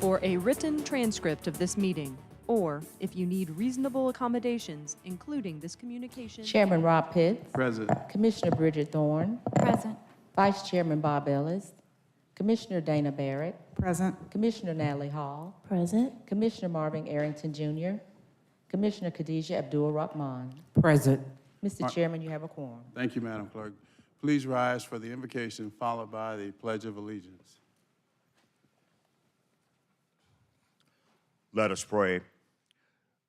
for a written transcript of this meeting, or if you need reasonable accommodations, including this communication. Chairman Rob Pitts. Present. Commissioner Bridget Thorne. Present. Vice Chairman Bob Ellis. Commissioner Dana Barrett. Present. Commissioner Natalie Hall. Present. Commissioner Marvin Arrington Jr. Commissioner Khadijah Abdul Rahman. Present. Mr. Chairman, you have a quorum. Thank you, Madam Clerk. Please rise for the invocation followed by the Pledge of Allegiance. Let us pray.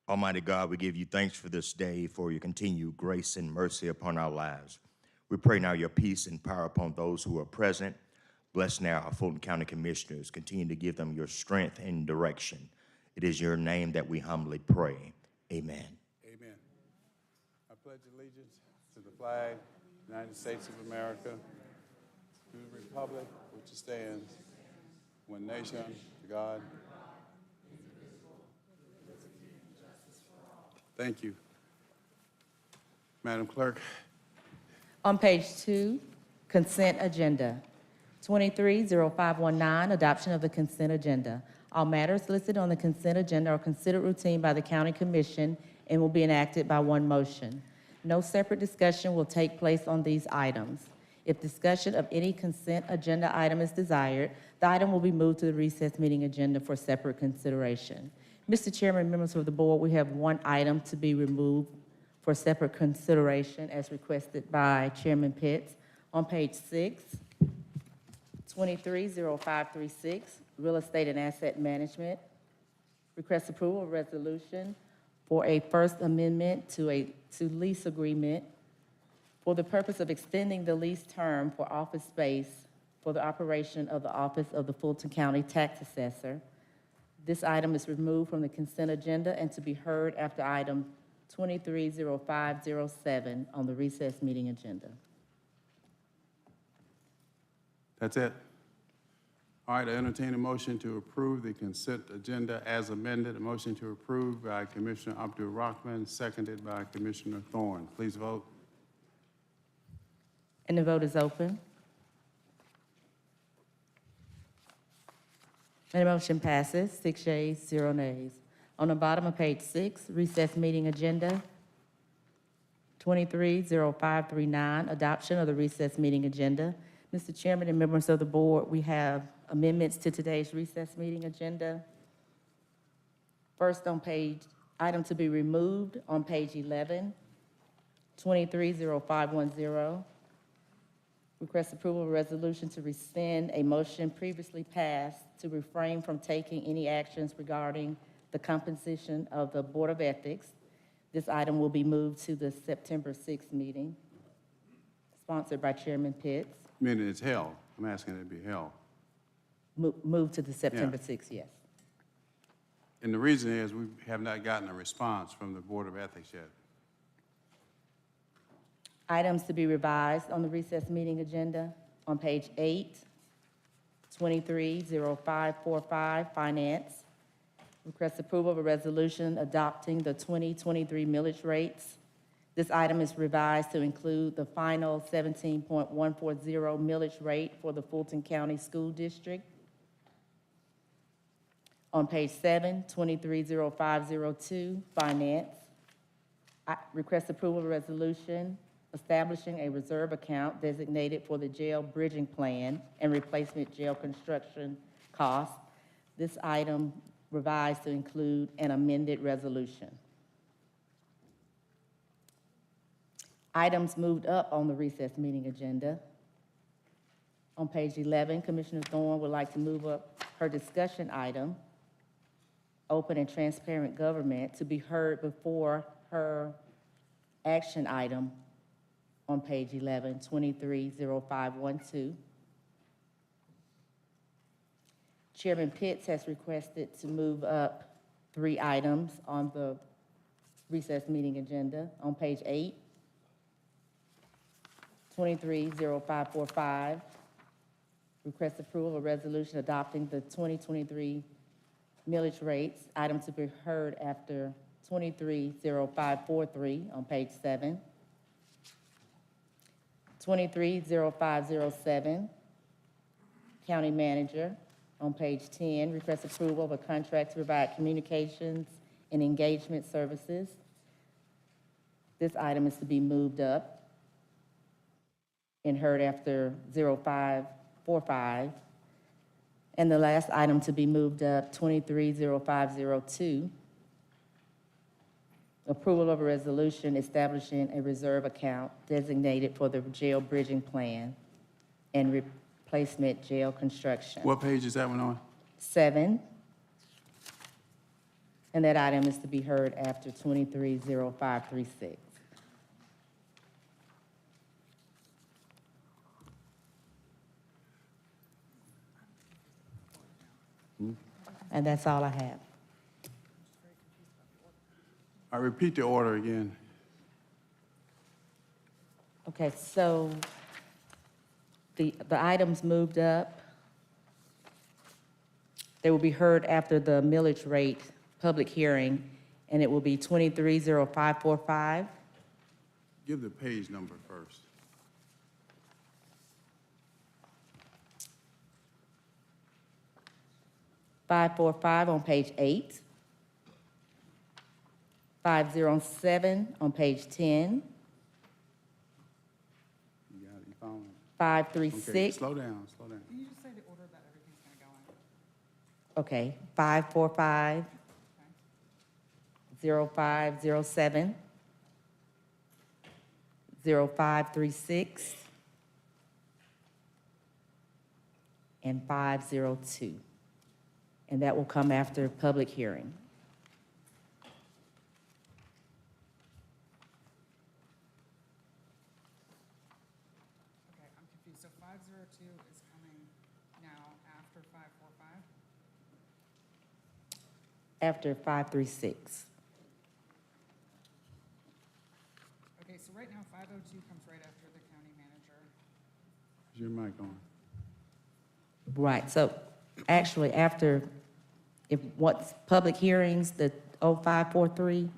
Almighty God, we give you thanks for this day, for your continued grace and mercy upon our lives. We pray now your peace and power upon those who are present. Bless now our Fulton County Commissioners. Continue to give them your strength and direction. It is your name that we humbly pray. Amen. Amen. I pledge allegiance to the flag, United States of America, to the republic which stands, one nation, to God. Thank you. Madam Clerk. On page 2, consent agenda. 230519, adoption of the consent agenda. All matters listed on the consent agenda are considered routine by the County Commission and will be enacted by one motion. No separate discussion will take place on these items. If discussion of any consent agenda item is desired, the item will be moved to the recess meeting agenda for separate consideration. Mr. Chairman, members of the board, we have one item to be removed for separate consideration as requested by Chairman Pitts. On page 6, 230536, Real Estate and Asset Management. Request approval of resolution for a first amendment to lease agreement for the purpose of extending the lease term for office space for the operation of the Office of the Fulton County Tax Assessor. This item is removed from the consent agenda and to be heard after item 230507 on the recess meeting agenda. That's it. All right, I entertain a motion to approve the consent agenda as amended. A motion to approve by Commissioner Abdul Rahman, seconded by Commissioner Thorne. Please vote. And the vote is open. And the motion passes, 6 yeas, 0 nays. On the bottom of page 6, recess meeting agenda, 230539, adoption of the recess meeting agenda. Mr. Chairman and members of the board, we have amendments to today's recess meeting agenda. First on page, item to be removed on page 11, 230510. Request approval of resolution to rescind a motion previously passed to refrain from taking any actions regarding the composition of the Board of Ethics. This item will be moved to the September 6th meeting, sponsored by Chairman Pitts. I mean, it's held. I'm asking it to be held. Moved to the September 6th, yes. And the reason is we have not gotten a response from the Board of Ethics yet. Items to be revised on the recess meeting agenda on page 8, 230545, Finance. Request approval of a resolution adopting the 2023 millage rates. This item is revised to include the final 17.140 millage rate for the Fulton County School District. On page 7, 230502, Finance. Request approval of a resolution establishing a reserve account designated for the jail bridging plan and replacement jail construction costs. This item revised to include an amended resolution. Items moved up on the recess meeting agenda. On page 11, Commissioner Thorne would like to move up her discussion item, open and transparent government, to be heard before her action item on page 11, 230512. Chairman Pitts has requested to move up 3 items on the recess meeting agenda. On page 8, 230545, request approval of a resolution adopting the 2023 millage rates. Item to be heard after 230543 on page 7. 230507, County Manager. On page 10, request approval of a contract to provide communications and engagement services. This item is to be moved up and heard after 0545. And the last item to be moved up, 230502. Approval of a resolution establishing a reserve account designated for the jail bridging plan and replacement jail construction. What page is that one on? 7. And that item is to be heard after 230536. And that's all I have. I repeat the order again. Okay, so the items moved up, they will be heard after the millage rate public hearing, and it will be 230545. Give the page number first. .545 on page 8. 507 on page 10. You got it, you found it? 536. Okay, slow down, slow down. Can you just say the order that everything's gonna go in? Okay, 545, 0507, 0536, and 502. And that will come after public hearing. Okay, I'm confused. So 502 is coming now after 545? After 536. Okay, so right now 502 comes right after the county manager. Is your mic on? Right, so actually after, if what's public hearings, the 0543,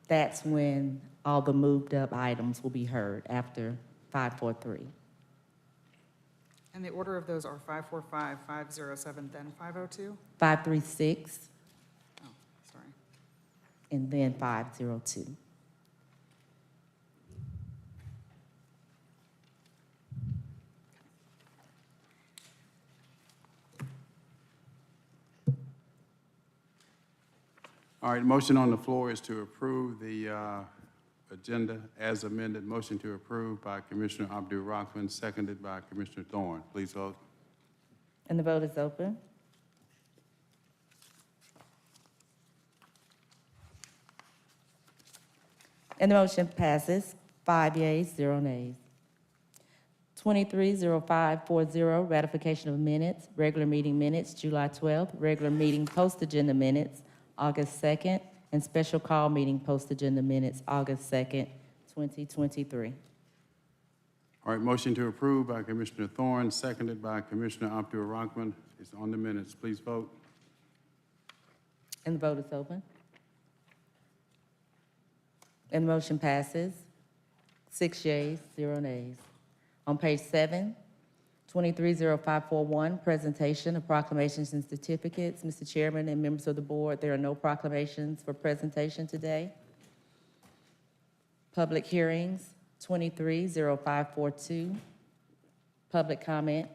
that's when all the moved up items will be heard after 543. And the order of those are 545, 507, then 502? 536, Oh, sorry. and then 502. All right, motion on the floor is to approve the agenda as amended. Motion to approve by Commissioner Abdul Rahman, seconded by Commissioner Thorne. Please vote. And the vote is open. And the motion passes, 5 yeas, 0 nays. 230540, ratification of minutes, regular meeting minutes, July 12th, regular meeting post-agenda minutes, August 2nd, and special call meeting post-agenda minutes, August 2nd, 2023. All right, motion to approve by Commissioner Thorne, seconded by Commissioner Abdul Rahman. It's on the minutes. Please vote. And the vote is open. And the motion passes, 6 yeas, 0 nays. On page 7, 230541, presentation of proclamations and certificates. Mr. Chairman and members of the board, there are no proclamations for presentation today. Public hearings, 230542. Public comment.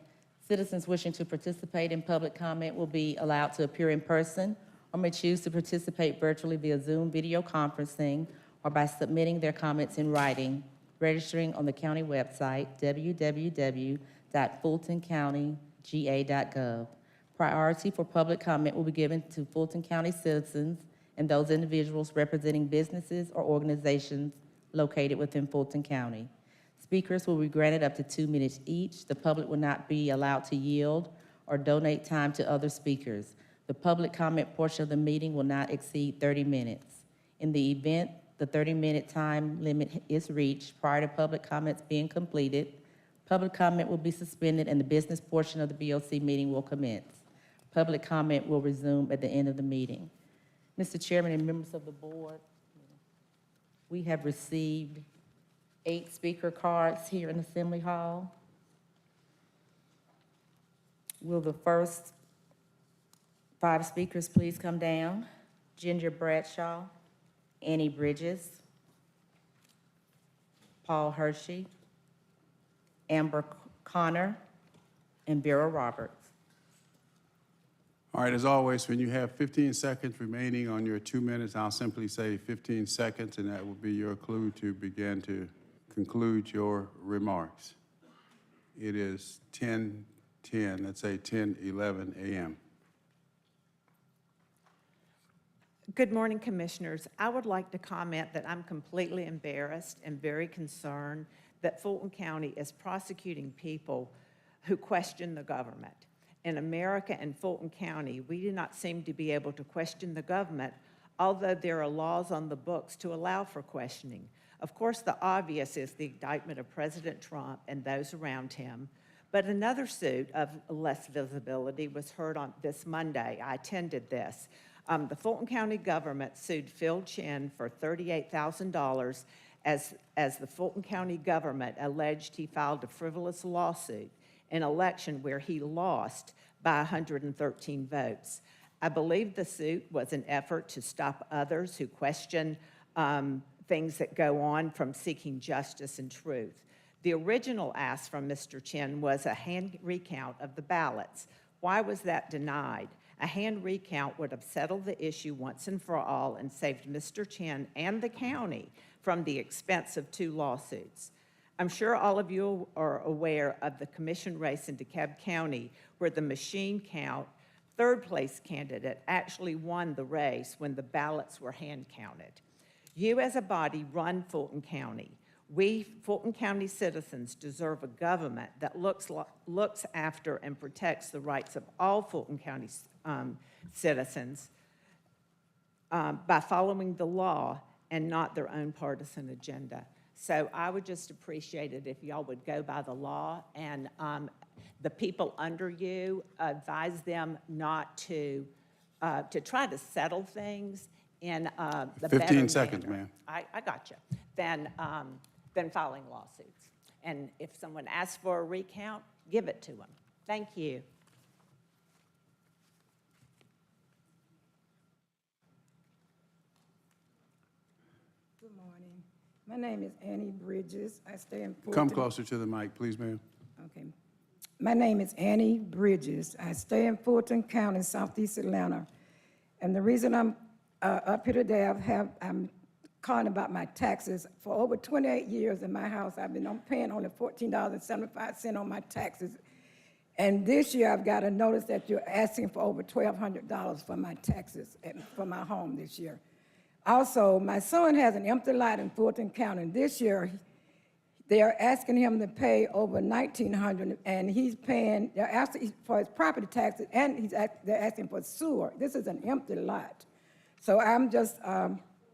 Citizens wishing to participate in public comment will be allowed to appear in person or may choose to participate virtually via Zoom video conferencing or by submitting their comments in writing, registering on the county website, www.fultoncountyga.gov. Priority for public comment will be given to Fulton County citizens and those individuals representing businesses or organizations located within Fulton County. Speakers will be granted up to 2 minutes each. The public will not be allowed to yield or donate time to other speakers. The public comment portion of the meeting will not exceed 30 minutes. In the event the 30-minute time limit is reached prior to public comments being completed, public comment will be suspended and the business portion of the BOC meeting will commence. Public comment will resume at the end of the meeting. Mr. Chairman and members of the board, we have received 8 speaker cards here in Assembly Hall. Will the first 5 speakers, please come down. Ginger Bradshaw, Annie Bridges, Paul Hershey, Amber Connor, and Vera Roberts. All right, as always, when you have 15 seconds remaining on your 2 minutes, I'll simply say 15 seconds, and that will be your clue to begin to conclude your remarks. It is 10:10, let's say 10:11 a.m. Good morning, Commissioners. I would like to comment that I'm completely embarrassed and very concerned that Fulton County is prosecuting people who question the government. In America and Fulton County, we do not seem to be able to question the government, although there are laws on the books to allow for questioning. Of course, the obvious is the indictment of President Trump and those around him. But another suit of less visibility was heard on this Monday. I attended this. The Fulton County government sued Phil Chin for $38,000 as the Fulton County government alleged he filed a frivolous lawsuit in an election where he lost by 113 votes. I believe the suit was an effort to stop others who question things that go on from seeking justice and truth. The original ask from Mr. Chin was a hand recount of the ballots. Why was that denied? A hand recount would have settled the issue once and for all and saved Mr. Chin and the county from the expense of 2 lawsuits. I'm sure all of you are aware of the commission race in DeKalb County where the machine count third-place candidate actually won the race when the ballots were hand counted. You as a body run Fulton County. We Fulton County citizens deserve a government that looks after and protects the rights of all Fulton County citizens by following the law and not their own partisan agenda. So I would just appreciate it if y'all would go by the law and the people under you, advise them not to try to settle things in the 15 better seconds, manner. ma'am. I got you. Than filing lawsuits. And if someone asks for a recount, give it to them. Thank you. Good morning. My name is Annie Bridges. I stay in Fulton. Come closer to the mic, please, ma'am. Okay. My name is Annie Bridges. I stay in Fulton County, southeast Atlanta. And the reason I'm up here today, I'm calling about my taxes. For over 28 years in my house, I've been paying only $14.75 on my taxes. And this year, I've got a notice that you're asking for over $1,200 for my taxes for my home this year. Also, my son has an empty lot in Fulton County. This year, they are asking him to pay over $1,900, and he's paying, they're asking for his property taxes, and they're asking for sewer. This is an empty lot. So I'm just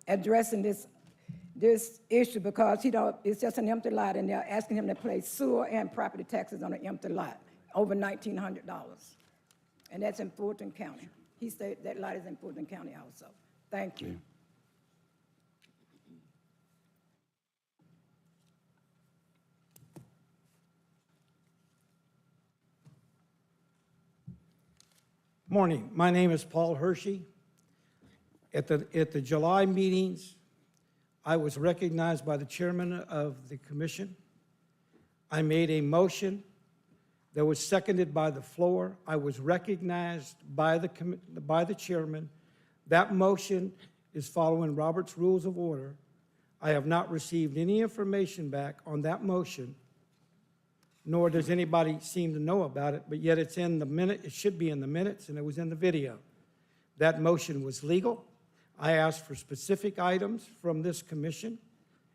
addressing this issue because it's just an empty lot, and they're asking him to pay sewer and property taxes on an empty lot, over $1,900. And that's in Fulton County. He said that lot is in Fulton County also. Thank you. Yeah. Morning. My name is Paul Hershey. At the July meetings, I was recognized by the chairman of the commission. I made a motion that was seconded by the floor. I was recognized by the chairman. That motion is following Robert's Rules of Order. I have not received any information back on that motion, nor does anybody seem to know about it, but yet it's in the minute, it should be in the minutes, and it was in the video. That motion was legal. I asked for specific items from this commission,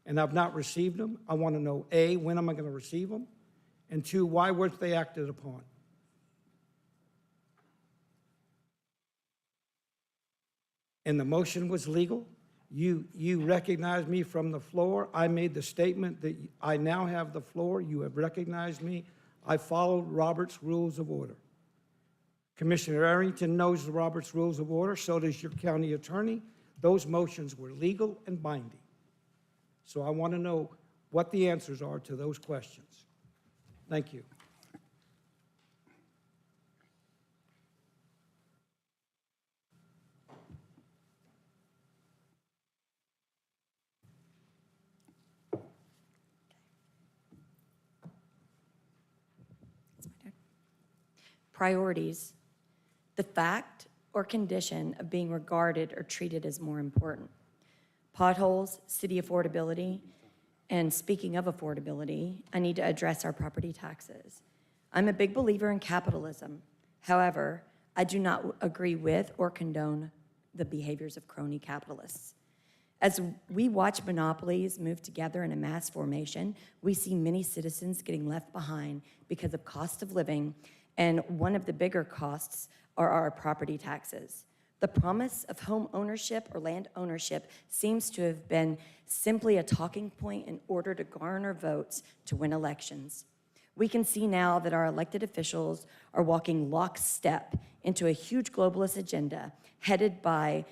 and I've not received them. I want to know, A, when am I going to receive them? And 2, why weren't they acted upon? And the motion was legal. You recognized me from the floor. I made the statement that I now have the floor. You have recognized me. I followed Robert's Rules of Order. Commissioner Arrington knows the Robert's Rules of Order. So does your county attorney. Those motions were legal and binding. So I want to know what the answers are to those questions. Thank you. priorities, the fact or condition of being regarded or treated as more important. Potholes, city affordability, and speaking of affordability, I need to address our property taxes. I'm a big believer in capitalism. However, I do not agree with or condone the behaviors of crony capitalists. As we watch monopolies move together in a mass formation, we see many citizens getting left behind because of cost of living, and one of the bigger costs are our property taxes. The promise of home ownership or land ownership seems to have been simply a talking point in order to garner votes to win elections. We can see now that our elected officials are walking lockstep into a huge globalist agenda headed by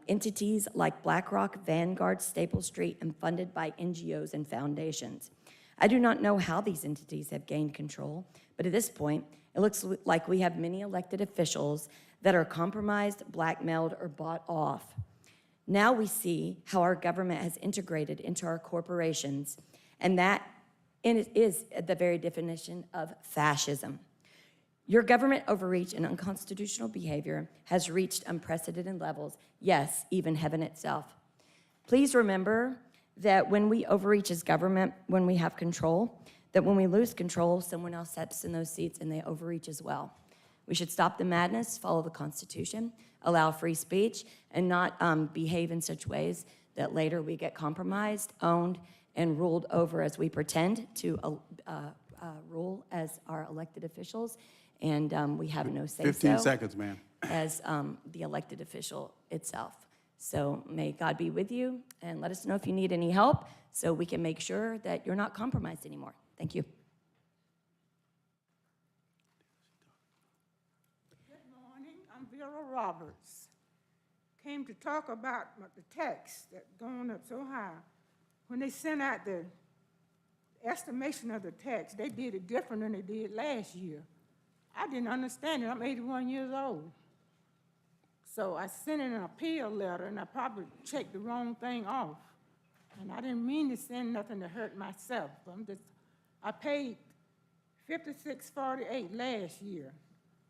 entities like BlackRock, Vanguard, Staple Street, and funded by NGOs and foundations. I do not know how these entities have gained control, but at this point, it looks like we have many elected officials that are compromised, blackmailed, or bought off. Now we see how our government has integrated into our corporations, and that is the very definition of fascism. Your government overreach and unconstitutional behavior has reached unprecedented levels, yes, even heaven itself. Please remember that when we overreach as government, when we have control, that when we lose control, someone else steps in those seats and they overreach as well. We should stop the madness, follow the Constitution, allow free speech, and not behave in such ways that later we get compromised, owned, and ruled over as we pretend to rule as our elected officials, and we have no say-so 15 seconds, ma'am. as the elected official itself. So may God be with you, and let us know if you need any help so we can make sure that you're not compromised anymore. Thank you. I'm Vera Roberts. Came to talk about the tax that going up so high. When they sent out the estimation of the tax, they did it different than they did last year. I didn't understand it. I'm 81 years old. So I sent in an appeal letter, and I probably checked the wrong thing off. And I didn't mean to send nothing to hurt myself. I paid $56.48 last year.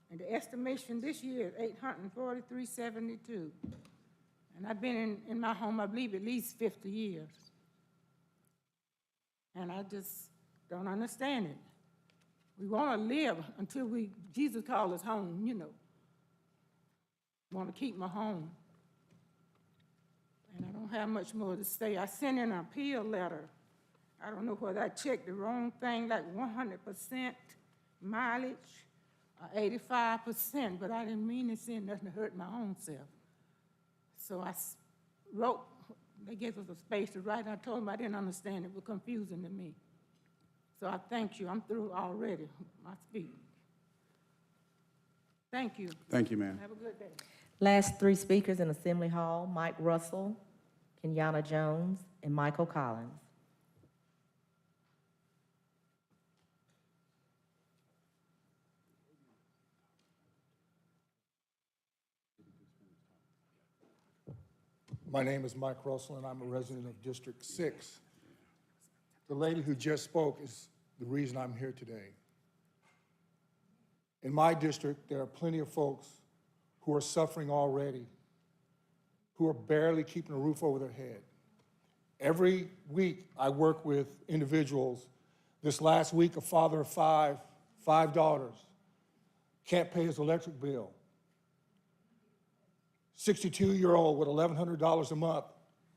And the estimation this year is $843.72. And I've been in my home, I believe, at least 50 years. And I just don't understand it. We want to live until Jesus calls us home, you know. Want to keep my home. And I don't have much more to say. I sent in an appeal letter. I don't know whether I checked the wrong thing, like 100% mileage. 85%, but I didn't mean to send nothing to hurt my own self. So I wrote, they gave us a space to write, and I told them I didn't understand. It was confusing to me. So I thank you. I'm through already, my speech. Thank you. Thank you, ma'am. Have a good day. Last three speakers in Assembly Hall, Mike Russell, Kenyatta Jones, and Michael Collins. My name is Mike Russell, and I'm a resident of District 6. The lady who just spoke is the reason I'm here today. In my district, there are plenty of folks who are suffering already, who are barely keeping a roof over their head. Every week, I work with individuals. This last week, a father of five daughters, can't pay his electric bill. 62-year-old with $1,100 a month,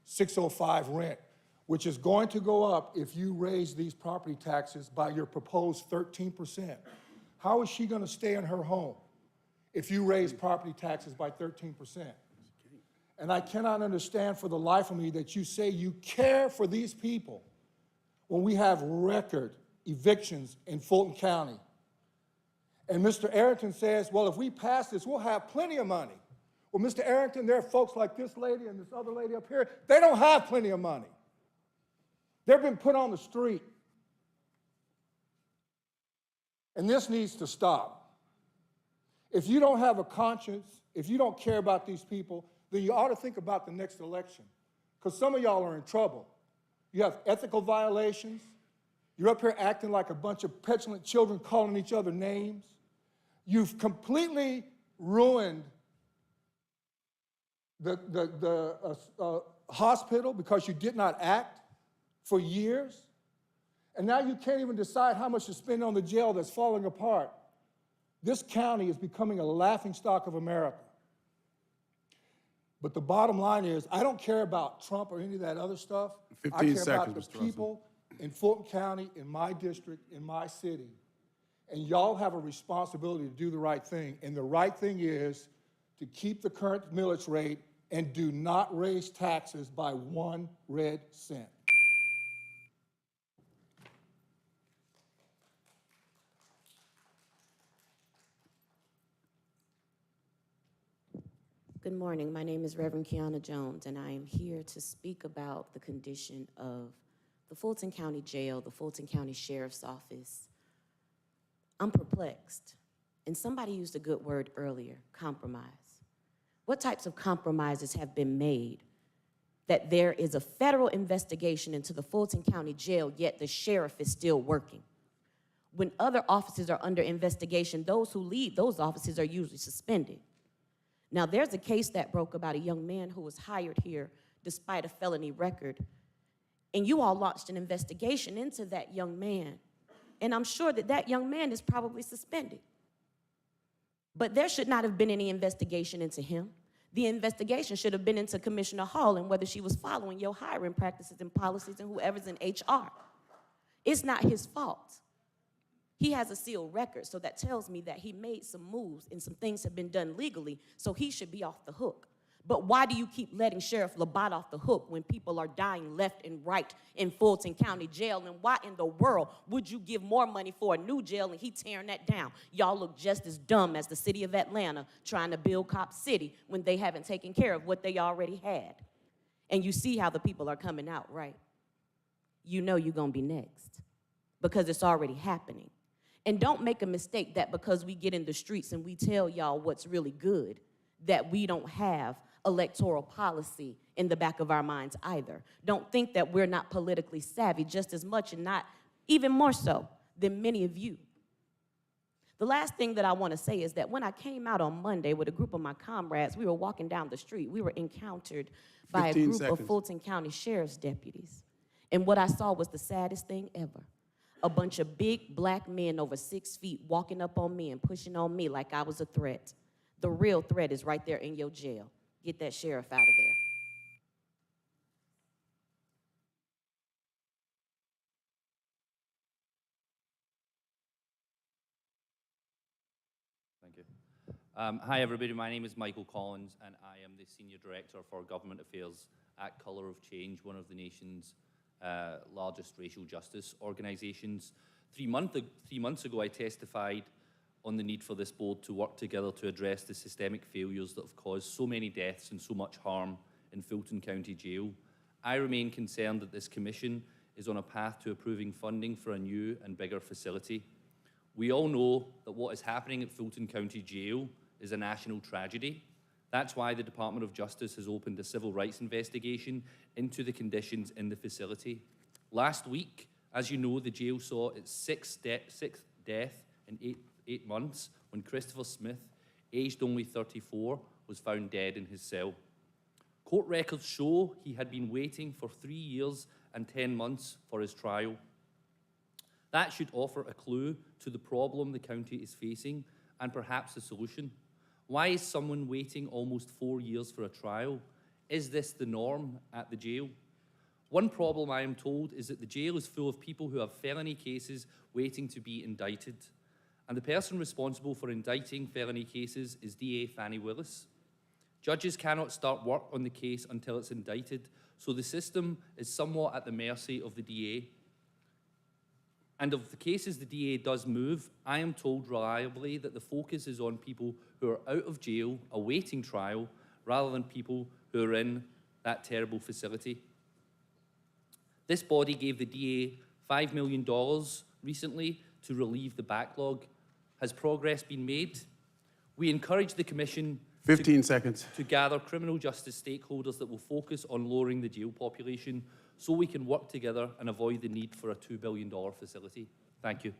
$605 rent, which is going to go up if you raise these property taxes by your proposed 13%. How is she going to stay in her home if you raise property taxes by 13%? And I cannot understand for the life of me that you say you care for these people when we have record evictions in Fulton County. And Mr. Arrington says, well, if we pass this, we'll have plenty of money. Well, Mr. Arrington, there are folks like this lady and this other lady up here, they don't have plenty of money. They've been put on the street. And this needs to stop. If you don't have a conscience, if you don't care about these people, then you ought to think about the next election. Because some of y'all are in trouble. You have ethical violations. You're up here acting like a bunch of petulant children calling each other names. You've completely ruined the hospital because you did not act for years. And now you can't even decide how much to spend on the jail that's falling apart. This county is becoming a laughingstock of America. But the bottom line is, I don't care about Trump or any of that other stuff. 15 I care seconds, about the Mr. Russell. people in Fulton County, in my district, in my city. And y'all have a responsibility to do the right thing. And the right thing is to keep the current millage rate and do not raise taxes by 1 red cent. Good morning. My name is Reverend Kiana Jones, and I am here to speak about the condition of the Fulton County Jail, the Fulton County Sheriff's Office. I'm perplexed. And somebody used a good word earlier, compromise. What types of compromises have been made that there is a federal investigation into the Fulton County Jail, yet the sheriff is still working? When other offices are under investigation, those who lead those offices are usually suspended. Now, there's a case that broke about a young man who was hired here despite a felony record, and you all launched an investigation into that young man, and I'm sure that that young man is probably suspended. But there should not have been any investigation into him. The investigation should have been into Commissioner Hall and whether she was following your hiring practices and policies and whoever's in HR. It's not his fault. He has a sealed record, so that tells me that he made some moves and some things have been done legally, so he should be off the hook. But why do you keep letting Sheriff Labatt off the hook when people are dying left and right in Fulton County Jail? And why in the world would you give more money for a new jail and he tearing that down? Y'all look just as dumb as the city of Atlanta trying to build Cop City when they haven't taken care of what they already had. And you see how the people are coming out, right? You know you're gonna be next because it's already happening. And don't make a mistake that because we get in the streets and we tell y'all what's really good, that we don't have electoral policy in the back of our minds either. Don't think that we're not politically savvy just as much, and not even more so than many of you. The last thing that I want to say is that when I came out on Monday with a group of my comrades, we were walking down the street. We were encountered by a 15 group seconds. of Fulton County Sheriff's deputies. And what I saw was the saddest thing ever. A bunch of big black men over 6 feet walking up on me and pushing on me like I was a threat. The real threat is right there in your jail. Get that sheriff out of there. Thank you. Hi, everybody. My name is Michael Collins, and I am the Senior Director for Government Affairs at Colour of Change, one of the nation's largest racial justice organizations. 3 months ago, I testified on the need for this board to work together to address the systemic failures that have caused so many deaths and so much harm in Fulton County Jail. I remain concerned that this commission is on a path to approving funding for a new and bigger facility. We all know that what is happening at Fulton County Jail is a national tragedy. That's why the Department of Justice has opened a civil rights investigation into the conditions in the facility. Last week, as you know, the jail saw its sixth death in eight months when Christopher Smith, aged only 34, was found dead in his cell. Court records show he had been waiting for 3 years and 10 months for his trial. That should offer a clue to the problem the county is facing and perhaps a solution. Why is someone waiting almost 4 years for a trial? Is this the norm at the jail? One problem, I am told, is that the jail is full of people who have felony cases waiting to be indicted. And the person responsible for indicting felony cases is DA Fannie Willis. Judges cannot start work on the case until it's indicted, so the system is somewhat at the mercy of the DA. And of the cases the DA does move, I am told reliably that the focus is on people who are out of jail, awaiting trial, rather than people who are in that terrible facility. This body gave the DA $5 million recently to relieve the backlog. Has progress been made? We encourage the Commission 15 seconds. to gather criminal justice stakeholders that will focus on lowering the jail population so we can work together and avoid the need for a $2 billion facility. Thank you.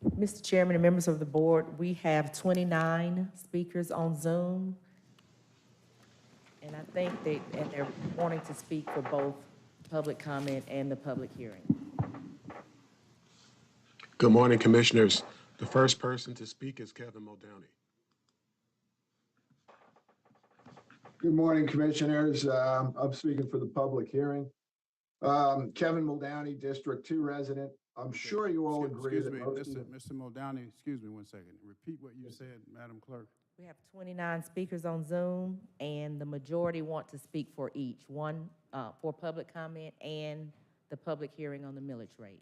Mr. Chairman and members of the board, we have 29 speakers on Zoom. And I think they're wanting to speak for both public comment and the public hearing. Good morning, Commissioners. The first person to speak is Kevin Muldowney. Good morning, Commissioners. I'm speaking for the public hearing. Kevin Muldowney, District 2 resident. I'm sure you all agree Excuse that me, most of you... Mr. Muldowney, excuse me one second. Repeat what you said, Madam Clerk. We have 29 speakers on Zoom, and the majority want to speak for each, one for public comment and the public hearing on the millage rate.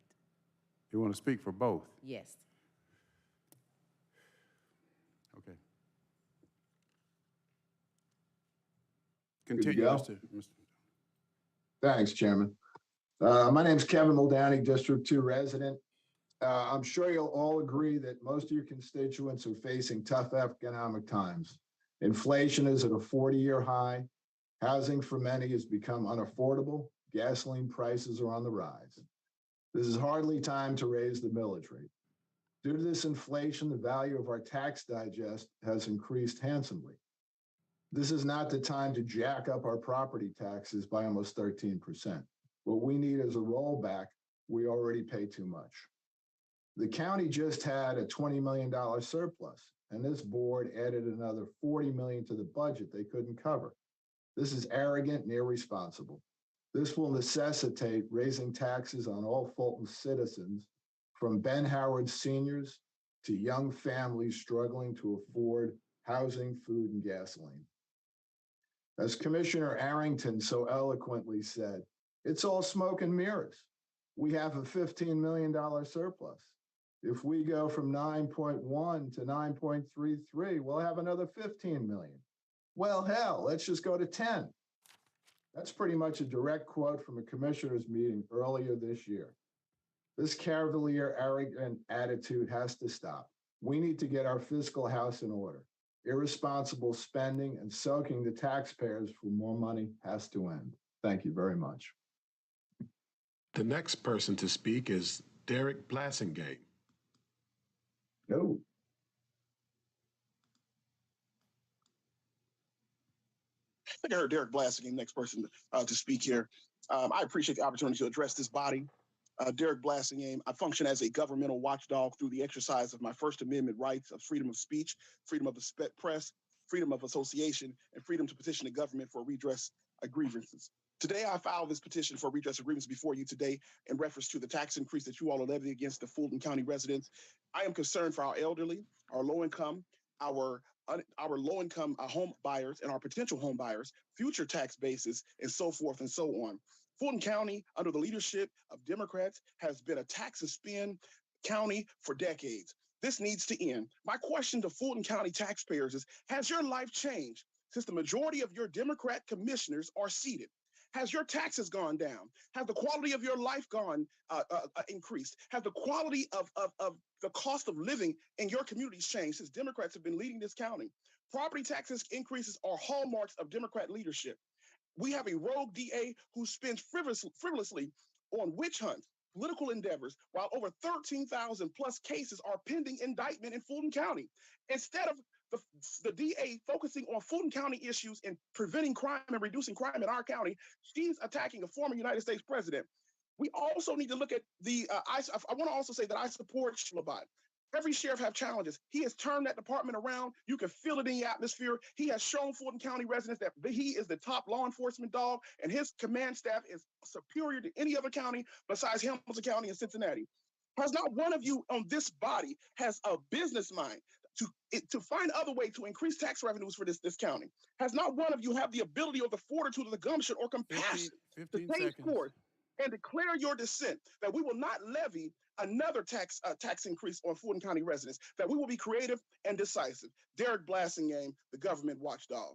You want to speak for both? Yes. Okay. Continue, go? Mr. Thanks, Chairman. My name's Kevin Muldowney, District 2 resident. I'm sure you'll all agree that most of your constituents are facing tough economic times. Inflation is at a 40-year high. Housing for many has become unaffordable. Gasoline prices are on the rise. This is hardly time to raise the millage rate. Due to this inflation, the value of our tax digest has increased handsomely. This is not the time to jack up our property taxes by almost 13%. What we need is a rollback. We already pay too much. The county just had a $20 million surplus, and this board added another $40 million to the budget they couldn't cover. This is arrogant and irresponsible. This will necessitate raising taxes on all Fulton citizens, from Ben Howard seniors to young families struggling to afford housing, food, and gasoline. As Commissioner Arrington so eloquently said, it's all smoke and mirrors. We have a $15 million surplus. If we go from 9.1 to 9.33, we'll have another 15 million. Well, hell, let's just go to 10. That's pretty much a direct quote from a commissioners meeting earlier this year. This cavalier, arrogant attitude has to stop. We need to get our fiscal house in order. Irresponsible spending and soaking the taxpayers for more money has to end. Thank you very much. The next person to speak is Derek Blassingate. No. I think I heard Derek Blassingate, next person to speak here. I appreciate the opportunity to address this body. Derek Blassingame, I function as a governmental watchdog through the exercise of my First Amendment rights of freedom of speech, freedom of the press, freedom of association, and freedom to petition the government for redress of grievances. Today, I filed this petition for redress of grievances before you today in reference to the tax increase that you all are levying against the Fulton County residents. I am concerned for our elderly, our low-income, our low-income home buyers and our potential home buyers, future tax bases, and so forth and so on. Fulton County, under the leadership of Democrats, has been a tax and spend county for decades. This needs to end. My question to Fulton County taxpayers is, has your life changed since the majority of your Democrat commissioners are seated? Has your taxes gone down? Has the quality of your life gone increased? Has the quality of the cost of living in your communities changed since Democrats have been leading this county? Property taxes increases are hallmarks of Democrat leadership. We have a rogue DA who spends frivolously on witch hunts, political endeavors, while over 13,000 plus cases are pending indictment in Fulton County. Instead of the DA focusing on Fulton County issues and preventing crime and reducing crime in our county, she's attacking a former United States president. We also need to look at I want to also say that I support Schlabot. Every sheriff have challenges. He has turned that department around. You can feel it in the atmosphere. He has shown Fulton County residents that he is the top law enforcement dog, and his command staff is superior to any other county besides Hamilton County and Cincinnati. Has not one of you on this body has a business mind to find other way to increase tax revenues for this county? Has not one of you have the ability or the fortitude or the gumption or compassion to change course and declare your dissent that we will not levy another tax increase on Fulton County residents, that we will be creative and decisive? Derek Blassingame, the government watchdog.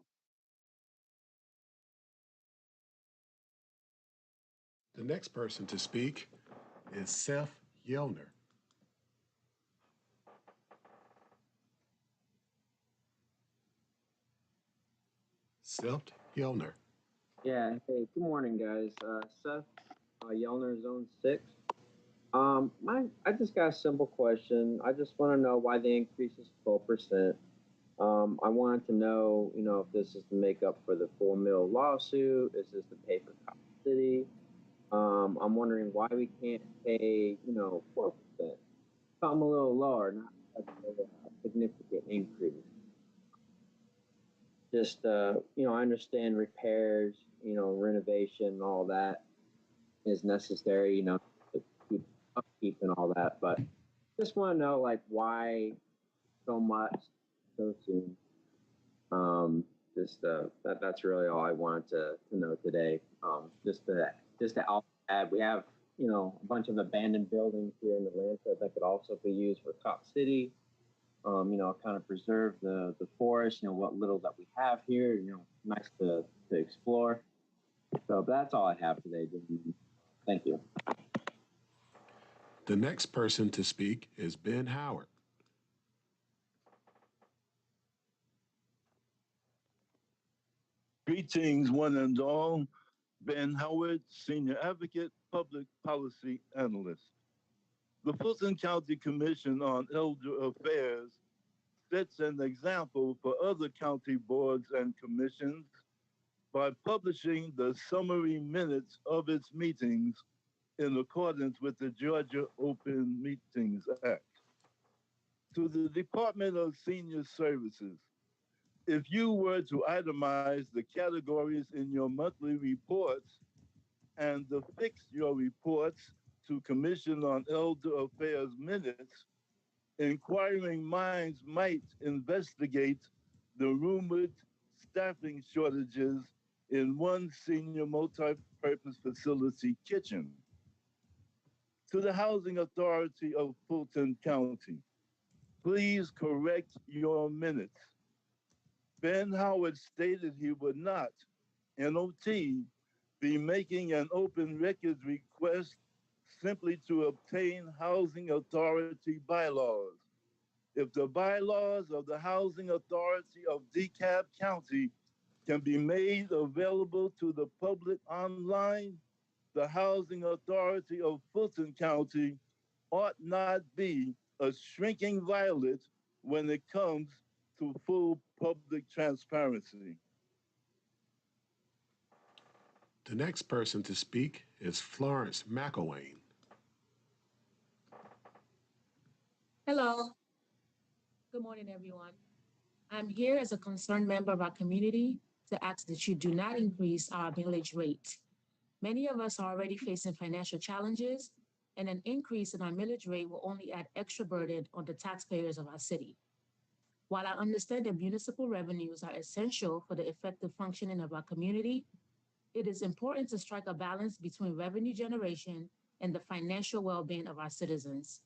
The next person to speak is Seth Yelner. Seth Yelner. Yeah, hey, good morning, guys. Seth Yelner, Zone 6. I just got a simple question. I just want to know why the increase is 12%. I wanted to know, if this is to make up for the 4 mil lawsuit. Is this to pay for Cop City? I'm wondering why we can't pay, 4%. Something a little lower, not such a significant increase. Just, I understand repairs, renovation, all that is necessary, to keep upkeep and all that, but just want to know, like, why so much so soon. That's really all I wanted to know today. Just to add, we have a bunch of abandoned buildings here in Atlanta that could also be used for Cop City. Kind of preserve the forest. What little that we have here. Nice to explore. So that's all I have today, gentlemen. Thank you. The next person to speak is Ben Howard. Greetings, one and all. Ben Howard, Senior Advocate, Public Policy Analyst. The Fulton County Commission on Elder Affairs sets an example for other county boards and commissions by publishing the summary minutes of its meetings in accordance with the Georgia Open Meetings Act. To the Department of Senior Services, if you were to itemize the categories in your monthly reports and affix your reports to Commission on Elder Affairs minutes, inquiring minds might investigate the rumored staffing shortages in one senior multi-purpose facility kitchen. To the Housing Authority of Fulton County, please correct your minutes. Ben Howard stated he would not, NOT, be making an open records request simply to obtain Housing Authority bylaws. If the bylaws of the Housing Authority of DeKalb County can be made available to the public online, the Housing Authority of Fulton County ought not be a shrinking violet when it comes to full public transparency. The next person to speak is Florence McElwain. Hello. Good morning, everyone. I'm here as a concerned member of our community to ask that you do not increase our millage rate. Many of us are already facing financial challenges, and an increase in our millage rate will only add extra burden on the taxpayers of our city. While I understand that municipal revenues are essential for the effective functioning of our community, it is important to strike a balance between revenue generation and the financial well-being of our citizens.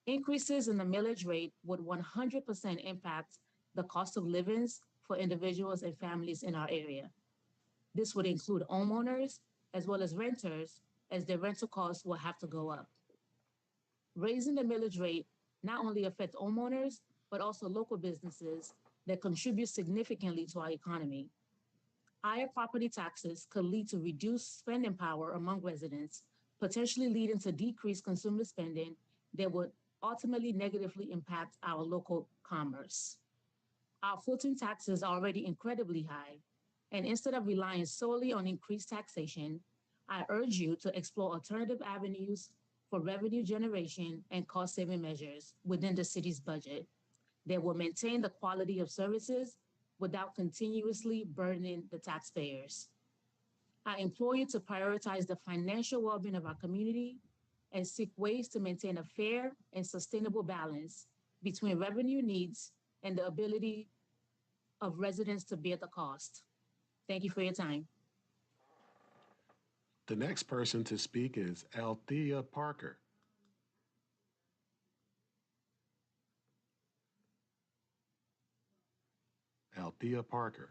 Increases in the millage rate would 100% impact the cost of living for individuals and families in our area. This would include homeowners as well as renters, as their rental costs will have to go up. Raising the millage rate not only affects homeowners, but also local businesses that contribute significantly to our economy. Higher property taxes could lead to reduced spending power among residents, potentially leading to decreased consumer spending that would ultimately negatively impact our local commerce. Our Fulton taxes are already incredibly high, and instead of relying solely on increased taxation, I urge you to explore alternative avenues for revenue generation and cost-saving measures within the city's budget that will maintain the quality of services without continuously burdening the taxpayers. I implore you to prioritize the financial well-being of our community and seek ways to maintain a fair and sustainable balance between revenue needs and the ability of residents to bear the cost. Thank you for your time. The next person to speak is Althea Parker. Althea Parker.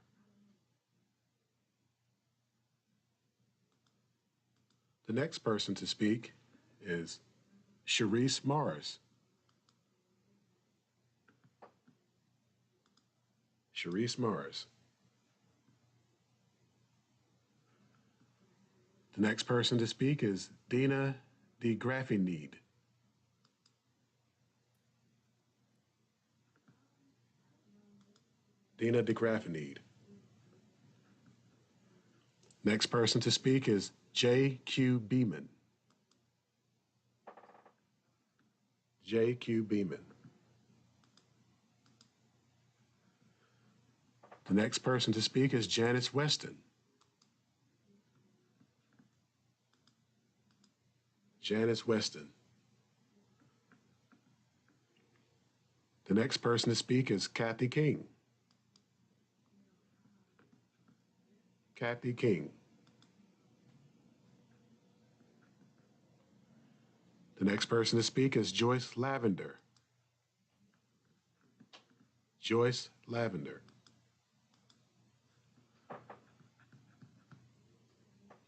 The next person to speak is Sharice Morris. Sharice Morris. The next person to speak is Dina DeGraffenreid. Dina DeGraffenreid. Next person to speak is J.Q. Beeman. J.Q. Beeman. The next person to speak is Janice Weston. Janice Weston. The next person to speak is Kathy King. Kathy King. The next person to speak is Joyce Lavender. Joyce Lavender.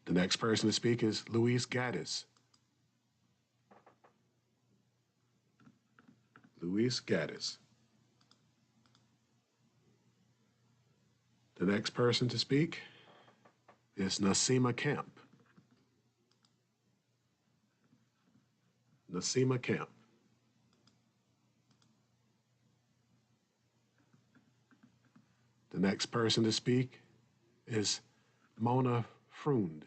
The next person to speak is Luis Gaddis. Luis Gaddis. The next person to speak is Nasima Camp. Nasima Camp. The next person to speak is Mona Freund.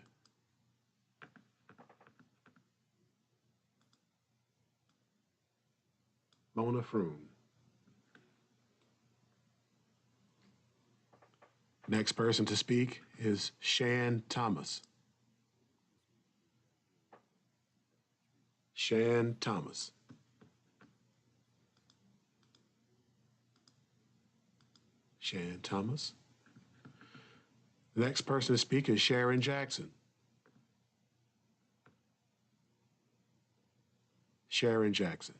Mona Freund. Next person to speak is Shan Thomas. Shan Thomas. Shan Thomas. The next person to speak is Sharon Jackson. Sharon Jackson.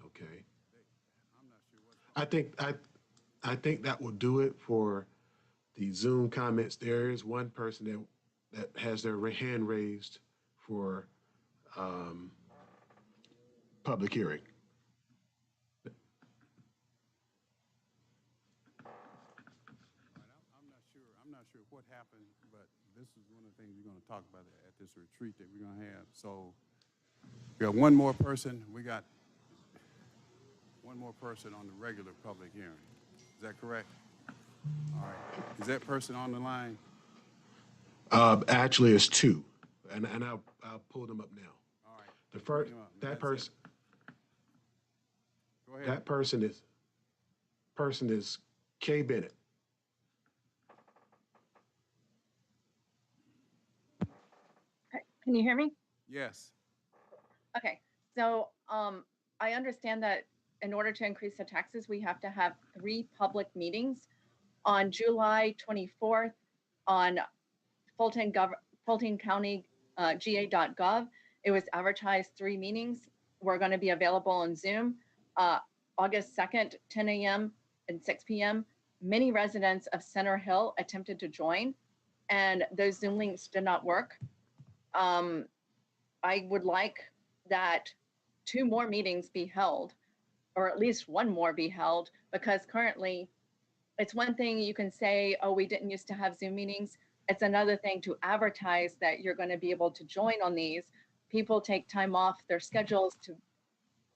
Okay. I think that will do it for the Zoom comments. There is one person that has their hand raised for public hearing. I'm not sure what happened, but this is one of the things we're going to talk about at this retreat that we're going to have. So we got one more person. We got one more person on the regular public hearing. Is that correct? All right. Is that person on the line? Actually, it's two, and I'll pull them up now. All right. The first That's person. Go ahead. That person is Kay Bennett. Can you hear me? Yes. Okay, so I understand that in order to increase the taxes, we have to have 3 public meetings on July 24th on Fulton County GA.gov. It was advertised 3 meetings. We're going to be available on Zoom. August 2nd, 10 a.m. and 6 p.m. Many residents of Center Hill attempted to join, and those Zoom links did not work. I would like that 2 more meetings be held, or at least 1 more be held, because currently it's one thing you can say, oh, we didn't used to have Zoom meetings. It's another thing to advertise that you're going to be able to join on these. People take time off their schedules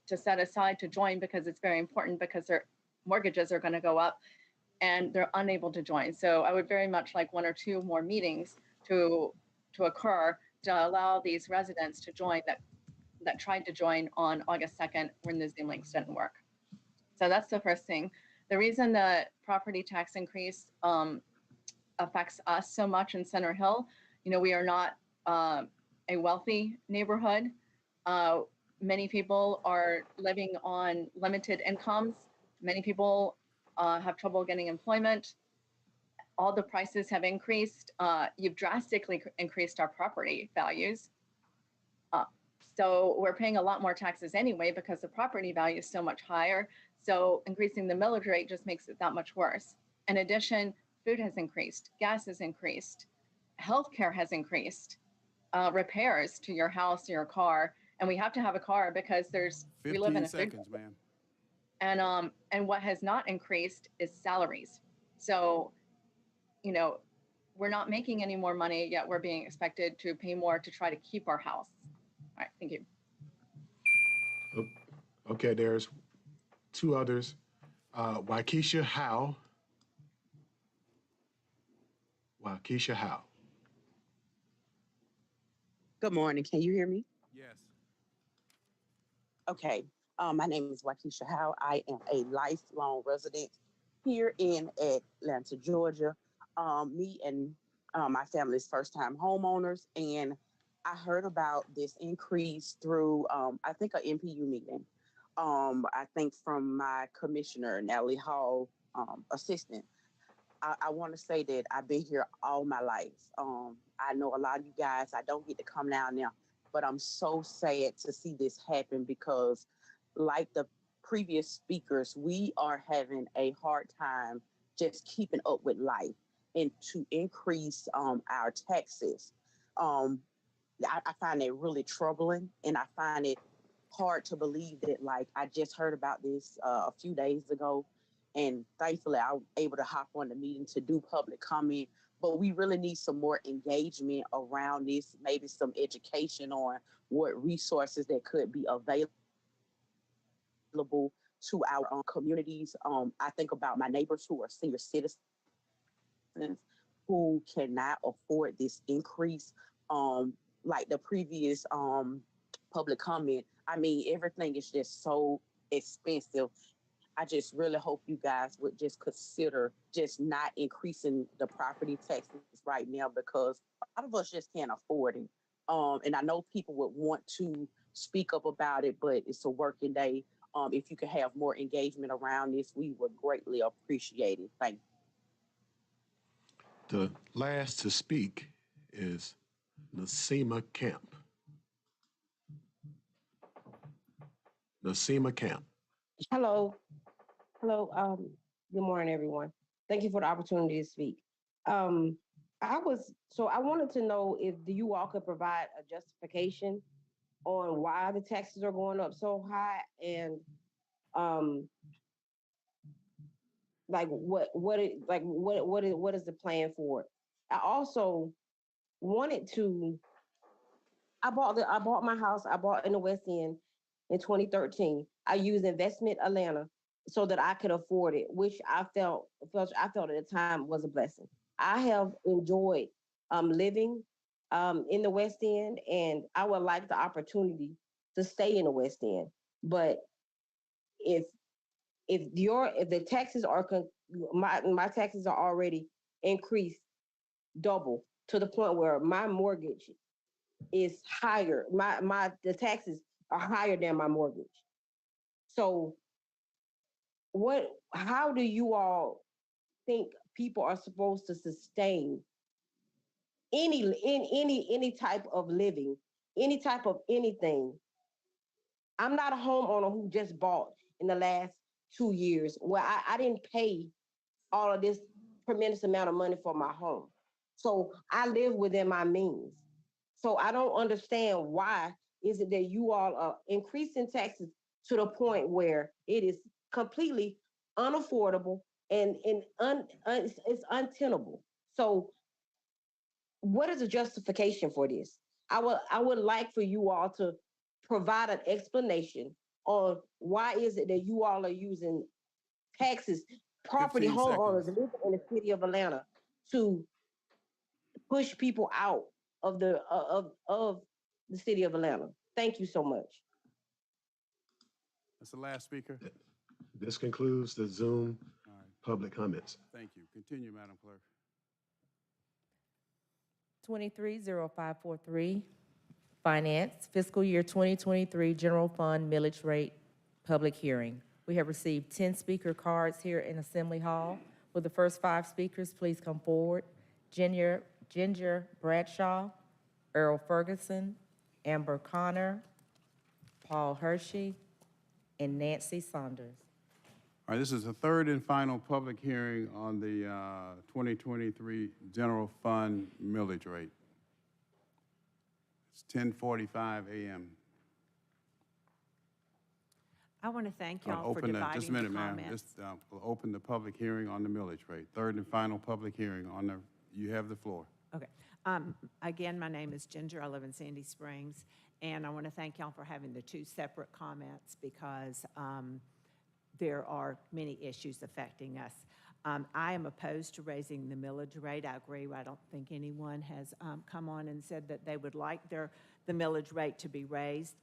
to set aside to join because it's very important, because their mortgages are going to go up and they're unable to join. So I would very much like 1 or 2 more meetings to occur to allow these residents to join that tried to join on August 2nd when the Zoom links didn't work. So that's the first thing. The reason the property tax increase affects us so much in Center Hill, we are not a wealthy neighborhood. Many people are living on limited incomes. Many people have trouble getting employment. All the prices have increased. You've drastically increased our property values. So we're paying a lot more taxes anyway because the property value is so much higher. So increasing the millage rate just makes it that much worse. In addition, food has increased, gas has increased, healthcare has increased, repairs to your house, to your car, and we have to have a car because we live in a 15 food. seconds, ma'am. And what has not increased is salaries. So, we're not making any more money, yet we're being expected to pay more to try to keep our house. All right, thank you. Okay, there's two others. Waukesha Howe. Waukesha Howe. Good morning. Can you hear me? Yes. Okay. My name is Waukesha Howe. I am a lifelong resident here in Atlanta, Georgia. Me and my family is first-time homeowners, and I heard about this increase through, I think, an MPU meeting. I think from my commissioner, Natalie Hall, assistant. I want to say that I've been here all my life. I know a lot of you guys, I don't get to come down now, but I'm so sad to see this happen because, like the previous speakers, we are having a hard time just keeping up with life and to increase our taxes. I find it really troubling, and I find it hard to believe that, like, I just heard about this a few days ago, and thankfully I was able to hop on the meeting to do public comment. But we really need some more engagement around this, maybe some education on what resources that could be available to our communities. I think about my neighbors who are senior citizens who cannot afford this increase. Like the previous public comment, I mean, everything is just so expensive. I just really hope you guys would just consider just not increasing the property taxes right now because a lot of us just can't afford it. And I know people would want to speak up about it, but it's a working day. If you could have more engagement around this, we would greatly appreciate it. Thank you. The last to speak is Nasima Camp. Nasima Camp. Hello. Hello. Good morning, everyone. Thank you for the opportunity to speak. I wanted to know if you all could provide a justification on why the taxes are going up so high and what is the plan for it? I also wanted to I bought my house. I bought in the West End in 2013. I used Investment Atlanta so that I could afford it, which I felt at the time was a blessing. I have enjoyed living in the West End, and I would like the opportunity to stay in the West End. But if the taxes are my taxes are already increased double to the point where my mortgage is higher. The taxes are higher than my mortgage. So how do you all think people are supposed to sustain any type of living, any type of anything? I'm not a homeowner who just bought in the last 2 years where I didn't pay all of this tremendous amount of money for my home. So I live within my means. So I don't understand why is it that you all are increasing taxes to the point where it is completely unaffordable and it's untenable. So what is the justification for this? I would like for you all to provide an explanation on why is it that you all are using taxes, property 15 homeowners seconds. living in the city of Atlanta to push people out of the city of Atlanta. Thank you so much. That's the last speaker. This concludes the Zoom public comments. Thank you. Continue, Madam Clerk. 230543, Finance, Fiscal Year 2023 General Fund Millage Rate Public Hearing. We have received 10 speaker cards here in Assembly Hall. Will the first 5 speakers please come forward? Ginger Bradshaw, Earl Ferguson, Amber Connor, Paul Hershey, and Nancy Saunders. All right, this is the third and final public hearing on the 2023 General Fund millage rate. It's 10:45 a.m. I want to thank y'all for Just a dividing the minute, ma'am. comments. We'll open the public hearing on the millage rate. Third and final public hearing on the You have the floor. Okay. Again, my name is Ginger. I live in Sandy Springs. And I want to thank y'all for having the two separate comments because there are many issues affecting us. I am opposed to raising the millage rate. I agree. I don't think anyone has come on and said that they would like the millage rate to be raised.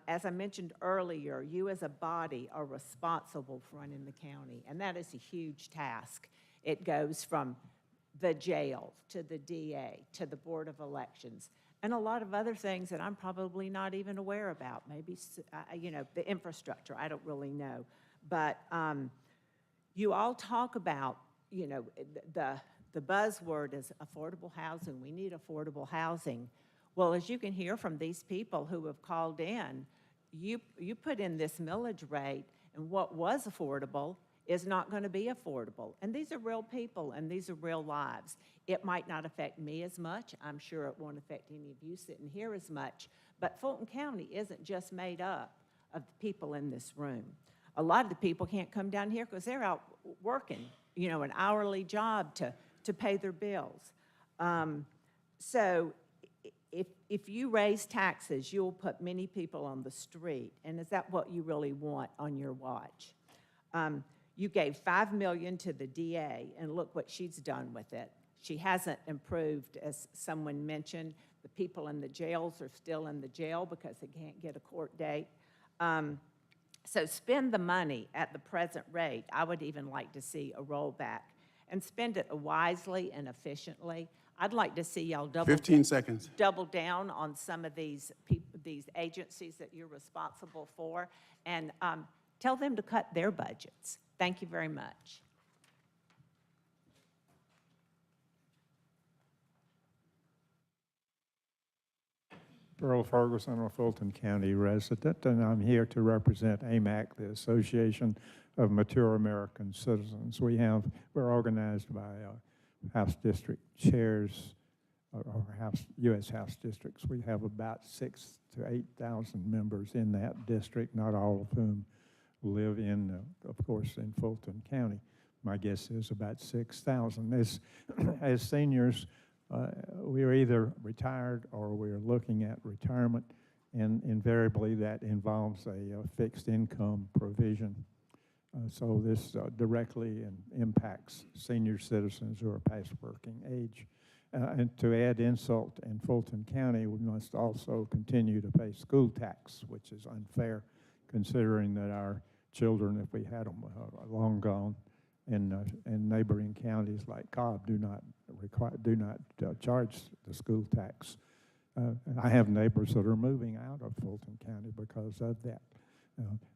As I mentioned earlier, you as a body are responsible for running the county, and that is a huge task. It goes from the jail to the DA to the Board of Elections and a lot of other things that I'm probably not even aware about. Maybe, the infrastructure, I don't really know. But you all talk about, the buzzword is affordable housing. We need affordable housing. Well, as you can hear from these people who have called in, you put in this millage rate, and what was affordable is not going to be affordable. And these are real people, and these are real lives. It might not affect me as much. I'm sure it won't affect any of you sitting here as much. But Fulton County isn't just made up of the people in this room. A lot of the people can't come down here because they're out working, an hourly job to pay their bills. So if you raise taxes, you'll put many people on the street. And is that what you really want on your watch? You gave $5 million to the DA, and look what she's done with it. She hasn't improved, as someone mentioned. The people in the jails are still in the jail because they can't get a court date. So spend the money at the present rate. I would even like to see a rollback and spend it wisely and efficiently. I'd like to see y'all 15 seconds. double down on some of these agencies that you're responsible for, and tell them to cut their budgets. Thank you very much. Earl Ferguson, a Fulton County resident, and I'm here to represent AMAC, the Association of Mature American Citizens. We're organized by House District chairs or U.S. House districts. We have about 6,000 to 8,000 members in that district, not all of whom live in, of course, in Fulton County. My guess is about 6,000. As seniors, we are either retired or we're looking at retirement, and invariably that involves a fixed income provision. So this directly impacts senior citizens who are past working age. And to add insult in Fulton County, we must also continue to pay school tax, which is unfair considering that our children, if we had them, are long gone. In neighboring counties like Cobb do not charge the school tax. I have neighbors that are moving out of Fulton County because of that.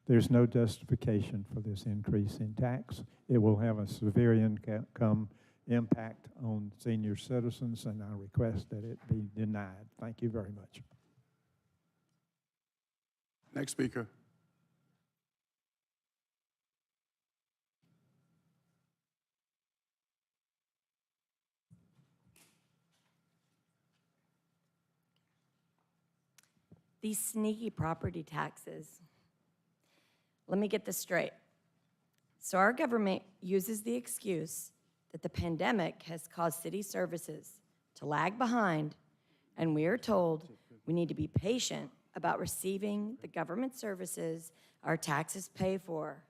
There's no justification for this increase in tax. It will have a severe income impact on senior citizens, and I request that it be denied. Thank you very much. Next speaker. These sneaky property taxes. Let me get this straight. So our government uses the excuse that the pandemic has caused city services to lag behind, and we are told we need to be patient about receiving the government services our taxes pay for.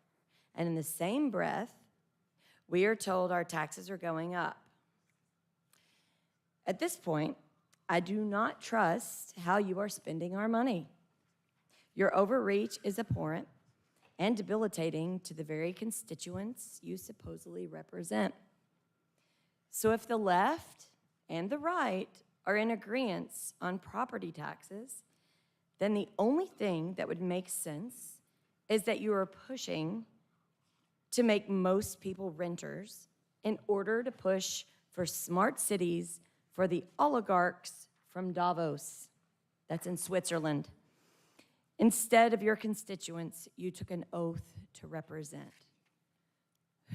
And in the same breath, we are told our taxes are going up. At this point, I do not trust how you are spending our money. Your overreach is abhorrent and debilitating to the very constituents you supposedly represent. So if the left and the right are in agreement on property taxes, then the only thing that would make sense is that you are pushing to make most people renters in order to push for smart cities for the oligarchs from Davos, that's in Switzerland. Instead of your constituents, you took an oath to represent.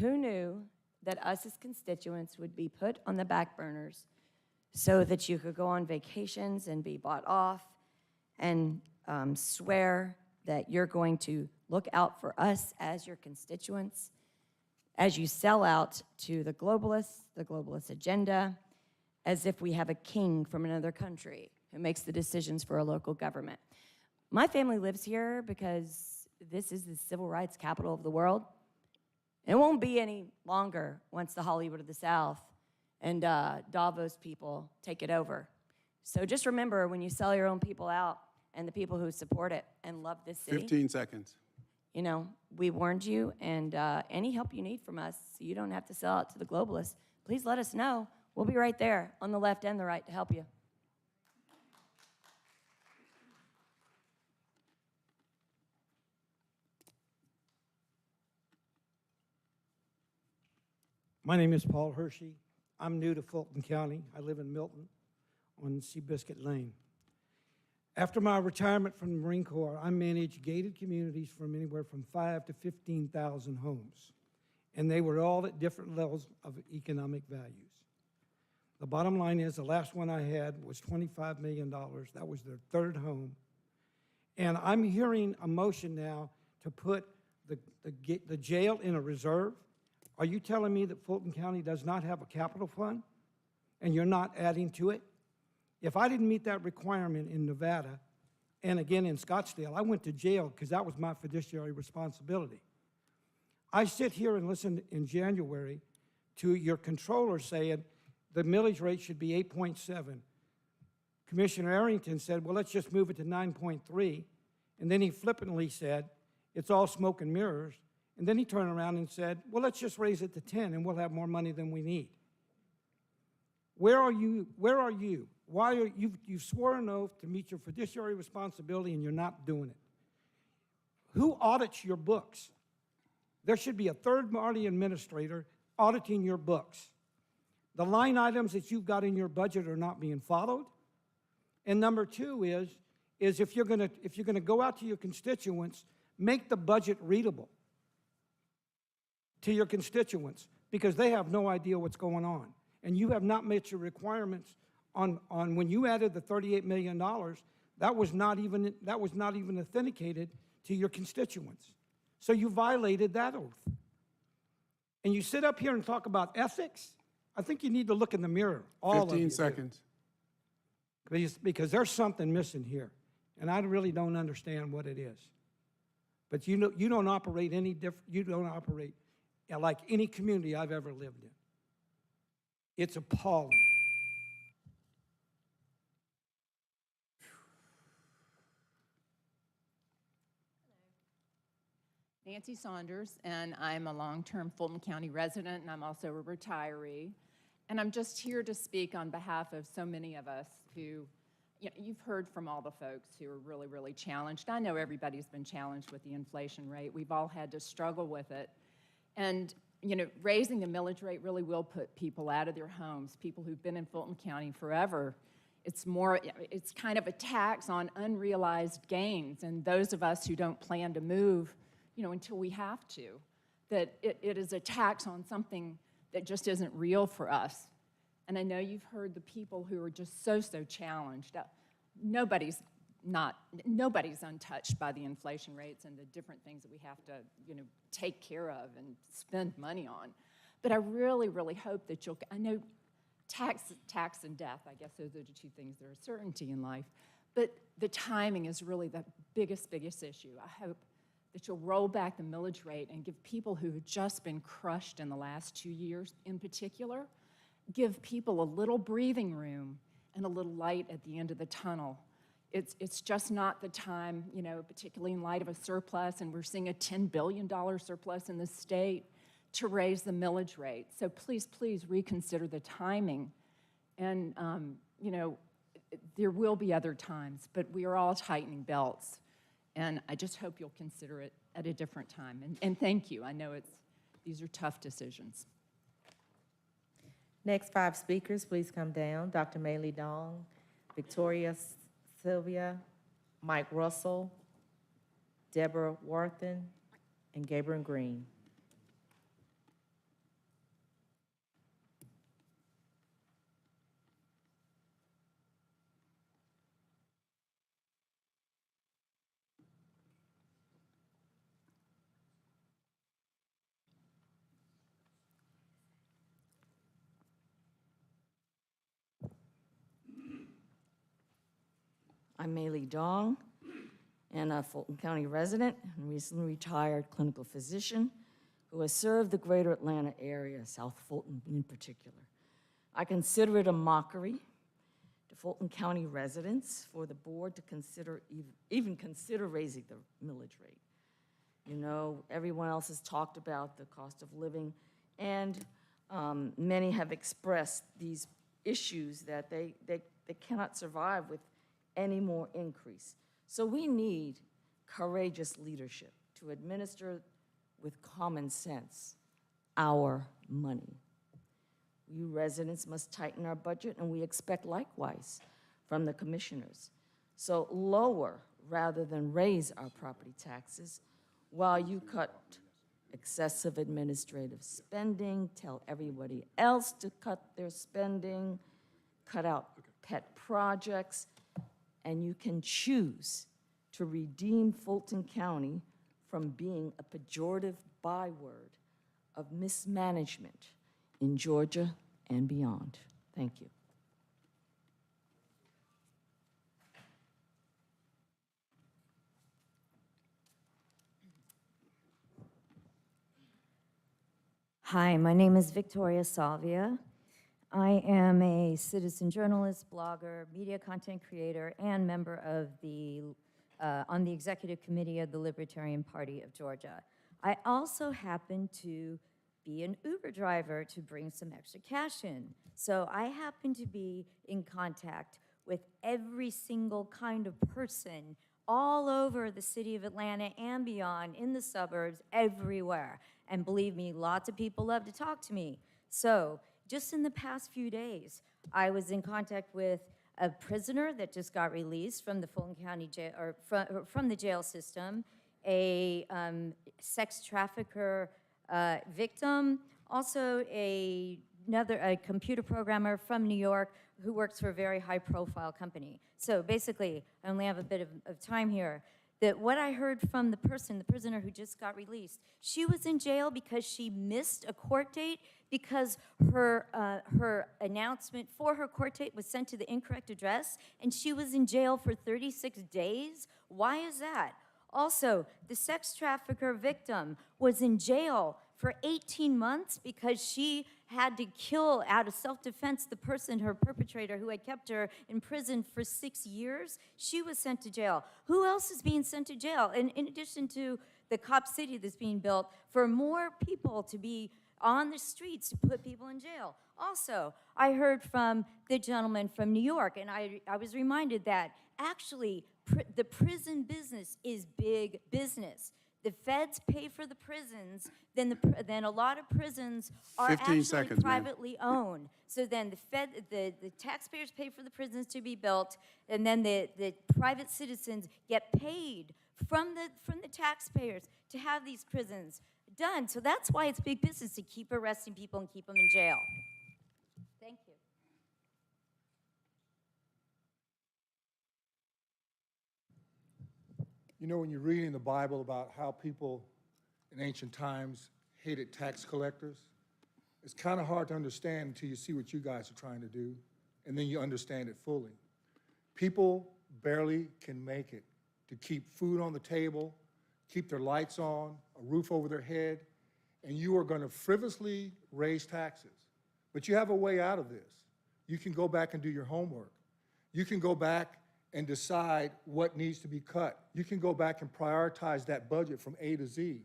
Who knew that us as constituents would be put on the back burners so that you could go on vacations and be bought off and swear that you're going to look out for us as your constituents as you sell out to the globalist agenda, as if we have a king from another country who makes the decisions for a local government. My family lives here because this is the civil rights capital of the world. It won't be any longer once the Hollywood of the South and Davos people take it over. So just remember, when you sell your own people out and the people who support it and love this city, 15 seconds. you know, we warned you, and any help you need from us so you don't have to sell out to the globalists, please let us know. We'll be right there on the left and the right to help you. My name is Paul Hershey. I'm new to Fulton County. I live in Milton on Seabiscuit Lane. After my retirement from the Marine Corps, I managed gated communities from anywhere from 5 to 15,000 homes, and they were all at different levels of economic values. The bottom line is the last one I had was $25 million. That was their third home. And I'm hearing a motion now to put the jail in a reserve. Are you telling me that Fulton County does not have a capital fund and you're not adding to it? If I didn't meet that requirement in Nevada and again in Scottsdale, I went to jail because that was my fiduciary responsibility. I sit here and listen in January to your controller saying the millage rate should be 8.7. Commissioner Arrington said, well, let's just move it to 9.3. And then he flippantly said, it's all smoke and mirrors. And then he turned around and said, well, let's just raise it to 10 and we'll have more money than we need. Where are you? Where are you? Why are you swore an oath to meet your fiduciary responsibility and you're not doing it? Who audits your books? There should be a third-party administrator auditing your books. The line items that you've got in your budget are not being followed. And number two is if you're gonna go out to your constituents, make the budget readable to your constituents because they have no idea what's going on. And you have not met your requirements on when you added the $38 million, that was not even authenticated to your constituents. So you violated that oath. And you sit up here and talk about ethics? I think you need to look in the mirror, all of you. 15 seconds. Because there's something missing here, and I really don't understand what it is. But you don't operate any different. You don't operate like any community I've ever lived in. It's appalling. Nancy Saunders, and I'm a long-term Fulton County resident, and I'm also a retiree. And I'm just here to speak on behalf of so many of us who, you've heard from all the folks who are really, really challenged. I know everybody's been challenged with the inflation rate. We've all had to struggle with it. And, raising the millage rate really will put people out of their homes, people who've been in Fulton County forever. It's kind of a tax on unrealized gains, and those of us who don't plan to move, until we have to, that it is a tax on something that just isn't real for us. And I know you've heard the people who are just so challenged. Nobody's untouched by the inflation rates and the different things that we have to, take care of and spend money on. But I really, really hope that I know tax and death, I guess those are the two things that are a certainty in life. But the timing is really the biggest issue. I hope that you'll roll back the millage rate and give people who have just been crushed in the last 2 years in particular, give people a little breathing room and a little light at the end of the tunnel. It's just not the time, particularly in light of a surplus, and we're seeing a $10 billion surplus in the state, to raise the millage rate. So please reconsider the timing. And, there will be other times, but we are all tightening belts. And I just hope you'll consider it at a different time. And thank you. I know these are tough decisions. Next 5 speakers, please come down. Dr. Maylee Dong, Victoria Sylvia, Mike Russell, Deborah Worthen, and Gabriel Green. I'm Maylee Dong, and a Fulton County resident and recently retired clinical physician who has served the greater Atlanta area, South Fulton in particular. I consider it a mockery to Fulton County residents for the board to even consider raising the millage rate. You know, everyone else has talked about the cost of living, and many have expressed these issues that they cannot survive with any more increase. So we need courageous leadership to administer with common sense our money. You residents must tighten our budget, and we expect likewise from the commissioners. So lower rather than raise our property taxes while you cut excessive administrative spending, tell everybody else to cut their spending, cut out pet projects, and you can choose to redeem Fulton County from being a pejorative byword of mismanagement in Georgia and beyond. Thank you. Hi, my name is Victoria Salvia. I am a citizen journalist, blogger, media content creator, and member of on the executive committee of the Libertarian Party of Georgia. I also happen to be an Uber driver to bring some extra cash in. So I happen to be in contact with every single kind of person all over the city of Atlanta and beyond, in the suburbs, everywhere. And believe me, lots of people love to talk to me. So just in the past few days, I was in contact with a prisoner that just got released from the Fulton County jail, or from the jail system, a sex trafficker victim, also a computer programmer from New York who works for a very high-profile company. So basically, I only have a bit of time here. That what I heard from the prisoner who just got released, she was in jail because she missed a court date because her announcement for her court date was sent to the incorrect address, and she was in jail for 36 days. Why is that? Also, the sex trafficker victim was in jail for 18 months because she had to kill out of self-defense the person, her perpetrator, who had kept her in prison for 6 years. She was sent to jail. Who else is being sent to jail? And in addition to the cop city that's being built, for more people to be on the streets to put people in jail. Also, I heard from the gentleman from New York, and I was reminded that actually the prison business is big business. The feds pay for the prisons, then a lot of prisons are 15 actually seconds, ma'am. privately owned. So then the taxpayers pay for the prisons to be built, and then the private citizens get paid from the taxpayers to have these prisons done. So that's why it's big business to keep arresting people and keep them in jail. Thank you. You know, when you're reading the Bible about how people in ancient times hated tax collectors, it's kind of hard to understand until you see what you guys are trying to do, and then you understand it fully. People barely can make it to keep food on the table, keep their lights on, a roof over their head, and you are going to frivolously raise taxes. But you have a way out of this. You can go back and do your homework. You can go back and decide what needs to be cut. You can go back and prioritize that budget from A to Z.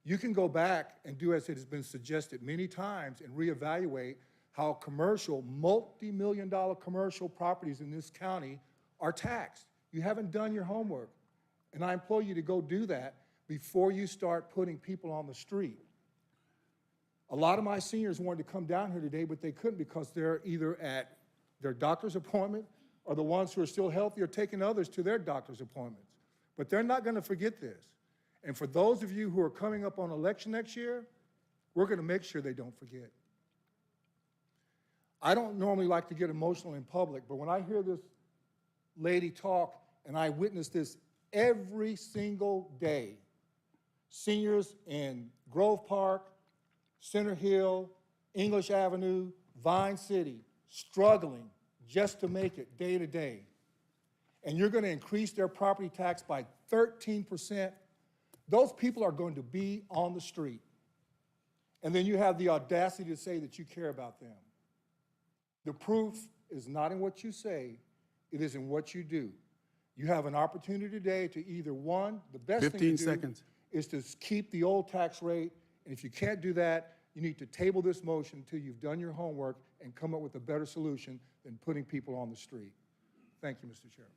You can go back and do as it has been suggested many times and reevaluate how commercial, multi-million-dollar commercial properties in this county are taxed. You haven't done your homework. And I implore you to go do that before you start putting people on the street. A lot of my seniors wanted to come down here today, but they couldn't because they're either at their doctor's appointment or the ones who are still healthy are taking others to their doctor's appointments. But they're not going to forget this. And for those of you who are coming up on election next year, we're going to make sure they don't forget. I don't normally like to get emotional in public, but when I hear this lady talk, and I witness this every single day, seniors in Grove Park, Center Hill, English Avenue, Vine City, struggling just to make it day to day. and you're going to increase their property tax by 13%, those people are going to be on the street. And then you have the audacity to say that you care about them. The proof is not in what you say, it is in what you do. You have an opportunity today to either, one, the best thing to 15 do seconds. is to keep the old tax rate, and if you can't do that, you need to table this motion until you've done your homework and come up with a better solution than putting people on the street. Thank you, Mr. Chairman.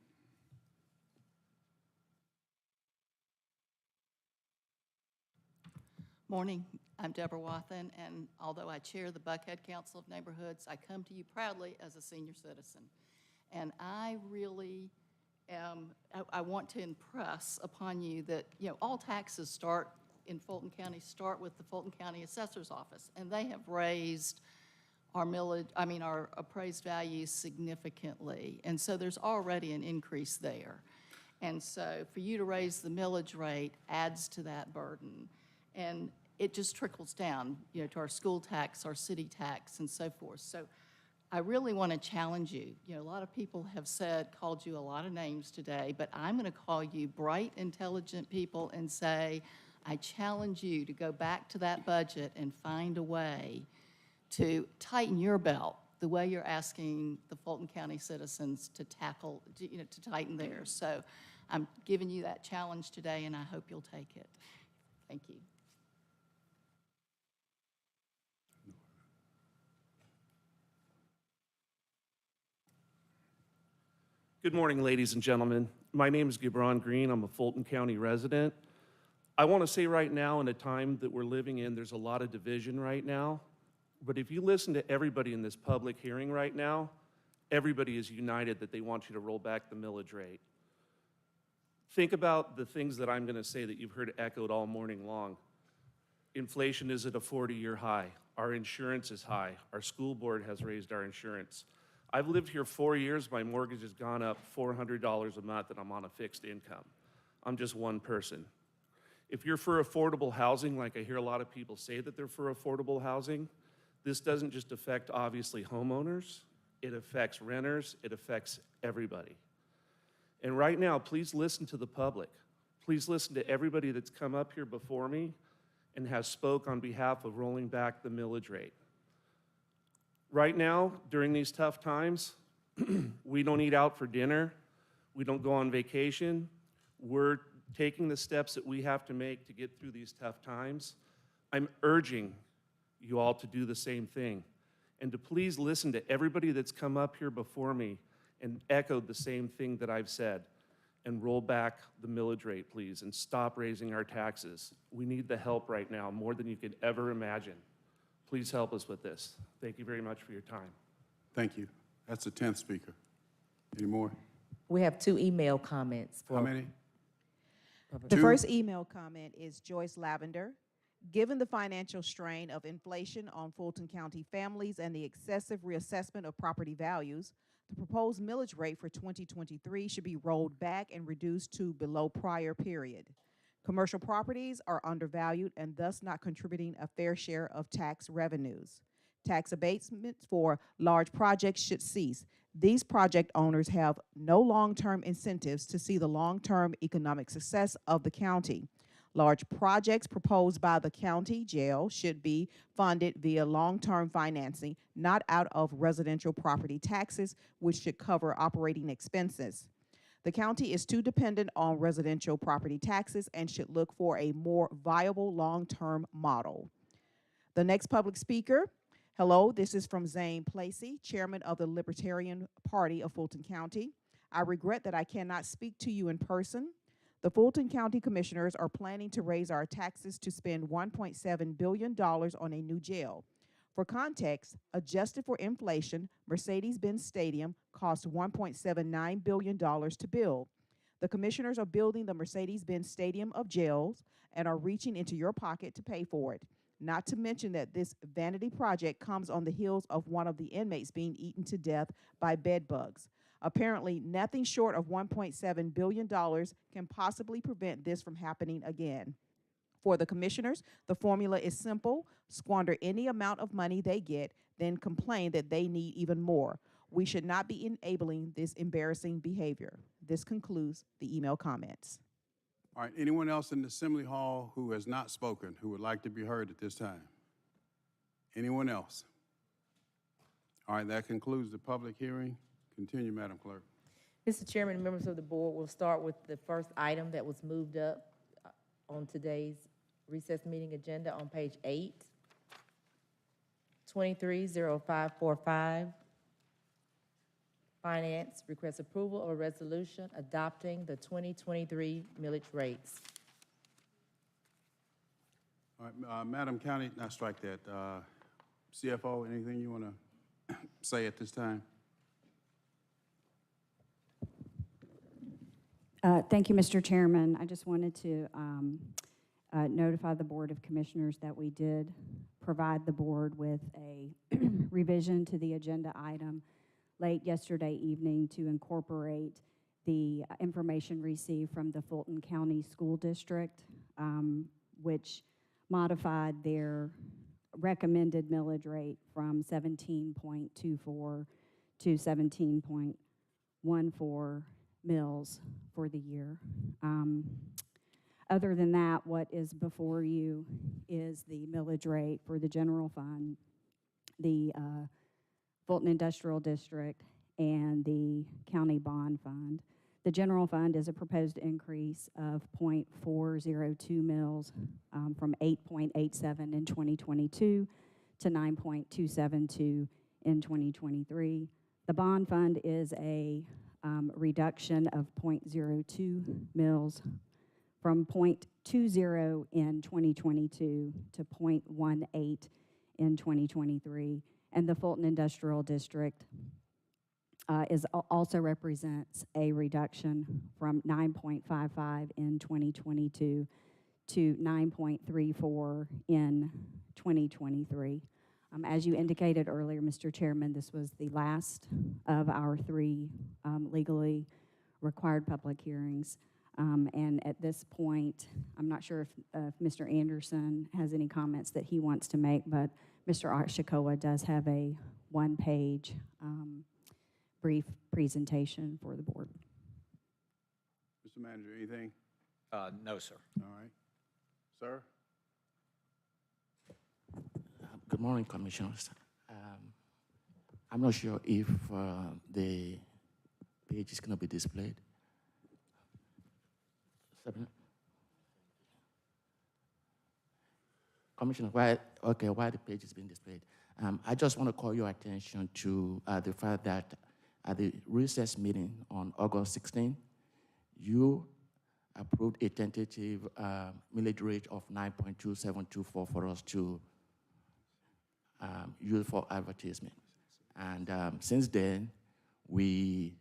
Morning, I'm Deborah Wathen, and although I chair the Buckhead Council of Neighborhoods, I come to you proudly as a senior citizen. And I really I want to impress upon you that, all taxes start in Fulton County, start with the Fulton County Assessor's Office, and they have raised our millage, our appraised values significantly. And so there's already an increase there. And so for you to raise the millage rate adds to that burden. And it just trickles down, to our school tax, our city tax, and so forth. So I really want to challenge you. A lot of people have called you a lot of names today, but I'm going to call you bright, intelligent people and say, I challenge you to go back to that budget and find a way to tighten your belt the way you're asking the Fulton County citizens to to tighten theirs. So I'm giving you that challenge today, and I hope you'll take it. Thank you. Good morning, ladies and gentlemen. My name is Gibran Green. I'm a Fulton County resident. I want to say right now, in a time that we're living in, there's a lot of division right now. But if you listen to everybody in this public hearing right now, everybody is united that they want you to roll back the millage rate. Think about the things that I'm going to say that you've heard echoed all morning long. Inflation is at a 40-year high. Our insurance is high. Our school board has raised our insurance. I've lived here 4 years. My mortgage has gone up $400 a month, and I'm on a fixed income. I'm just one person. If you're for affordable housing, like I hear a lot of people say that they're for affordable housing, this doesn't just affect, obviously, homeowners. It affects renters. It affects everybody. And right now, please listen to the public. Please listen to everybody that's come up here before me and has spoke on behalf of rolling back the millage rate. Right now, during these tough times, we don't eat out for dinner. We don't go on vacation. We're taking the steps that we have to make to get through these tough times. I'm urging you all to do the same thing and to please listen to everybody that's come up here before me and echoed the same thing that I've said, and roll back the millage rate, please, and stop raising our taxes. We need the help right now more than you could ever imagine. Please help us with this. Thank you very much for your time. Thank you. That's the 10th speaker. Any more? We have 2 email comments. How many? The 2? first email comment is Joyce Lavender. Given the financial strain of inflation on Fulton County families and the excessive reassessment of property values, the proposed millage rate for 2023 should be rolled back and reduced to below prior period. Commercial properties are undervalued and thus not contributing a fair share of tax revenues. Tax abatements for large projects should cease. These project owners have no long-term incentives to see the long-term economic success of the county. Large projects proposed by the county jail should be funded via long-term financing, not out of residential property taxes, which should cover operating expenses. The county is too dependent on residential property taxes and should look for a more viable long-term model. The next public speaker, hello, this is from Zane Placey, chairman of the Libertarian Party of Fulton County. I regret that I cannot speak to you in person. The Fulton County Commissioners are planning to raise our taxes to spend $1.7 billion on a new jail. For context, adjusted for inflation, Mercedes-Benz Stadium cost $1.79 billion to build. The commissioners are building the Mercedes-Benz Stadium of jails and are reaching into your pocket to pay for it. Not to mention that this vanity project comes on the heels of one of the inmates being eaten to death by bed bugs. Apparently, nothing short of $1.7 billion can possibly prevent this from happening again. For the commissioners, the formula is simple: squander any amount of money they get, then complain that they need even more. We should not be enabling this embarrassing behavior. This concludes the email comments. All right, anyone else in the Assembly Hall who has not spoken, who would like to be heard at this time? Anyone else? All right, that concludes the public hearing. Continue, Madam Clerk. Mr. Chairman and members of the board, we'll start with the first item that was moved up on today's recess meeting agenda on page 8, 230545. Finance requests approval of a resolution adopting the 2023 millage rates. All right, Madam County, now strike that. CFO, anything you want to say at this time? Thank you, Mr. Chairman. I just wanted to notify the Board of Commissioners that we did provide the board with a revision to the agenda item late yesterday evening to incorporate the information received from the Fulton County School District, which modified their recommended millage rate from 17.24 to 17.14 mills for the year. Other than that, what is before you is the millage rate for the general fund, the Fulton Industrial District, and the county bond fund. The general fund is a proposed increase of 0.402 mills from 8.87 in 2022 to 9.272 in 2023. The bond fund is a reduction of 0.02 mills from 0.20 in 2022 to 0.18 in 2023. And the Fulton Industrial District also represents a reduction from 9.55 in 2022 to 9.34 in 2023. As you indicated earlier, Mr. Chairman, this was the last of our 3 legally required public hearings. And at this point, I'm not sure if Mr. Anderson has any comments that he wants to make, but Mr. Ashikoa does have a 1-page brief presentation for the board. Mr. Manager, anything? No, sir. All right. Sir? Good morning, Commissioners. I'm not sure if the page is going to be displayed. Commissioner, while the page is being displayed, I just want to call your attention to the fact that at the recess meeting on August 16, you approved a tentative millage rate of 9.2724 for us to use for advertisement. And since then, we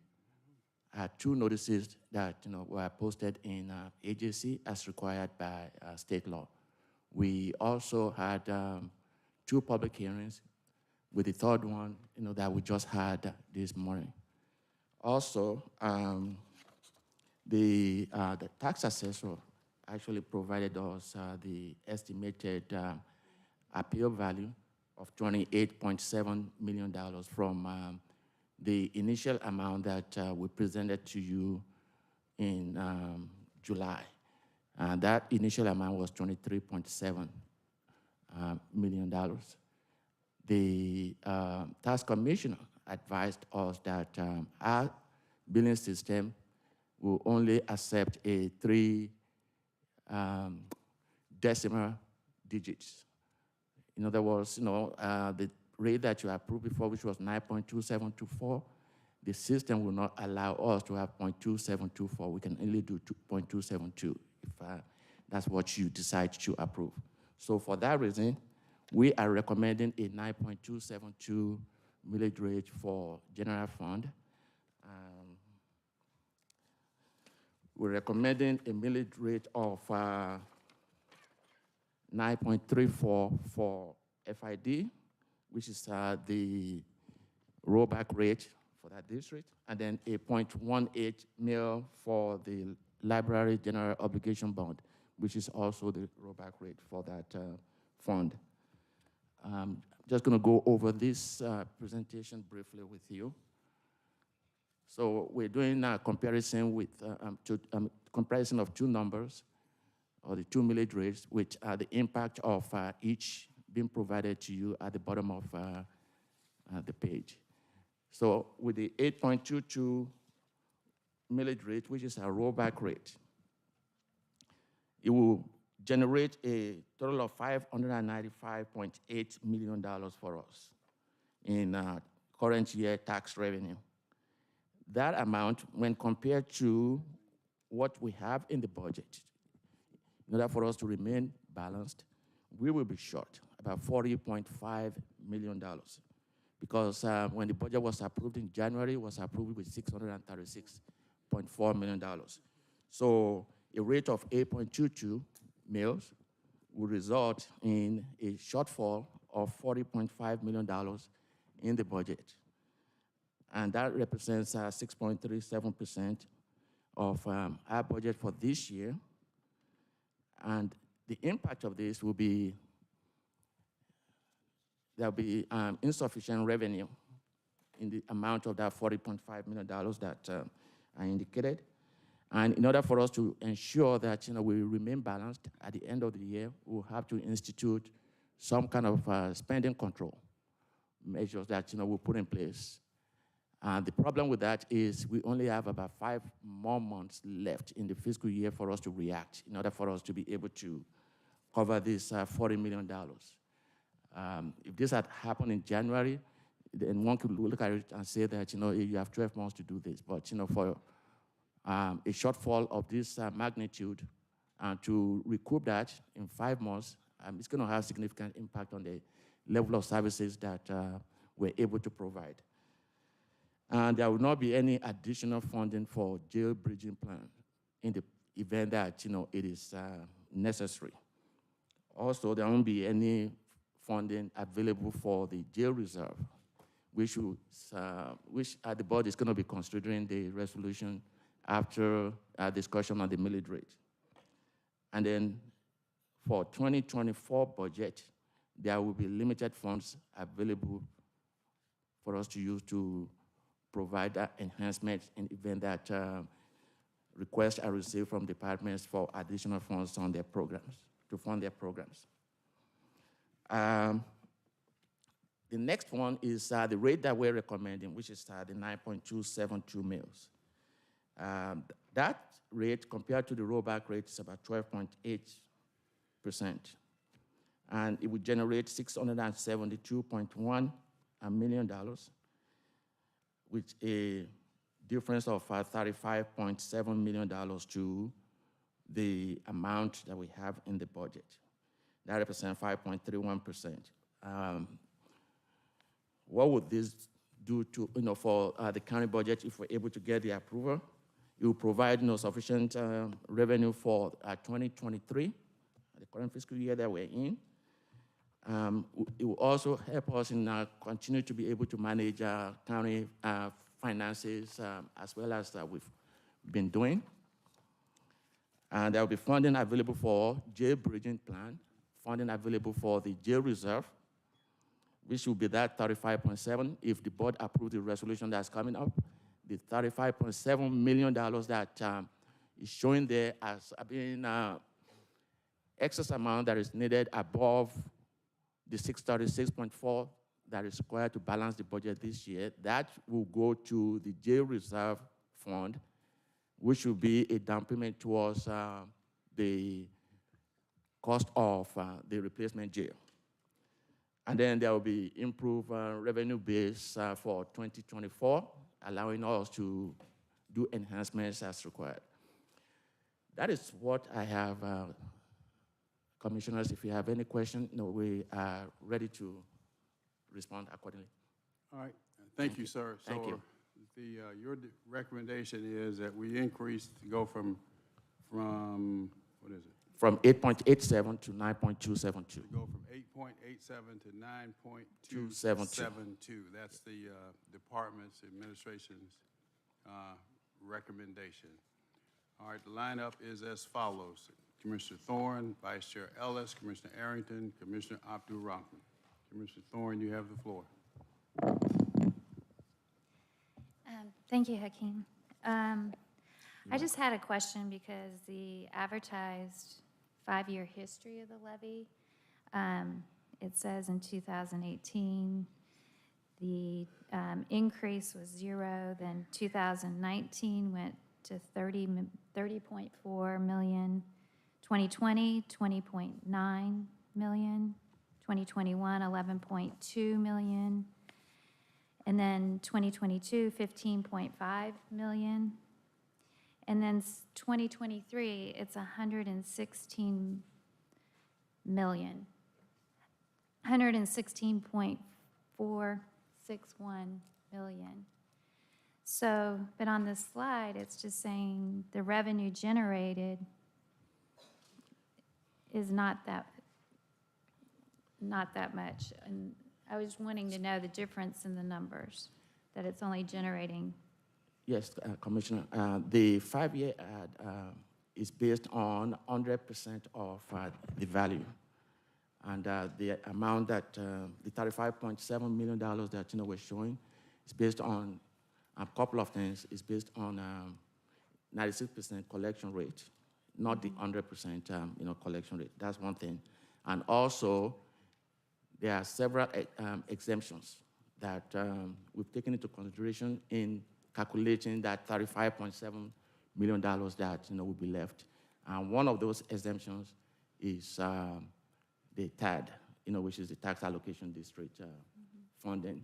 had 2 notices that were posted in AJC as required by state law. We also had 2 public hearings, with the 3rd one that we just had this morning. Also, the tax assessor actually provided us the estimated appeal value of $28.7 million from the initial amount that we presented to you in July. That initial amount was $23.7 million. The tax commissioner advised us that our billing system will only accept a 3 decimal digits. In other words, the rate that you approved before, which was 9.2724, the system will not allow us to have 0.2724. We can only do 0.272 if that's what you decide to approve. So for that reason, we are recommending a 9.272 millage rate for general fund. We're recommending a millage rate of 9.34 for FID, which is the rollback rate for that district, and then a 0.18 mil for the library general obligation bond, which is also the rollback rate for that fund. Just going to go over this presentation briefly with you. So we're doing a comparison with comparison of two numbers, or the two millage rates, which are the impact of each being provided to you at the bottom of the page. So with the 8.22 millage rate, which is a rollback rate, it will generate a total of $595.8 million for us in current year tax revenue. That amount, when compared to what we have in the budget, in order for us to remain balanced, we will be short about $40.5 million. Because when the budget was approved in January, it was approved with $636.4 million. So a rate of 8.22 mils will result in a shortfall of $40.5 million in the budget. And that represents 6.37% of our budget for this year. And the impact of this will be, there'll be insufficient revenue in the amount of that $40.5 million that I indicated. And in order for us to ensure that we remain balanced at the end of the year, we'll have to institute some kind of spending control measures that we'll put in place. The problem with that is we only have about 5 more months left in the fiscal year for us to react in order for us to be able to cover this $40 million. If this had happened in January, then one could look at it and say that you have 12 months to do this. But for a shortfall of this magnitude, to recoup that in 5 months, it's going to have significant impact on the level of services that we're able to provide. And there will not be any additional funding for jail bridging plan in the event that it is necessary. Also, there won't be any funding available for the jail reserve, which the board is going to be considering the resolution after a discussion on the millage rate. And then for 2024 budget, there will be limited funds available for us to use to provide that enhancement in the event that requests are received from departments for additional funds on their programs, to fund their programs. The next one is the rate that we're recommending, which is the 9.272 mils. That rate, compared to the rollback rate, is about 12.8%. And it would generate $672.1 million, with a difference of $35.7 million to the amount that we have in the budget. That represents 5.31%. What would this do to, for the county budget if we're able to get the approval? It will provide sufficient revenue for 2023, the current fiscal year that we're in. It will also help us in continue to be able to manage county finances as well as we've been doing. And there will be funding available for jail bridging plan, funding available for the jail reserve, which will be that 35.7 if the board approves the resolution that's coming up. The $35.7 million that is showing there as being excess amount that is needed above the 636.4 that is required to balance the budget this year, that will go to the jail reserve fund, which will be a down payment towards the cost of the replacement jail. And then there will be improved revenue base for 2024, allowing us to do enhancements as required. That is what I have. Commissioners, if you have any question, we are ready to respond accordingly. All right. Thank you, sir. Thank you. Your recommendation is that we increase to go from what is it? From 8.87 to 9.272. Go from 8.87 to 9.272. That's the department's administration's recommendation. All right, the lineup is as follows. Commissioner Thorne, Vice Chair Ellis, Commissioner Arrington, Commissioner Abdul-Rahman. Commissioner Thorne, you have the floor. Thank you, Hakeem. I just had a question because the advertised 5-year history of the levy, it says in 2018, the increase was 0, then 2019 went to 30.4 million, 2020, 20.9 million, 2021, 11.2 million, and then 2022, 15.5 million. And then 2023, it's 116 million, 116.461 million. So, but on this slide, it's just saying the revenue generated is not that much. And I was wanting to know the difference in the numbers, that it's only generating. Yes, Commissioner, the 5-year ad is based on 100% of the value. And the amount that, the $35.7 million that, we're showing is based on a couple of things. It's based on 96% collection rate, not the 100%, collection rate. That's one thing. And also, there are several exemptions that we've taken into consideration in calculating that $35.7 million that will be left. And one of those exemptions is the TAD, which is the tax allocation district funding,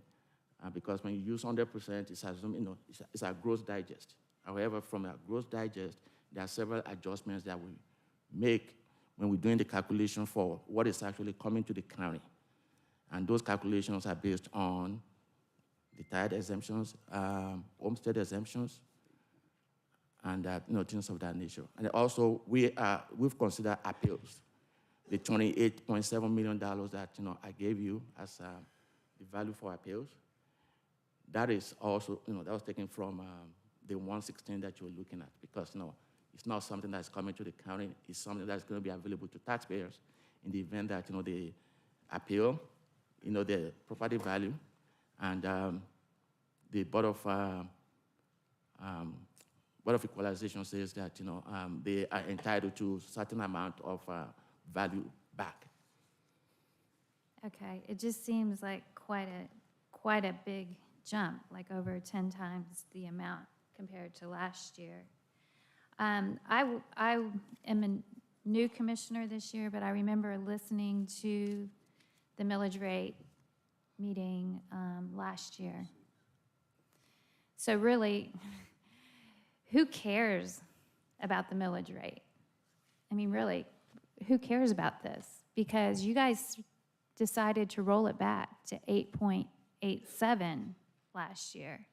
because when you use 100%, it's assumed, it's a gross digest. However, from a gross digest, there are several adjustments that we make when we're doing the calculation for what is actually coming to the county. And those calculations are based on the TAD exemptions, homestead exemptions, and things of that nature. And also, we've considered appeals. The $28.7 million that I gave you as the value for appeals, that is also, that was taken from the 116 that you're looking at, because it's not something that's coming to the county. It's something that's going to be available to taxpayers in the event that the appeal, the property value, and the Board of Equalization says that they are entitled to a certain amount of value back. Okay, it just seems like quite a big jump, like over 10 times the amount compared to last year. I am a new commissioner this year, but I remember listening to the millage rate meeting last year. So really, who cares about the millage rate? I mean, really, who cares about this? Because you guys decided to roll it back to 8.87 last year.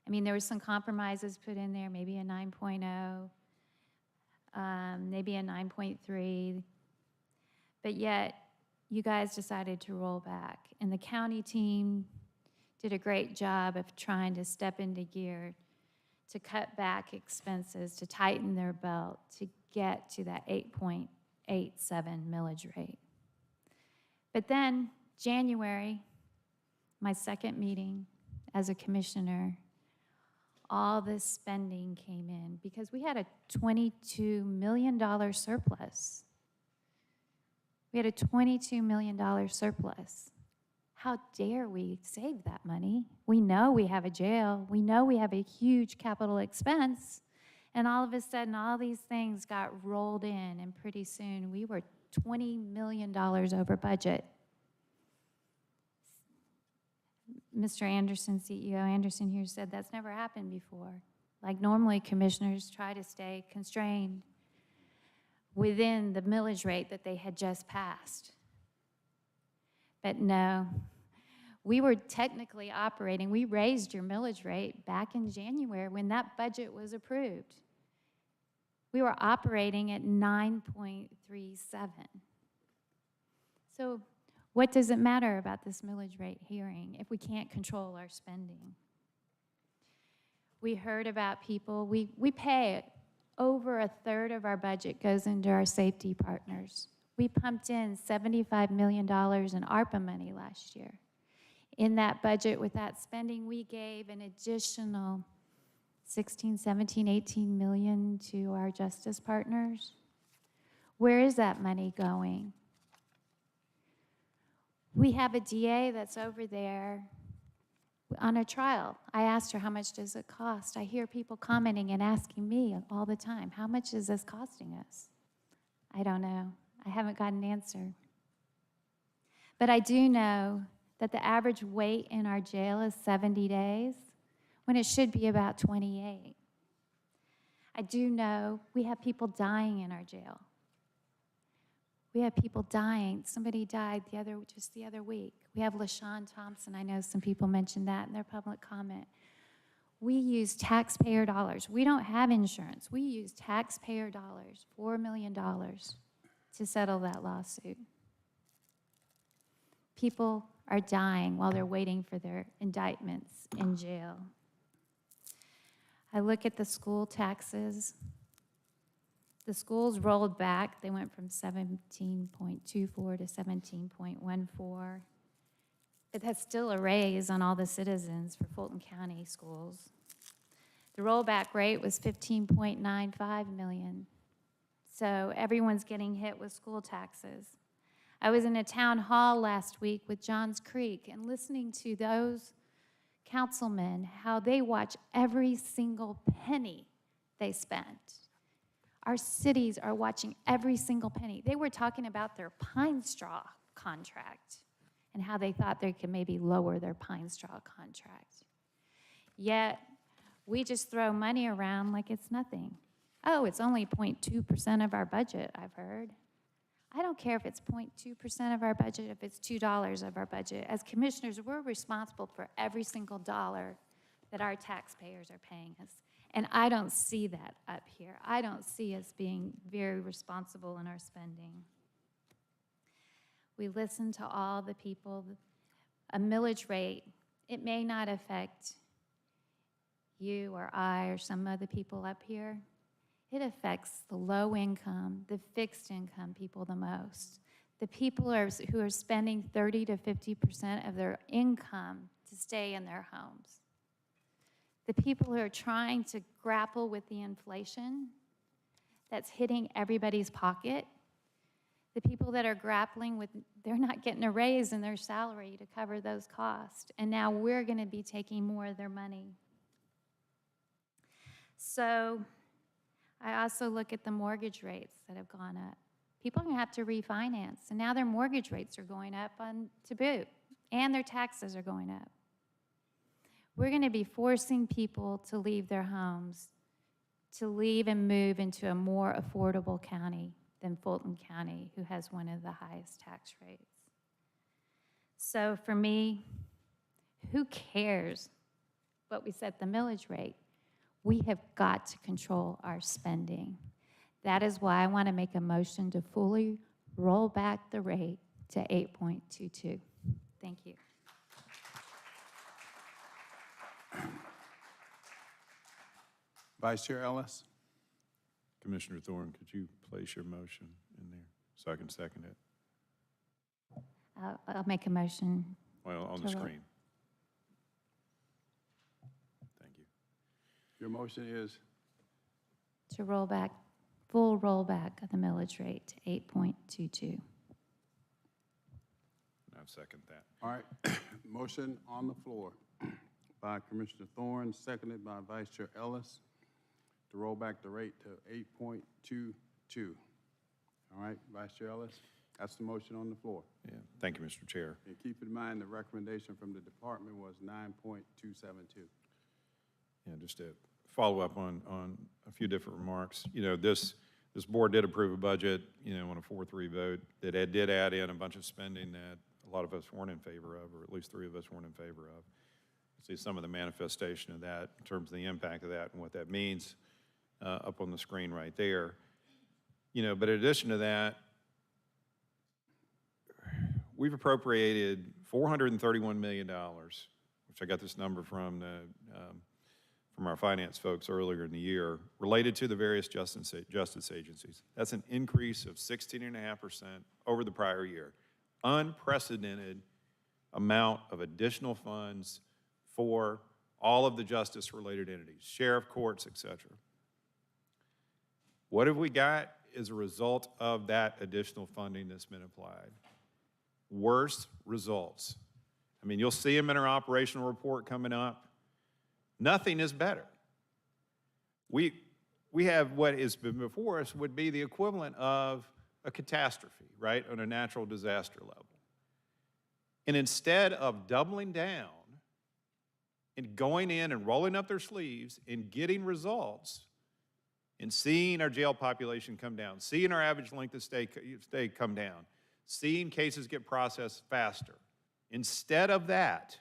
I mean, there were some compromises put in there, maybe a 9.0, maybe a 9.3, but yet you guys decided to roll back. And the county team did a great job of trying to step into gear to cut back expenses, to tighten their belt, to get to that 8.87 millage rate. But then January, my second meeting as a commissioner, all this spending came in because we had a $22 million surplus. We had a $22 million surplus. How dare we save that money? We know we have a jail. We know we have a huge capital expense. And all of a sudden, all these things got rolled in, and pretty soon we were $20 million over budget. Mr. Anderson, CEO Anderson here said that's never happened before. Like normally commissioners try to stay constrained within the millage rate that they had just passed. But no, we were technically operating, we raised your millage rate back in January when that budget was approved. We were operating at 9.37. So what does it matter about this millage rate hearing if we can't control our spending? We heard about people, we pay over a third of our budget goes into our safety partners. We pumped in $75 million in ARPA money last year In that budget with that spending, we gave an additional 16, 17, 18 million to our justice partners. Where is that money going? We have a DA that's over there on a trial. I asked her, how much does it cost? I hear people commenting and asking me all the time, how much is this costing us? I don't know. I haven't got an answer. But I do know that the average wait in our jail is 70 days, when it should be about 28. I do know we have people dying in our jail. We have people dying. Somebody died just the other week. We have LaShawn Thompson. I know some people mentioned that in their public comment. We use taxpayer dollars. We don't have insurance. We use taxpayer dollars, $4 million, to settle that lawsuit. People are dying while they're waiting for their indictments in jail. I look at the school taxes. The schools rolled back. They went from 17.24 to 17.14. But that's still a raise on all the citizens for Fulton County schools. The rollback rate was 15.95 million. So everyone's getting hit with school taxes. I was in a town hall last week with Johns Creek and listening to those councilmen, how they watch every single penny they spent. Our cities are watching every single penny. They were talking about their pine straw contract and how they thought they could maybe lower their pine straw contract. Yet, we just throw money around like it's nothing. Oh, it's only 0.2% of our budget, I've heard. I don't care if it's 0.2% of our budget, if it's $2 of our budget. As commissioners, we're responsible for every single dollar that our taxpayers are paying us. And I don't see that up here. I don't see us being very responsible in our spending. We listen to all the people. A millage rate, it may not affect you or I or some other people up here. It affects the low income, the fixed income people the most. The people who are spending 30 to 50% of their income to stay in their homes. The people who are trying to grapple with the inflation that's hitting everybody's pocket. The people that are grappling with, they're not getting a raise in their salary to cover those costs. And now we're going to be taking more of their money. So I also look at the mortgage rates that have gone up. People are going to have to refinance, and now their mortgage rates are going up to boot, and their taxes are going up. We're going to be forcing people to leave their homes, to leave and move into a more affordable county than Fulton County, who has one of the highest tax rates. So for me, who cares what we set the millage rate? We have got to control our spending. That is why I want to make a motion to fully roll back the rate to 8.22. Thank you. Vice Chair Ellis? Commissioner Thorne, could you place your motion in there so I can second it? I'll make a motion. Well, on the screen. Thank you. Your motion is? To roll back, full rollback of the millage rate to 8.22. I second that. All right, motion on the floor by Commissioner Thorne, seconded by Vice Chair Ellis, to roll back the rate to 8.22. All right, Vice Chair Ellis, that's the motion on the floor. Yeah, thank you, Mr. Chair. And keep in mind, the recommendation from the department was 9.272. Yeah, just to follow up on a few different remarks. You know, this board did approve a budget, you know, on a 4-3 vote that did add in a bunch of spending that a lot of us weren't in favor of, or at least 3 of us weren't in favor of. See some of the manifestation of that in terms of the impact of that and what that means up on the screen right there. You know, but in addition to that, we've appropriated $431 million, which I got this number from our finance folks earlier in the year, related to the various justice agencies. That's an increase of 16.5% over the prior year. Unprecedented amount of additional funds for all of the justice-related entities, sheriff, courts, et cetera. What have we got as a result of that additional funding that's been applied? Worse results. I mean, you'll see them in our operational report coming up. Nothing is better. We have what has been before us would be the equivalent of a catastrophe, right, on a natural disaster level. And instead of doubling down and going in and rolling up their sleeves and getting results and seeing our jail population come down, seeing our average length of stay come down, seeing cases get processed faster, instead of that,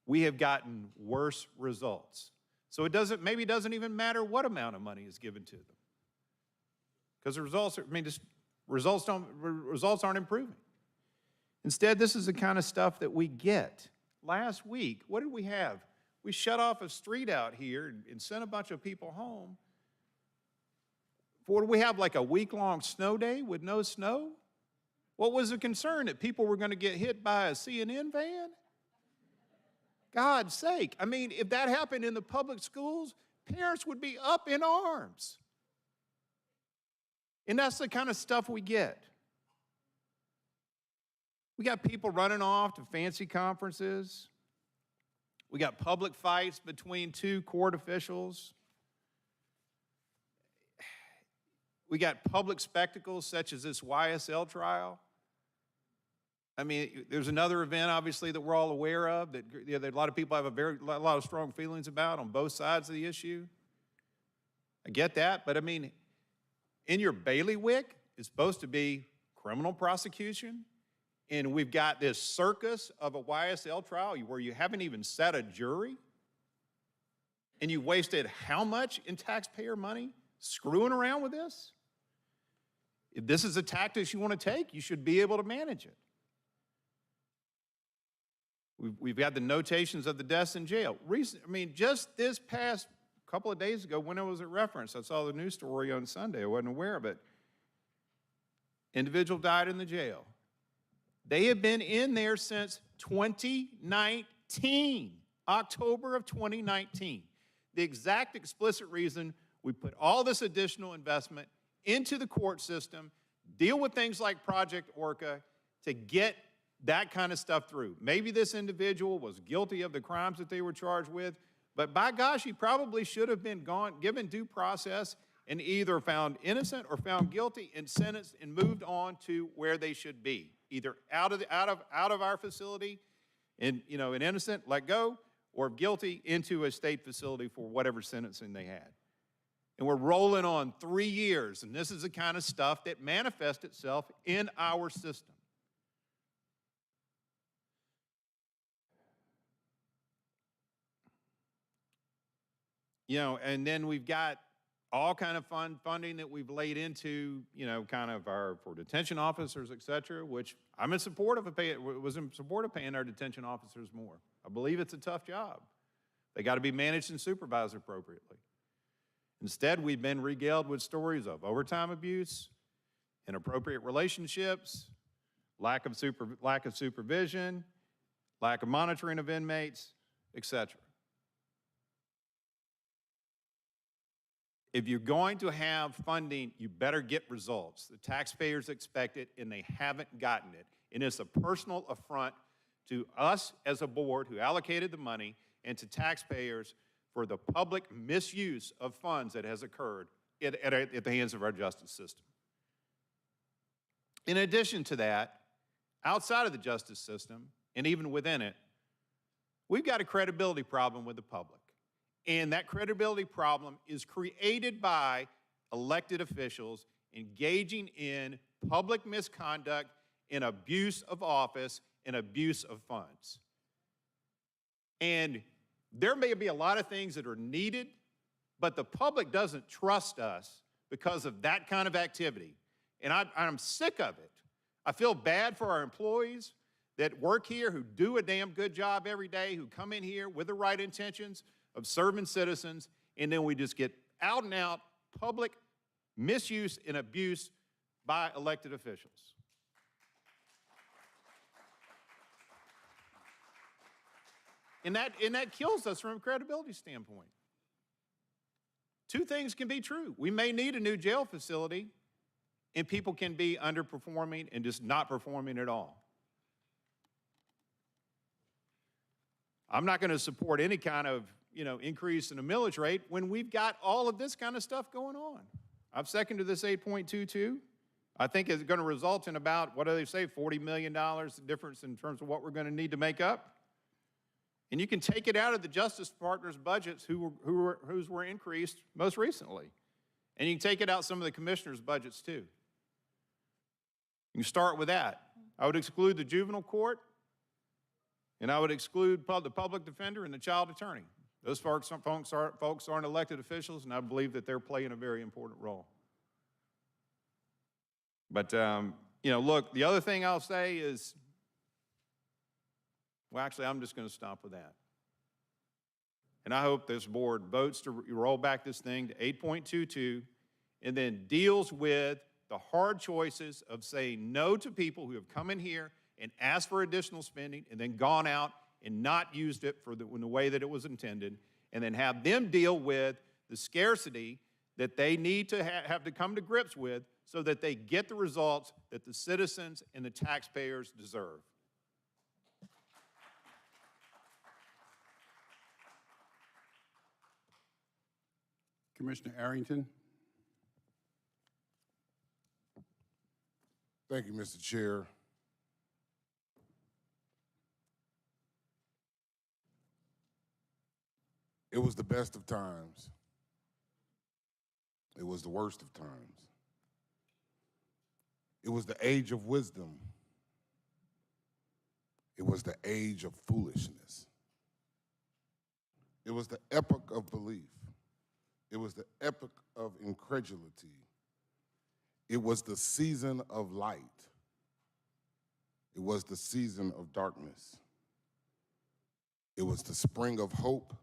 we have gotten worse results. So maybe it doesn't even matter what amount of money is given to them. Because the results aren't improving. Instead, this is the kind of stuff that we get. Last week, what did we have? We shut off a street out here and sent a bunch of people home. What did we have, like a week-long snow day with no snow? What was the concern, that people were going to get hit by a CNN van? God's sake. I mean, if that happened in the public schools, parents would be up in arms. And that's the kind of stuff we get. We got people running off to fancy conferences. We got public fights between two court officials. We got public spectacles such as this YSL trial. I mean, there's another event, obviously, that we're all aware of that, that a lot of people have a lot of strong feelings about on both sides of the issue. I get that, but I mean, in your bailiwick is supposed to be criminal prosecution, and we've got this circus of a YSL trial where you haven't even set a jury, and you wasted how much in taxpayer money screwing around with this? If this is a tactic you want to take, you should be able to manage it. We've got the notations of the deaths in jail. Just this past couple of days ago, when it was a reference, I saw the news story on Sunday. I wasn't aware of it. Individual died in the jail. They have been in there since 2019, October of 2019. The exact explicit reason we put all this additional investment into the court system, deal with things like Project Orca to get that kind of stuff through. Maybe this individual was guilty of the crimes that they were charged with, but by gosh, he probably should have been given due process and either found innocent or found guilty and sentenced and moved on to where they should be, either out of our facility and an innocent let go, or guilty into a state facility for whatever sentencing they had. And we're rolling on 3 years, and this is the kind of stuff that manifests itself in our system. And then we've got all kind of funding that we've laid into, for detention officers, et cetera, which I'm in support of paying our detention officers more. I believe it's a tough job. They got to be managed and supervised appropriately. Instead, we've been regaled with stories of overtime abuse, inappropriate relationships, lack of supervision, lack of monitoring of inmates, et cetera. If you're going to have funding, you better get results. The taxpayers expect it, and they haven't gotten it. And it's a personal affront to us as a board who allocated the money and to taxpayers for the public misuse of funds that has occurred at the hands of our justice system. In addition to that, outside of the justice system, and even within it, we've got a credibility problem with the public. And that credibility problem is created by elected officials engaging in public misconduct, in abuse of office, and abuse of funds. And there may be a lot of things that are needed, but the public doesn't trust us because of that kind of activity. And I'm sick of it. I feel bad for our employees that work here, who do a damn good job every day, who come in here with the right intentions of serving citizens, and then we just get out and out public misuse and abuse by elected officials. And that kills us from a credibility standpoint. Two things can be true. We may need a new jail facility, and people can be underperforming and just not performing at all. I'm not going to support any kind of, increase in the millage rate when we've got all of this kind of stuff going on. I've seconded this 8.22. I think it's going to result in about, what do they say, $40 million difference in terms of what we're going to need to make up. And you can take it out of the Justice Partners' budgets whose were increased most recently. And you can take it out some of the commissioners' budgets too. You can start with that. I would exclude the juvenile court, and I would exclude the public defender and the child attorney. Those folks aren't elected officials, and I believe that they're playing a very important role. But, look, the other thing I'll say is, well, actually, I'm just going to stop with that. And I hope this board votes to roll back this thing to 8.22 and then deals with the hard choices of saying no to people who have come in here and asked for additional spending and then gone out and not used it in the way that it was intended, and then have them deal with the scarcity that they need to have to come to grips with so that they get the results that the citizens and the taxpayers deserve. Commissioner Arrington. Thank you, Mr. Chair. It was the best of times. It was the worst of times. It was the age of wisdom. It was the age of foolishness. It was the epoch of belief. It was the epoch of incredulity. It was the season of light. It was the season of darkness. It was the spring of hope,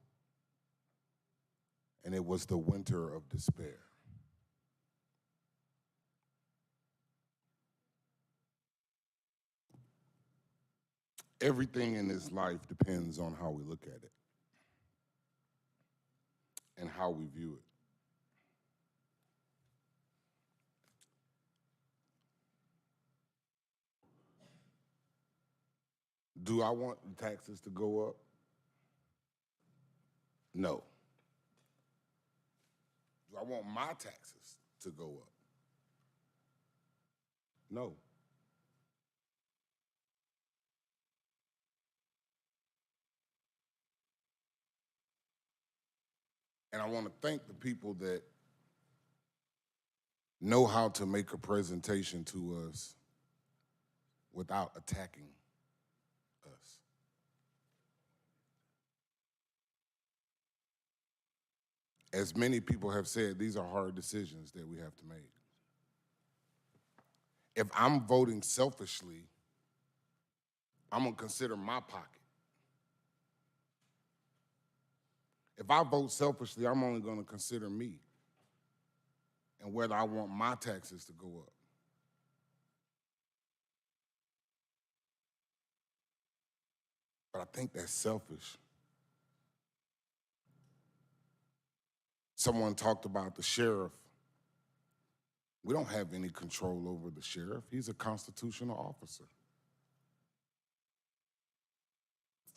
and it was the winter of despair. Everything in this life depends on how we look at it and how we view it. Do I want the taxes to go up? No. Do I want my taxes to go up? No. And I want to thank the people that know how to make a presentation to us without attacking us. As many people have said, these are hard decisions that we have to make. If I'm voting selfishly, I'm going to consider my pocket. If I vote selfishly, I'm only going to consider me and whether I want my taxes to go up. But I think that's selfish. Someone talked about the sheriff. We don't have any control over the sheriff. He's a constitutional officer.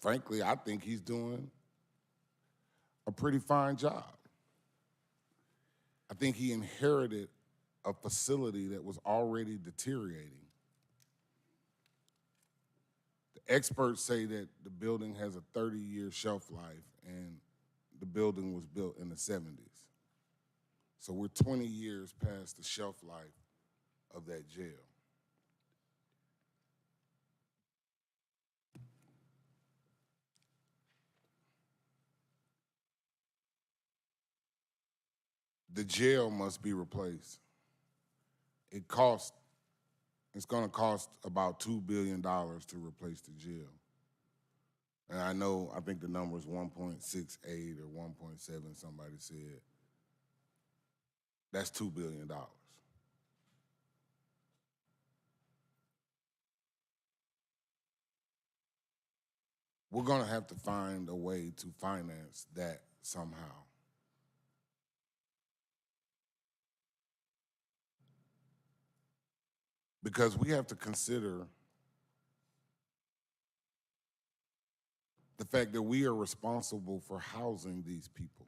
Frankly, I think he's doing a pretty fine job. I think he inherited a facility that was already deteriorating. The experts say that the building has a 30-year shelf life, and the building was built in the 70s. So we're 20 years past the shelf life of that jail. The jail must be replaced. It's going to cost about $2 billion to replace the jail. And I think the number is 1.68 or 1.7, somebody said. That's $2 billion. we're gonna have to find a way to finance that somehow. Because we have to consider the fact that we are responsible for housing these people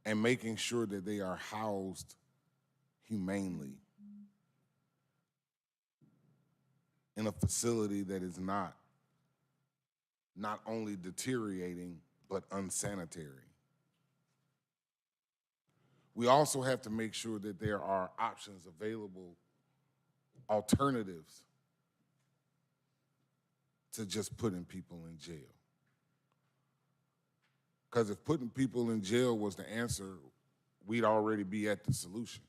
and making sure that they are housed humanely in a facility that is not only deteriorating, but unsanitary. We also have to make sure that there are options available, alternatives to just putting people in jail. Because if putting people in jail was the answer, we'd already be at the solution.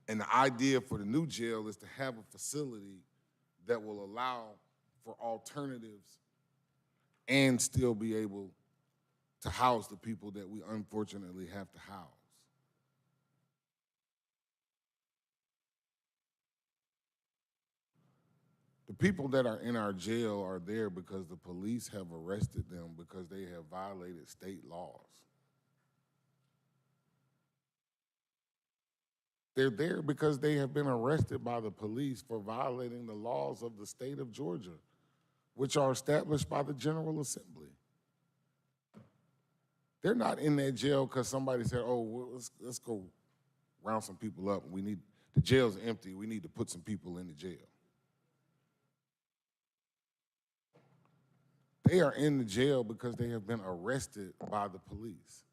And the idea for the new jail is to have a facility that will allow for alternatives and still be able to house the people that we unfortunately have to house. The people that are in our jail are there because the police have arrested them because they have violated state laws. They're there because they have been arrested by the police for violating the laws of the state of Georgia, which are established by the General Assembly. They're not in that jail because somebody said, oh, well, let's go round some people up. The jail's empty. We need to put some people in the jail. They are in the jail because they have been arrested by the police.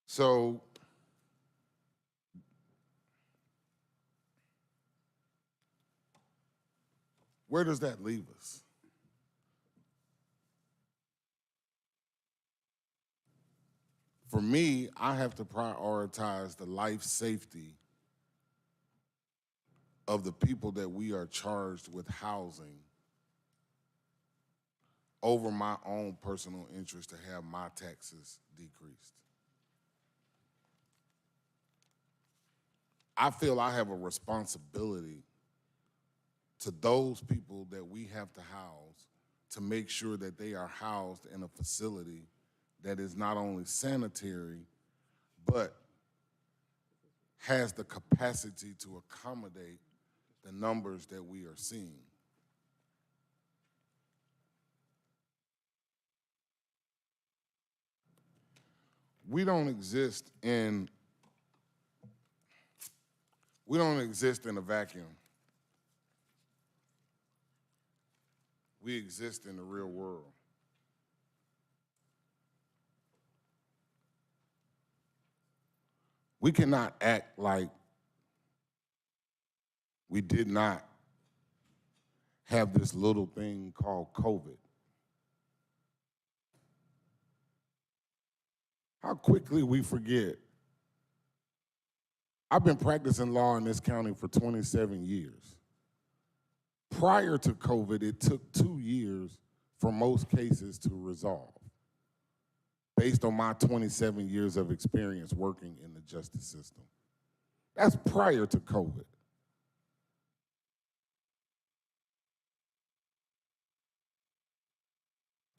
So where does that leave us? For me, I have to prioritize the life safety of the people that we are charged with housing over my own personal interest to have my taxes decreased. I feel I have a responsibility to those people that we have to house to make sure that they are housed in a facility that is not only sanitary, but has the capacity to accommodate the numbers that we are seeing. We don't exist in a vacuum. We exist in the real world. We cannot act like we did not have this little thing called COVID. How quickly we forget. I've been practicing law in this county for 27 years. Prior to COVID, it took 2 years for most cases to resolve, based on my 27 years of experience working in the justice system. That's prior to COVID.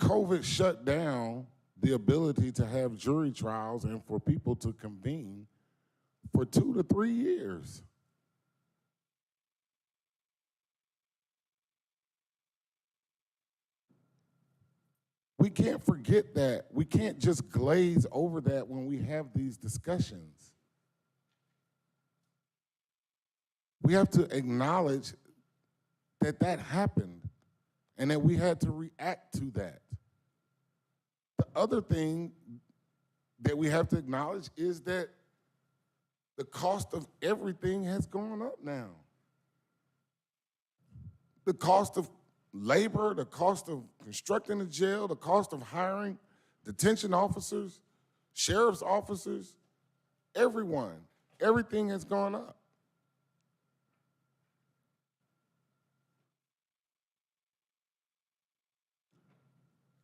COVID shut down the ability to have jury trials and for people to convene for 2 to 3 years. We can't forget that. We can't just glaze over that when we have these discussions. We have to acknowledge that that happened and that we had to react to that. The other thing that we have to acknowledge is that the cost of everything has gone up now. The cost of labor, the cost of constructing a jail, the cost of hiring detention officers, sheriff's officers, everyone, everything has gone up.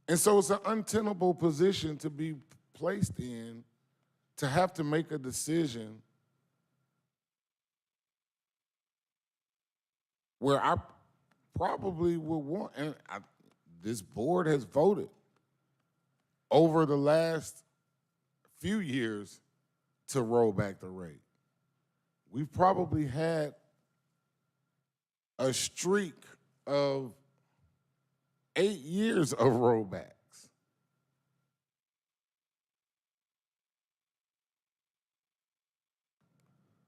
And so it's an untenable position to be placed in, to have to make a decision where I probably would want, and this board has voted over the last few years to roll back the rate. We've probably had a streak of 8 years of rollbacks.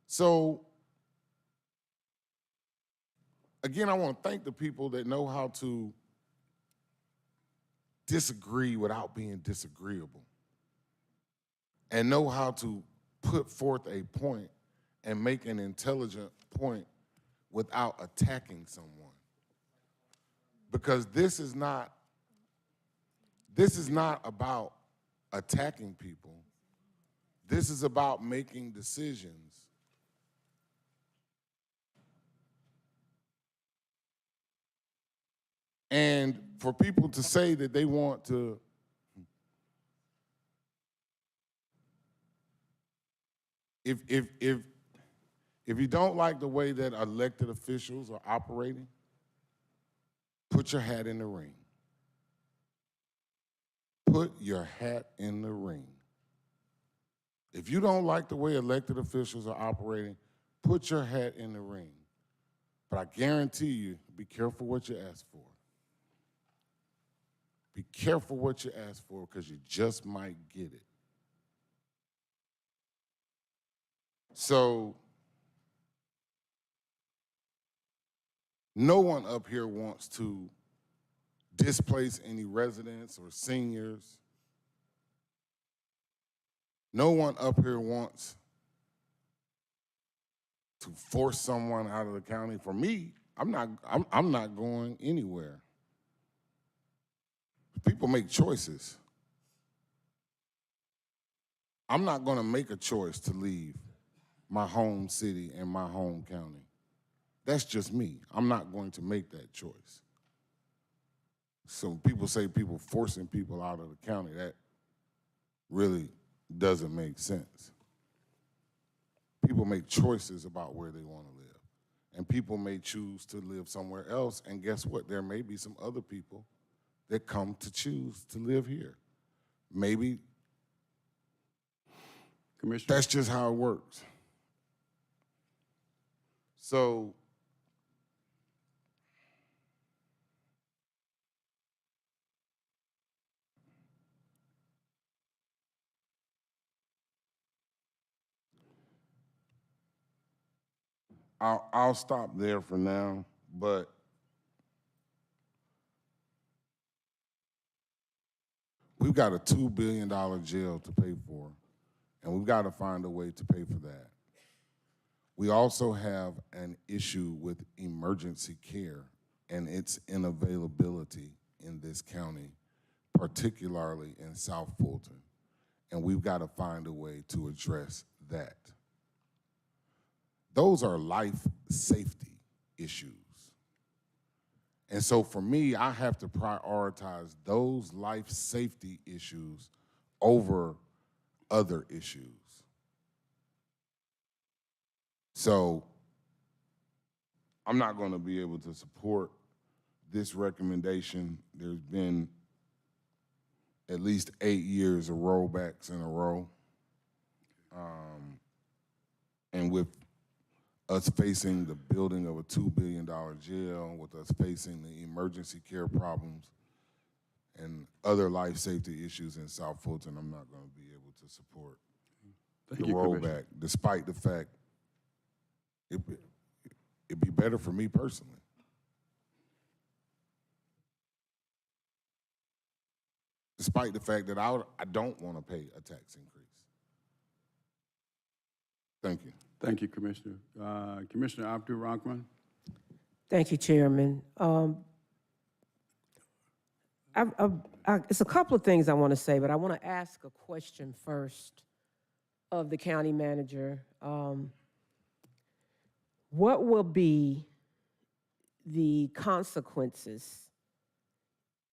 So, again, I want to thank the people that know how to disagree without being disagreeable and know how to put forth a point and make an intelligent point without attacking someone. Because this is not about attacking people. This is about making decisions. And for people to say that they want to if you don't like the way that elected officials are operating, put your hat in the ring. Put your hat in the ring. If you don't like the way elected officials are operating, put your hat in the ring. But I guarantee you, be careful what you ask for. Be careful what you ask for, because you just might get it. So, no one up here wants to displace any residents or seniors. No one up here wants to force someone out of the county. For me, I'm not going anywhere. People make choices. I'm not going to make a choice to leave my home city and my home county. That's just me. I'm not going to make that choice. So people say people forcing people out of the county, that really doesn't make sense. People make choices about where they want to live. And people may choose to live somewhere else, and guess what? There may be some other people that come to choose to live here. Maybe Commissioner? That's just how it works. So I'll stop there for now, but we've got a $2 billion jail to pay for, and we've got to find a way to pay for that. We also have an issue with emergency care and its unavailability in this county, particularly in South Fulton, and we've got to find a way to address that. Those are life safety issues. And so for me, I have to prioritize those life safety issues over other issues. So I'm not going to be able to support this recommendation. There's been at least 8 years of rollbacks in a row. And with us facing the building of a $2 billion jail, with us facing the emergency care problems and other life safety issues in South Fulton, I'm not going to be able to support the rollback, despite the fact it'd be better for me personally. Despite the fact that I don't want to pay a tax increase. Thank you. Thank you, Commissioner. Commissioner Abdul Rahman. Thank you, Chairman. It's a couple of things I want to say, but I want to ask a question first of the county manager. What will be the consequences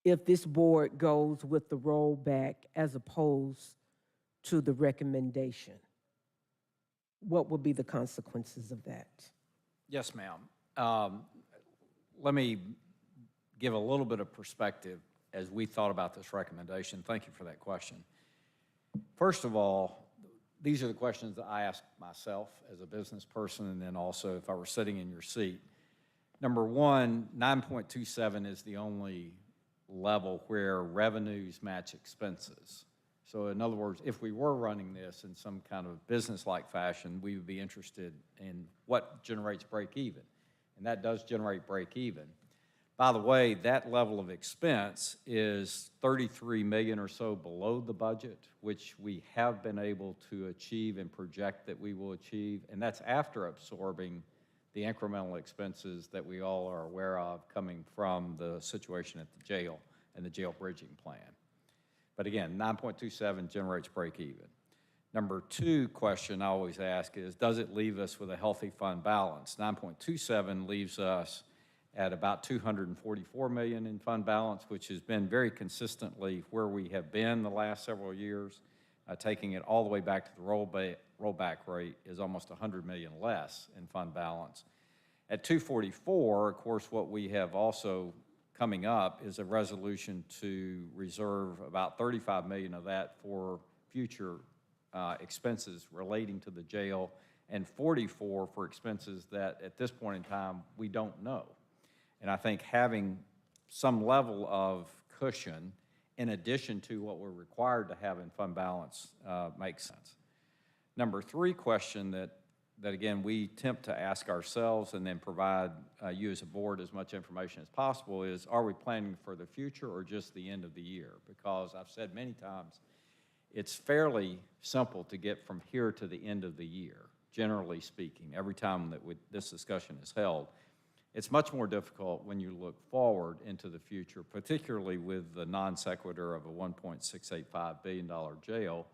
if this board goes with the rollback as opposed to the recommendation? What will be the consequences of that? Yes, ma'am. let me give a little bit of perspective as we thought about this recommendation. Thank you for that question. First of all, these are the questions that I ask myself as a business person, and then also if I were sitting in your seat. Number one, 9.27 is the only level where revenues match expenses. So in other words, if we were running this in some kind of business-like fashion, we would be interested in what generates break even. And that does generate break even. By the way, that level of expense is 33 million or so below the budget, which we have been able to achieve and project that we will achieve. And that's after absorbing the incremental expenses that we all are aware of coming from the situation at the jail and the jail bridging plan. But again, 9.27 generates break even. Number two question I always ask is, does it leave us with a healthy fund balance? 9.27 leaves us at about 244 million in fund balance, which has been very consistently where we have been the last several years. Taking it all the way back to the rollback rate is almost 100 million less in fund balance. At 244, of course, what we have also coming up is a resolution to reserve about 35 million of that for future expenses relating to the jail, and 44 for expenses that at this point in time we don't know. And I think having some level of cushion in addition to what we're required to have in fund balance makes sense. Number three question that again we attempt to ask ourselves and then provide you as a board as much information as possible is, are we planning for the future or just the end of the year? Because I've said many times, it's fairly simple to get from here to the end of the year, generally speaking, every time that this discussion is held. It's much more difficult when you look forward into the future, particularly with the non sequitur of a $1.685 billion jail,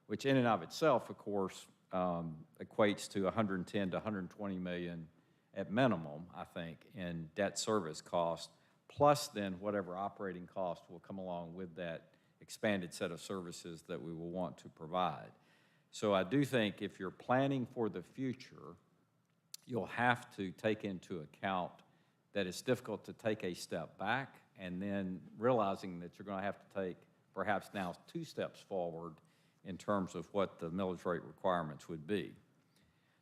which in and of itself, of course, equates to 110 to 120 million at minimum, I think, in debt service cost, plus then whatever operating cost will come along with that expanded set of services that we will want to provide. So I do think if you're planning for the future, you'll have to take into account that it's difficult to take a step back and then realizing that you're going to have to take perhaps now 2 steps forward in terms of what the millage rate requirements would be.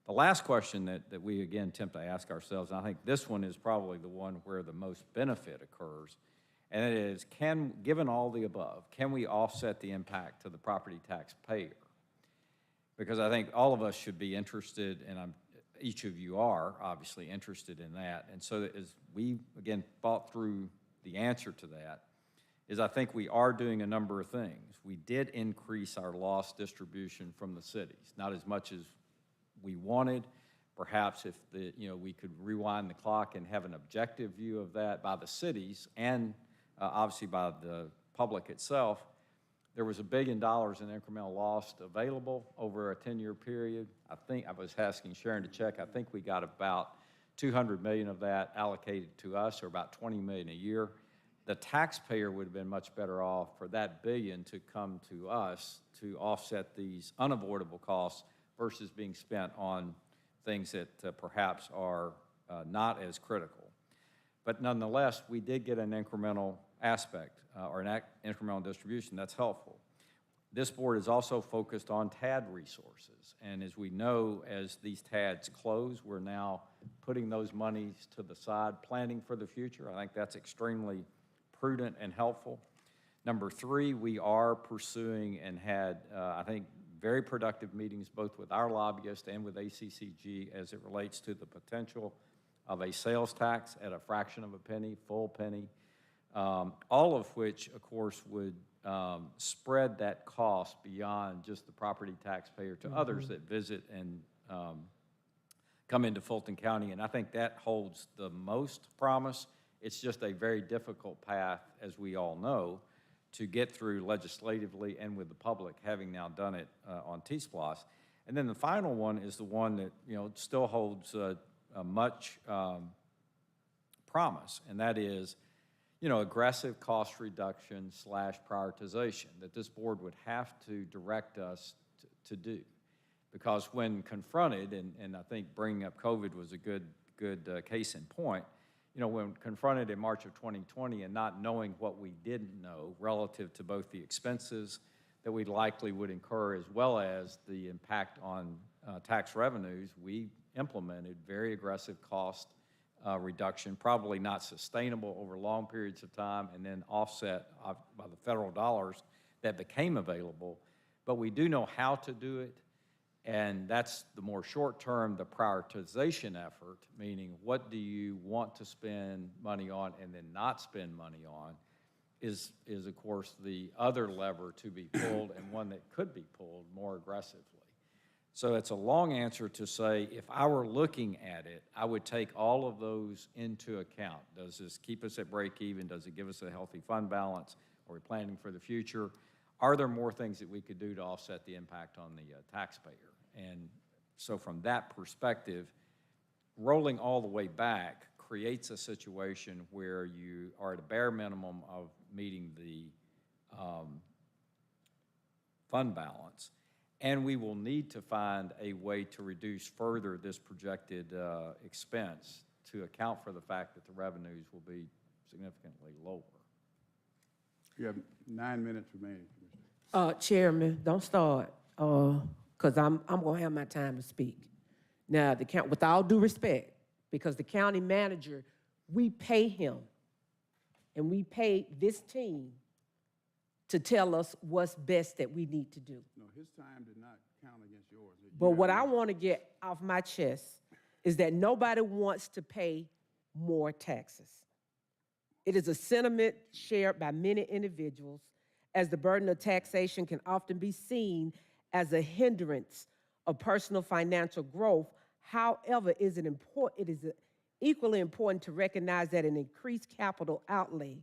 The last question that we again attempt to ask ourselves, and I think this one is probably the one where the most benefit occurs, and it is, given all the above, can we offset the impact to the property tax payer? Because I think all of us should be interested, and each of you are obviously interested in that. And so as we, again, thought through the answer to that, is I think we are doing a number of things. We did increase our loss distribution from the cities, not as much as we wanted. Perhaps if we could rewind the clock and have an objective view of that by the cities and obviously by the public itself. There was $1 billion in incremental loss available over a 10-year period. I think I was asking Sharon to check. I think we got about 200 million of that allocated to us, or about 20 million a year. The taxpayer would have been much better off for that $1 billion to come to us to offset these unavoidable costs versus being spent on things that perhaps are not as critical. But nonetheless, we did get an incremental aspect or an incremental distribution that's helpful. This board is also focused on TAD resources. And as we know, as these TADs close, we're now putting those monies to the side, planning for the future. I think that's extremely prudent and helpful. Number three, we are pursuing and had, I think, very productive meetings both with our lobbyists and with ACCG as it relates to the potential of a sales tax at a fraction of a penny, full penny, all of which, of course, would spread that cost beyond just the property taxpayer to others that visit and come into Fulton County. And I think that holds the most promise. It's just a very difficult path, as we all know, to get through legislatively and with the public, having now done it on T-SPLOS. And then the final one is the one that still holds much promise, and that is aggressive cost reduction / prioritization that this board would have to direct us to do. Because when confronted, and I think bringing up COVID was a good case in point, you know, when confronted in March of 2020 and not knowing what we didn't know relative to both the expenses that we likely would incur as well as the impact on tax revenues, we implemented very aggressive cost reduction, probably not sustainable over long periods of time, and then offset by the federal dollars that became available. But we do know how to do it, and that's the more short-term, the prioritization effort, meaning what do you want to spend money on and then not spend money on, is of course the other lever to be pulled and one that could be pulled more aggressively. So it's a long answer to say, if I were looking at it, I would take all of those into account. Does this keep us at break even? Does it give us a healthy fund balance? Are we planning for the future? Are there more things that we could do to offset the impact on the taxpayer? And so from that perspective, rolling all the way back creates a situation where you are at a bare minimum of meeting the fund balance, and we will need to find a way to reduce further this projected expense to account for the fact that the revenues will be significantly lower. You have 9 minutes remaining, Chairman, don't start, because I'm going to have my time to speak. Now, with all due respect, because the county manager, we pay him, and we pay this team to tell us what's best that we need to do. No, his time did not count against yours. But what I want to get off my chest is that nobody wants to pay more taxes. It is a sentiment shared by many individuals, as the burden of taxation can often be seen as a hindrance of personal financial growth. However, it is equally important to recognize that an increased capital outlay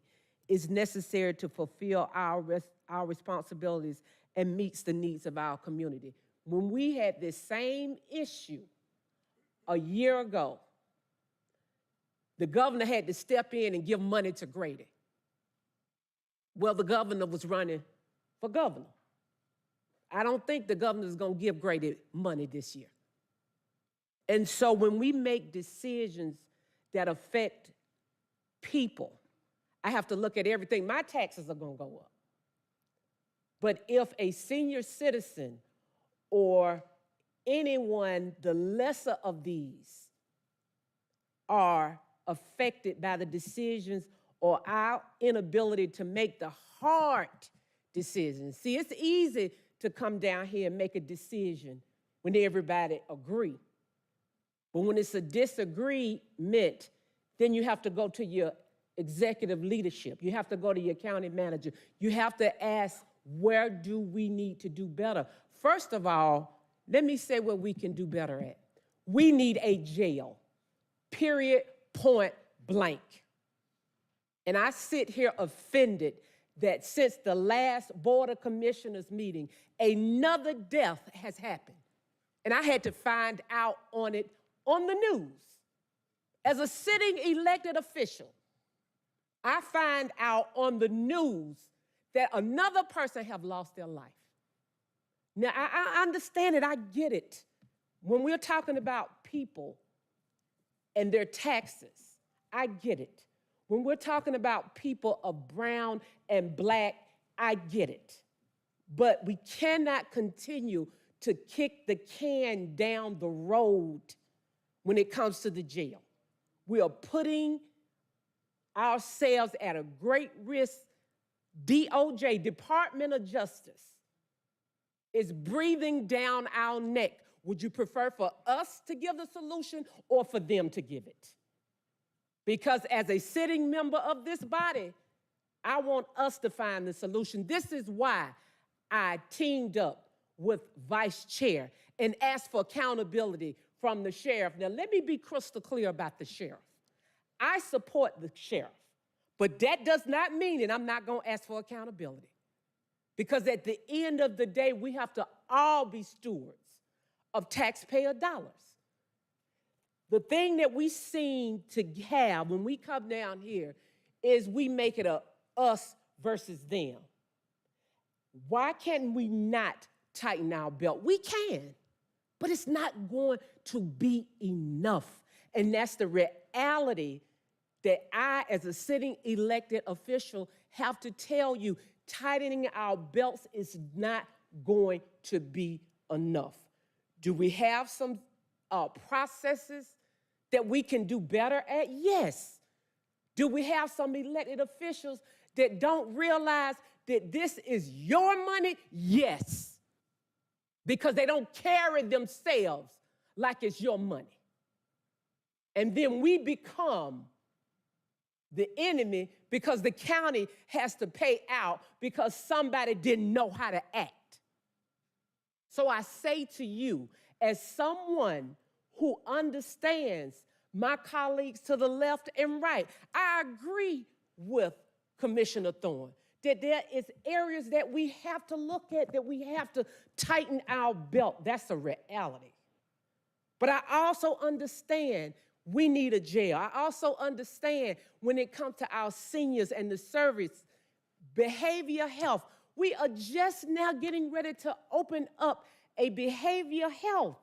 is necessary to fulfill our responsibilities and meets the needs of our community. When we had this same issue a year ago, the governor had to step in and give money to Grady. Well, the governor was running for governor. I don't think the governor's going to give Grady money this year. And so when we make decisions that affect people, I have to look at everything. My taxes are going to go up. But if a senior citizen or anyone, the lesser of these, are affected by the decisions or our inability to make the hard decisions. See, it's easy to come down here and make a decision when everybody agree. But when it's a disagreement, then you have to go to your executive leadership. You have to go to your county manager. You have to ask, where do we need to do better? First of all, let me say what we can do better at. We need a jail, period, point blank. And I sit here offended that since the last Board of Commissioners meeting, another death has happened. And I had to find out on it on the news. As a sitting elected official, I find out on the news that another person have lost their life. Now, I understand it, I get it. When we're talking about people and their taxes, I get it. When we're talking about people of brown and black, I get it. But we cannot continue to kick the can down the road when it comes to the jail. We are putting ourselves at a great risk. DOJ, Department of Justice, is breathing down our neck. Would you prefer for us to give the solution or for them to give it? Because as a sitting member of this body, I want us to find the solution. This is why I teamed up with Vice Chair and asked for accountability from the sheriff. Now, let me be crystal clear about the sheriff. I support the sheriff, but that does not mean that I'm not going to ask for accountability. Because at the end of the day, we have to all be stewards of taxpayer dollars. The thing that we seem to have when we come down here is we make it a us versus them. Why can't we not tighten our belt? We can, but it's not going to be enough. And that's the reality that I, as a sitting elected official, have to tell you, tightening our belts is not going to be enough. Do we have some processes that we can do better at? Yes. Do we have some elected officials that don't realize that this is your money? Yes. Because they don't carry themselves like it's your money. And then we become the enemy because the county has to pay out because somebody didn't know how to act. So I say to you, as someone who understands my colleagues to the left and right, I agree with Commissioner Thorne that there is areas that we have to look at, that we have to tighten our belt. That's a reality. But I also understand we need a jail. I also understand when it comes to our seniors and the service, behavioral health, we are just now getting ready to open up a behavioral health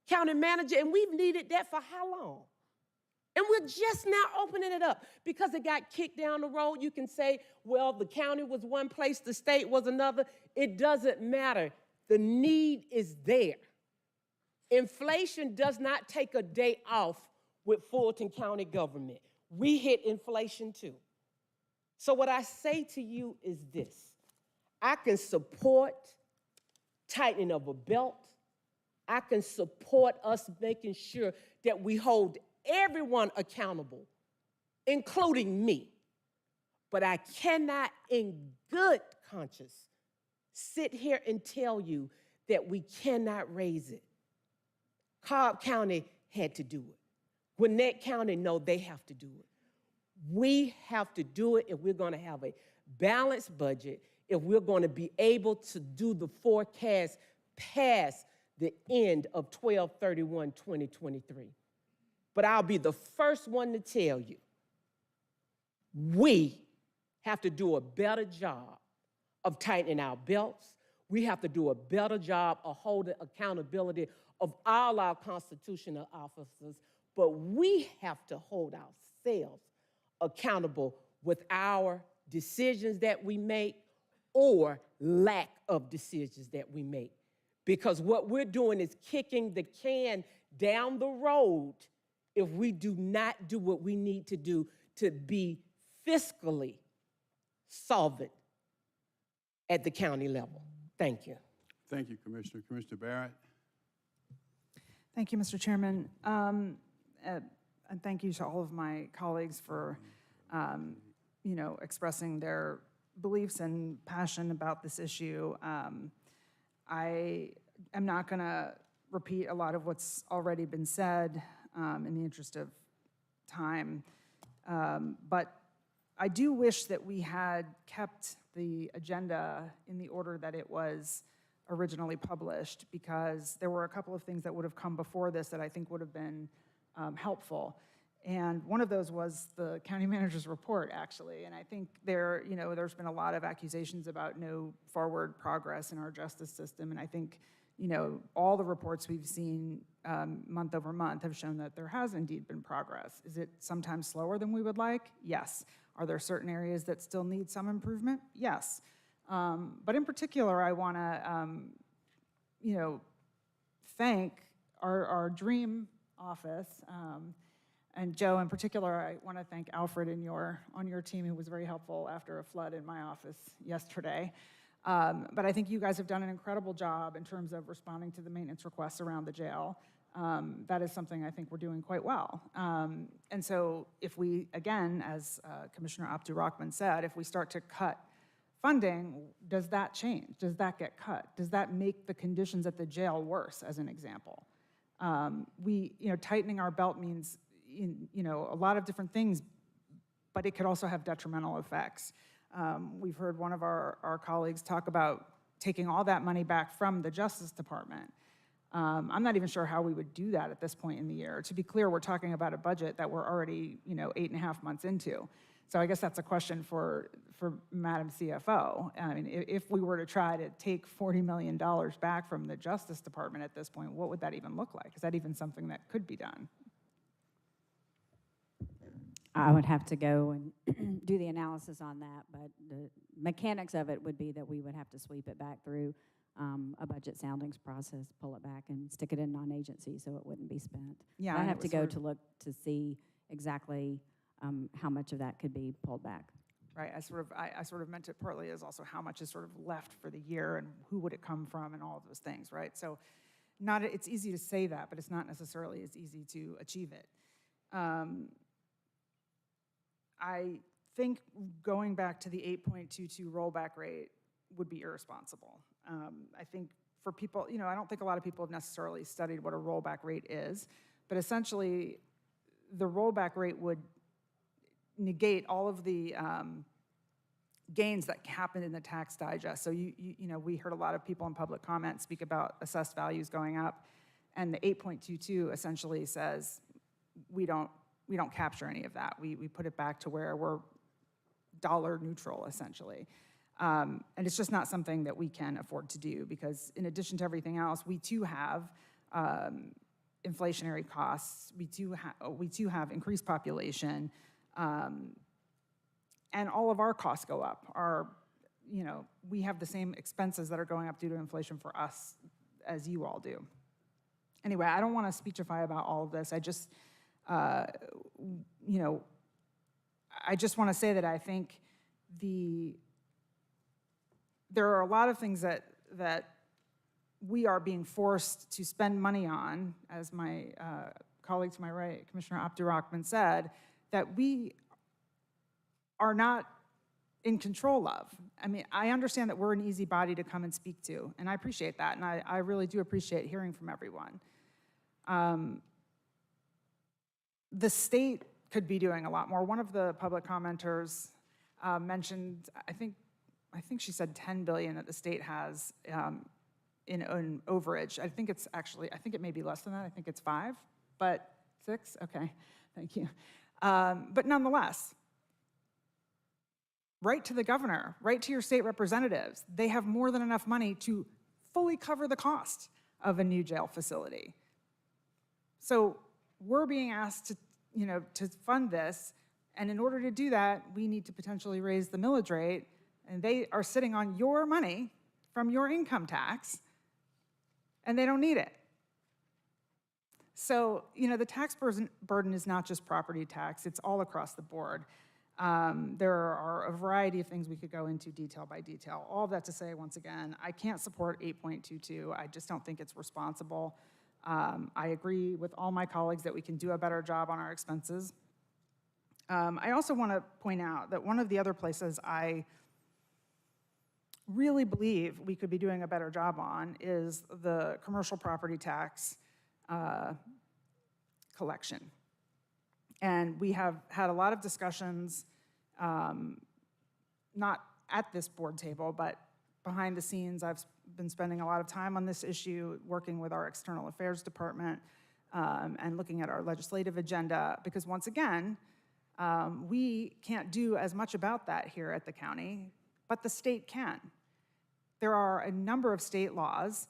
county manager, and we've needed that for how long? And we're just now opening it up because it got kicked down the road. You can say, well, the county was one place, the state was another. It doesn't matter. The need is there. Inflation does not take a day off with Fulton County government. We hit inflation too. So what I say to you is this. I can support tightening of a belt. I can support us making sure that we hold everyone accountable, including me. But I cannot, in good conscience, sit here and tell you that we cannot raise it. Cobb County had to do it. Gwinnett County, no, they have to do it. We have to do it if we're going to have a balanced budget, if we're going to be able to do the forecast past the end of 12/31/2023. But I'll be the first one to tell you, we have to do a better job of tightening our belts. We have to do a better job of holding accountability of all our constitutional officers, but we have to hold ourselves accountable with our decisions that we make or lack of decisions that we make. Because what we're doing is kicking the can down the road if we do not do what we need to do to be fiscally solvent at the county level. Thank you. Thank you, Commissioner. Commissioner Barrett? Thank you, Mr. Chairman. And thank you to all of my colleagues for, expressing their beliefs and passion about this issue. I am not going to repeat a lot of what's already been said in the interest of time, but I do wish that we had kept the agenda in the order that it was originally published, because there were a couple of things that would have come before this that I think would have been helpful. And one of those was the county manager's report, actually. And I think there's been a lot of accusations about no forward progress in our justice system. And I think, all the reports we've seen month over month have shown that there has indeed been progress. Is it sometimes slower than we would like? Yes. Are there certain areas that still need some improvement? Yes. But in particular, I want to, thank our DREAM office. And Joe, in particular, I want to thank Alfred on your team, who was very helpful after a flood in my office yesterday. But I think you guys have done an incredible job in terms of responding to the maintenance requests around the jail. That is something I think we're doing quite well. And so if we, again, as Commissioner Abdu-Rahman said, if we start to cut funding, does that change? Does that get cut? Does that make the conditions at the jail worse, as an example? Tightening our belt means, a lot of different things, but it could also have detrimental effects. We've heard one of our colleagues talk about taking all that money back from the Justice Department. I'm not even sure how we would do that at this point in the year. To be clear, we're talking about a budget that we're already, 8.5 months into. So I guess that's a question for Madam CFO. I mean, if we were to try to take $40 million back from the Justice Department at this point, what would that even look like? Is that even something that could be done? I would have to go and do the analysis on that, but the mechanics of it would be that we would have to sweep it back through a budget soundings process, pull it back and stick it in non-agency so it wouldn't be spent. Yeah, But I'd and have it to was go sort to of- look to see exactly how much of that could be pulled back. Right, I sort of meant it partly as also how much is sort of left for the year and who would it come from and all of those things, right? So it's easy to say that, but it's not necessarily as easy to achieve it. I think going back to the 8.22 rollback rate would be irresponsible. I think for people, I don't think a lot of people have necessarily studied what a rollback rate is, but essentially the rollback rate would negate all of the gains that happened in the tax digest. So we heard a lot of people in public comment speak about assessed values going up, and the 8.22 essentially says we don't capture any of that. We put it back to where we're dollar neutral essentially, and it's just not something that we can afford to do because in addition to everything else, we too have inflationary costs. We too have increased population. And all of our costs go up. We have the same expenses that are going up due to inflation for us as you all do. Anyway, I don't want to speechify about all of this. I just, I just want to say that I think there are a lot of things that we are being forced to spend money on, as my colleague to my right, Commissioner Abdurrahman said, that we are not in control of. I mean, I understand that we're an easy body to come and speak to, and I appreciate that, and I really do appreciate hearing from everyone. The state could be doing a lot more. One of the public commenters mentioned, I think she said 10 billion that the state has in overage. I think it may be less than that. I think it's 5, but 6? Okay, thank you. But nonetheless, write to the governor, write to your state representatives. They have more than enough money to fully cover the cost of a new jail facility. So we're being asked to fund this, and in order to do that, we need to potentially raise the millage rate, and they are sitting on your money from your income tax, and they don't need it. So, the tax burden is not just property tax, it's all across the board. There are a variety of things we could go into detail by detail. All of that to say, once again, I can't support 8.22. I just don't think it's responsible. I agree with all my colleagues that we can do a better job on our expenses. I also want to point out that one of the other places I really believe we could be doing a better job on is the commercial property tax collection. And we have had a lot of discussions, not at this board table, but behind the scenes. I've been spending a lot of time on this issue, working with our external affairs department and looking at our legislative agenda, because once again, we can't do as much about that here at the county, but the state can. There are a number of state laws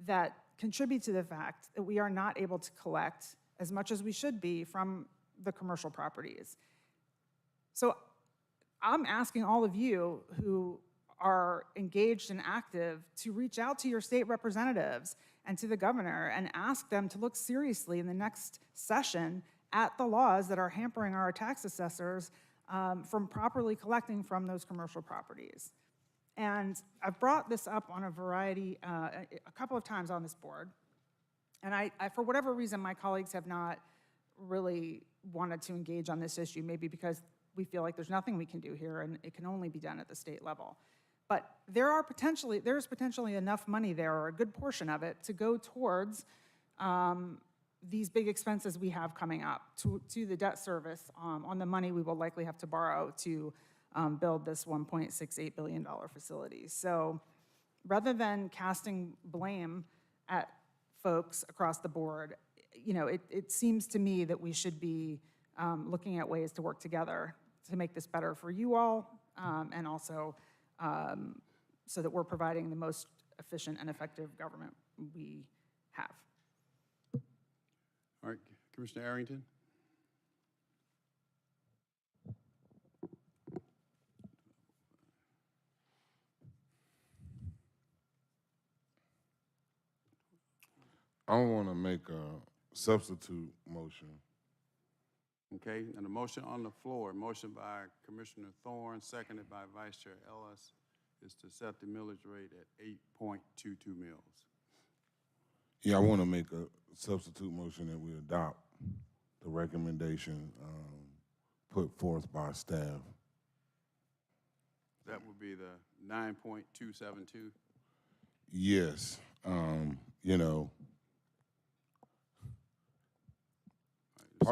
that contribute to the fact that we are not able to collect as much as we should be from the commercial properties. So I'm asking all of you who are engaged and active to reach out to your state representatives and to the governor and ask them to look seriously in the next session at the laws that are hampering our tax assessors from properly collecting from those commercial properties. And I've brought this up on a couple of times on this board, and I for whatever reason, my colleagues have not really wanted to engage on this issue, maybe because we feel like there's nothing we can do here and it can only be done at the state level. But there's potentially enough money there, or a good portion of it, to go towards these big expenses we have coming up, to the debt service on the money we will likely have to borrow to build this $1.68 billion facility. So rather than casting blame at folks across the board, it seems to me that we should be looking at ways to work together to make this better for you all, and also so that we're providing the most efficient and effective government we have. All right, Commissioner Arrington. I want to make a substitute motion. Okay, and the motion on the floor, motion by Commissioner Thorne, seconded by Vice Chair Ellis, is to set the millage rate at 8.22 mils. Yeah, I want to make a substitute motion that we adopt the recommendation put forth by staff. That would be the 9.272. Yes, you know,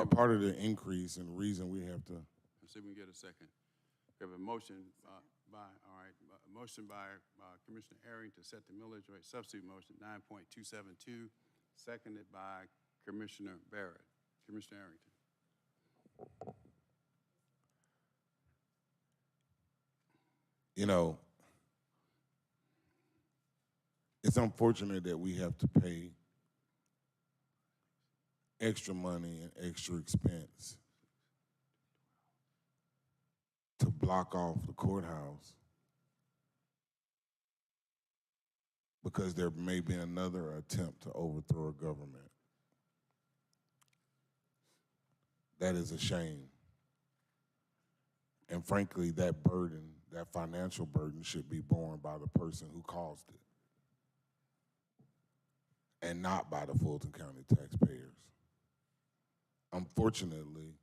part of the increase and the reason we have to. Let's see if we can get a second. We have a motion a motion by Commissioner Arrington to set the millage rate, substitute motion 9.272, seconded by Commissioner Barrett. Commissioner Arrington. You know, it's unfortunate that we have to pay extra money and extra expense to block off the courthouse because there may be another attempt to overthrow a government. That is a shame. And frankly, that burden, that financial burden, should be borne by the person who caused it and not by the Fulton County taxpayers. Unfortunately,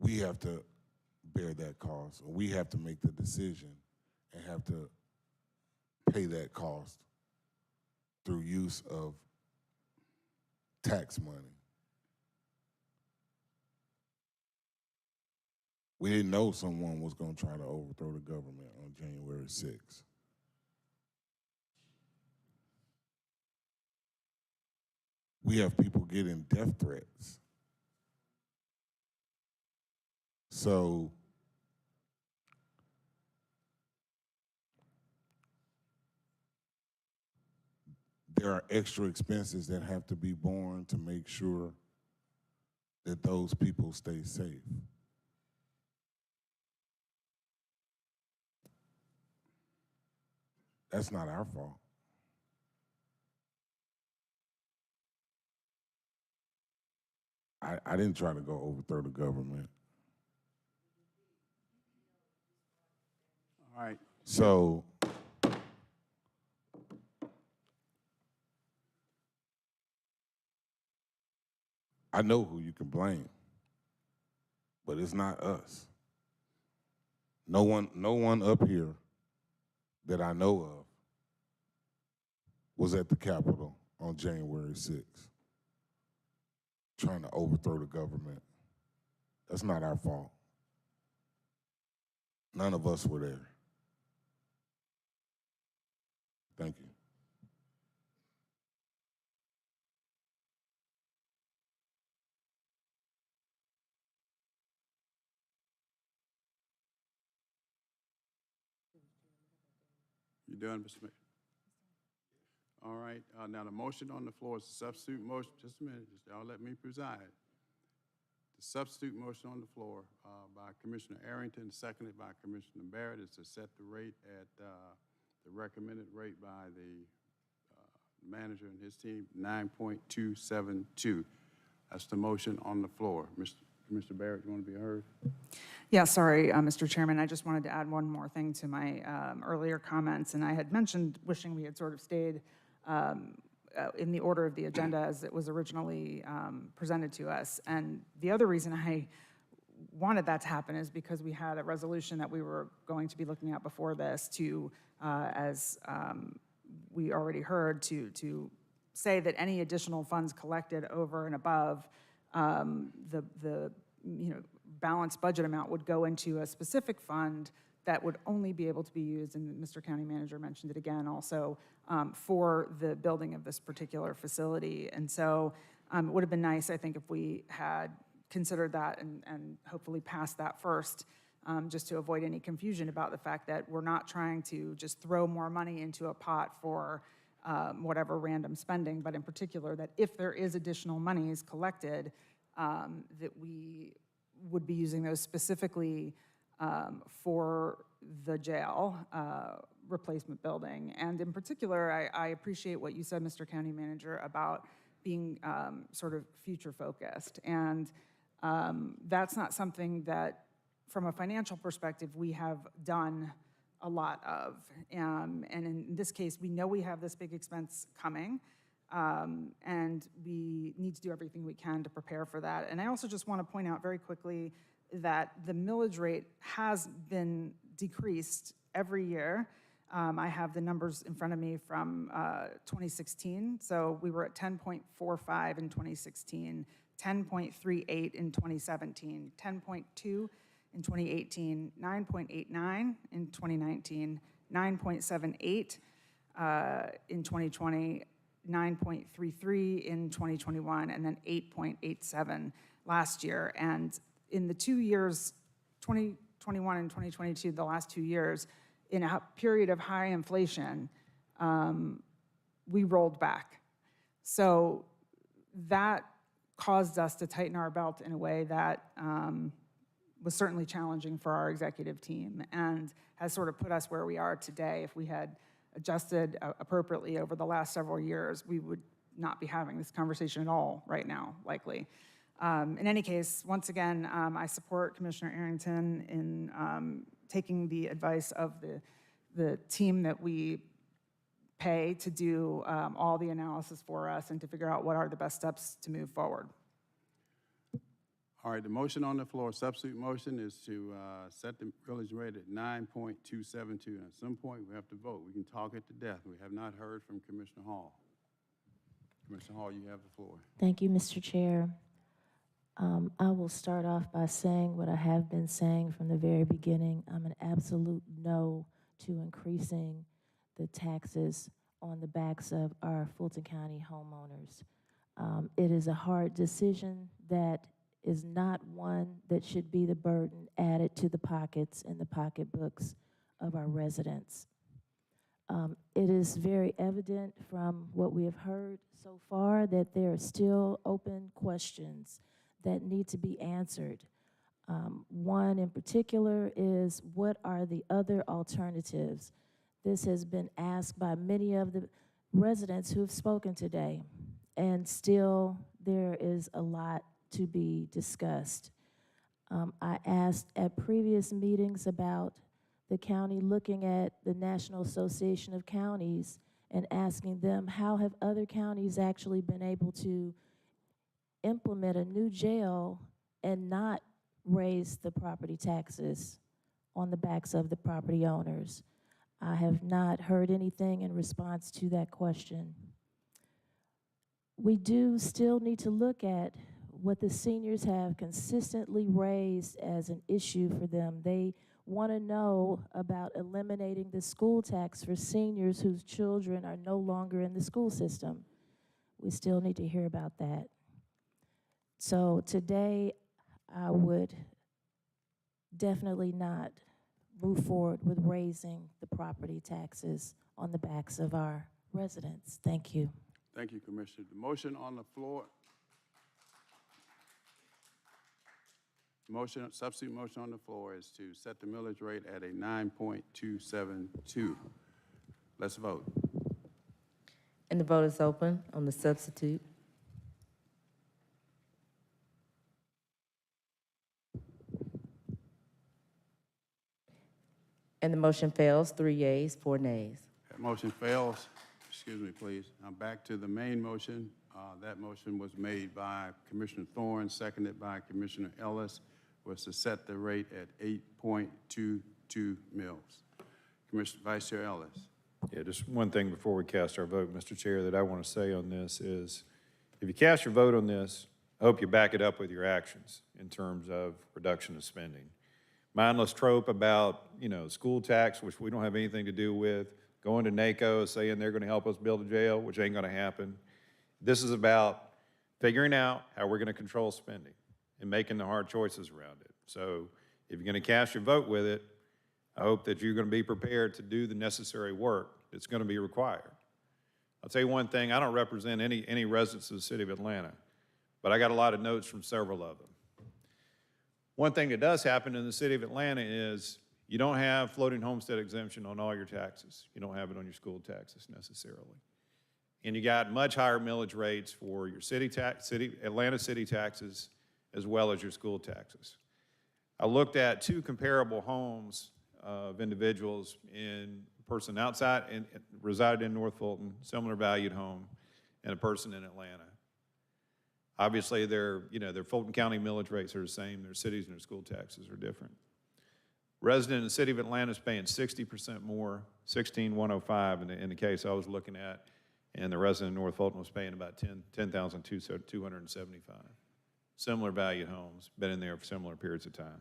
we have to bear that cost, or we have to make the decision and have to pay that cost through use of tax money. We didn't know someone was going to try to overthrow the government on January 6th. We have people getting death threats. So there are extra expenses that have to be borne to make sure that those people stay safe. That's not our fault. I didn't try to go overthrow the government. All right. So I know who you can blame, but it's not us. No one up here that I know of was at the Capitol on January 6th trying to overthrow the government. That's not our fault. None of us were there. Thank you. You done, Mr. Mayor? All right, now the motion on the floor is a substitute motion. Just a minute, y'all let me preside. The substitute motion on the floor by Commissioner Arrington, seconded by Commissioner Barrett, is to set the rate at the recommended rate by the manager and his team, 9.272. That's the motion on the floor. Mr. Barrett, you want to be heard? Yeah, sorry, Mr. Chairman. I just wanted to add one more thing to my earlier comments. And I had mentioned wishing we had sort of stayed in the order of the agenda as it was originally presented to us. And the other reason I wanted that to happen is because we had a resolution that we were going to be looking at before this to, as we already heard, to say that any additional funds collected over and above the balanced budget amount would go into a specific fund that would only be able to be used, and Mr. County Manager mentioned it again also, for the building of this particular facility. And so it would have been nice, I think, if we had considered that and hopefully passed that first, just to avoid any confusion about the fact that we're not trying to just throw more money into a pot for whatever random spending, but in particular that if there is additional monies collected, that we would be using those specifically for the jail, replacement building. And in particular, I appreciate what you said, Mr. County Manager, about being sort of future-focused. And that's not something that, from a financial perspective, we have done a lot of. And in this case, we know we have this big expense coming, and we need to do everything we can to prepare for that. And I also just want to point out very quickly that the millage rate has been decreased every year. I have the numbers in front of me from 2016. So we were at 10.45 in 2016, 10.38 in 2017, 10.2 in 2018, 9.89 in 2019, 9.78 in 2020, 9.33 in 2021, and then 8.87 last year. And in the 2 years, 2021 and 2022, the last 2 years, in a period of high inflation, we rolled back. So that caused us to tighten our belt in a way that was certainly challenging for our executive team and has sort of put us where we are today. If we had adjusted appropriately over the last several years, we would not be having this conversation at all right now, likely. In any case, once again, I support Commissioner Arrington in taking the advice of the team that we pay to do all the analysis for us and to figure out what are the best steps to move forward. All right, the motion on the floor, substitute motion, is to set the millage rate at 9.272. And at some point, we have to vote. We can talk it to death. We have not heard from Commissioner Hall. Commissioner Hall, you have the floor. Thank you, Mr. Chair. I will start off by saying what I have been saying from the very beginning. I'm an absolute no to increasing the taxes on the backs of our Fulton County homeowners. It is a hard decision that is not one that should be the burden added to the pockets and the pocketbooks of our residents. It is very evident from what we have heard so far that there are still open questions that need to be answered. One in particular is, what are the other alternatives? This has been asked by many of the residents who have spoken today, and still there is a lot to be discussed. I asked at previous meetings about the county looking at the National Association of Counties and asking them, how have other counties actually been able to implement a new jail and not raise the property taxes on the backs of the property owners? I have not heard anything in response to that question. We do still need to look at what the seniors have consistently raised as an issue for them. They want to know about eliminating the school tax for seniors whose children are no longer in the school system. We still need to hear about that. So today, I would definitely not move forward with raising the property taxes on the backs of our residents. Thank you. Thank you, Commissioner. The motion on the floor. Substitute motion on the floor is to set the millage rate at a 9.272. Let's vote. And the vote is open on the substitute. And the motion fails, 3 yeas, 4 nays. That motion fails. Excuse me, please. Now back to the main motion. That motion was made by Commissioner Thorne, seconded by Commissioner Ellis, was to set the rate at 8.22 mils. Commissioner Vice Chair Ellis. Yeah, just one thing before we cast our vote, Mr. Chair, that I want to say on this is, if you cast your vote on this, I hope you back it up with your actions in terms of reduction of spending. Mindless trope about, school tax, which we don't have anything to do with, going to NACO, saying they're going to help us build a jail, which ain't going to happen. This is about figuring out how we're going to control spending and making the hard choices around it. So if you're going to cast your vote with it, I hope that you're going to be prepared to do the necessary work that's going to be required. I'll tell you one thing, I don't represent any residents of the city of Atlanta, but I got a lot of notes from several of them. One thing that does happen in the city of Atlanta is You don't have floating homestead exemption on all your taxes. You don't have it on your school taxes necessarily. And you got much higher millage rates for your Atlanta city taxes as well as your school taxes. I looked at two comparable homes of individuals in a person outside and resided in North Fulton, similar valued home, and a person in Atlanta. Obviously, their Fulton County millage rates are the same. Their cities and their school taxes are different. Resident in the city of Atlanta is paying 60% more, $16,105 in the case I was looking at, and the resident in North Fulton was paying about $10,275. Similar valued homes, been in there for similar periods of time.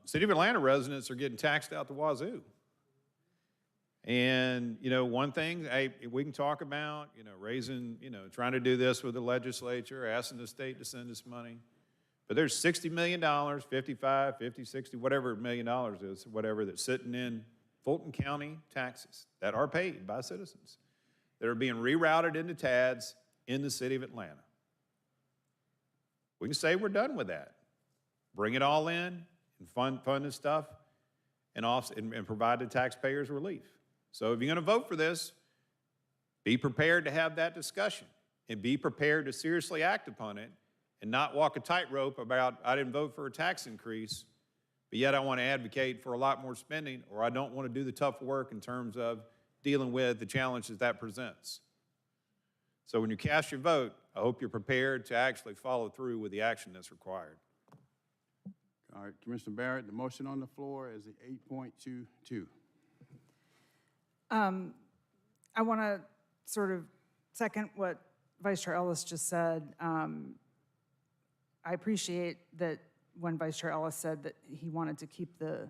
City of Atlanta residents are getting taxed out the wazoo. And, one thing we can talk about, raising, trying to do this with the legislature, asking the state to send us money. But there's $60 million, 55, 50, 60, whatever $1 million is, whatever, that's sitting in Fulton County taxes that are paid by citizens that are being rerouted into TADs in the city of Atlanta. We can say we're done with that. Bring it all in and fund this stuff and provide the taxpayers relief. So if you're going to vote for this, be prepared to have that discussion and be prepared to seriously act upon it and not walk a tightrope about, I didn't vote for a tax increase, but yet I want to advocate for a lot more spending, or I don't want to do the tough work in terms of dealing with the challenges that presents. So when you cast your vote, I hope you're prepared to actually follow through with the action that's required. All right, Commissioner Barrett, the motion on the floor is the 8.22. I want to sort of second what Vice Chair Ellis just said. I appreciate that when Vice Chair Ellis said that he wanted to keep the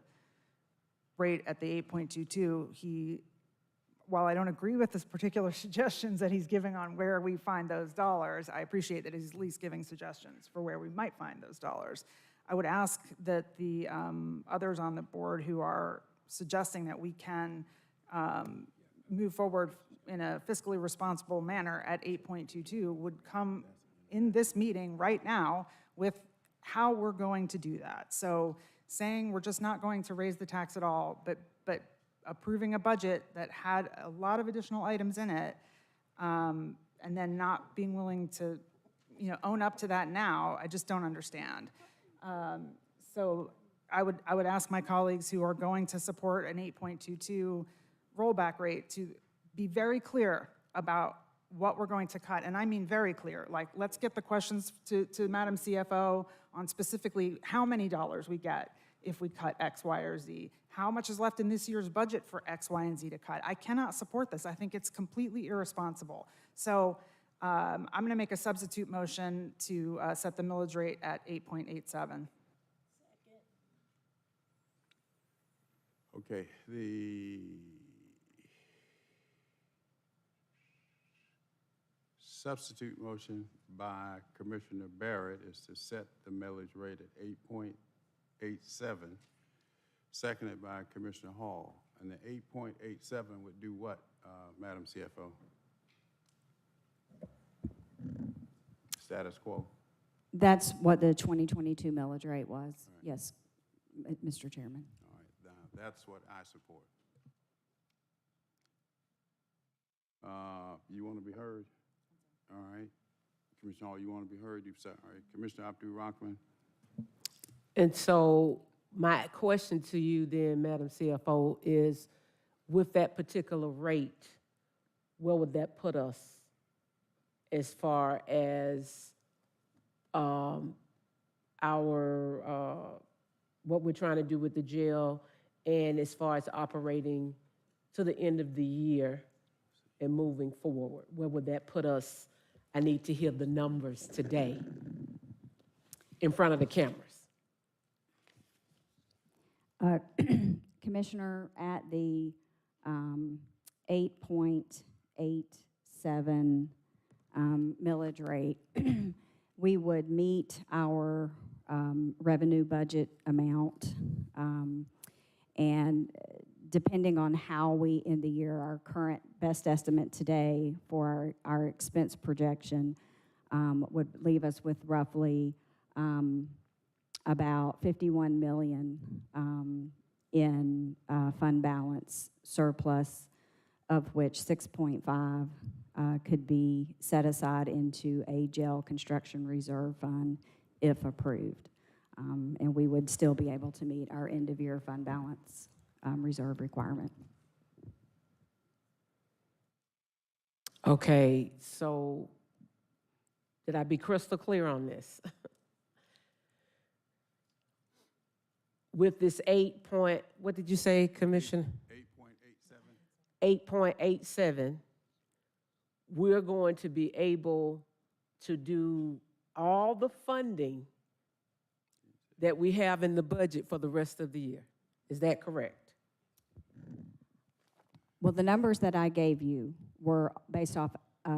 rate at the 8.22, while I don't agree with the particular suggestions that he's giving on where we find those dollars, I appreciate that he's at least giving suggestions for where we might find those dollars. I would ask that the others on the board who are suggesting that we can move forward in a fiscally responsible manner at 8.22 would come in this meeting right now with how we're going to do that. So saying we're just not going to raise the tax at all, but approving a budget that had a lot of additional items in it, and then not being willing to, own up to that now, I just don't understand. So I would ask my colleagues who are going to support an 8.22 rollback rate to be very clear about what we're going to cut, and I mean very clear. Like, let's get the questions to Madam CFO on specifically how many dollars we get if we cut X, Y, or Z. How much is left in this year's budget for X, Y, and Z to cut? I cannot support this. I think it's completely irresponsible. So I'm going to make a substitute motion to set the millage rate at 8.87. Okay, the substitute motion by Commissioner Barrett is to set the millage rate at 8.87, seconded by Commissioner Hall. And the 8.87 would do what, Madam CFO? Status quo. That's what the 2022 millage rate was. Right. Yes, Mr. Chairman. All right, now that's what I support. You want to be heard? All right. Commissioner Hall, you want to be heard? You've said, all right. Commissioner Abdul-Rahman. And so my question to you then, Madam CFO, is with that particular rate, where would that put us as far as what we're trying to do with the jail, and as far as operating to the end of the year and moving forward? Where would that put us? I need to hear the numbers today in front of the cameras. Commissioner, at the 8.87 millage rate, we would meet our revenue budget amount, and depending on how we end the year, our current best estimate today for our expense projection would leave us with roughly about 51 million in fund balance surplus, of which 6.5 could be set aside into a jail construction reserve fund if approved. And we would still be able to meet our end-of-year fund balance reserve requirement. Okay, so did I be crystal clear on this? With this what did you say, Commissioner? 8.87, we're going to be able to do all the funding that we have in the budget for the rest of the year. Is that correct? Well, the numbers that I gave you were based off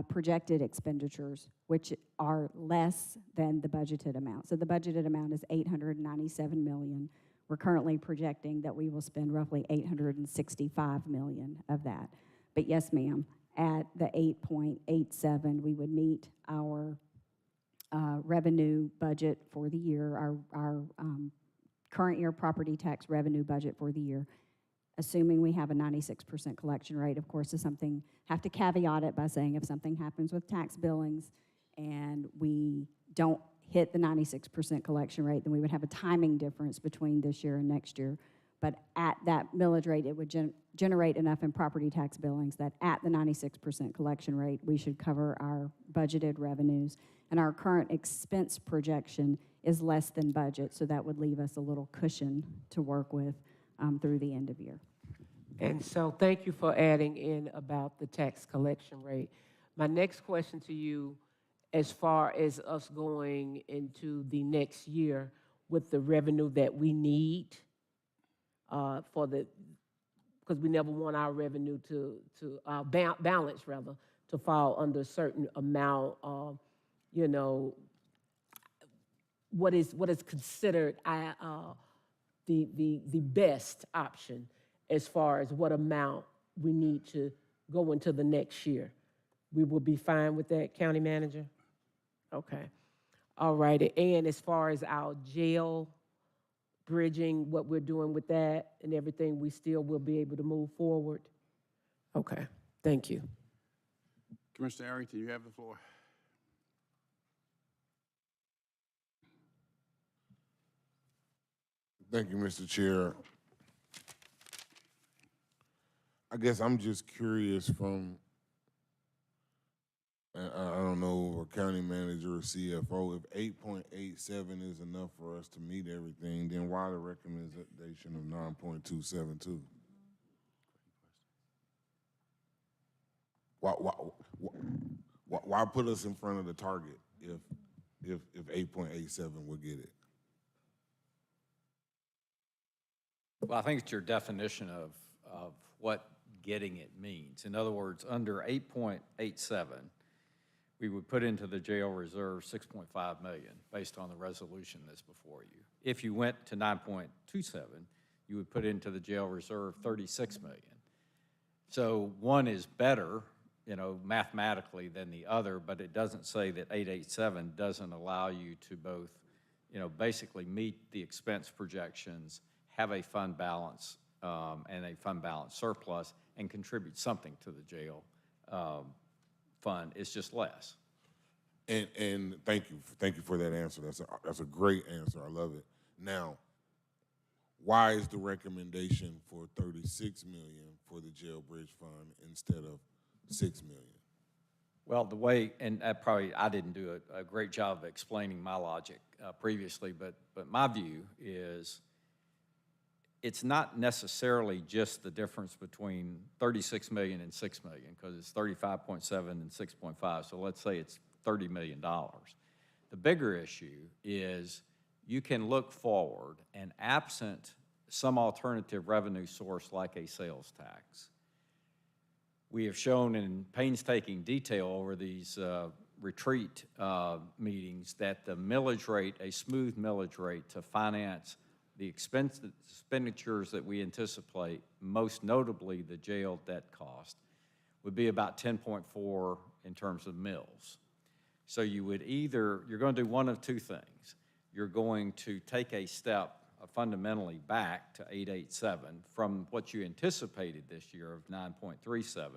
projected expenditures, which are less than the budgeted amount. So the budgeted amount is $897 million. We're currently projecting that we will spend roughly $865 million of that. But yes, ma'am, at the 8.87, we would meet our revenue budget for the year, our current year property tax revenue budget for the year, assuming we have a 96% collection rate. Of course, is something, have to caveat it by saying if something happens with tax billings and we don't hit the 96% collection rate, then we would have a timing difference between this year and next year. But at that millage rate, it would generate enough in property tax billings that at the 96% collection rate, we should cover our budgeted revenues. And our current expense projection is less than budget, so that would leave us a little cushion to work with through the end of year. And so thank you for adding in about the tax collection rate. My next question to you, as far as us going into the next year with the revenue that we need because we never want our revenue balance rather, to fall under a certain amount of, what is considered the best option as far as what amount we need to go into the next year. We will be fine with that, County Manager? Okay. All righty. And as far as our jail bridging, what we're doing with that and everything, we still will be able to move forward? Okay. Thank you. Commissioner Arrington, you have the floor. Thank you, Mr. Chair. I guess I'm just curious from, I don't know, a county manager or CFO, if 8.87 is enough for us to meet everything, then why the recommendation of 9.272? Why put us in front of the target if 8.87 would get it? Well, I think it's your definition of what getting it means. In other words, under 8.87, we would put into the jail reserve $6.5 million based on the resolution that's before you. If you went to 9.27, you would put into the jail reserve $36 million. So one is better, mathematically than the other, but it doesn't say that 887 doesn't allow you to both, basically meet the expense projections, have a fund balance and a fund balance surplus, and contribute something to the jail fund. It's just less. And thank you for that answer. That's a great answer. I love it. Now, why is the recommendation for $36 million for the jail bridge fund instead of $6 million? Well, the way, and I didn't do a great job of explaining my logic previously, but my view is it's not necessarily just the difference between 36 million and 6 million, because it's 35.7 and 6.5. So let's say it's $30 million. The bigger issue is you can look forward, and absent some alternative revenue source like a sales tax, we have shown in painstaking detail over these retreat meetings that the millage rate, a smooth millage rate to finance the expenditures that we anticipate, most notably the jail debt cost, would be about 10.4 in terms of mills. So you would you're going to do one of two things. you're going to take a step fundamentally back to 887 from what you anticipated this year of 9.37,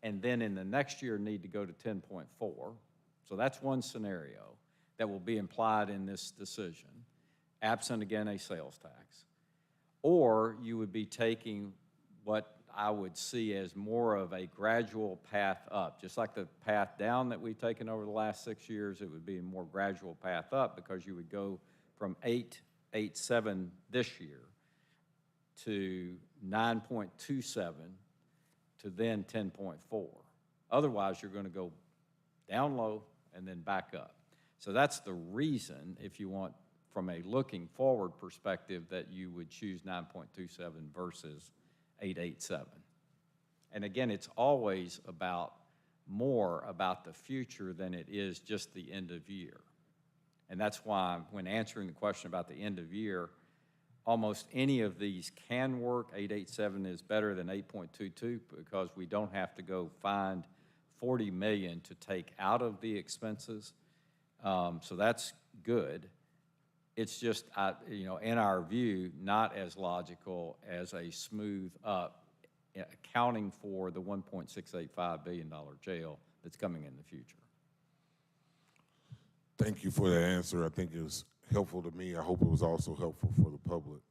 and then in the next year need to go to 10.4. So that's one scenario that will be implied in this decision, absent again a sales tax. Or you would be taking what I would see as more of a gradual path up. Just like the path down that we've taken over the last 6 years, it would be a more gradual path up because you would go from 8.87 this year to 9.27 to then 10.4. Otherwise, you're going to go down low and then back up. So that's the reason, if you want, from a looking forward perspective, that you would choose 9.27 versus 8.87. And again, it's always more about the future than it is just the end of year. And that's why when answering the question about the end of year, almost any of these can work. 8.87 is better than 8.22 because we don't have to go find $40 million to take out of the expenses. So that's good. It's just, in our view, not as logical as a smooth up, accounting for the $1.685 billion jail that's coming in the future. Thank you for that answer. I think it was helpful to me. I hope it was also helpful for the public.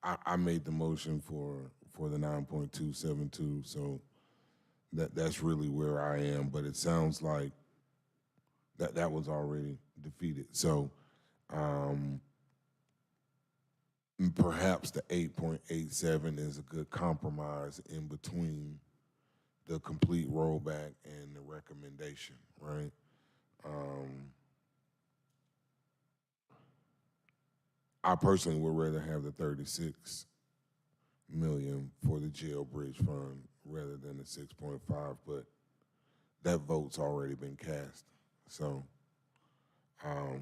I made the motion for the 9.272, so that's really where I am. But it sounds like that was already defeated. So perhaps the 8.87 is a good compromise in between the complete rollback and the recommendation, right? I personally would rather have the 36 million for the jail bridge fund rather than the 6.5, but that vote's already been cast. So, all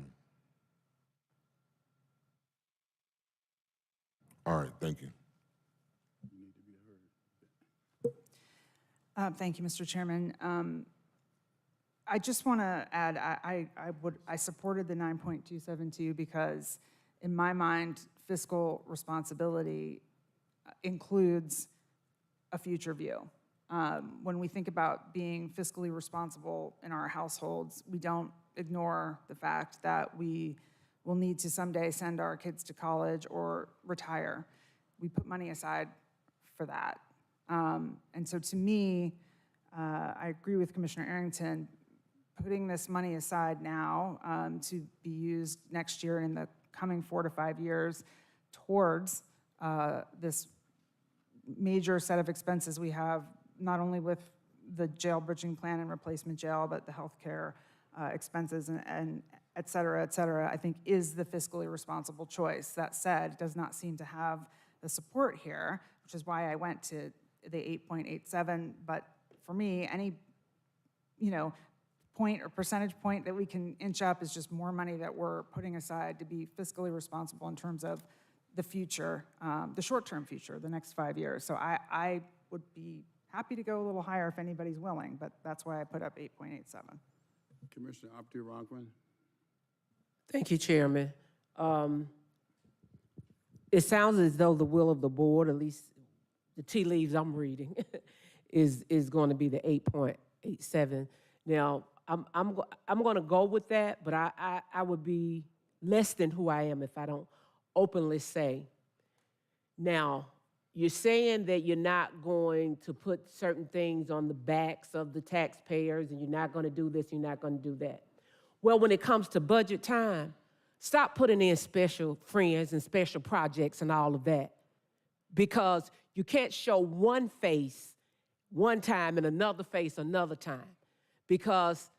right, thank you. Thank you, Mr. Chairman. I just want to add, I supported the 9.272 because, in my mind, fiscal responsibility includes a future view. When we think about being fiscally responsible in our households, we don't ignore the fact that we will need to someday send our kids to college or retire. We put money aside for that. And so to me, I agree with Commissioner Arrington, putting this money aside now to be used next year and in the coming 4 to 5 years towards this major set of expenses we have, not only with the jail bridging plan and replacement jail, but the healthcare expenses and et cetera, I think is the fiscally responsible choice. That said, it does not seem to have the support here, which is why I went to the 8.87, but for me, any, point or percentage point that we can inch up is just more money that we're putting aside to be fiscally responsible in terms of the future, the short-term future, the next 5 years. So I would be happy to go a little higher if anybody's willing, but that's why I put up 8.87. Commissioner Abdul-Rahman. Thank you, Chairman. It sounds as though the will of the board, at least the tea leaves I'm reading, is going to be the 8.87. Now, I'm going to go with that, but I would be less than who I am if I don't openly say. Now, you're saying that you're not going to put certain things on the backs of the taxpayers, and you're not going to do this, you're not going to do that. Well, when it comes to budget time, stop putting in special friends and special projects and all of that, because you can't show one face one time and another face another time. Because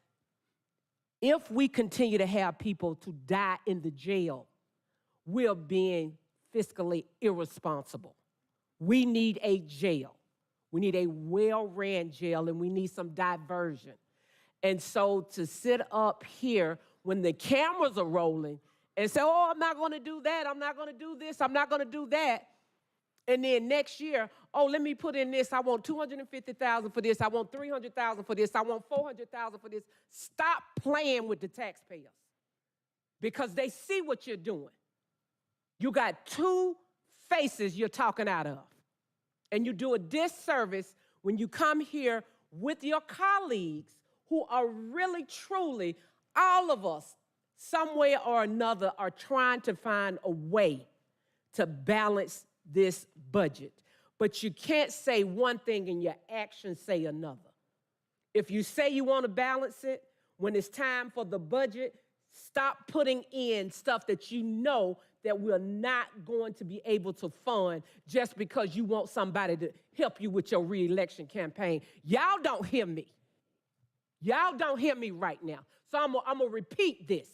if we continue to have people to die in the jail, we're being fiscally irresponsible. We need a jail. We need a well-ran jail, and we need some diversion. And so to sit up here when the cameras are rolling and say, oh, I'm not going to do that, I'm not going to do this, I'm not going to do that, And then next year, oh, let me put in this. I want $250,000 for this. I want $300,000 for this. I want $400,000 for this. Stop playing with the taxpayers because they see what you're doing. You got two faces you're talking out of. And you do a disservice when you come here with your colleagues who are really, truly, all of us, some way or another, are trying to find a way to balance this budget. But you can't say one thing and your actions say another. If you say you want to balance it, when it's time for the budget, stop putting in stuff that you know that we're not going to be able to fund just because you want somebody to help you with your re-election campaign. Y'all don't hear me. Y'all don't hear me right now. So I'm going to repeat this.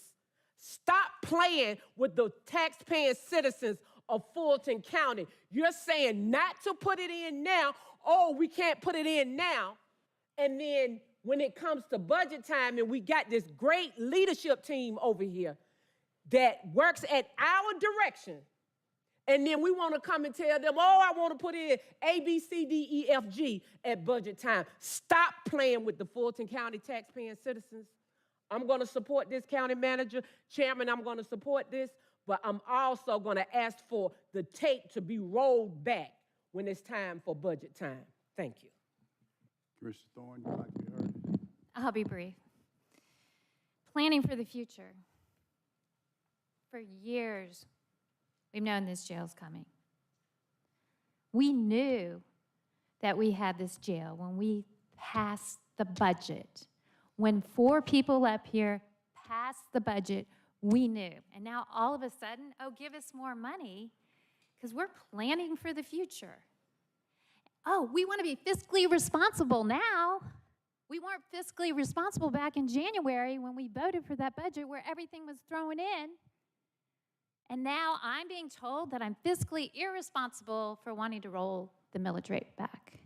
Stop playing with the taxpaying citizens of Fulton County. You're saying not to put it in now. Oh, we can't put it in now. And then when it comes to budget time, and we got this great leadership team over here that works at our direction, and then we want to come and tell them, oh, I want to put in A, B, C, D, E, F, G at budget time. Stop playing with the Fulton County taxpaying citizens. I'm going to support this county manager. Chairman, I'm going to support this, but I'm also going to ask for the tape to be rolled back when it's time for budget time. Thank you. Commissioner Thorne, you'd like to be heard? I'll be brief. Planning for the future. For years, we've known this jail's coming. We knew that we had this jail when we passed the budget. When 4 people up here passed the budget, we knew. And now all of a sudden, oh, give us more money because we're planning for the future. Oh, we want to be fiscally responsible now. We weren't fiscally responsible back in January when we voted for that budget where everything was thrown in. And now I'm being told that I'm fiscally irresponsible for wanting to roll the millage rate back.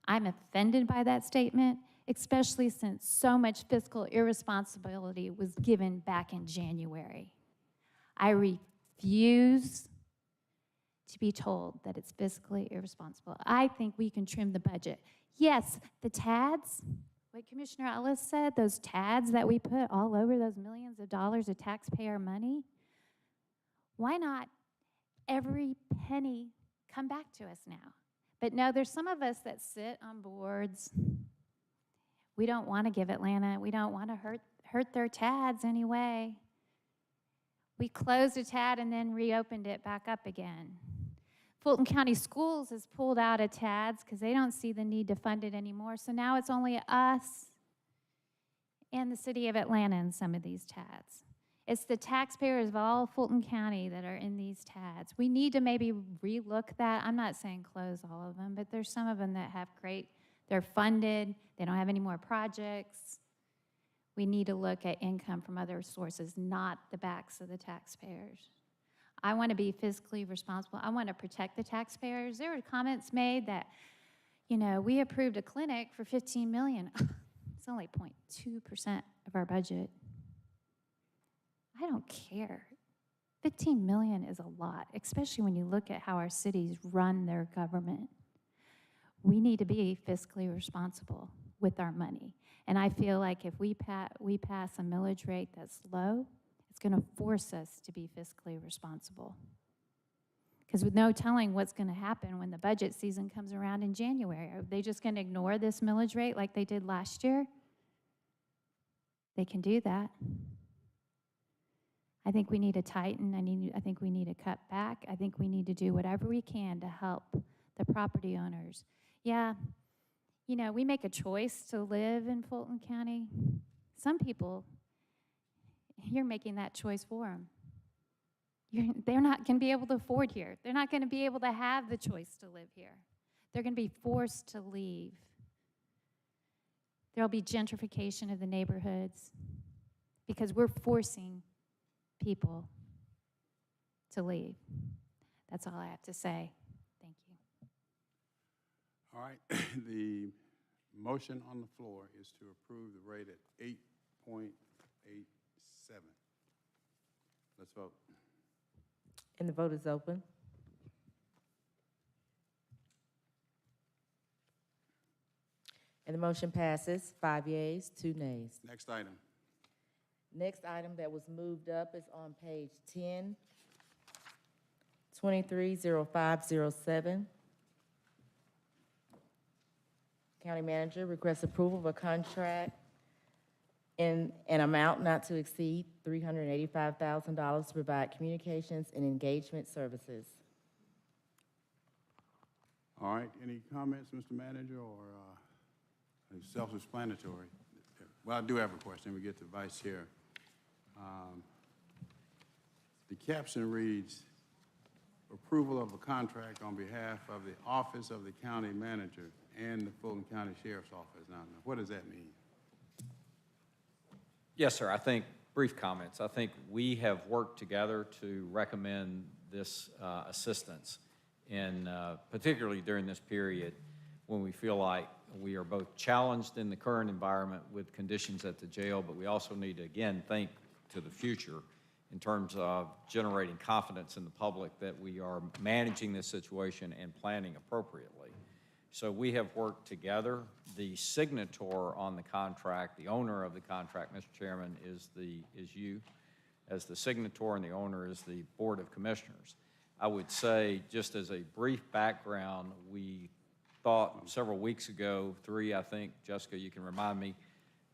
I'm offended by that statement, especially since so much fiscal irresponsibility was given back in January. I refuse to be told that it's fiscally irresponsible. I think we can trim the budget. Yes, the TADs, what Commissioner Ellis said, those TADs that we put all over those millions of dollars of taxpayer money, why not every penny come back to us now? But no, there's some of us that sit on boards. We don't want to give Atlanta. We don't want to hurt their TADs anyway. We closed a TAD and then reopened it back up again. Fulton County Schools has pulled out of TADs because they don't see the need to fund it anymore. So now it's only us and the city of Atlanta in some of these TADs. It's the taxpayers of all Fulton County that are in these TADs. We need to maybe relook that. I'm not saying close all of them, but there's some of them that have great, they're funded, they don't have any more projects. We need to look at income from other sources, not the backs of the taxpayers. I want to be fiscally responsible. I want to protect the taxpayers. There were comments made that, you know, we approved a clinic for $15 million. It's only 0.2% of our budget. I don't care. $15 million is a lot, especially when you look at how our cities run their government. We need to be fiscally responsible with our money. And I feel like if we pass a millage rate that's low, it's going to force us to be fiscally responsible. Because with no telling what's going to happen when the budget season comes around in January. Are they just going to ignore this millage rate like they did last year? They can do that. I think we need to tighten. I think we need to cut back. I think we need to do whatever we can to help the property owners. Yeah, you know, we make a choice to live in Fulton County. Some people, you're making that choice for them. They're not going to be able to afford here. They're not going to be able to have the choice to live here. They're going to be forced to leave. There'll be gentrification of the neighborhoods because we're forcing people to leave. That's all I have to say. Thank you. All right, the motion on the floor is to approve the rate at 8.87. Let's vote. And the vote is open. And the motion passes, 5 yeas, 2 nays. Next item. Next item that was moved up is on page 10, 230507. County manager requests approval of a contract in an amount not to exceed $385,000 to provide communications and engagement services. All right, any comments, Mr. Manager, or it's self-explanatory? Well, I do have a question. We get to Vice Chair. The caption reads, approval of a contract on behalf of the Office of the County Manager and the Fulton County Sheriff's Office. Now, what does that mean? Yes, sir. I think, brief comments. I think we have worked together to recommend this assistance, in particularly during this period when we feel like we are both challenged in the current environment with conditions at the jail, but we also need to, again, think to the future in terms of generating confidence in the public that we are managing this situation and planning appropriately. So we have worked together. The signator on the contract, the owner of the contract, Mr. Chairman, is you as the signator, and the owner is the Board of Commissioners. I would say, just as a brief background, we thought several weeks ago, 3, I think, Jessica, you can remind me,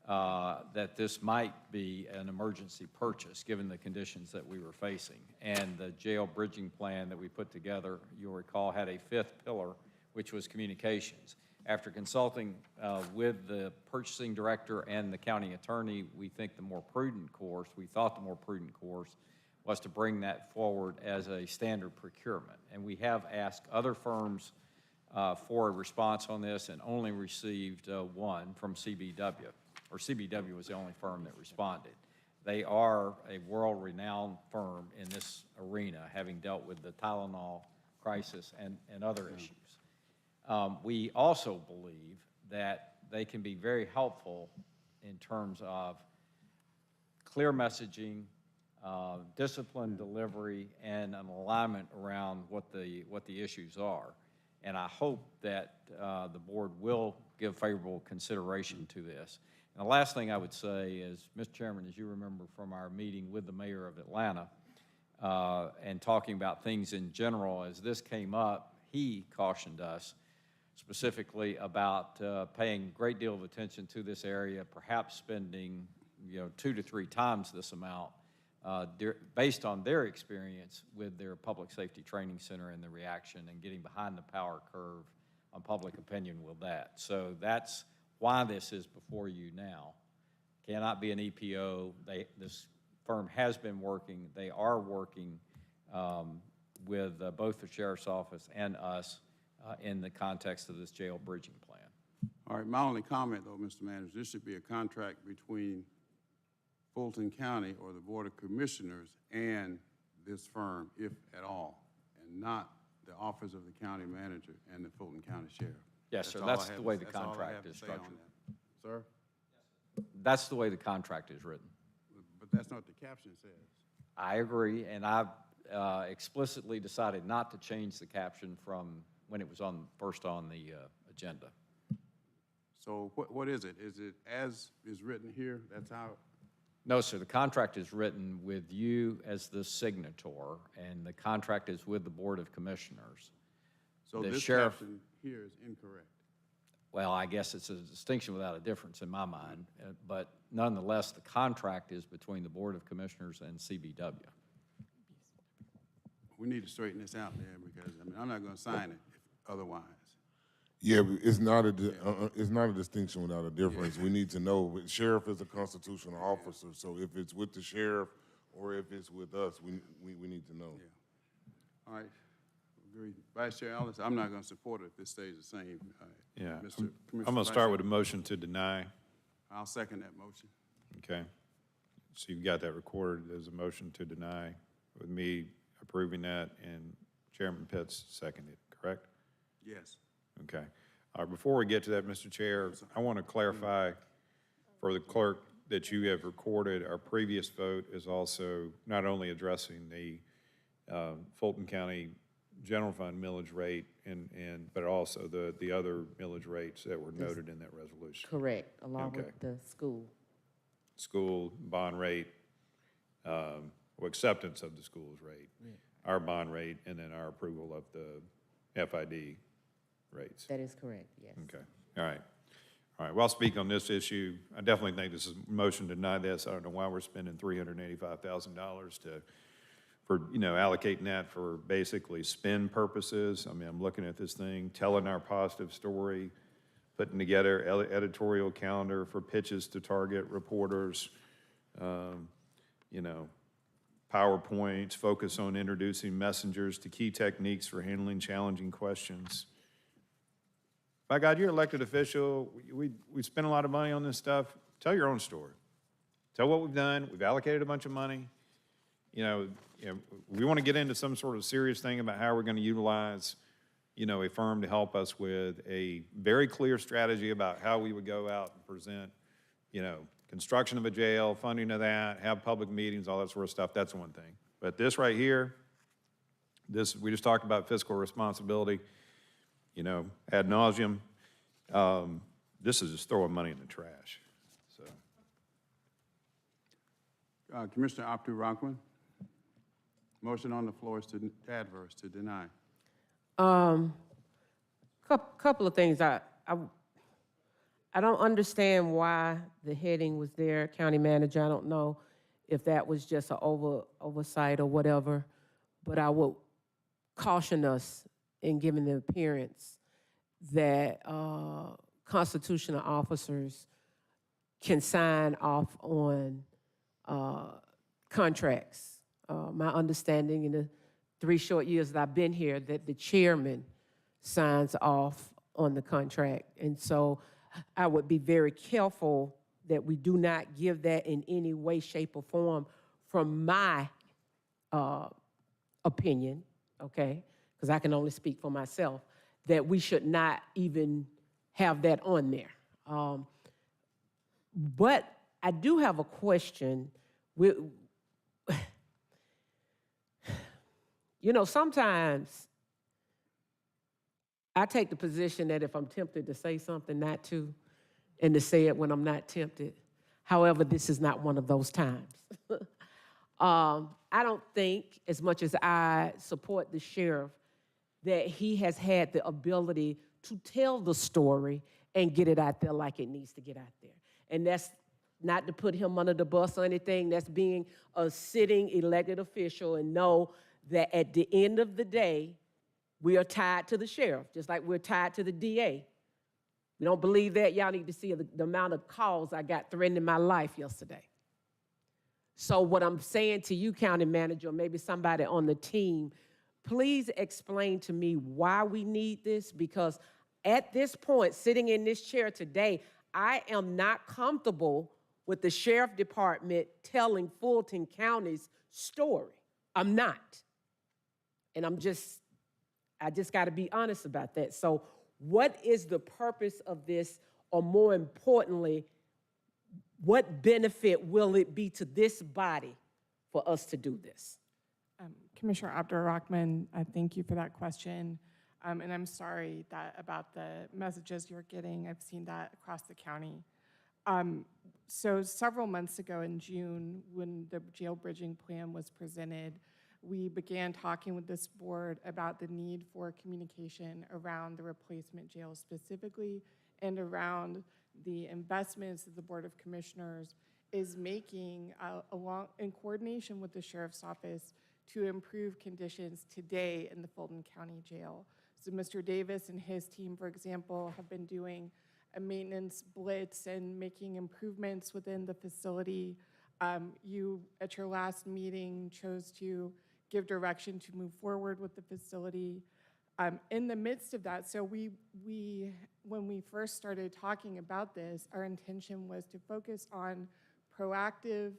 that this might be an emergency purchase, given the conditions that we were facing. And the jail bridging plan that we put together, you'll recall, had a 5th pillar, which was communications. After consulting with the purchasing director and the county attorney, we thought the more prudent course was to bring that forward as a standard procurement. And we have asked other firms for a response on this and only received one from CBW, or CBW was the only firm that responded. They are a world-renowned firm in this arena, having dealt with the Tylenol crisis and other issues. We also believe that they can be very helpful in terms of clear messaging, disciplined delivery, and an alignment around what the issues are. And I hope that the board will give favorable consideration to this. And the last thing I would say is, Mr. Chairman, as you remember from our meeting with the mayor of Atlanta and talking about things in general, as this came up, he cautioned us specifically about paying a great deal of attention to this area, perhaps spending 2 to 3 times this amount based on their experience with their public safety training center and the reaction and getting behind the power curve on public opinion with that. So that's why this is before you now. Cannot be an EPO. This firm has been working. They are working with both the Sheriff's Office and us in the context of this jail bridging plan. All right, my only comment, though, Mr. Manager, this should be a contract between Fulton County or the Board of Commissioners and this firm, if at all, and not the Office of the County Manager and the Fulton County Sheriff. Yes, sir. That's the way the contract is structured. Sir? That's the way the contract is written. But that's not what the caption says. I agree, and I've explicitly decided not to change the caption from when it was first on the agenda. So what is it? Is it as is written here? That's how? No, sir. The contract is written with you as the signator, and the contract is with the Board of Commissioners. So the this sheriff, caption here is incorrect. Well, I guess it's a distinction without a difference in my mind, but nonetheless, the contract is between the Board of Commissioners and CBW. We need to straighten this out there because, I mean, I'm not going to sign it otherwise. Yeah, but it's not a distinction without a difference. We need to know. Sheriff is a constitutional officer, so if it's with the sheriff or if it's with us, we need to know. All right. Agree. Vice Chair Ellis, I'm not going to support it if this stays the same. Yeah, Mr. I'm going to start with a motion to deny. I'll second that motion. Okay. So you've got that recorded as a motion to deny with me approving that and Chairman Pitts seconded, correct? Yes. Okay. All right, before we get to that, Mr. Chair, I want to clarify for the clerk that you have recorded our previous vote is also not only addressing the Fulton County general fund millage rate but also the other millage rates that were noted in that resolution. Correct, along Okay. with the school. School bond rate, or acceptance of the school's rate, our bond rate, and then our approval of the FID rates. That is correct, yes. Okay, all right. All right, well, I'll speak on this issue. I definitely think this is a motion to deny this. I don't know why we're spending $385,000 for allocating that for basically spin purposes. I mean, I'm looking at this thing, telling our positive story, putting together editorial calendar for pitches to target reporters, PowerPoints, focus on introducing messengers to key techniques for handling challenging questions. By God, you're an elected official. We spend a lot of money on this stuff. Tell your own story. Tell what we've done. We've allocated a bunch of money. We want to get into some sort of serious thing about how we're going to utilize, a firm to help us with a very clear strategy about how we would go out and present, construction of a jail, funding of that, have public meetings, all that sort of stuff. That's one thing. But this right here, we just talked about fiscal responsibility, ad nauseum. This is just throwing money in the trash. So, Commissioner Abdul-Rahman, motion on the floor is to adverse, to deny. Couple of things. I don't understand why the heading was there, county manager. I don't know if that was just an oversight or whatever, but I would caution us in giving the appearance that constitutional officers can sign off on contracts. My understanding in the 3 short years that I've been here, that the chairman signs off on the contract. And so I would be very careful that we do not give that in any way, shape, or form from my opinion, okay? Because I can only speak for myself, that we should not even have that on there. But I do have a question. Sometimes I take the position that if I'm tempted to say something, not to, and to say it when I'm not tempted. However, this is not one of those times. I don't think, as much as I support the sheriff, that he has had the ability to tell the story and get it out there like it needs to get out there. And that's not to put him under the bus or anything. That's being a sitting elected official and know that at the end of the day, we are tied to the sheriff, just like we're tied to the DA. You don't believe that? Y'all need to see the amount of calls I got threatening my life yesterday. So what I'm saying to you, county manager, or maybe somebody on the team, please explain to me why we need this, because at this point, sitting in this chair today, I am not comfortable with the sheriff department telling Fulton County's story. I'm not. And I just got to be honest about that. So what is the purpose of this, or more importantly, what benefit will it be to this body for us to do this? Commissioner Abdur-Rahman, I thank you for that question. And I'm sorry about the messages you're getting. I've seen that across the county. So several months ago in June, when the jail bridging plan was presented, we began talking with this board about the need for communication around the replacement jail specifically, and around the investments that the Board of Commissioners is making in coordination with the Sheriff's Office to improve conditions today in the Fulton County Jail. So Mr. Davis and his team, for example, have been doing a maintenance blitz and making improvements within the facility. You, at your last meeting, chose to give direction to move forward with the facility. In the midst of that, so when we first started talking about this, our intention was to focus on proactive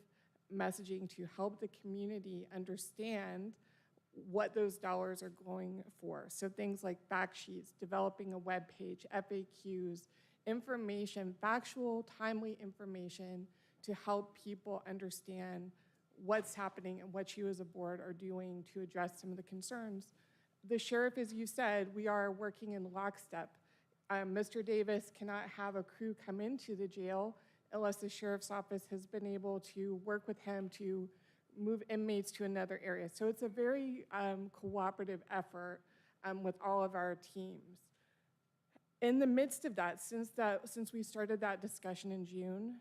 messaging to help the community understand what those dollars are going for. So things like fact sheets, developing a web page, FAQs, information, factual, timely information to help people understand what's happening and what you as a board are doing to address some of the concerns The sheriff, as you said, we are working in lockstep. Mr. Davis cannot have a crew come into the jail unless the sheriff's office has been able to work with him to move inmates to another area. So it's a very cooperative effort with all of our teams. In the midst of that, since we started that discussion in June,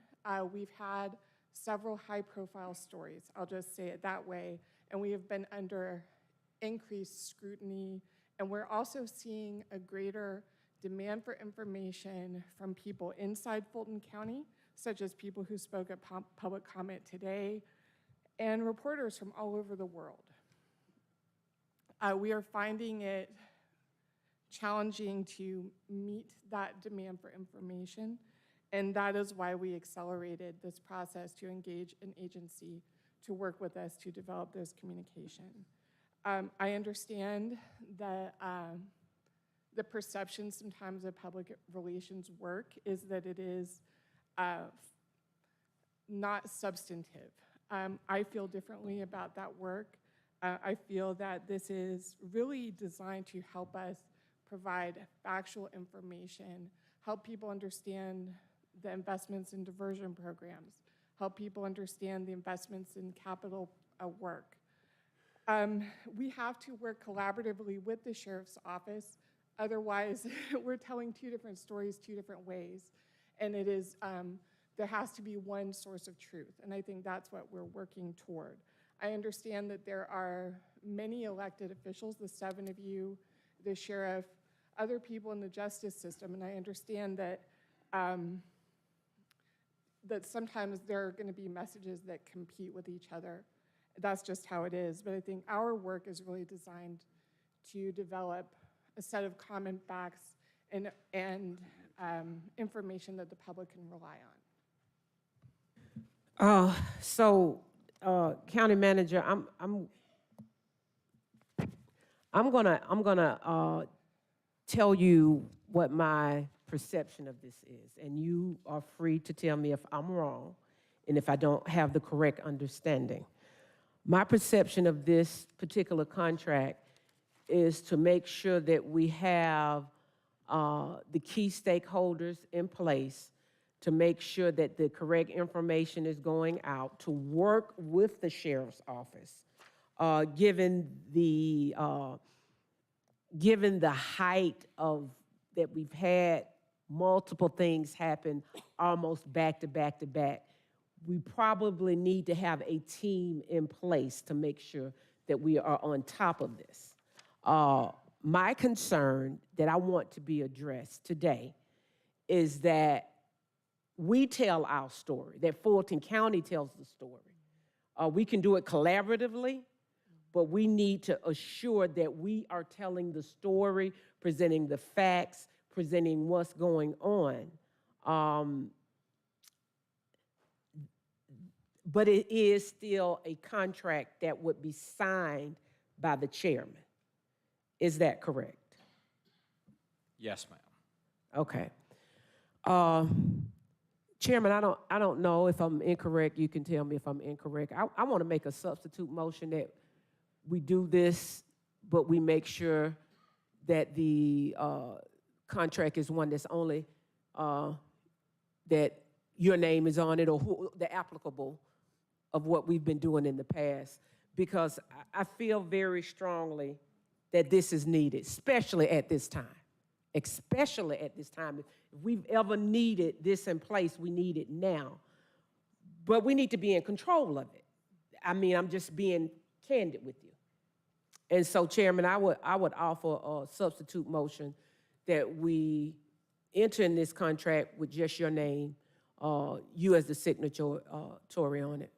we've had several high-profile stories, I'll just say it that way, and we have been under increased scrutiny, and we're also seeing a greater demand for information from people inside Fulton County, such as people who spoke at public comment today, and reporters from all over the world. We are finding it challenging to meet that demand for information, and that is why we accelerated this process to engage an agency to work with us to develop this communication. I understand that the perception sometimes of public relations work is that it is not substantive. I feel differently about that work. I feel that this is really designed to help us provide factual information, help people understand the investments in diversion programs, help people understand the investments in capital work. We have to work collaboratively with the sheriff's office. Otherwise, we're telling two different stories, two different ways. And it is, there has to be one source of truth. And I think that's what we're working toward. I understand that there are many elected officials, the 7 of you, the sheriff, other people in the justice system, and I understand that that sometimes there are going to be messages that compete with each other. That's just how it is. But I think our work is really designed to develop a set of common facts and information that the public can rely on. County Manager, I'm gonna tell you what my perception of this is, and you are free to tell me if I'm wrong and if I don't have the correct understanding. My perception of this particular contract is to make sure that we have the key stakeholders in place to make sure that the correct information is going out, to work with the sheriff's office, given the height of that we've had multiple things happen almost back to back to back. We probably need to have a team in place to make sure that we are on top of this. My concern that I want to be addressed today is that we tell our story, that Fulton County tells the story. We can do it collaboratively, but we need to assure that we are telling the story, presenting the facts, presenting what's going on. But it is still a contract that would be signed by the chairman. Is that correct? Yes, ma'am. Okay. Chairman, I don't know if I'm incorrect. You can tell me if I'm incorrect. I want to make a substitute motion that we do this, but we make sure that the contract is one that's only that your name is on it, or who, the applicable of what we've been doing in the past, because I feel very strongly that this is needed, especially at this time. Especially at this time. If we've ever needed this in place, we need it now. But we need to be in control of it. I mean, I'm just being candid with you. And so, Chairman, I would offer a substitute motion that we enter in this contract with just your name, you as the signatory on it.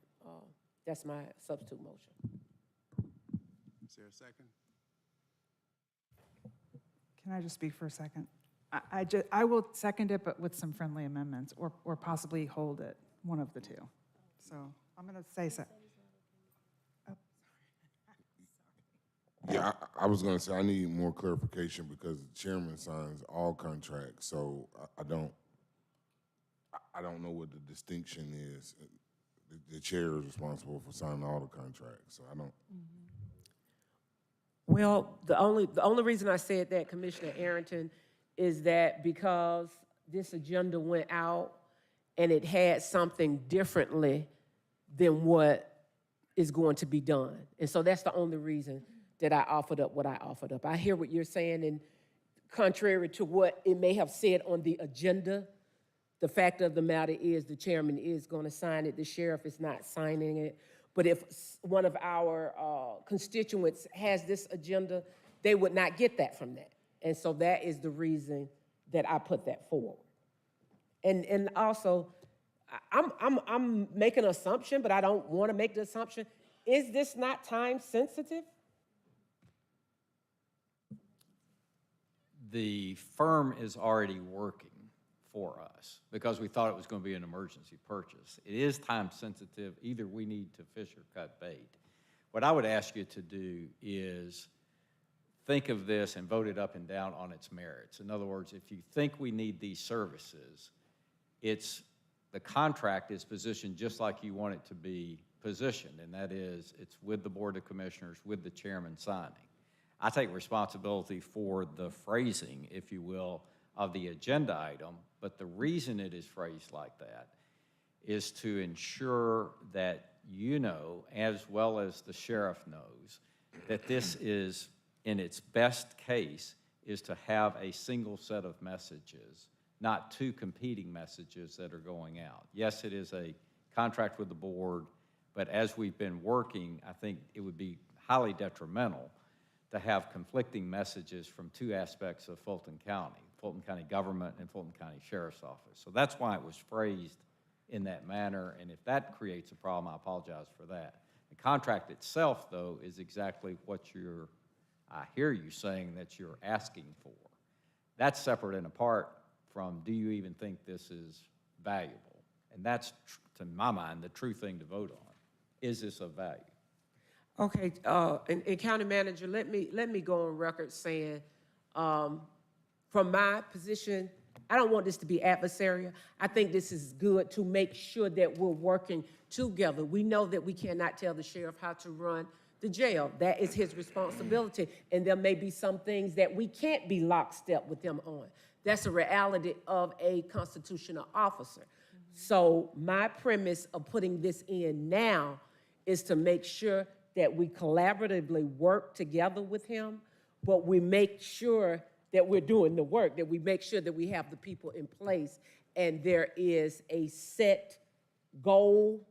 That's my substitute motion. Is there a second? Can I just speak for a second? I will second it, but with some friendly amendments, or possibly hold it, one of the two. So I'm going to say so. Yeah, I was going to say I need more clarification because the chairman signs all contracts, so I don't know what the distinction is. The chair is responsible for signing all the contracts, so I don't. Well, the only reason I said that, Commissioner Arrington, is that because this agenda went out and it had something differently than what is going to be done. And so that's the only reason that I offered up what I offered up. I hear what you're saying, and contrary to what it may have said on the agenda, the fact of the matter is the chairman is going to sign it, the sheriff is not signing it. But if one of our constituents has this agenda, they would not get that from that. And so that is the reason that I put that forward. And also, I'm making an assumption, but I don't want to make the assumption. Is this not time sensitive? The firm is already working for us because we thought it was going to be an emergency purchase. It is time sensitive. Either we need to fish or cut bait. What I would ask you to do is think of this and vote it up and down on its merits. In other words, if you think we need these services, the contract is positioned just like you want it to be positioned, and that is it's with the Board of Commissioners, with the chairman signing. I take responsibility for the phrasing, if you will, of the agenda item, but the reason it is phrased like that is to ensure that you know, as well as the sheriff knows, that this is, in its best case, is to have a single set of messages, not two competing messages that are going out. Yes, it is a contract with the board, but as we've been working, I think it would be highly detrimental to have conflicting messages from two aspects of Fulton County government and Fulton County Sheriff's Office. So that's why it was phrased in that manner, and if that creates a problem, I apologize for that. The contract itself, though, is exactly what I hear you saying that you're asking for. That's separate and apart from, do you even think this is valuable? And that's, to my mind, the true thing to vote on. Is this of value? Okay, and County Manager, let me go on record saying, from my position, I don't want this to be adversarial. I think this is good to make sure that we're working together. We know that we cannot tell the sheriff how to run the jail. That is his responsibility. And there may be some things that we can't be lockstep with him on. That's a reality of a constitutional officer. So my premise of putting this in now is to make sure that we collaboratively work together with him, but we make sure that we're doing the work, that we make sure that we have the people in place, and there is a set goal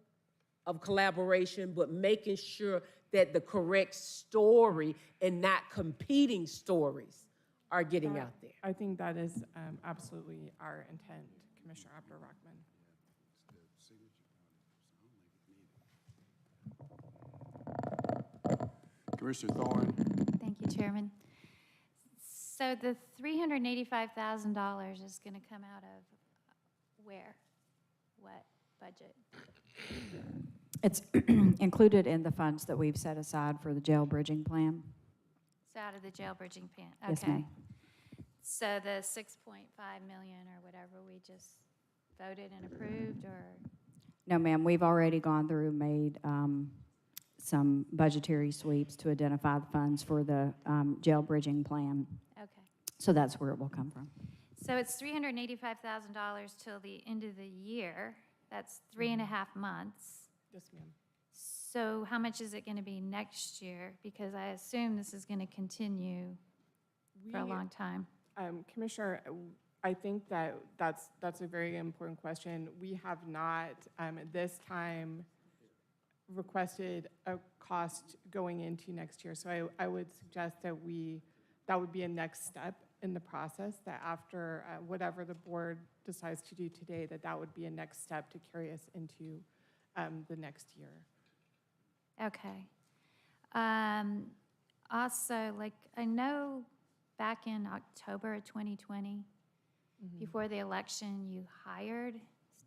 of collaboration, but making sure that the correct story and not competing stories are getting out there. I think that is absolutely our intent, Commissioner Abdur-Rahman. Commissioner Thorne. Thank you, Chairman. So the $385,000 is going to come out of where? What budget? It's included in the funds that we've set aside for the jail bridging plan. It's out of the jail bridging plan. Yes, Okay. ma'am. So the 6.5 million or whatever we just voted and approved, or? No, ma'am, we've already gone through and made some budgetary sweeps to identify the funds for the jail bridging plan. Okay. So that's where it will come from. So it's $385,000 till the end of the year. That's 3.5 months. Yes, ma'am. So how much is it going to be next year? Because I assume this is going to continue for a long time. Commissioner, I think that's a very important question. We have not, this time, requested a cost going into next year. So I would suggest that that would be a next step in the process, that after whatever the board decides to do today, that would be a next step to carry us into the next year. Okay. Also, like, I know back in October of 2020, before the election, you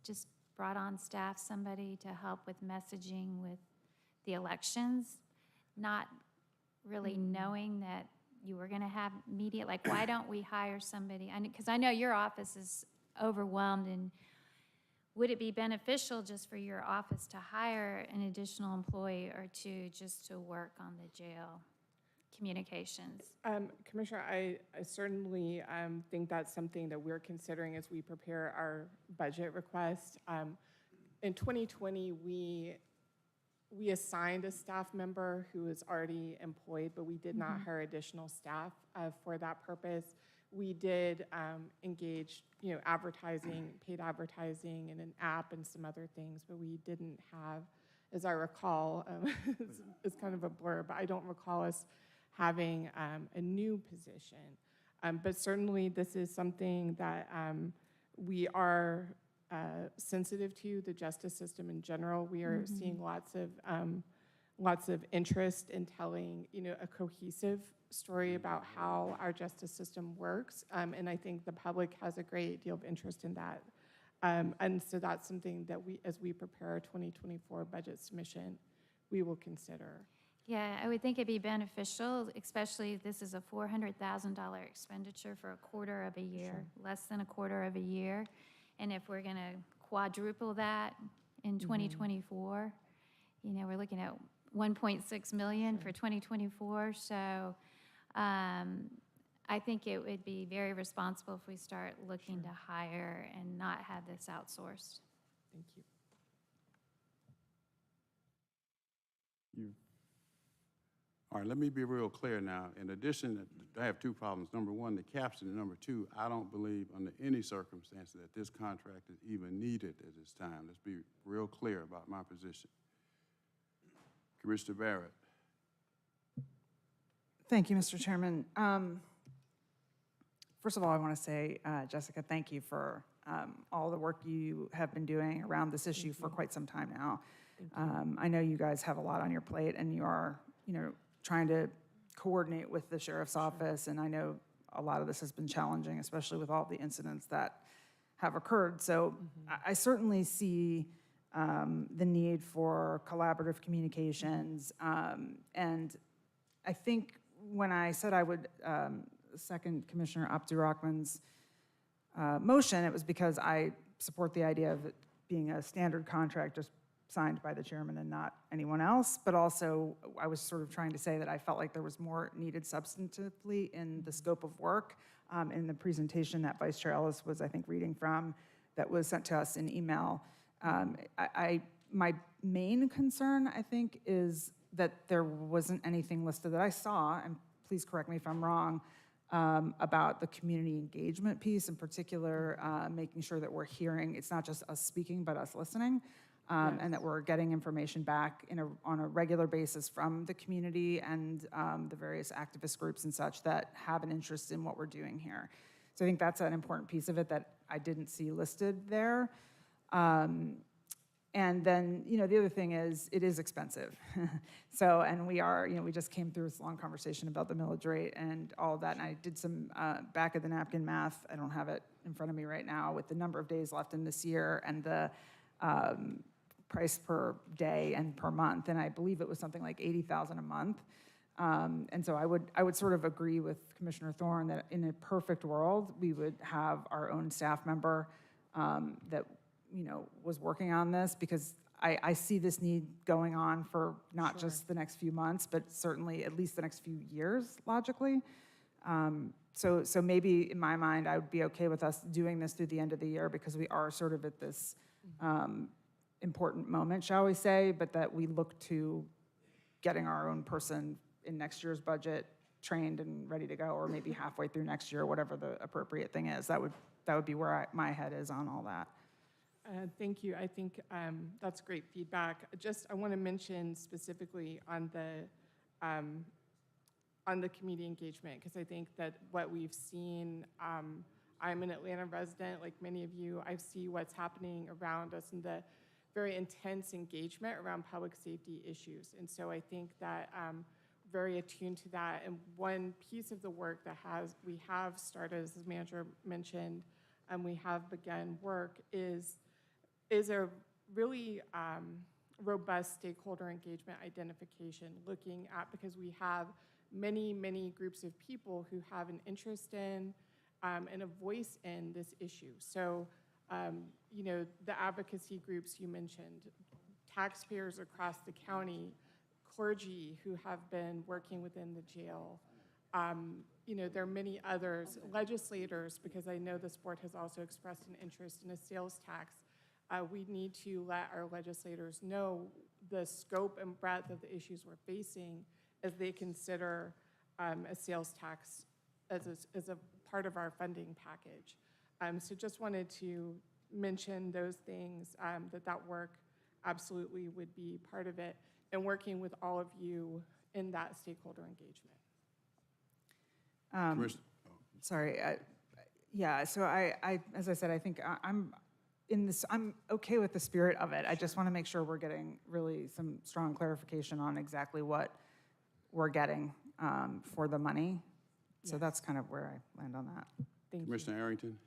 just brought on staff, somebody to help with messaging with the elections, not really knowing that you were going to have media. Like, why don't we hire somebody? Because I know your office is overwhelmed, and would it be beneficial just for your office to hire an additional employee or two just to work on the jail? communications? Commissioner, I certainly think that's something that we're considering as we prepare our budget request. In 2020, we assigned a staff member who was already employed, but we did not hire additional staff for that purpose. We did engage, advertising, paid advertising, and an app and some other things, but we didn't have, as I recall, it's kind of a blur, but I don't recall us having a new position. But certainly, this is something that we are sensitive to, the justice system in general. We are seeing lots of interest in telling, a cohesive story about how our justice system works, and I think the public has a great deal of interest in that. And so that's something that as we prepare our 2024 budget submission, we will consider. Yeah, I would think it'd be beneficial, especially if this is a $400,000 expenditure for a quarter of a year, less than a quarter of a year. And if we're going to quadruple that in 2024, we're looking at 1.6 million for 2024. So I think it would be very responsible if we start looking to hire and not have this outsourced. Thank you. All right, let me be real clear now. In addition, I have two problems. Number one, the caption, and number two, I don't believe under any circumstances that this contract is even needed at this time. Let's be real clear about my position. Commissioner Barrett. Thank you, Mr. Chairman. First of all, I want to say, Jessica, thank you for all the work you have been doing around this issue for quite some time now. I know you guys have a lot on your plate, and you are, trying to coordinate with the sheriff's office, and I know a lot of this has been challenging, especially with all the incidents that have occurred. So I certainly see the need for collaborative communications, and I think when I said I would second Commissioner Abdur-Rahman's motion, it was because I support the idea of it being a standard contract just signed by the chairman and not anyone else, but also I was sort of trying to say that I felt like there was more needed substantively in the scope of work in the presentation that Vice Chair Ellis was, I think, reading from that was sent to us in email. My main concern, I think, is that there wasn't anything listed that I saw, and please correct me if I'm wrong, about the community engagement piece, in particular, making sure that we're hearing, it's not just us speaking, but us listening. And that we're getting information back on a regular basis from the community and the various activist groups and such that have an interest in what we're doing here. So I think that's an important piece of it that I didn't see listed there. And then, the other thing is, it is expensive. So, and we are, we just came through this long conversation about the millage rate and all of that, and I did some back of the napkin math. I don't have it in front of me right now with the number of days left in this year and the price per day and per month, and I believe it was something like $80,000 a month. And so I would sort of agree with Commissioner Thorne that in a perfect world, we would have our own staff member that was working on this, because I see this need going on for not just the next few months, but certainly at least the next few years, logically. So maybe in my mind, I would be okay with us doing this through the end of the year, because we are sort of at this important moment, shall we say, but that we look to getting our own person in next year's budget trained and ready to go, or maybe halfway through next year, whatever the appropriate thing is. That would be where my head is on all that. Thank you. I think that's great feedback. I want to mention specifically on the community engagement, because I think that what we've seen, I'm an Atlanta resident, like many of you. I see what's happening around us and the very intense engagement around public safety issues. And so I think that very attuned to that. And one piece of the work that we have started, as the manager mentioned, and we have begun work is a really robust stakeholder engagement identification, looking at, because we have many groups of people who have an interest in and a voice in this issue. So, the advocacy groups you mentioned, taxpayers across the county, clergy who have been working within the jail. There are many others, legislators, because I know this board has also expressed an interest in a sales tax. We need to let our legislators know the scope and breadth of the issues we're facing as they consider a sales tax as a part of our funding package. So just wanted to mention those things, that work absolutely would be part of it, and working with all of you in that stakeholder engagement. Sorry, so I, as I said, I think I'm okay with the spirit of it. I just want to make sure we're getting really some strong clarification on exactly what we're getting for the money. So that's kind of where I land on that. Thank you. Commissioner Arrington?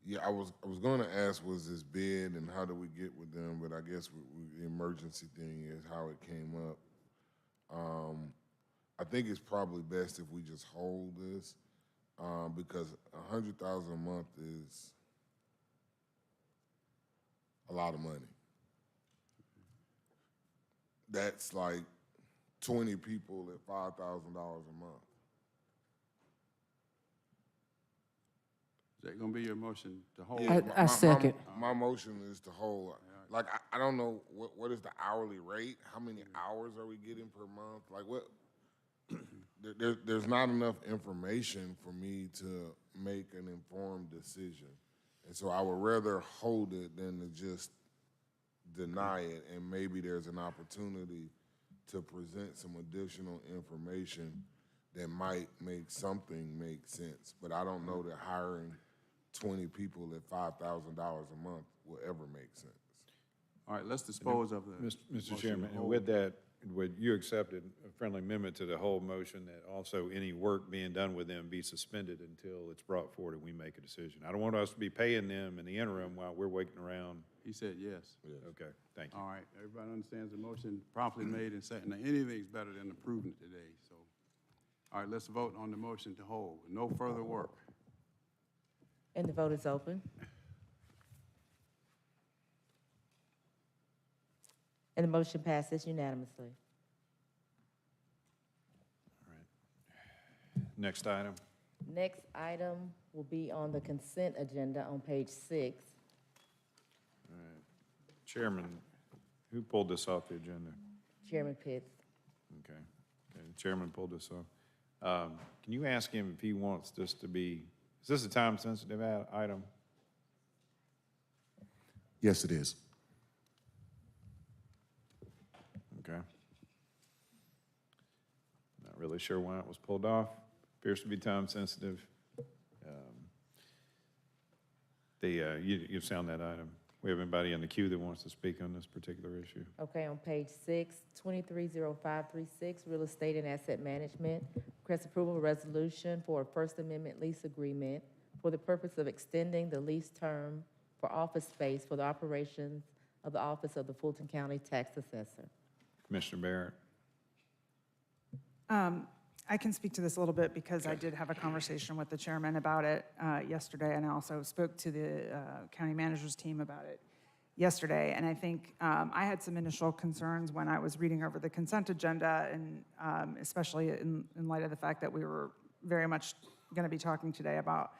Yeah, I was going to ask, was this bid and how do we get with them? But I guess the emergency thing is how it came up. I think it's probably best if we just hold this because $100,000 a month is a lot of money. That's like 20 people at $5,000 a month. Is that going to be your motion to hold? Yeah, I second. My motion is to hold. Like, I don't know, what is the hourly rate? How many hours are we getting per month? Like, what? There's not enough information for me to make an informed decision. And so I would rather hold it than to just deny it. And maybe there's an opportunity to present some additional information that might make something make sense. But I don't know that hiring 20 people at $5,000 a month will ever make sense. All right, let's dispose of the Mr. motion Chairman, to and hold. with that, would you accept a friendly amendment to the whole motion that also any work being done with them be suspended until it's brought forward and we make a decision? I don't want us to be paying them in the interim while we're waiting around. He said yes. Okay, thank you. All right, everybody understands the motion properly made and seconded. Now, anything's better than approving it today, so. All right, let's vote on the motion to hold. No further work. And the vote is open. And the motion passes unanimously. Next item. Next item will be on the consent agenda on page 6. All right. Chairman, who pulled this off the agenda? Chairman Pitts. Okay, the chairman pulled this off. Can you ask him if he wants this to be, is this a time-sensitive item? Yes, it is. Okay. Not really sure why it was pulled off. Appears to be time-sensitive. You sound that item. We have anybody in the queue that wants to speak on this particular issue? Okay, on page 6, 230536, Real Estate and Asset Management. Request approval of resolution for a First Amendment lease agreement for the purpose of extending the lease term for office space for the operations of the Office of the Fulton County Tax Assessor. Commissioner Barrett. I can speak to this a little bit because I did have a conversation with the chairman about it yesterday, and I also spoke to the county manager's team about it yesterday. And I think I had some initial concerns when I was reading over the consent agenda, and especially in light of the fact that we were very much going to be talking today about,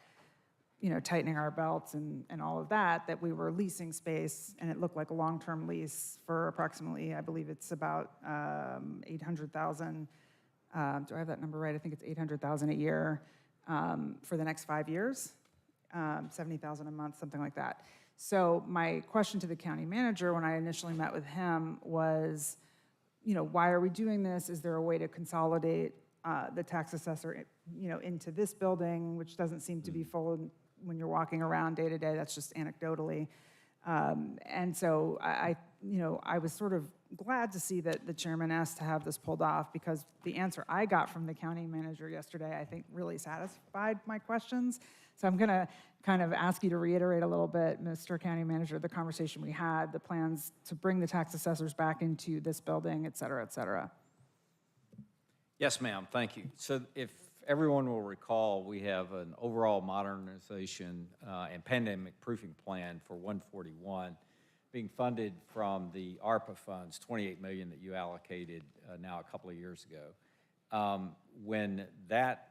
tightening our belts and all of that, that we were leasing space, and it looked like a long-term lease for approximately, I believe it's about $800,000. Do I have that number right? I think it's $800,000 a year for the next 5 years, $70,000 a month, something like that. So my question to the county manager when I initially met with him was, why are we doing this? Is there a way to consolidate the tax assessor, into this building, which doesn't seem to be full when you're walking around day to day? That's just anecdotally. And so I was sort of glad to see that the chairman asked to have this pulled off, because the answer I got from the county manager yesterday, I think, really satisfied my questions. So I'm going to kind of ask you to reiterate a little bit, Mr. County Manager, the conversation we had, the plans to bring the tax assessors back into this building, et cetera, et cetera. Yes, ma'am, thank you. So if everyone will recall, we have an overall modernization and pandemic proofing plan for 141 being funded from the ARPA funds, $28 million that you allocated now a couple of years ago. When that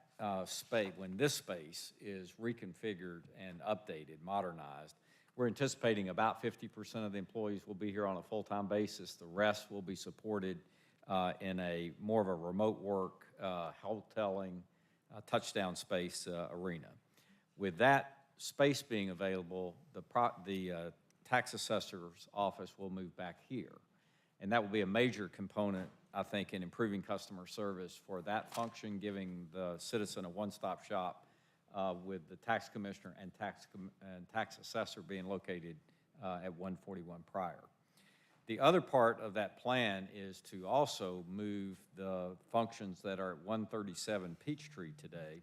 when this space is reconfigured and updated, modernized, we're anticipating about 50% of the employees will be here on a full-time basis. The rest will be supported in a more of a remote work, hoteling, touchdown space arena. With that space being available, the tax assessor's office will move back here. And that will be a major component, I think, in improving customer service for that function, giving the citizen a one-stop shop with the tax commissioner and tax assessor being located at 141 Pryor. The other part of that plan is to also move the functions that are at 137 Peachtree today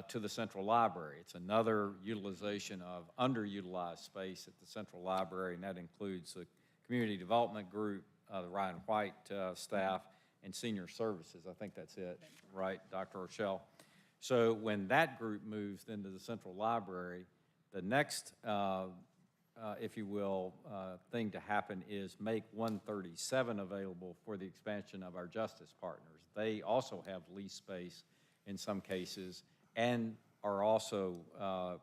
to the Central Library. It's another utilization of underutilized space at the Central Library, and that includes the Community Development Group, the Ryan White staff, and Senior Services. I think that's it, right, Dr. Rochelle? So when that group moves into the Central Library, the next, if you will, thing to happen is make 137 available for the expansion of our justice partners. They also have lease space in some cases and are also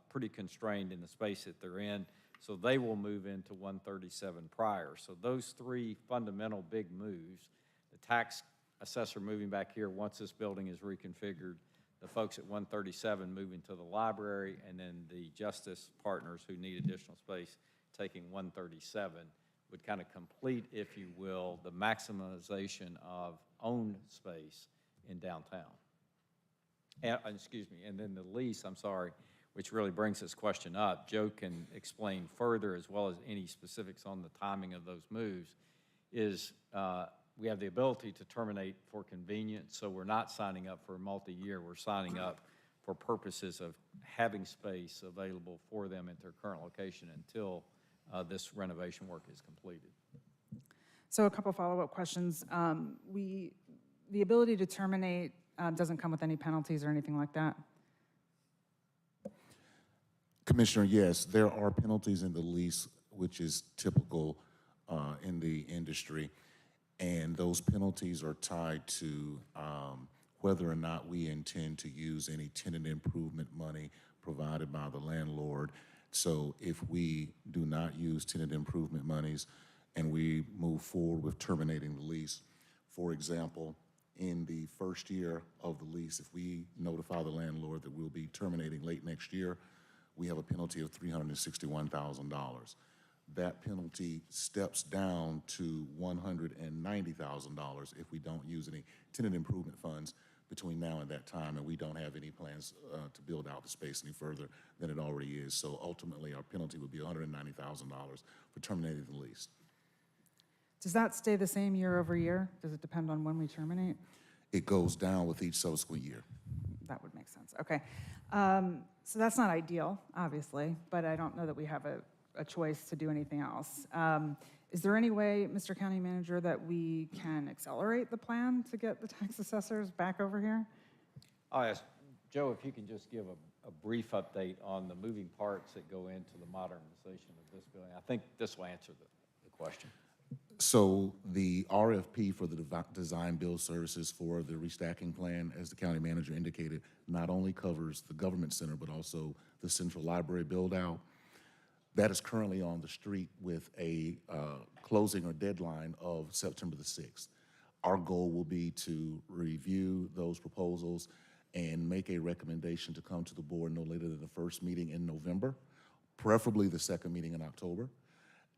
pretty constrained in the space that they're in, so they will move into 137 Pryor. So those three fundamental big moves, the tax assessor moving back here once this building is reconfigured, the folks at 137 moving to the library, and then the justice partners who need additional space taking 137 would kind of complete, if you will, the maximization of owned space in downtown. And, excuse me, and then the lease, I'm sorry, which really brings this question up. Joe can explain further, as well as any specifics on the timing of those moves, is we have the ability to terminate for convenience, so we're not signing up for a multi-year. We're signing up for purposes of having space available for them at their current location until this renovation work is completed. So a couple follow-up questions. The ability to terminate doesn't come with any penalties or anything like that? Commissioner, yes, there are penalties in the lease, which is typical in the industry. And those penalties are tied to whether or not we intend to use any tenant improvement money provided by the landlord. So if we do not use tenant improvement monies and we move forward with terminating the lease, for example, in the first year of the lease, if we notify the landlord that we'll be terminating late next year, we have a penalty of $361,000. That penalty steps down to $190,000 if we don't use any tenant improvement funds between now and that time, and we don't have any plans to build out the space any further than it already is. So ultimately, our penalty would be $190,000 for terminating the lease. Does that stay the same year over year? Does it depend on when we terminate? It goes down with each subsequent year. That would make sense. Okay. So that's not ideal, obviously, but I don't know that we have a choice to do anything else. Is there any way, Mr. County Manager, that we can accelerate the plan to get the tax assessors back over here? I'll ask Joe if you can just give a brief update on the moving parts that go into the modernization of this building. I think this will answer the question. So the RFP for the design build services for the restacking plan, as the county manager indicated, not only covers the government center, but also the central library build out. That is currently on the street with a closing or deadline of September the 6th. Our goal will be to review those proposals and make a recommendation to come to the board no later than the first meeting in November, preferably the second meeting in October,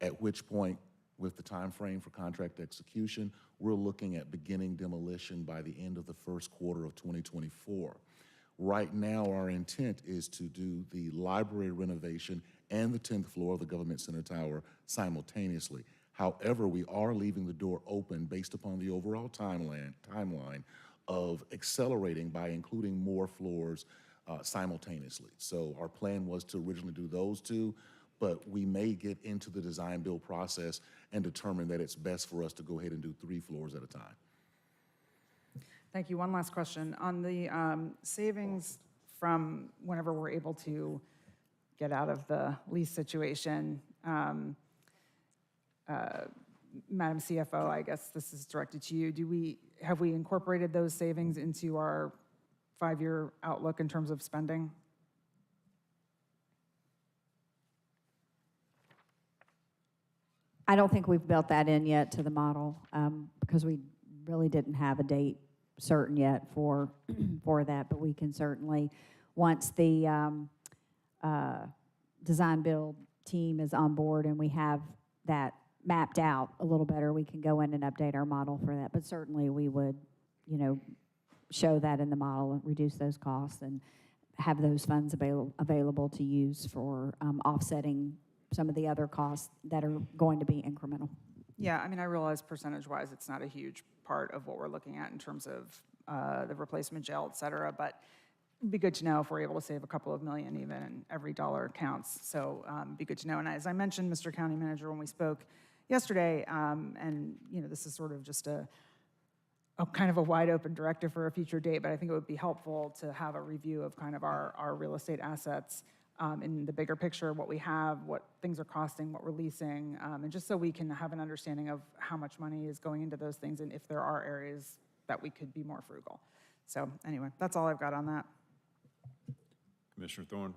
at which point, with the time frame for contract execution, we're looking at beginning demolition by the end of the first quarter of 2024. Right now, our intent is to do the library renovation and the 10th floor of the Government Center Tower simultaneously. However, we are leaving the door open based upon the overall timeline of accelerating by including more floors simultaneously. So our plan was to originally do those two, but we may get into the design build process and determine that it's best for us to go ahead and do 3 floors at a time. Thank you. One last question. On the savings from whenever we're able to get out of the lease situation, Madam CFO, I guess this is directed to you. Have we incorporated those savings into our 5-year outlook in terms of spending? I don't think we've built that in yet to the model because we really didn't have a date certain yet for that, but we can certainly, once the design build team is on board and we have that mapped out a little better, we can go in and update our model for that. But certainly we would, show that in the model and reduce those costs and have those funds available to use for offsetting some of the other costs that are going to be incremental. Yeah, I mean, I realize percentage-wise, it's not a huge part of what we're looking at in terms of the replacement jail, et cetera, but it'd be good to know if we're able to save a couple of million even, and every dollar counts. So it'd be good to know. And as I mentioned, Mr. County Manager, when we spoke yesterday, and this is sort of just a kind of a wide open directive for a future date, but I think it would be helpful to have a review of kind of our real estate assets in the bigger picture, what we have, what things are costing, what we're leasing, and just so we can have an understanding of how much money is going into those things and if there are areas that we could be more frugal. So anyway, that's all I've got on that. Commissioner Thorne?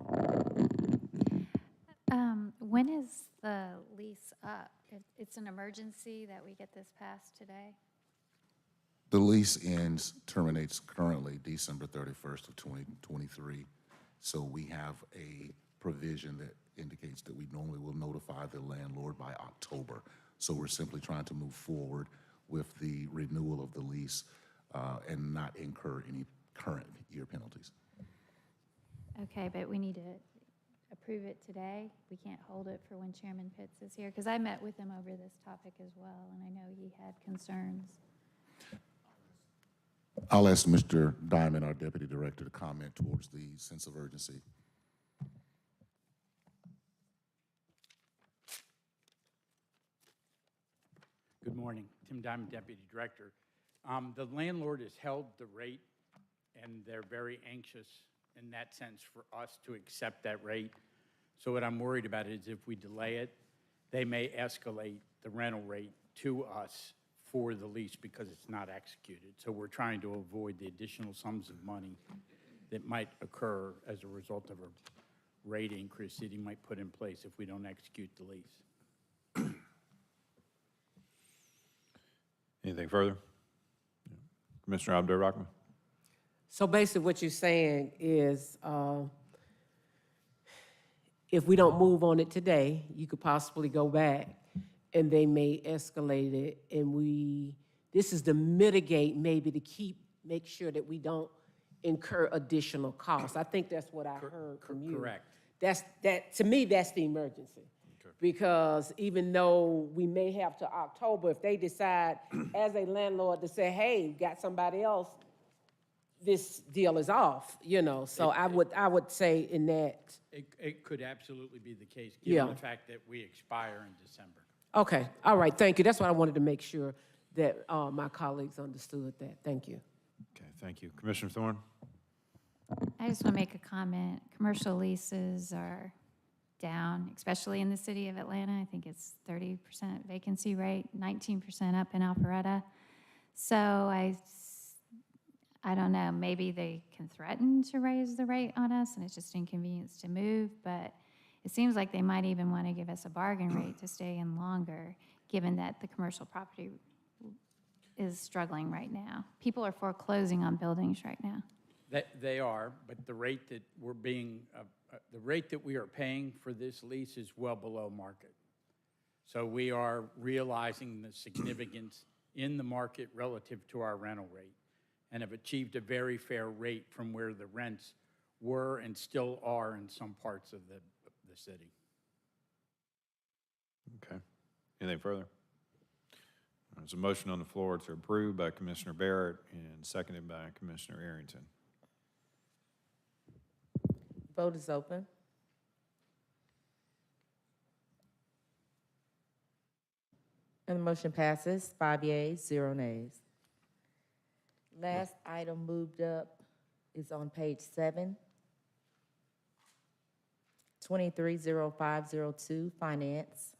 When is the lease up? It's an emergency that we get this passed today? The lease terminates currently December 31st of 2023. So we have a provision that indicates that we normally will notify the landlord by October. So we're simply trying to move forward with the renewal of the lease and not incur any current year penalties. Okay, but we need to approve it today? We can't hold it for when Chairman Pitts is here? Because I met with him over this topic as well, and I know he had concerns. I'll ask Mr. Diamond, our Deputy Director, to comment towards the sense of urgency. Good morning. Tim Diamond, Deputy Director. The landlord has held the rate, and they're very anxious in that sense for us to accept that rate. So what I'm worried about is if we delay it, they may escalate the rental rate to us for the lease because it's not executed. So we're trying to avoid the additional sums of money that might occur as a result of a rate increase that he might put in place if we don't execute the lease. Anything further? Commissioner Abdur-Rahman? So basically what you're saying is if we don't move on it today, you could possibly go back and they may escalate it, and this is to mitigate, maybe to make sure that we don't incur additional costs. I think that's what I heard from you. Correct. To me, that's the emergency. Okay. Because even though we may have to October, if they decide as a landlord to say, hey, got somebody else, this deal is off, So I would say in that. It could absolutely be the case, given the fact that we expire in December. Okay, all right, thank you. That's what I wanted to make sure that my colleagues understood that. Thank you. Okay, thank you. Commissioner Thorne? I just want to make a comment. Commercial leases are down, especially in the city of Atlanta. I think it's 30% vacancy rate, 19% up in Alpharetta. So I don't know, maybe they can threaten to raise the rate on us and it's just inconvenience to move, but it seems like they might even want to give us a bargain rate to stay in longer, given that the commercial property is struggling right now. People are foreclosing on buildings right now. They are, but the rate that we are paying for this lease is well below market. So we are realizing the significance in the market relative to our rental rate and have achieved a very fair rate from where the rents were and still are in some parts of the city. Okay. Anything further? There's a motion on the floor to approve by Commissioner Barrett and seconded by Commissioner Arrington. Vote is open. And the motion passes, 5 yeas, 0 nays. Last item moved up is on page 7. 230502, Finance.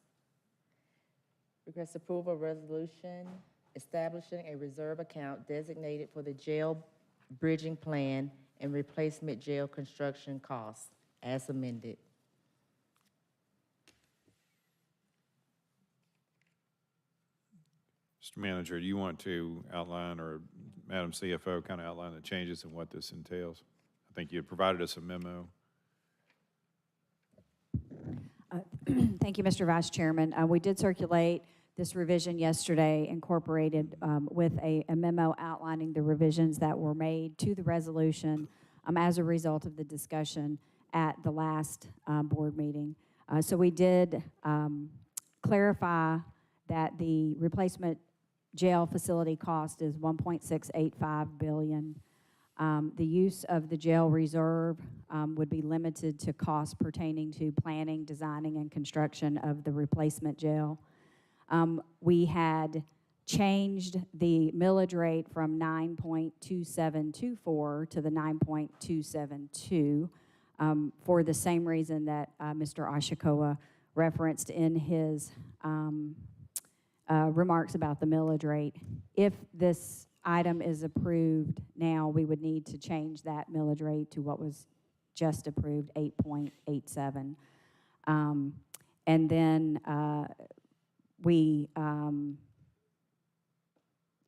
Request approval of resolution establishing a reserve account designated for the jail bridging plan and replacement jail construction costs as amended. Mr. Manager, do you want to outline, or Madam CFO, kind of outline the changes and what this entails? I think you had provided us a memo. Thank you, Mr. Vice Chairman. We did circulate this revision yesterday, incorporated with a memo outlining the revisions that were made to the resolution as a result of the discussion at the last board meeting. So we did clarify that the replacement jail facility cost is $1.685 billion. The use of the jail reserve would be limited to costs pertaining to planning, designing, and construction of the replacement jail. We had changed the millage rate from 9.2724 to the 9.272 for the same reason that Mr. Ashikawa referenced in his remarks about the millage rate. If this item is approved now, we would need to change that millage rate to what was just approved, 8.87. And then we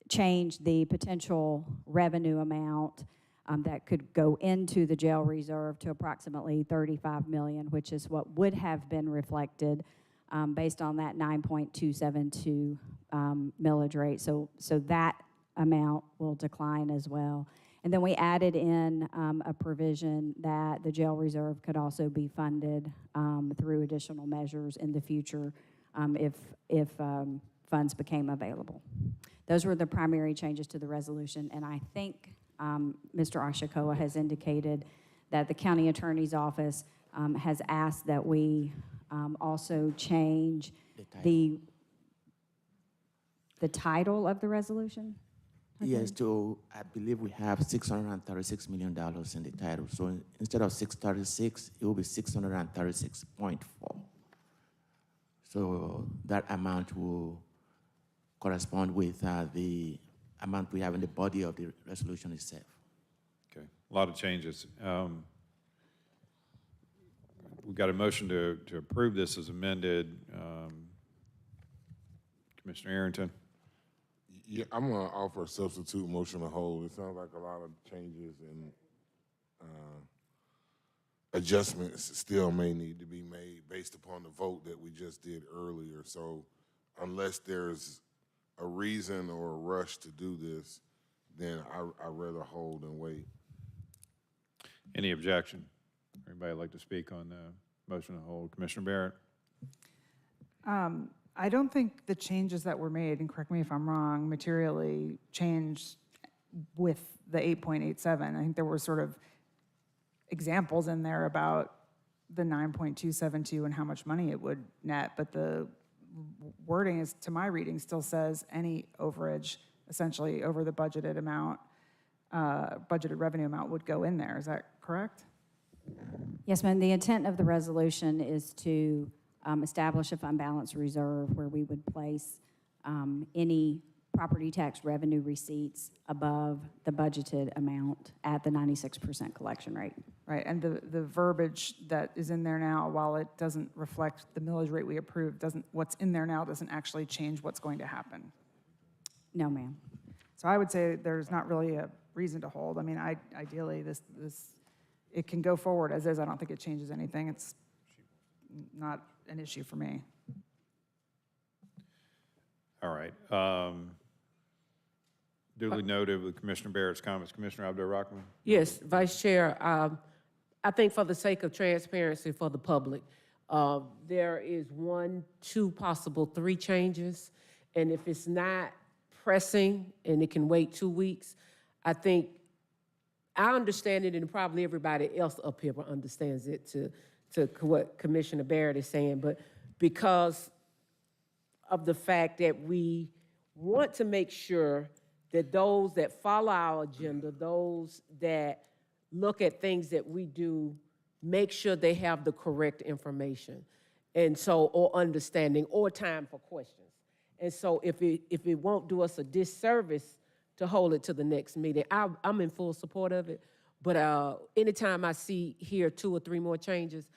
changed the potential revenue amount that could go into the jail reserve to approximately $35 million, which is what would have been reflected based on that 9.272 millage rate. So that amount will decline as well. And then we added in a provision that the jail reserve could also be funded through additional measures in the future if funds became available. Those were the primary changes to the resolution, and I think Mr. Ashikawa has indicated that the county attorney's office has asked that we also change the title of the resolution. Yes, so I believe we have $636 million in the title. So instead of 636, it will be 636.4. So that amount will correspond with the amount we have in the body of the resolution itself. Okay, a lot of changes. We've got a motion to approve this as amended. Commissioner Arrington. Yeah, I'm going to offer a substitute motion to hold. It sounds like a lot of changes and adjustments still may need to be made based upon the vote that we just did earlier. So unless there's a reason or a rush to do this, then I'd rather hold and wait. Any objection? Anybody like to speak on the motion to hold? Commissioner Barrett? I don't think the changes that were made, and correct me if I'm wrong, materially changed with the 8.87. I think there were sort of examples in there about the 9.272 and how much money it would net, but the wording is, to my reading, still says any overage essentially over the budgeted amount, budgeted revenue amount would go in there. Is that correct? Yes, ma'am. The intent of the resolution is to establish a fund balance reserve where we would place any property tax revenue receipts above the budgeted amount at the 96% collection rate. Right, and the verbiage that is in there now, while it doesn't reflect the millage rate we approved, what's in there now doesn't actually change what's going to happen. No, ma'am. So I would say there's not really a reason to hold. I mean, ideally, it can go forward as is. I don't think it changes anything. It's not an issue for me. All right. Duly noted with Commissioner Barrett's comments. Commissioner Abdul-Rahman? Yes, Vice Chair, I think for the sake of transparency for the public, there is 1, 2, possible 3 changes. And if it's not pressing and it can wait 2 weeks, I think I understand it, and probably everybody else up here understands it to what Commissioner Barrett is saying, but because of the fact that we want to make sure that those that follow our agenda, those that look at things that we do, make sure they have the correct information, and so, or understanding, or time for questions. And so if it won't do us a disservice to hold it to the next meeting, I'm in full support of it. But anytime I hear 2 or 3 more changes,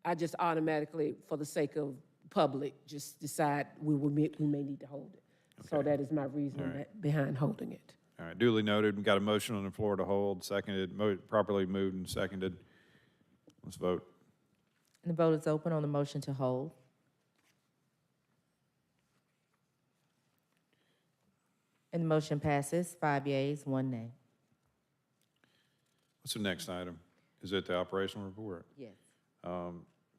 I just automatically, for the sake of public, just decide we may need to hold it. So Okay. that is my reason behind holding it. All right, duly noted. We've got a motion on the floor to hold, seconded, properly moved and seconded. Let's vote. And the vote is open on the motion to hold. And the motion passes, 5 yeas, 1 nay. What's the next item? Is it the operational report? Yes.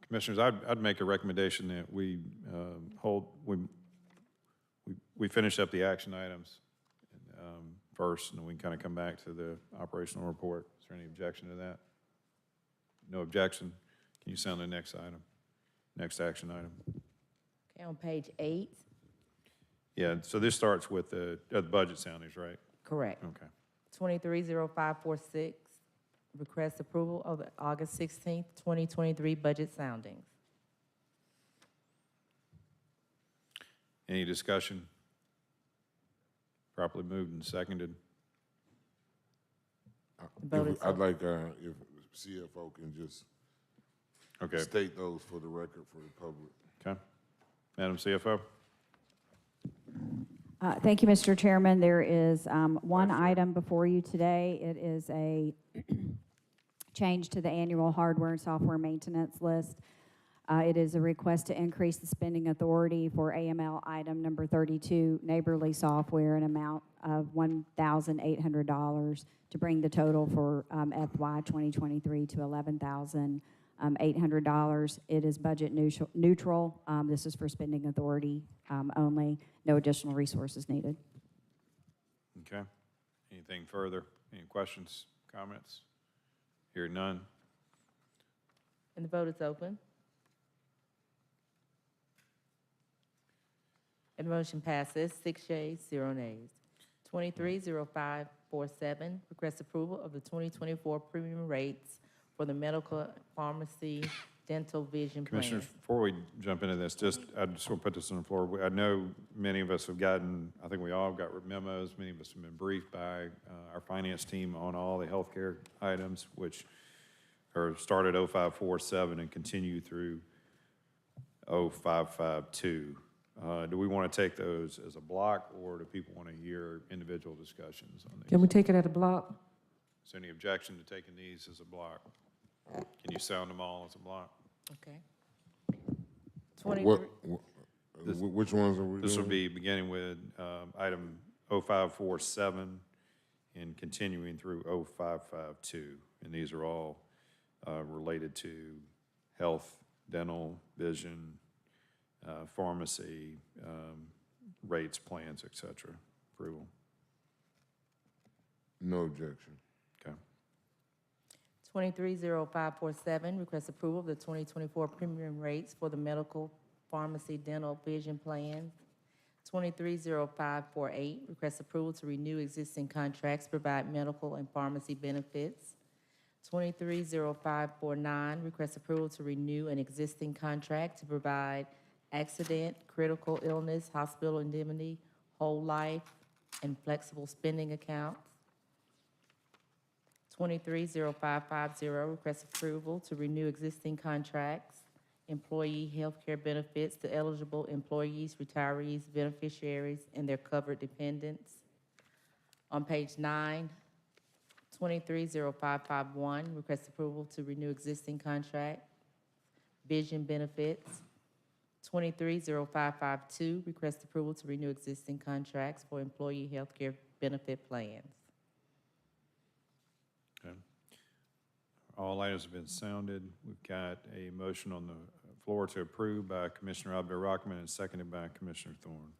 Commissioners, I'd make a recommendation that we we finish up the action items first, and then we can kind of come back to the operational report. Is there any objection to that? No objection. Can you sound the next item, next action item? Okay, on page 8. Yeah, so this starts with the budget soundings, right? Correct. Okay. 230546, request approval of the August 16th, 2023 budget soundings. Any discussion? Properly moved and seconded. I'd like if CFO can just state those for the record for the public. Okay. Madam CFO? Thank you, Mr. Chairman. There is one item before you today. It is a change to the annual hardware and software maintenance list. It is a request to increase the spending authority for AML item number 32, neighborly software, an amount of $1,800 to bring the total for FY 2023 to $11,800. It is budget neutral. This is for spending authority only. No additional resources needed. Okay. Anything further? Any questions, comments? Hearing none. And the vote is open. And the motion passes, 6 yeas, 0 nays. 230547, request approval of the 2024 premium rates for the medical, pharmacy, dental, vision plan. Commissioners, before we jump into this, I just want to put this on the floor. I know many of us have gotten, I think we all have got memos. Many of us have been briefed by our finance team on all the healthcare items, which are started 0547 and continue through 0552. Do we want to take those as a block, or do people want to hear individual discussions on these? Can we take it at a block? Is there any objection to taking these as a block? Can you sound them all as a block? Okay. Which ones are we This will doing? be beginning with item 0547 and continuing through 0552. And these are all related to health, dental, vision, pharmacy, rates, plans, et cetera. Approval. No objection. Okay. 230547, request approval of the 2024 premium rates for the medical, pharmacy, dental, vision plans. 230548, request approval to renew existing contracts, provide medical and pharmacy benefits. 230549, request approval to renew an existing contract to provide accident, critical illness, hospital indemnity, whole life, and flexible spending accounts. 230550, request approval to renew existing contracts, employee health care benefits to eligible employees, retirees, beneficiaries, and their covered dependents. On page 9, 230551, request approval to renew existing contract, vision benefits. 230552, request approval to renew existing contracts for employee health care benefit plans. Okay. All items have been sounded. We've got a motion on the floor to approve by Commissioner Abdur-Rahman and seconded by Commissioner Thorne.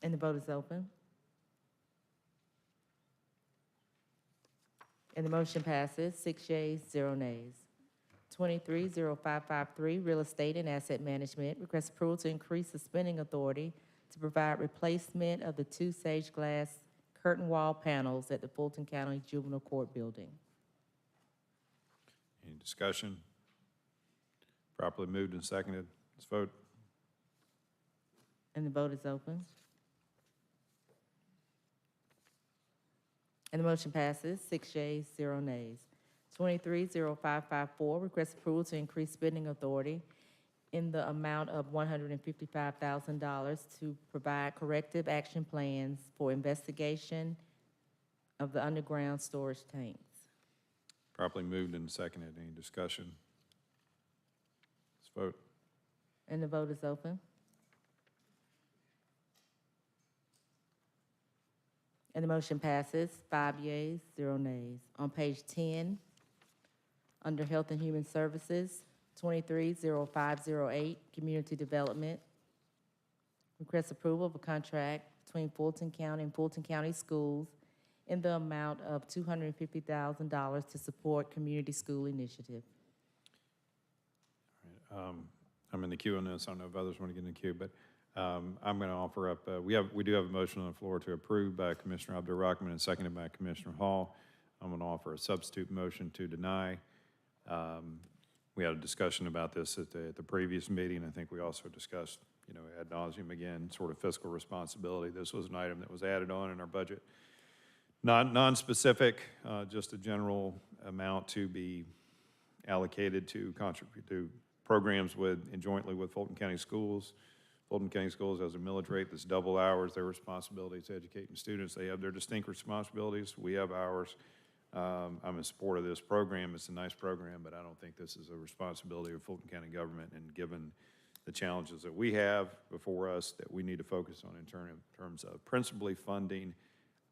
And the vote is open. And the motion passes, 6 yeas, 0 nays. 230553, real estate and asset management, request approval to increase the spending authority to provide replacement of the 2 sage glass curtain wall panels at the Fulton County Juvenile Court Building. Any discussion? Properly moved and seconded. Let's vote. And the vote is open. And the motion passes, 6 yeas, 0 nays. 230554, request approval to increase spending authority in the amount of $155,000 to provide corrective action plans for investigation of the underground storage tanks. Properly moved and seconded. Any discussion? Let's vote. And the vote is open. And the motion passes, 5 yeas, 0 nays. On page 10, under Health and Human Services, 230508, Community Development. Request approval of a contract between Fulton County and Fulton County Schools in the amount of $250,000 to support community school initiative. I'm in the queue on this. I don't know if others want to get in the queue, but I'm going to offer up, we do have a motion on the floor to approve by Commissioner Abdur-Rahman and seconded by Commissioner Hall. I'm going to offer a substitute motion to deny. We had a discussion about this at the previous meeting. I think we also discussed, ad nauseum again, sort of fiscal responsibility. This was an item that was added on in our budget. Non-specific, just a general amount to be allocated to contribute to programs with and jointly with Fulton County Schools. Fulton County Schools has a millage rate that's double ours. Their responsibility is educating students. They have their distinct responsibilities. We have ours. I'm in support of this program. It's a nice program, but I don't think this is a responsibility of Fulton County government. And given the challenges that we have before us that we need to focus on in terms of principally funding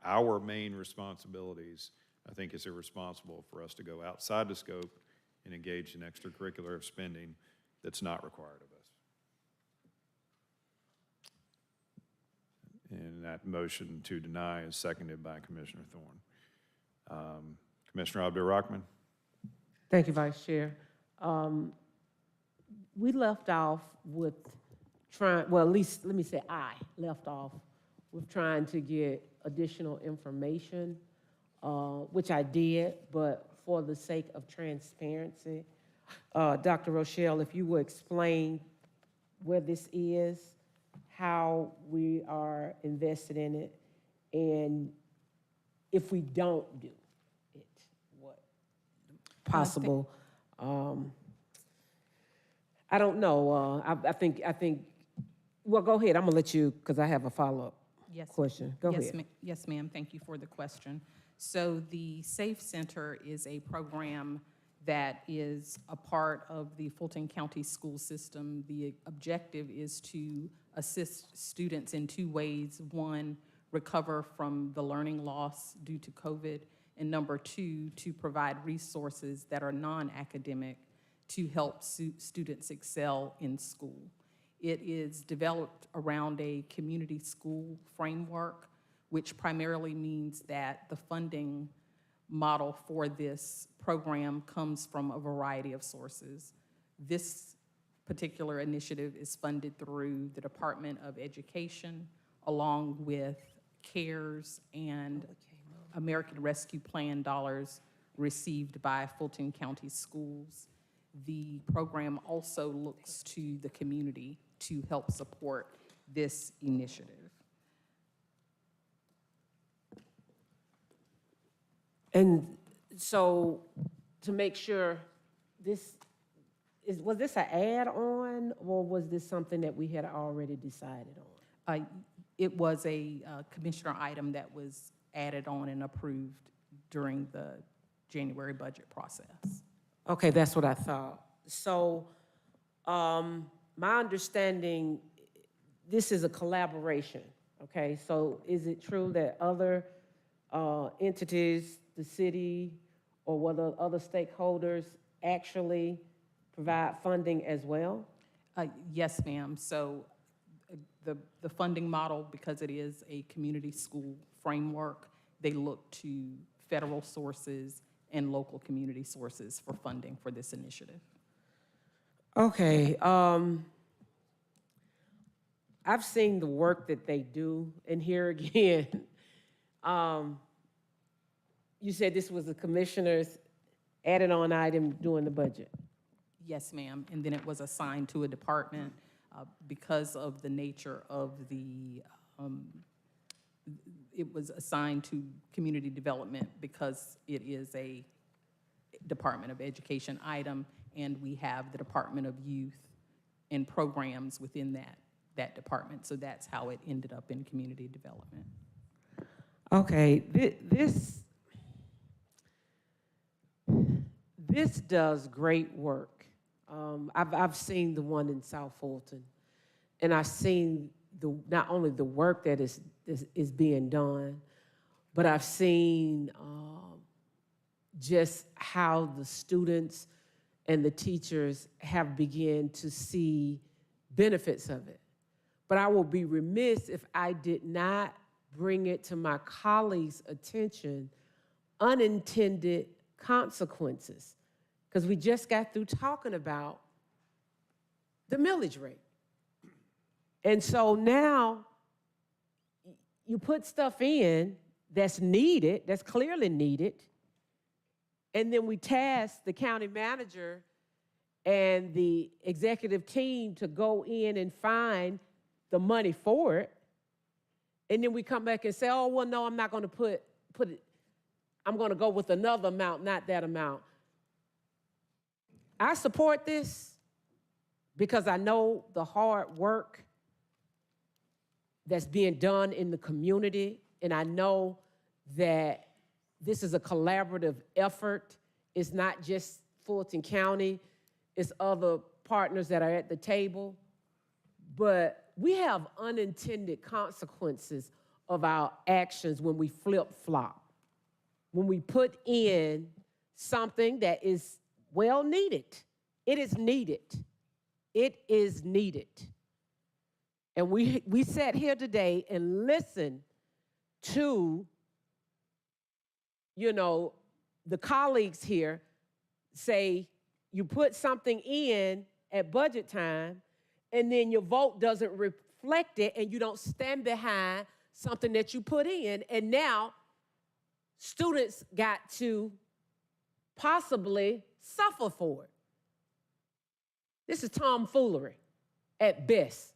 our main responsibilities, I think it's irresponsible for us to go outside the scope and engage in extracurricular spending that's not required of us. And that motion to deny is seconded by Commissioner Thorne. Commissioner Abdur-Rahman? Thank you, Vice Chair. We left off with at least let me say I left off with trying to get additional information, which I did, but for the sake of transparency, Dr. Rochelle, if you would explain where this is, how we are invested in it, and if we don't do it, what possible, I don't know, I think, well, go ahead, I'm gonna let you, because I have a follow-up question. Go ahead. Yes, ma'am, thank you for the question. So the SAFE Center is a program that is a part of the Fulton County school system. The objective is to assist students in 2 ways. 1, recover from the learning loss due to COVID, and number 2, to provide resources that are non-academic to help students excel in school. It is developed around a community school framework, which primarily means that the funding model for this program comes from a variety of sources. This particular initiative is funded through the Department of Education, along with CARES and American Rescue Plan dollars received by Fulton County Schools. The program also looks to the community to help support this initiative. And so, to make sure, was this an add-on, or was this something that we had already decided on? It was a commissioner item that was added on and approved during the January budget process. Okay, that's what I thought. So, my understanding, this is a collaboration, okay? So is it true that other entities, the city, or whether other stakeholders actually provide funding as well? Yes, ma'am. So the funding model, because it is a community school framework, they look to federal sources and local community sources for funding for this initiative. Okay, I've seen the work that they do, and here again, you said this was a commissioner's added on item during the budget. Yes, ma'am. And then it was assigned to a department because of the nature of it was assigned to community development because it is a Department of Education item, and we have the Department of Youth and programs within that department. So that's how it ended up in community development. Okay, this does great work. I've seen the one in South Fulton, and I've seen not only the work that is being done, but I've seen just how the students and the teachers have begun to see benefits of it. But I will be remiss if I did not bring it to my colleagues' attention, unintended consequences, because we just got through talking about the millage rate. And so now you put stuff in that's needed, that's clearly needed, and then we task the county manager and the executive team to go in and find the money for it. And then we come back and say, oh, well, no, I'm not going to put it, I'm going to go with another amount, not that amount. I support this because I know the hard work that's being done in the community, and I know that this is a collaborative effort. It's not just Fulton County, it's other partners that are at the table. But we have unintended consequences of our actions when we flip-flop, when we put in something that is well needed. It is needed. It is needed. And we sat here today and listened to, the colleagues here say you put something in at budget time and then your vote doesn't reflect it and you don't stand behind something that you put in. And now students got to possibly suffer for it. This is tomfoolery at best.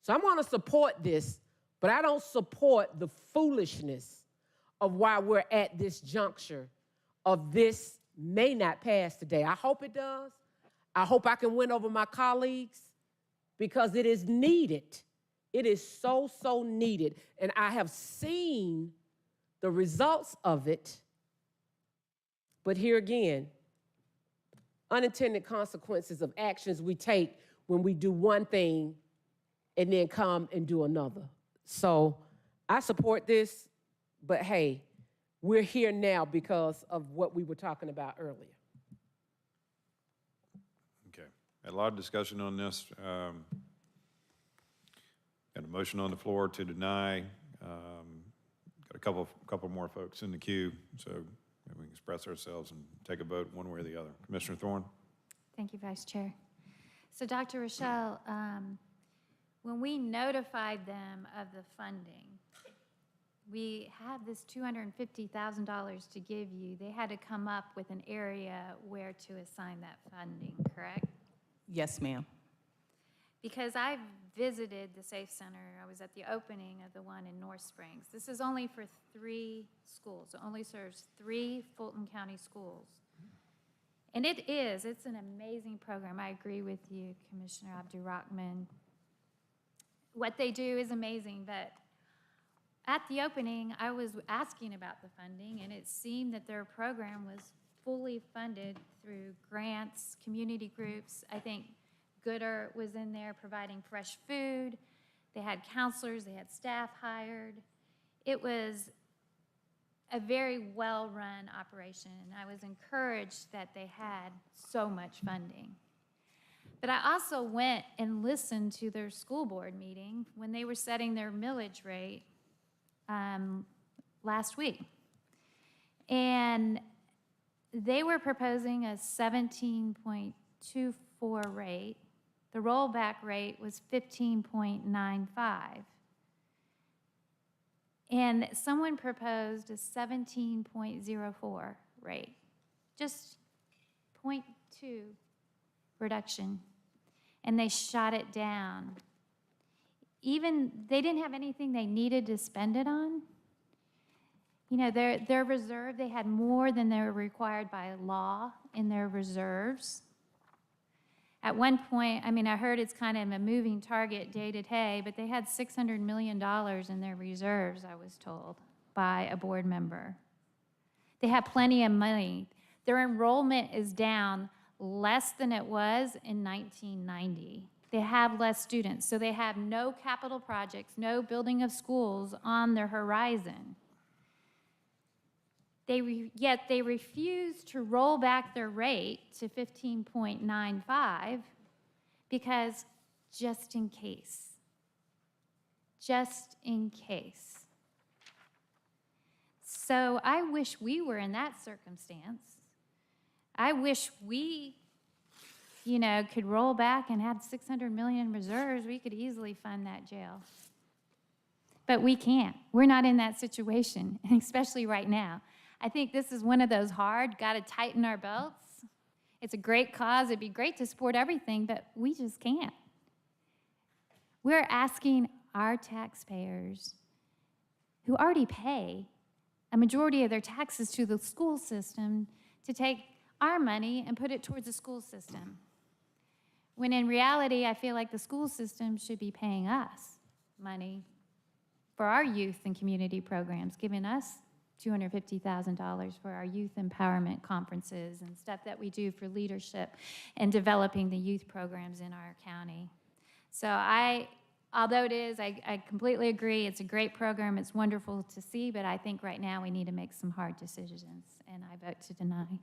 So I'm going to support this, but I don't support the foolishness of why we're at this juncture of this may not pass today. I hope it does. I hope I can win over my colleagues because it is needed. It is so, so needed. And I have seen the results of it. But here again, unintended consequences of actions we take when we do one thing and then come and do another. So I support this, but hey, we're here now because of what we were talking about earlier. Okay. Had a lot of discussion on this. Got a motion on the floor to deny. Got a couple more folks in the queue, so maybe we can express ourselves and take a vote one way or the other. Commissioner Thorne? Thank you, Vice Chair. So Dr. Rochelle, when we notified them of the funding, we have this $250,000 to give you. They had to come up with an area where to assign that funding, correct? Yes, ma'am. Because I visited the Safe Center, I was at the opening of the one in North Springs. This is only for 3 schools. It only serves 3 Fulton County schools. And it's an amazing program. I agree with you, Commissioner Abdul-Rahman. What they do is amazing, but at the opening, I was asking about the funding, and it seemed that their program was fully funded through grants, community groups. I think Gooder was in there providing fresh food. They had counselors, they had staff hired. It was a very well-run operation, and I was encouraged that they had so much funding. But I also went and listened to their school board meeting when they were setting their millage rate last week. And they were proposing a 17.24 rate. The rollback rate was 15.95. And someone proposed a 17.04 rate, just 0.2 reduction. and they shot it down. Even, they didn't have anything they needed to spend it on. You know, their reserve, they had more than they were required by law in their reserves. At one point, I mean, I heard it's kind of a moving target day to day, but they had $600 million in their reserves, I was told, by a board member. They have plenty of money. Their enrollment is down less than it was in 1990. They have less students, so they have no capital projects, no building of schools on their horizon. Yet they refuse to roll back their rate to 15.95 because just in case. Just in case. So I wish we were in that circumstance. I wish we, you know, could roll back and have 600 million in reserves. We could easily fund that jail. But we can't. We're not in that situation, especially right now. I think this is one of those hard, got to tighten our belts. It's a great cause. It'd be great to support everything, but we just can't. We're asking our taxpayers, who already pay a majority of their taxes to the school system, to take our money and put it towards the school system. When in reality, I feel like the school system should be paying us money for our youth and community programs, giving us $250,000 for our youth empowerment conferences and stuff that we do for leadership and developing the youth programs in our county. So although it is, I completely agree, it's a great program, it's wonderful to see, but I think right now we need to make some hard decisions, and I vote to deny.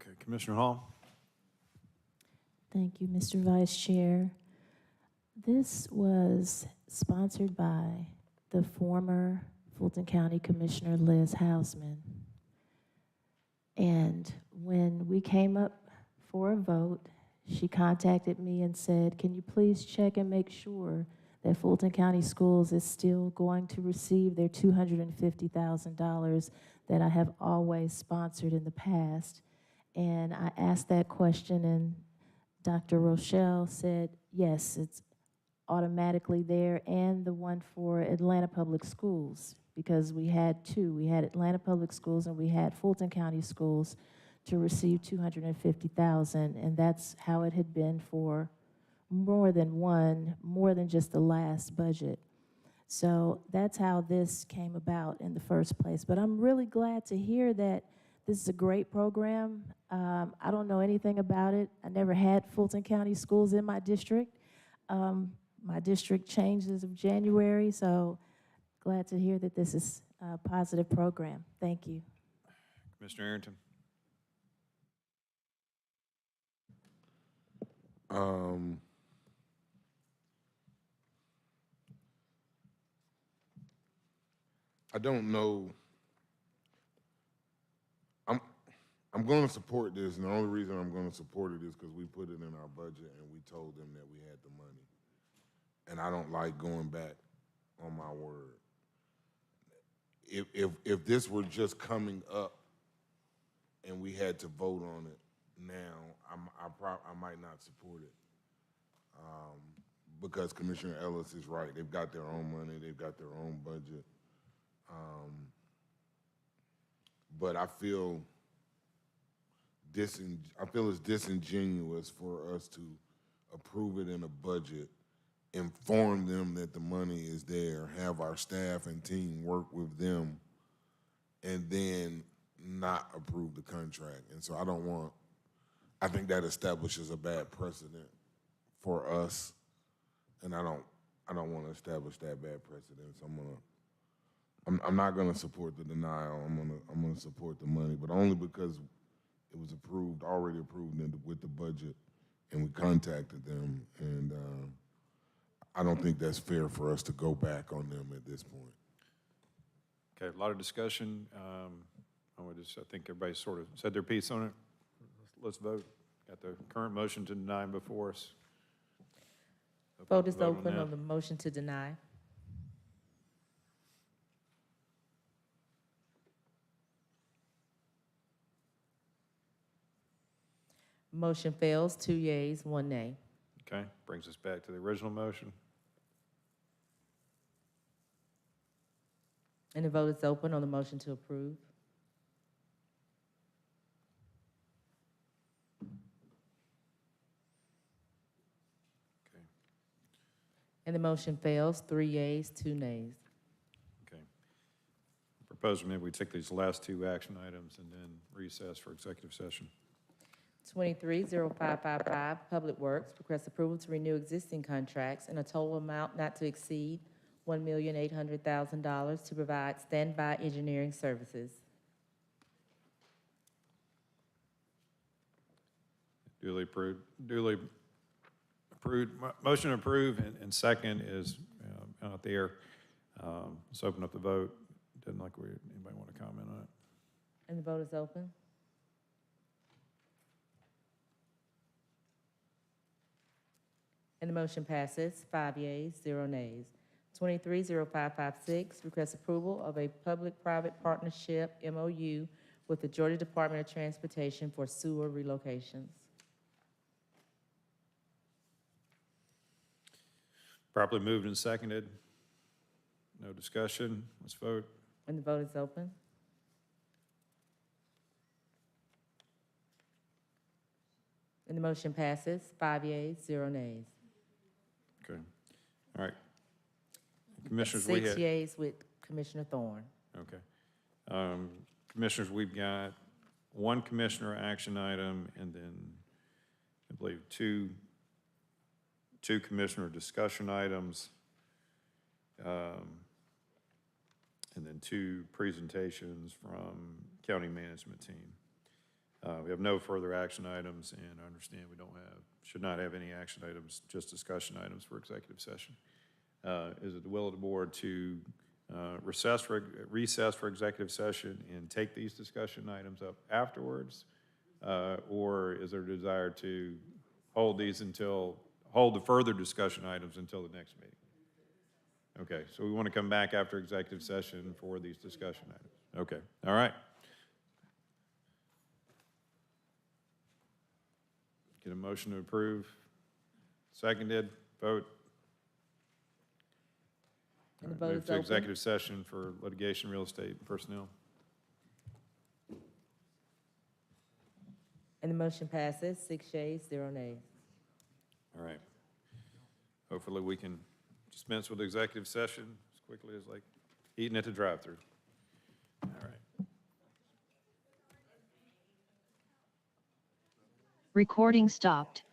Okay, Commissioner Hall. Thank you, Mr. Vice Chair. This was sponsored by the former Fulton County Commissioner Liz Hausman. And when we came up for a vote, she contacted me and said, can you please check and make sure that Fulton County Schools is still going to receive their $250,000 that I have always sponsored in the past? And I asked that question, and Dr. Rochelle said, yes, it's automatically there, and the one for Atlanta Public Schools, because we had two. We had Atlanta Public Schools and we had Fulton County Schools to receive $250,000, and that's how it had been for more than just the last budget. So that's how this came about in the first place. But I'm really glad to hear that this is a great program. I don't know anything about it. I never had Fulton County Schools in my district. My district changed as of January, so glad to hear that this is a positive program. Thank you. Commissioner Arrington. I don't know. I'm going to support this, and the only reason I'm going to support it is because we put it in our budget and we told them that we had the money. And I don't like going back on my word. If this were just coming up and we had to vote on it now, I might not support it. Because Commissioner Ellis is right. They've got their own money. They've got their own budget. But I feel it's disingenuous for us to approve it in a budget, inform them that the money is there, have our staff and team work with them, and then not approve the contract. And so I think that establishes a bad precedent for us, and I don't want to establish that bad precedent. So I'm not gonna support the denial. I'm gonna support the money, but only because it was already approved with the budget, and we contacted them, and I don't think that's fair for us to go back on them at this point. Okay, a lot of discussion. I think everybody sort of said their piece on it. Let's vote. Got the current motion to deny before us. Vote is open on the motion to deny. Motion fails, 2 yeas, 1 nay. Okay, brings us back to the original motion. And the vote is open on the motion to approve. Okay. And the motion fails, 3 yeas, 2 nays. Okay. Propose maybe we take these last two action items and then recess for executive session. 230555, Public Works, requests approval to renew existing contracts in a total amount not to exceed $1,800,000 to provide standby engineering services. Duly approved. Duly approved. Motion approved and second is out there. Let's open up the vote. Doesn't like anybody want to comment on it. And the vote is open. And the motion passes, 5 yeas, 0 nays. 230556, requests approval of a public-private partnership MOU with the Georgia Department of Transportation for sewer relocations. Properly moved and seconded. No discussion. Let's vote. And the vote is open. And the motion passes, 5 yeas, 0 nays. Okay. All right. Commissioners, we 6 had. yeas with Commissioner Thorne. Okay. Commissioners, we've got one commissioner action item and then I believe two commissioner discussion items. And then 2 presentations from county management team. We have no further action items, and I understand we should not have any action items, just discussion items for executive session. Is it the will of the board to recess for executive session and take these discussion items up afterwards? Or is there a desire to hold the further discussion items until the next meeting? Okay, so we want to come back after executive session for these discussion items. Okay, all right. Get a motion to approve. Seconded, vote. And the All right, vote move is to open. executive session for litigation, real estate, and personnel. And the motion passes, 6 yeas, 0 nays. All right. Hopefully we can dispense with executive session as quickly as like eating at the drive-thru. All right. Recording stopped.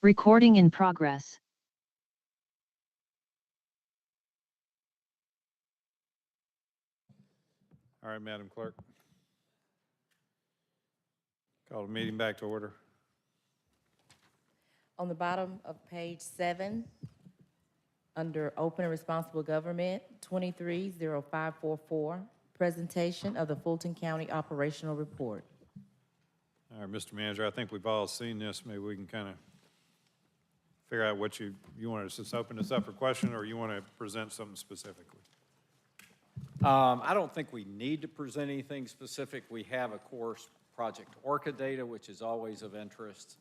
Recording in progress. All right, Madam Clerk. Call the meeting back to order. On the bottom of page 7, under Open and Responsible Government, 230544, presentation of the Fulton County Operational Report. All right, Mr. Manager, I think we've all seen this. Maybe we can kind of figure out what you want to just open this up for question, or you want to present something specifically? I don't think we need to present anything specific. We have, of course, Project Orca data, which is always of interest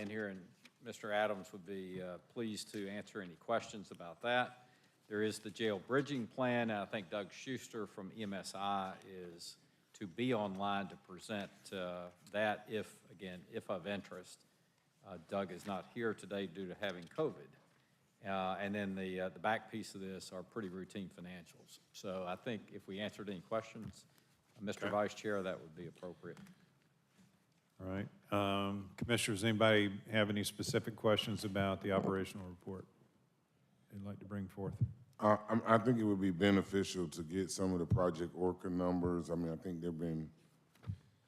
in here, and Mr. Adams would be pleased to answer any questions about that. There is the jail bridging plan, and I think Doug Schuster from MSI is to be online to present that if of interest. Doug is not here today due to having COVID. And then the back piece of this are pretty routine financials. So I think if we answered any questions, Mr. Vice Chair, that would be appropriate. All right. Commissioners, anybody have any specific questions about the operational report they'd like to bring forth? I think it would be beneficial to get some of the Project Orca numbers. I mean, I think there have been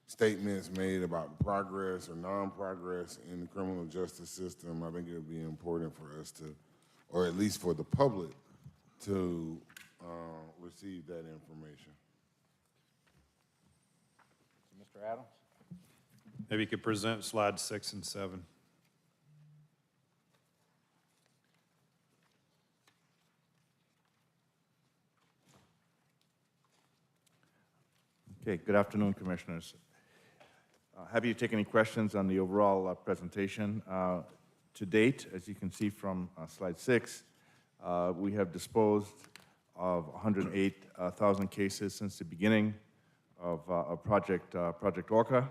statements made about progress or non-progress in the criminal justice system. I think it would be important for us to, or at least for the public, to receive that information. Mr. Adams? Maybe you could present slides 6 and 7. Okay, good afternoon, Commissioners. Happy to take any questions on the overall presentation. To date, as you can see from slide 6, we have disposed of 108,000 cases since the beginning of Project Orca,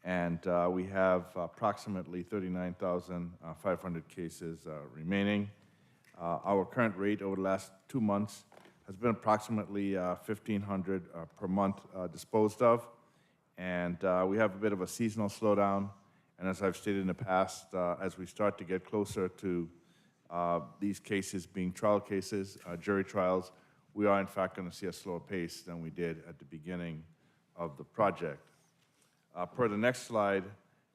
and we have approximately 39,500 cases remaining. Our current rate over the last 2 months has been approximately 1,500 per month disposed of, and we have a bit of a seasonal slowdown. And as I've stated in the past, as we start to get closer to these cases being trial cases, jury trials, we are in fact going to see a slower pace than we did at the beginning of the project. Per the next slide,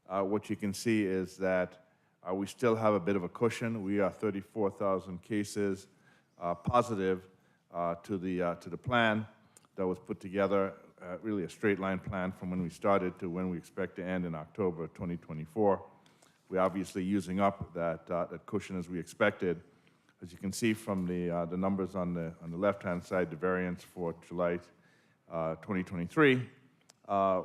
what you can see is that we still have a bit of a cushion. We are 34,000 cases positive to the plan that was put together, really a straight line plan from when we started to when we expect to end in October 2024. We're obviously using up that cushion as we expected. As you can see from the numbers on the left-hand side, the variance for July 2023,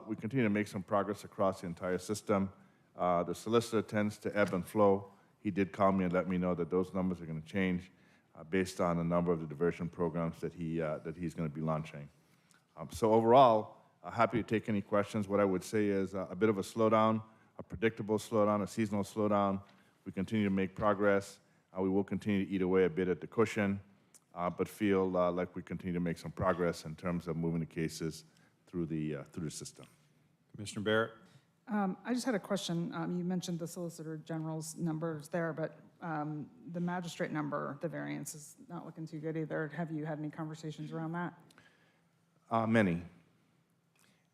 we continue to make some progress across the entire system. The solicitor tends to ebb and flow. He did call me and let me know that those numbers are going to change based on a number of the diversion programs that he's going to be launching. So overall, happy to take any questions. What I would say is a bit of a slowdown, a predictable slowdown, a seasonal slowdown. We continue to make progress. We will continue to eat away a bit at the cushion, but feel like we continue to make some progress in terms of moving the cases through the system. Commissioner Barrett? I just had a question. You mentioned the Solicitor General's numbers there, but the magistrate number, the variance is not looking too good either. Have you had any conversations around that? Many.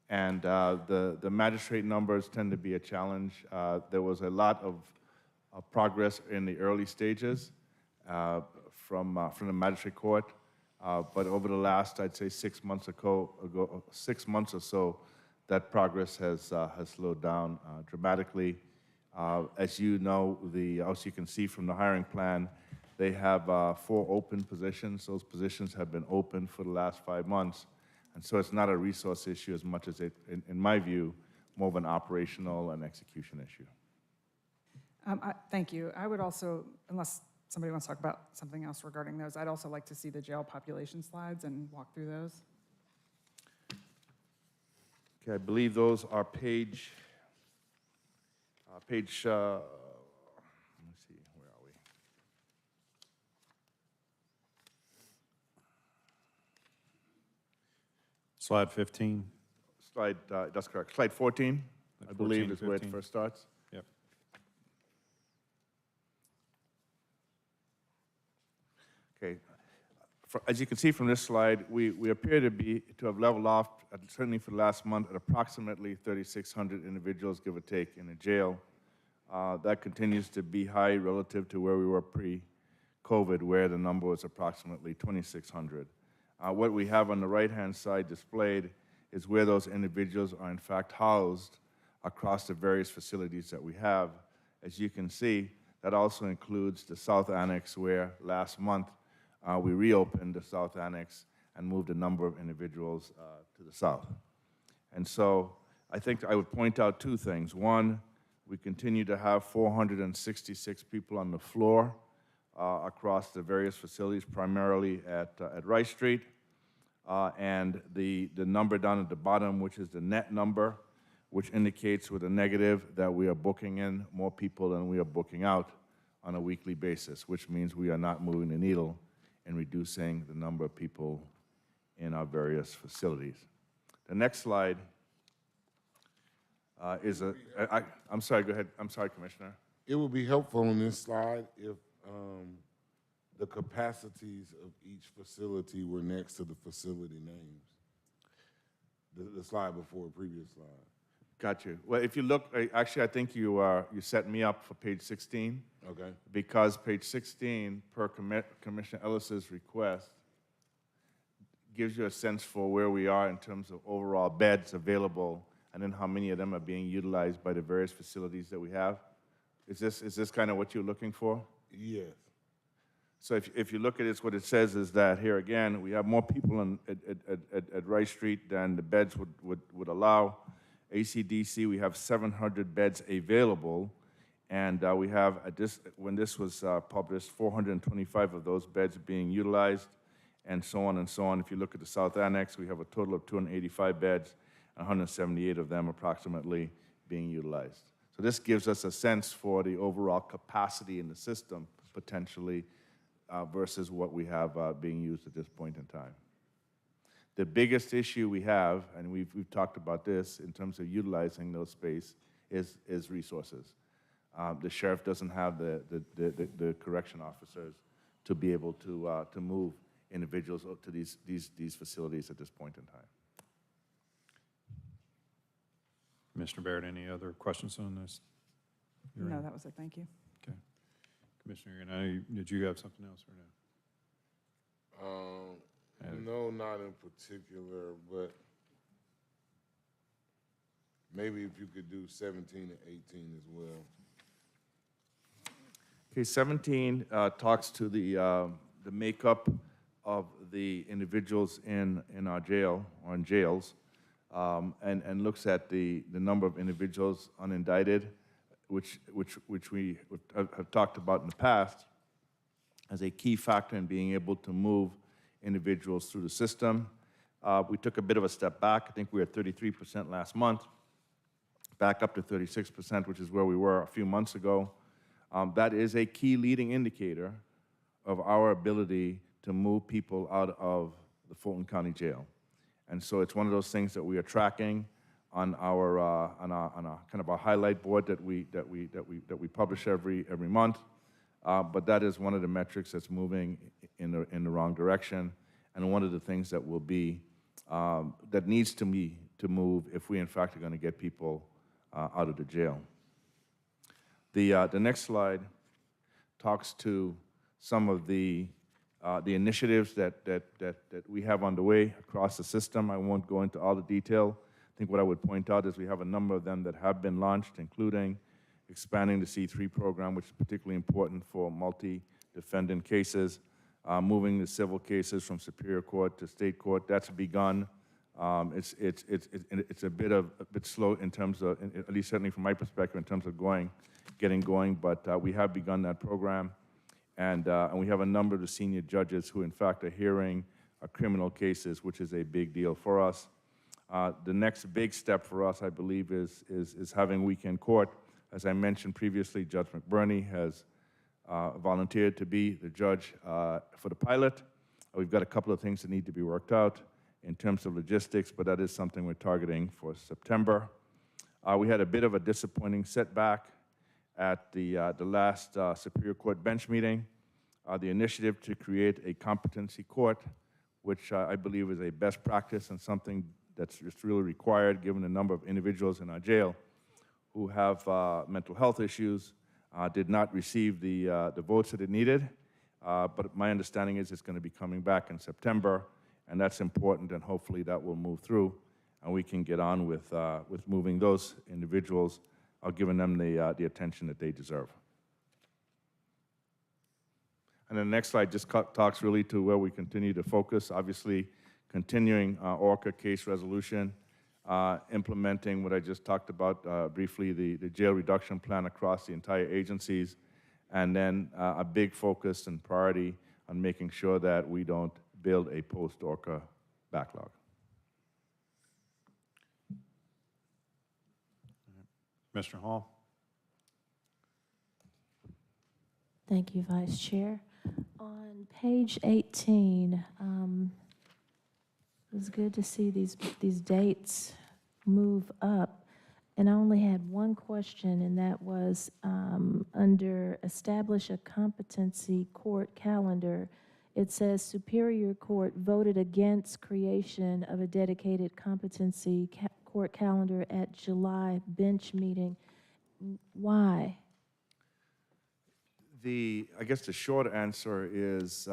And the magistrate numbers tend to be a challenge. There was a lot of progress in the early stages from the magistrate court, but over the last, I'd say 6 months ago, 6 months or so, that progress has slowed down dramatically. As you know, as you can see from the hiring plan, they have 4 open positions. Those positions have been open for the last 5 months. And so it's not a resource issue as much as in my view, more of an operational and execution issue. Thank you. I would also, unless somebody wants to talk about something else regarding those, I'd also like to see the jail population slides and walk through those. Okay, I believe those are page, let me see, where are we? Slide 15. Slide, that's correct. Slide 14, I believe, is where it 15. first starts. Yep. Okay. As you can see from this slide, we appear to have leveled off, certainly for the last month, at approximately 3,600 individuals, give or take, in the jail. That continues to be high relative to where we were pre-COVID, where the number was approximately 2,600. What we have on the right-hand side displayed is where those individuals are in fact housed across the various facilities that we have. As you can see, that also includes the South Annex, where last month we reopened the South Annex and moved a number of individuals to the south. And so I think I would point out two things. One, we continue to have 466 people on the floor across the various facilities, primarily at Rice Street. And the number down at the bottom, which is the net number, which indicates with a negative that we are booking in more people than we are booking out on a weekly basis, which means we are not moving the needle in reducing the number of people in our various facilities. The next slide is I'm sorry, go ahead. I'm sorry, Commissioner. It would be helpful on this slide if the capacities of each facility were next to the facility names. The slide before, previous slide. Got you. Well, if you look, actually, I think you set me up for page 16. Okay. Because page 16, per Commissioner Ellis's request, gives you a sense for where we are in terms of overall beds available, and then how many of them are being utilized by the various facilities that we have. Is this kind of what you're looking for? Yes. So if you look at it, what it says is that here again, we have more people at Rice Street than the beds would allow. ACDC, we have 700 beds available, and we have, when this was published, 425 of those beds being utilized, and so on and so on. If you look at the South Annex, we have a total of 285 beds, 178 of them approximately being utilized. So this gives us a sense for the overall capacity in the system, potentially, versus what we have being used at this point in time. The biggest issue we have, and we've talked about this in terms of utilizing those space, is resources. The sheriff doesn't have the correction officers to be able to move individuals to these facilities at this point in time. Commissioner Barrett, any other questions on this? No, that was it. Thank you. Okay. Commissioner, did you have something else or no? No, not in particular, but maybe if you could do 17 and 18 as well. Okay, 17 talks to the makeup of the individuals in our jail or in jails, and looks at the number of individuals unindicted, which we have talked about in the past as a key factor in being able to move individuals through the system. We took a bit of a step back. I think we were at 33% last month, back up to 36%, which is where we were a few months ago. That is a key leading indicator of our ability to move people out of the Fulton County Jail. And so it's one of those things that we are tracking on our kind of our highlight board that we publish every month. But that is one of the metrics that's moving in the wrong direction, and one of the things that will be that needs to move if we in fact are going to get people out of the jail. The next slide talks to some of the initiatives that we have underway across the system. I won't go into all the detail. I think what I would point out is we have a number of them that have been launched, including expanding the C3 program, which is particularly important for multi-defendant cases, moving the civil cases from Superior Court to State Court. That's begun. It's a bit slow in terms of, at least certainly from my perspective, in terms of getting going, but we have begun that program. And we have a number of the senior judges who, in fact, are hearing criminal cases, which is a big deal for us. The next big step for us, I believe, is having weekend court. As I mentioned previously, Judge McBurney has volunteered to be the judge for the pilot. We've got a couple of things that need to be worked out in terms of logistics, but that is something we're targeting for September. We had a bit of a disappointing setback at the last Superior Court bench meeting. the initiative to create a competency court, which I believe is a best practice and something that's just really required given the number of individuals in our jail who have mental health issues, did not receive the votes that it needed. But my understanding is it's going to be coming back in September, and that's important, and hopefully that will move through, and we can get on with moving those individuals, giving them the attention that they deserve. And then the next slide just talks really to where we continue to focus, obviously continuing ORCA case resolution, implementing what I just talked about briefly, the jail reduction plan across the entire agencies, and then a big focus and priority on making sure that we don't build a post-ORCA backlog. Mr. Hall? Thank you, Vice Chair. On page 18, it was good to see these dates move up. And I only had one question, and that was under establish a competency court calendar. It says Superior Court voted against creation of a dedicated competency court calendar at July bench meeting. Why? I guess the short answer is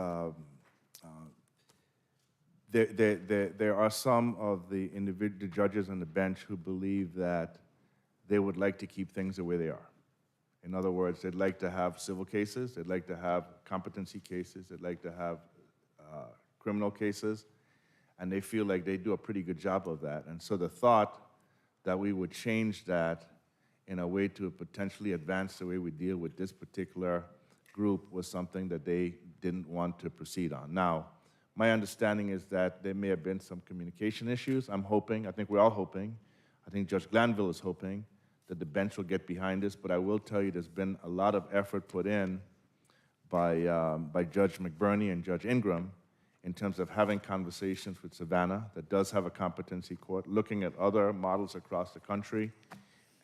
there are some of the individual judges on the bench who believe that they would like to keep things the way they are. In other words, they'd like to have civil cases, they'd like to have competency cases, they'd like to have criminal cases, and they feel like they do a pretty good job of that. And so the thought that we would change that in a way to potentially advance the way we deal with this particular group was something that they didn't want to proceed on. Now, my understanding is that there may have been some communication issues. I'm hoping, I think we're all hoping, I think Judge Glanville is hoping that the bench will get behind this, but I will tell you there's been a lot of effort put in by Judge McBurney and Judge Ingram in terms of having conversations with Savannah that does have a competency court, looking at other models across the country,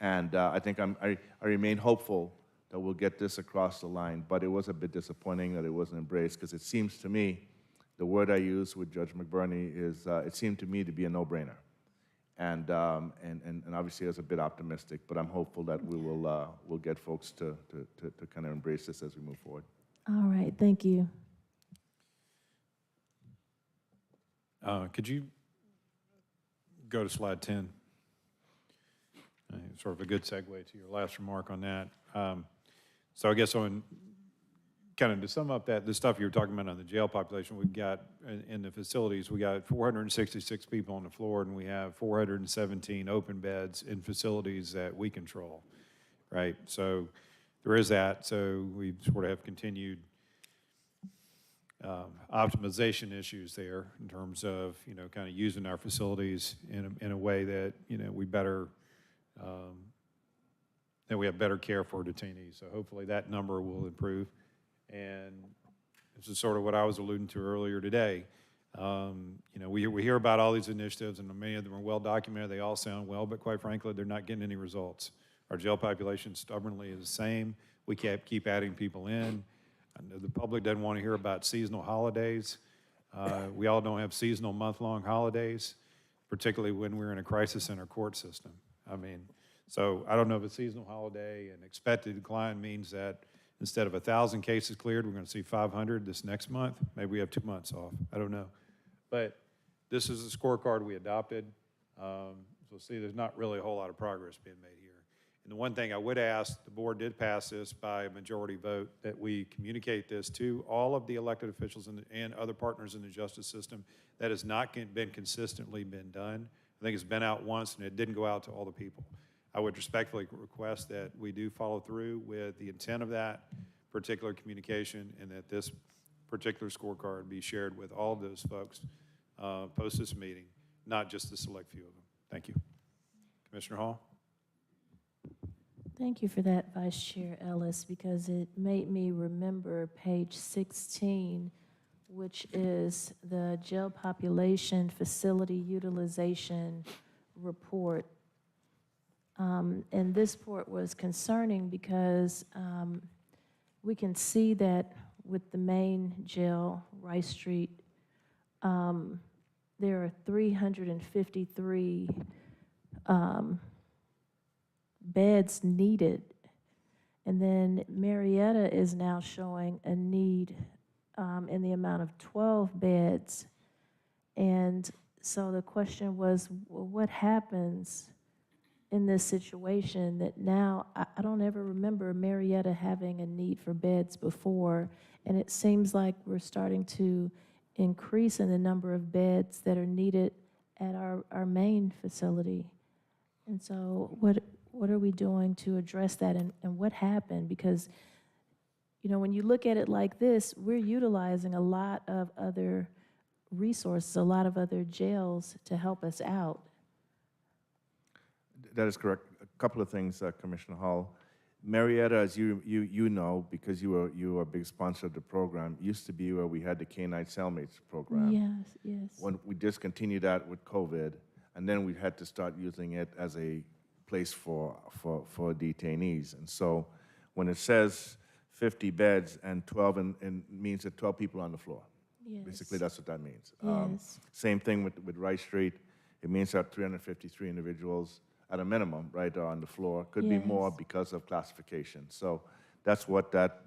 and I think I remain hopeful that we'll get this across the line, but it was a bit disappointing that it wasn't embraced, because it seems to me, the word I used with Judge McBurney is, it seemed to me to be a no-brainer. And obviously I was a bit optimistic, but I'm hopeful that we'll get folks to kind of embrace this as we move forward. All right, thank you. Could you go to slide 10? Sort of a good segue to your last remark on that. So I guess on kind of to sum up the stuff you were talking about on the jail population, we've got in the facilities, we got 466 people on the floor, and we have 417 open beds in facilities that we control, right? So there is that. So we sort of have continued optimization issues there in terms of, kind of using our facilities in a way that, we better, that we have better care for detainees. So hopefully that number will improve. And this is sort of what I was alluding to earlier today. We hear about all these initiatives, and many of them are well documented. They all sound well, but quite frankly, they're not getting any results. Our jail population stubbornly is the same. We keep adding people in. I know the public doesn't want to hear about seasonal holidays. We all don't have seasonal month-long holidays, particularly when we're in a crisis in our court system. So I don't know if a seasonal holiday and expected decline means that instead of 1,000 cases cleared, we're going to see 500 this next month. Maybe we have 2 months off. I don't know. But this is the scorecard we adopted. So see, there's not really a whole lot of progress being made here. And the one thing I would ask, the board did pass this by a majority vote, that we communicate this to all of the elected officials and other partners in the justice system. That has not been consistently been done. I think it's been out once, and it didn't go out to all the people. I would respectfully request that we do follow through with the intent of that particular communication, and that this particular scorecard be shared with all of those folks post this meeting, not just the select few of them. Thank you. Commissioner Hall? Thank you for that, Vice Chair Ellis, because it made me remember page 16, which is the jail population facility utilization report. And this report was concerning because we can see that with the main jail, Rice Street, there are 353 beds needed. And then Marietta is now showing a need in the amount of 12 beds. And so the question was, well, what happens in this situation that now, I don't ever remember Marietta having a need for beds before, and it seems like we're starting to increase in the number of beds that are needed at our main facility. And so what are we doing to address that, and what happened? Because, you know, when you look at it like this, we're utilizing a lot of other resources, a lot of other jails to help us out. That is correct. A couple of things, Commissioner Hall. Marietta, as you know, because you were a big sponsor of the program, used to be where we had the K-9 cellmates program. Yes, yes. When we discontinued that with COVID, and then we had to start using it as a place for detainees. And so when it says 50 beds and 12, and means that 12 people on the floor. Yes. Basically, that's what that means. Yes. Same thing with Rice Street. It means that 353 individuals at a minimum, right, are on the floor. Could be more because of classification. So that's what that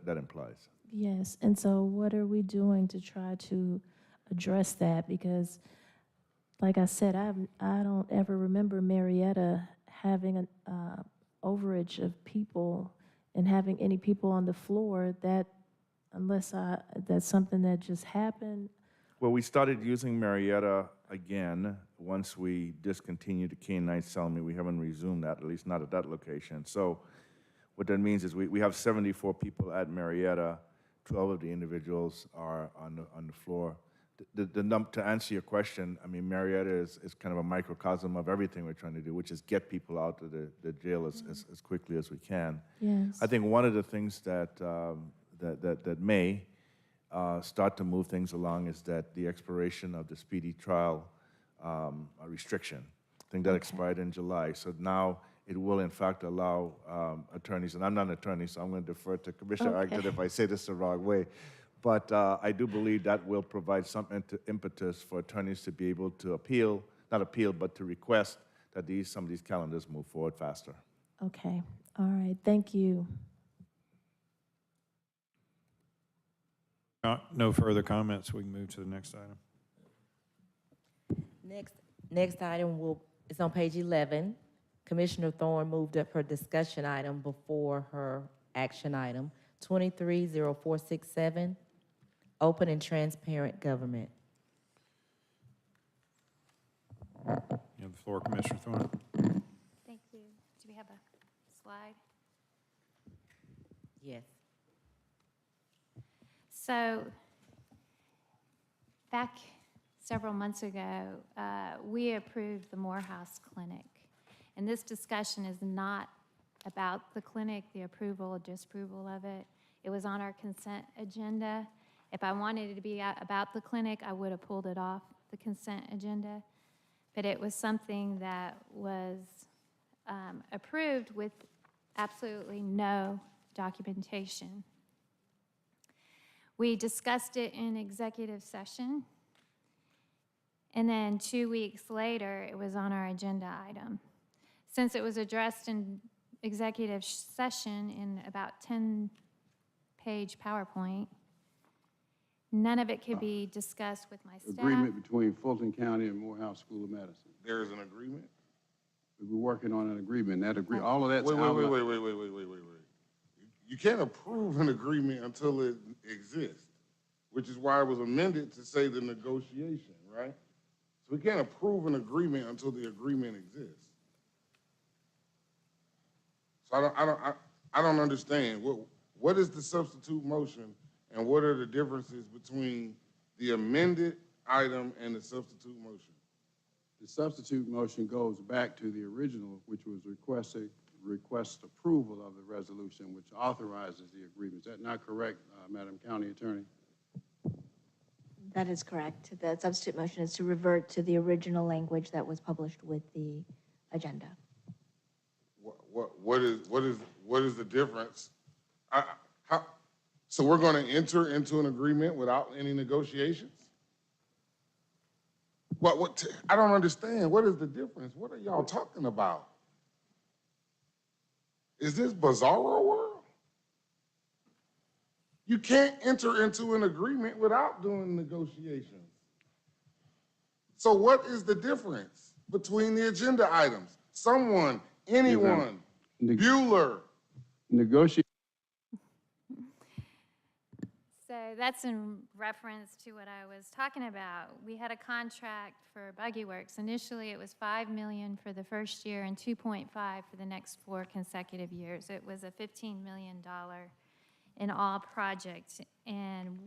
implies. Yes, and so what are we doing to try to address that? Because, like I said, I don't ever remember Marietta having an overage of people and having any people on the floor. That, unless that's something that just happened. Well, we started using Marietta again once we discontinued the K-9 cellmate. We haven't resumed that, at least not at that location. So what that means is we have 74 people at Marietta. 12 of the individuals are on the floor. To answer your question, I mean, Marietta is kind of a microcosm of everything we're trying to do, which is get people out of the jail as quickly as we can. Yes. I think one of the things that may start to move things along is that the expiration of the speedy trial restriction. I think that expired in July. So now it will, in fact, allow attorneys, and I'm not an attorney, so I'm going to defer to Commissioner Acton if I say this the wrong way. But I do believe that will provide some impetus for attorneys to be able to appeal, not appeal, but to request that some of these calendars move forward faster. Okay, all right, thank you. No further comments. We can move to the next item. Next item is on page 11. Commissioner Thorne moved up her discussion item before her action item, 230467, open and transparent government. You have the floor, Commissioner Thorne. Thank you. Do we have a slide? Yes. So back several months ago, we approved the Morehouse Clinic. And this discussion is not about the clinic, the approval or disapproval of it. It was on our consent agenda. If I wanted it to be about the clinic, I would have pulled it off the consent agenda. But it was something that was approved with absolutely no documentation. We discussed it in executive session, and then 2 weeks later, it was on our agenda item. Since it was addressed in executive session in about 10-page PowerPoint, none of it could be discussed with my staff. Agreement between Fulton County and Morehouse School of Medicine. There is an agreement? We were working on an agreement. All of that's Wait. You can't approve an agreement until it exists, which is why it was amended to say the negotiation, right? So we can't approve an agreement until the agreement exists. So I don't understand. What is the substitute motion, and what are the differences between the amended item and the substitute motion? The substitute motion goes back to the original, which was request approval of the resolution, which authorizes the agreement. Is that not correct, Madam County Attorney? That is correct. The substitute motion is to revert to the original language that was published with the agenda. What is the difference? So we're going to enter into an agreement without any negotiations? I don't understand. What is the difference? What are y'all talking about? Is this bizarro world? You can't enter into an agreement without doing negotiations. So what is the difference between the agenda items? Someone, anyone, Bueller. Negotiate. So that's in reference to what I was talking about. We had a contract for Buggy Works. Initially, it was $5 million for the first year and $2.5 for the next 4 consecutive years. It was a $15 million in all projects, and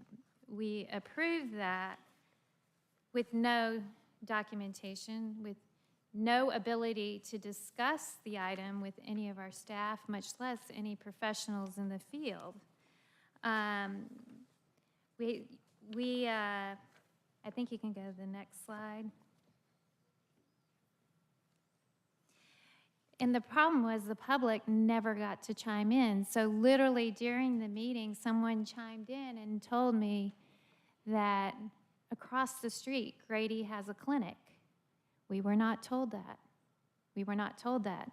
we approved that with no documentation, with no ability to discuss the item with any of our staff, much less any professionals in the field. I think you can go to the next slide. And the problem was the public never got to chime in. So literally during the meeting, someone chimed in and told me that across the street, Grady has a clinic. We were not told that. We were not told that.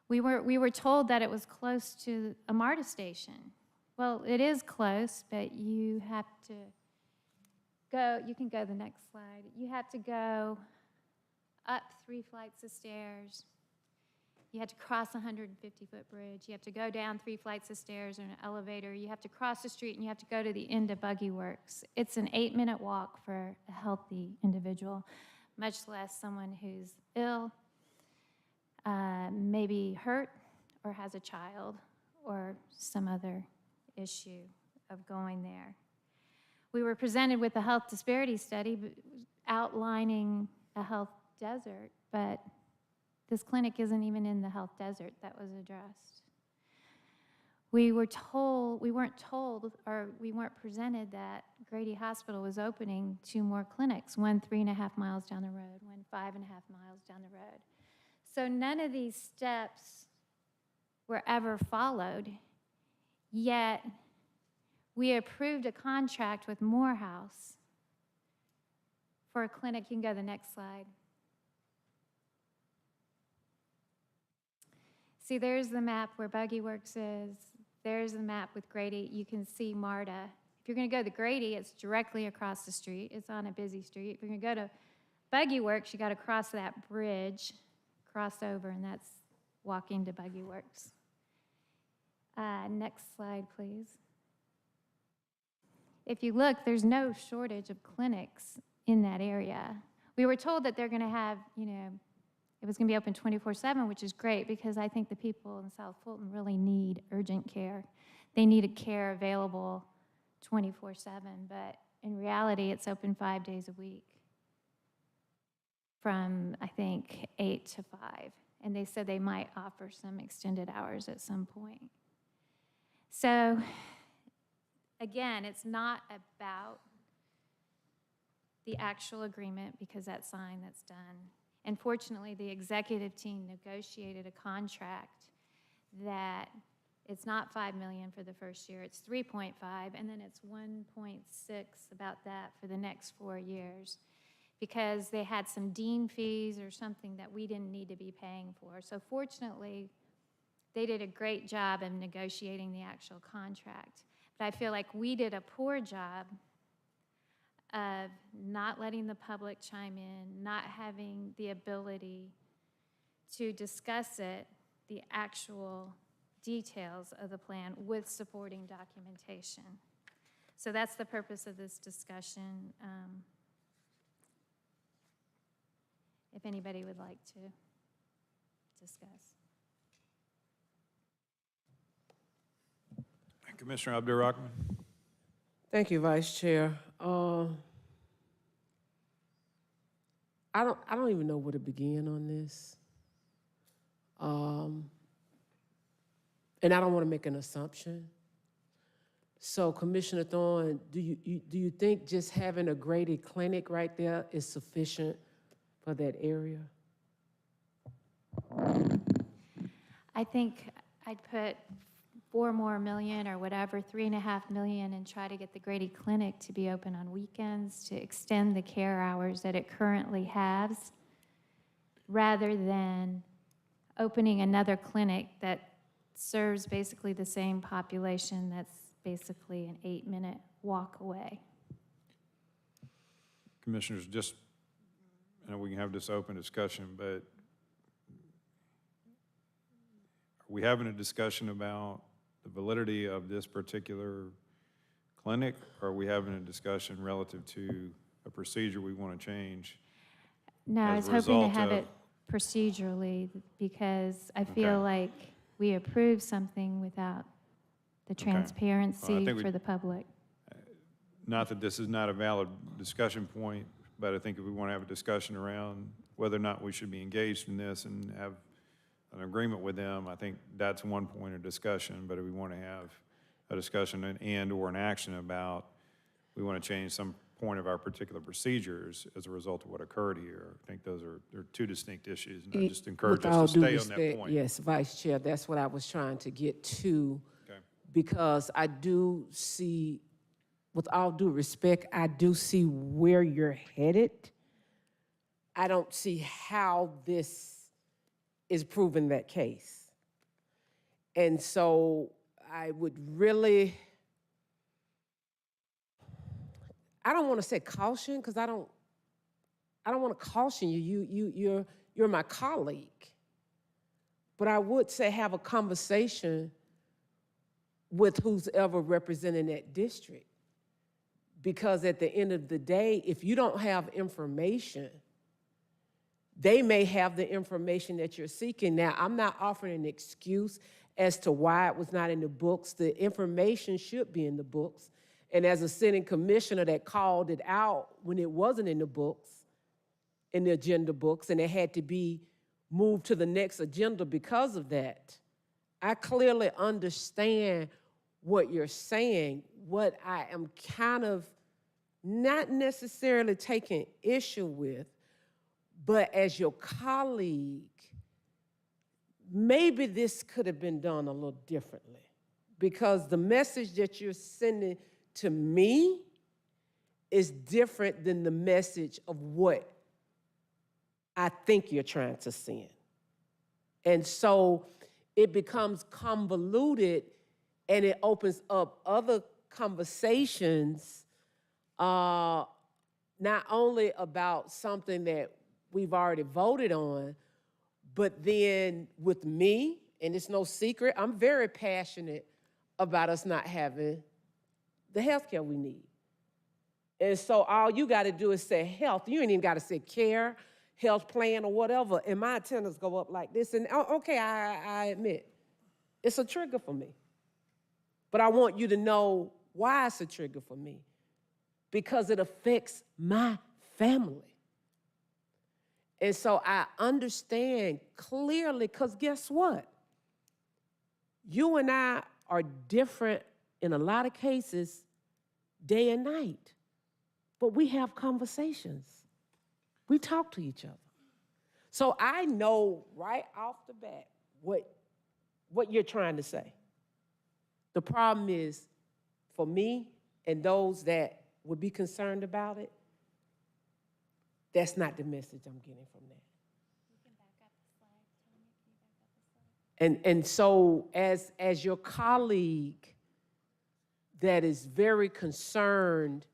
We were told that it was close to a MARTA station. Well, it is close, but you have to go, you can go to the next slide. You have to go up 3 flights of stairs. You have to cross a 150-foot bridge. You have to go down 3 flights of stairs in an elevator. You have to cross the street, and you have to go to the end of Buggy Works. It's an 8-minute walk for a healthy individual, much less someone who's ill, maybe hurt, or has a child, or some other issue of going there. We were presented with a health disparity study outlining a health desert, but this clinic isn't even in the health desert that was addressed. We weren't told, or we weren't presented that Grady Hospital was opening 2 more clinics, one 3.5 miles down the road, one 5.5 miles down the road. So none of these steps were ever followed, yet we approved a contract with Morehouse for a clinic. You can go to the next slide. See, there's the map where Buggy Works is. There's the map with Grady. You can see MARTA. If you're going to go to Grady, it's directly across the street. It's on a busy street. If you're going to go to Buggy Works, you got to cross that bridge, cross over, and that's walking to Buggy Works. Next slide, please. If you look, there's no shortage of clinics in that area. We were told that they're going to have, it was going to be open 24/7, which is great because I think the people in South Fulton really need urgent care. They need care available 24/7, but in reality, it's open 5 days a week from, I think, 8 to 5. And they said they might offer some extended hours at some point. So, again, it's not about the actual agreement because that's signed, that's done. And fortunately, the executive team negotiated a contract that it's not $5 million for the first year, it's 3.5, and then it's 1.6, about that, for the next 4 years, because they had some dean fees or something that we didn't need to be paying for. So fortunately, they did a great job of negotiating the actual contract. But I feel like we did a poor job of not letting the public chime in, not having the ability to discuss it, the actual details of the plan with supporting documentation. So that's the purpose of this discussion. If anybody would like to discuss. Commissioner Abdur-Rahman. Thank you, Vice Chair. I don't even know where to begin on this. And I don't want to make an assumption. So, Commissioner Thorne, do you think just having a Grady clinic right there is sufficient for that area? I think I'd put 4 more million or whatever, 3.5 million, and try to get the Grady Clinic to be open on weekends to extend the care hours that it currently has, rather than opening another clinic that serves basically the same population that's basically an 8-minute walk away. Commissioners, just, I know we can have this open discussion, but are we having a discussion about the validity of this particular clinic, or are we having a discussion relative to a procedure we want to change? No, I as was a hoping to result have of- it procedurally, because I feel Okay. like we approve something without the Okay. Well, I transparency think we- for the public. Not that this is not a valid discussion point, but I think if we want to have a discussion around whether or not we should be engaged in this and have an agreement with them, I think that's one point of discussion. But if we want to have a discussion and/or an action about, we want to change some point of our particular procedures as a result of what occurred here, I think they're two distinct issues, and I just encourage With all us to due stay on that respect, point. yes, Vice Chair, that's what I was trying to get to. Okay. Because I do see, with all due respect, I do see where you're headed. I don't see how this is proving that case. And so I would really, I don't want to say caution, because I don't want to caution you. You're my colleague. But I would say have a conversation with who's ever representing that district. Because at the end of the day, if you don't have information, they may have the information that you're seeking. Now, I'm not offering an excuse as to why it was not in the books. The information should be in the books. And as a sitting commissioner that called it out when it wasn't in the books, in the agenda books, and it had to be moved to the next agenda because of that, I clearly understand what you're saying. What I am kind of not necessarily taking issue with, but as your colleague, maybe this could have been done a little differently, because the message that you're sending to me is different than the message of what I think you're trying to send. And so it becomes convoluted, and it opens up other conversations, not only about something that we've already voted on, but then with me, and it's no secret, I'm very passionate about us not having the health care we need. And so all you got to do is say health. You ain't even got to say care, health plan, or whatever, and my attendance go up like this. And okay, I admit, it's a trigger for me. But I want you to know why it's a trigger for me. Because it affects my family. And so I understand clearly, because guess what? You and I are different in a lot of cases, day and night. But we have conversations. We talk to each other. So I know right off the bat what you're trying to say. The problem is, for me and those that would be concerned about it, that's not the message I'm getting from that. And so as your colleague that is very concerned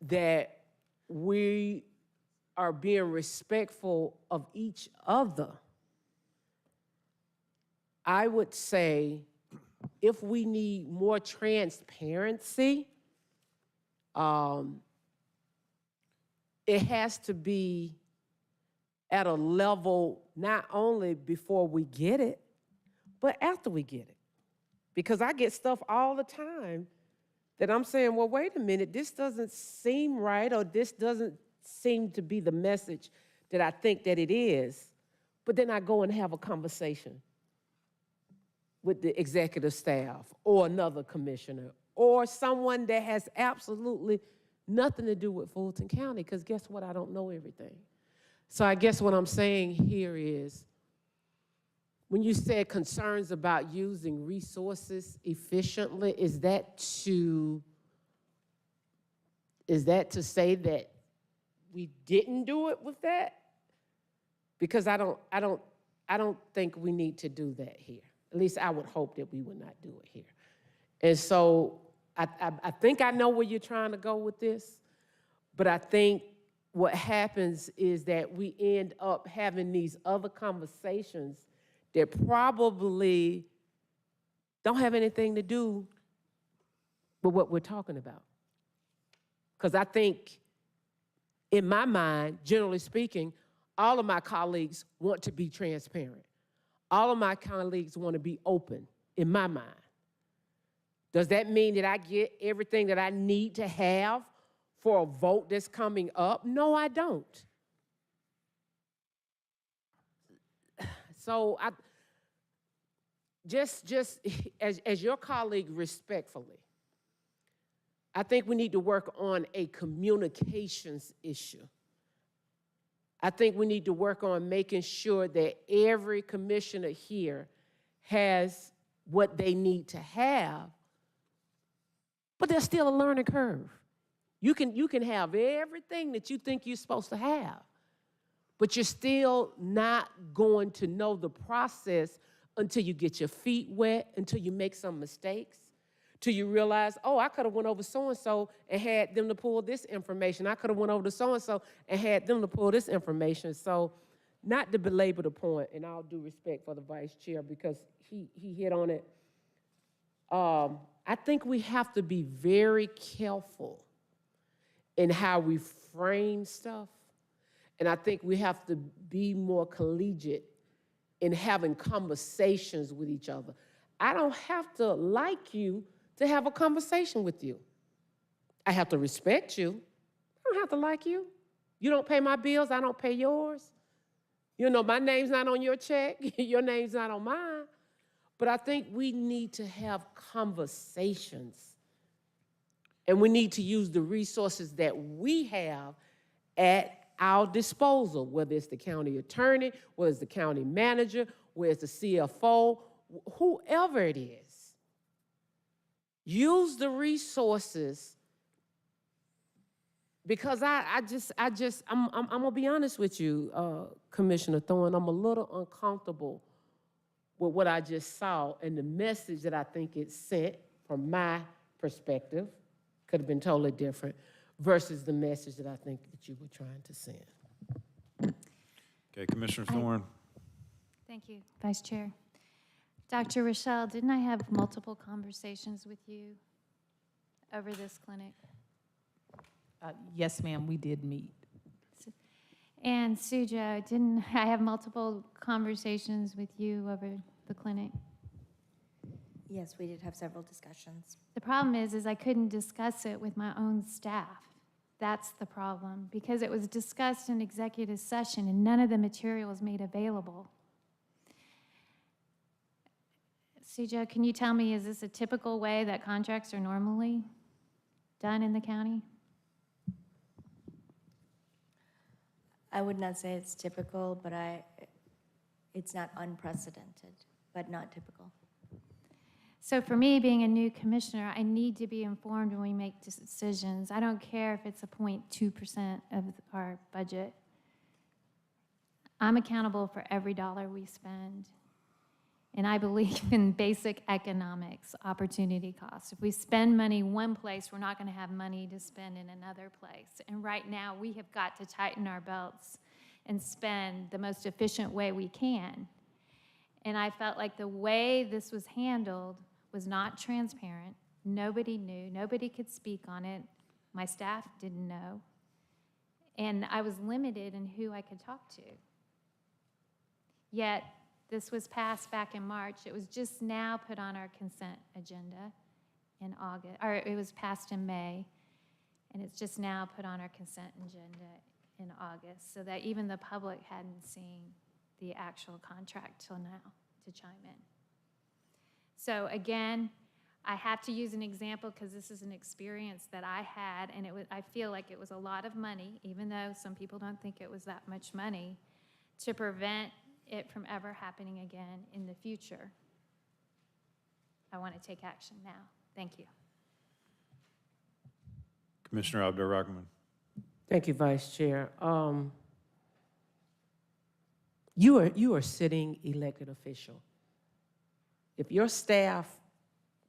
that we are being respectful of each other, I would say if we need more transparency, it has to be at a level not only before we get it, but after we get it. Because I get stuff all the time that I'm saying, well, wait a minute, this doesn't seem right, or this doesn't seem to be the message that I think that it is. But then I go and have a conversation with the executive staff or another commissioner or someone that has absolutely nothing to do with Fulton County, because guess what? I don't know everything. So I guess what I'm saying here is when you said concerns about using resources efficiently, is that to say that we didn't do it with that? Because I don't think we need to do that here. At least I would hope that we would not do it here. And so I think I know where you're trying to go with this, but I think what happens is that we end up having these other conversations that probably don't have anything to do with what we're talking about. Because I think, in my mind, generally speaking, all of my colleagues want to be transparent. All of my colleagues want to be open, in my mind. Does that mean that I get everything that I need to have for a vote that's coming up? No, I don't. So just as your colleague, respectfully, I think we need to work on a communications issue. I think we need to work on making sure that every commissioner here has what they need to have, but there's still a learning curve. You can have everything that you think you're supposed to have, but you're still not going to know the process until you get your feet wet, until you make some mistakes, till you realize, oh, I could have went over so-and-so and had them to pull this information. I could have went over to so-and-so and had them to pull this information. So not to belabor the point, and all due respect for the vice chair because he hit on it, I think we have to be very careful in how we frame stuff. And I think we have to be more collegiate in having conversations with each other. I don't have to like you to have a conversation with you. I have to respect you. I don't have to like you. You don't pay my bills, I don't pay yours. You know, my name's not on your check, your name's not on mine. But I think we need to have conversations. And we need to use the resources that we have at our disposal, whether it's the county attorney, whether it's the county manager, whether it's the CFO, whoever it is. Use the resources, because I'm gonna be honest with you, Commissioner Thorne, I'm a little uncomfortable with what I just saw and the message that I think it sent from my perspective, could have been totally different, versus the message that I think that you were trying to send. Okay, Commissioner Thorne. Thank you, Vice Chair. Dr. Rochelle, didn't I have multiple conversations with you over this clinic? Yes, ma'am, we did meet. And Sujo, didn't I have multiple conversations with you over the clinic? Yes, we did have several discussions. The problem is I couldn't discuss it with my own staff. That's the problem, because it was discussed in executive session and none of the material was made available. Sujo, can you tell me, is this a typical way that contracts are normally done in the county? I would not say it's typical, but it's not unprecedented, but not typical. So for me, being a new commissioner, I need to be informed when we make decisions. I don't care if it's a 0.2% of our budget. I'm accountable for every dollar we spend. And I believe in basic economics, opportunity cost. If we spend money one place, we're not going to have money to spend in another place. And right now, we have got to tighten our belts and spend the most efficient way we can. And I felt like the way this was handled was not transparent. Nobody knew. Nobody could speak on it. My staff didn't know. And I was limited in who I could talk to. Yet, this was passed back in March. It was just now put on our consent agenda in August, or it was passed in May, and it's just now put on our consent agenda in August, so that even the public hadn't seen the actual contract till now to chime in. So again, I have to use an example because this is an experience that I had, and I feel like it was a lot of money, even though some people don't think it was that much money, to prevent it from ever happening again in the future, I want to take action now. Thank you. Commissioner Abdur-Rahman. Thank you, Vice Chair. You are sitting elected official. If your staff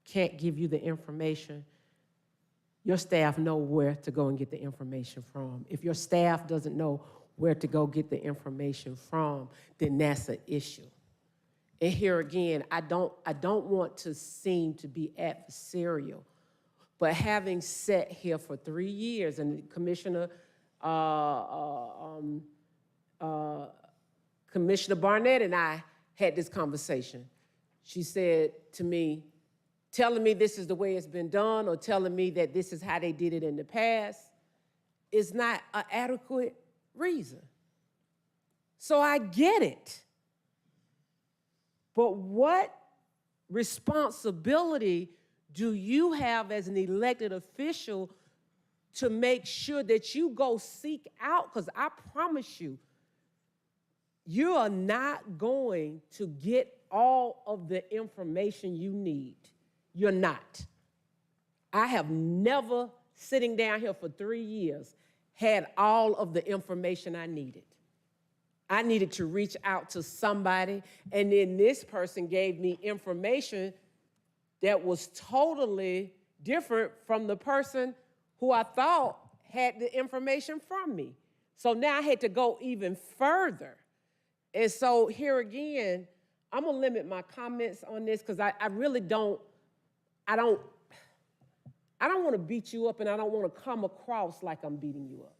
can't give you the information, your staff know where to go and get the information from. If your staff doesn't know where to go get the information from, then that's an issue. And here again, I don't want to seem to be adversarial, but having sat here for 3 years, and Commissioner Barnett and I had this conversation. She said to me, telling me this is the way it's been done or telling me that this is how they did it in the past is not an adequate reason. So I get it. But what responsibility do you have as an elected official to make sure that you go seek out? Because I promise you, you are not going to get all of the information you need. You're not. I have never, sitting down here for 3 years, had all of the information I needed. I needed to reach out to somebody, and then this person gave me information that was totally different from the person who I thought had the information from me. So now I had to go even further. And so here again, I'm gonna limit my comments on this because I really don't want to beat you up and I don't want to come across like I'm beating you up.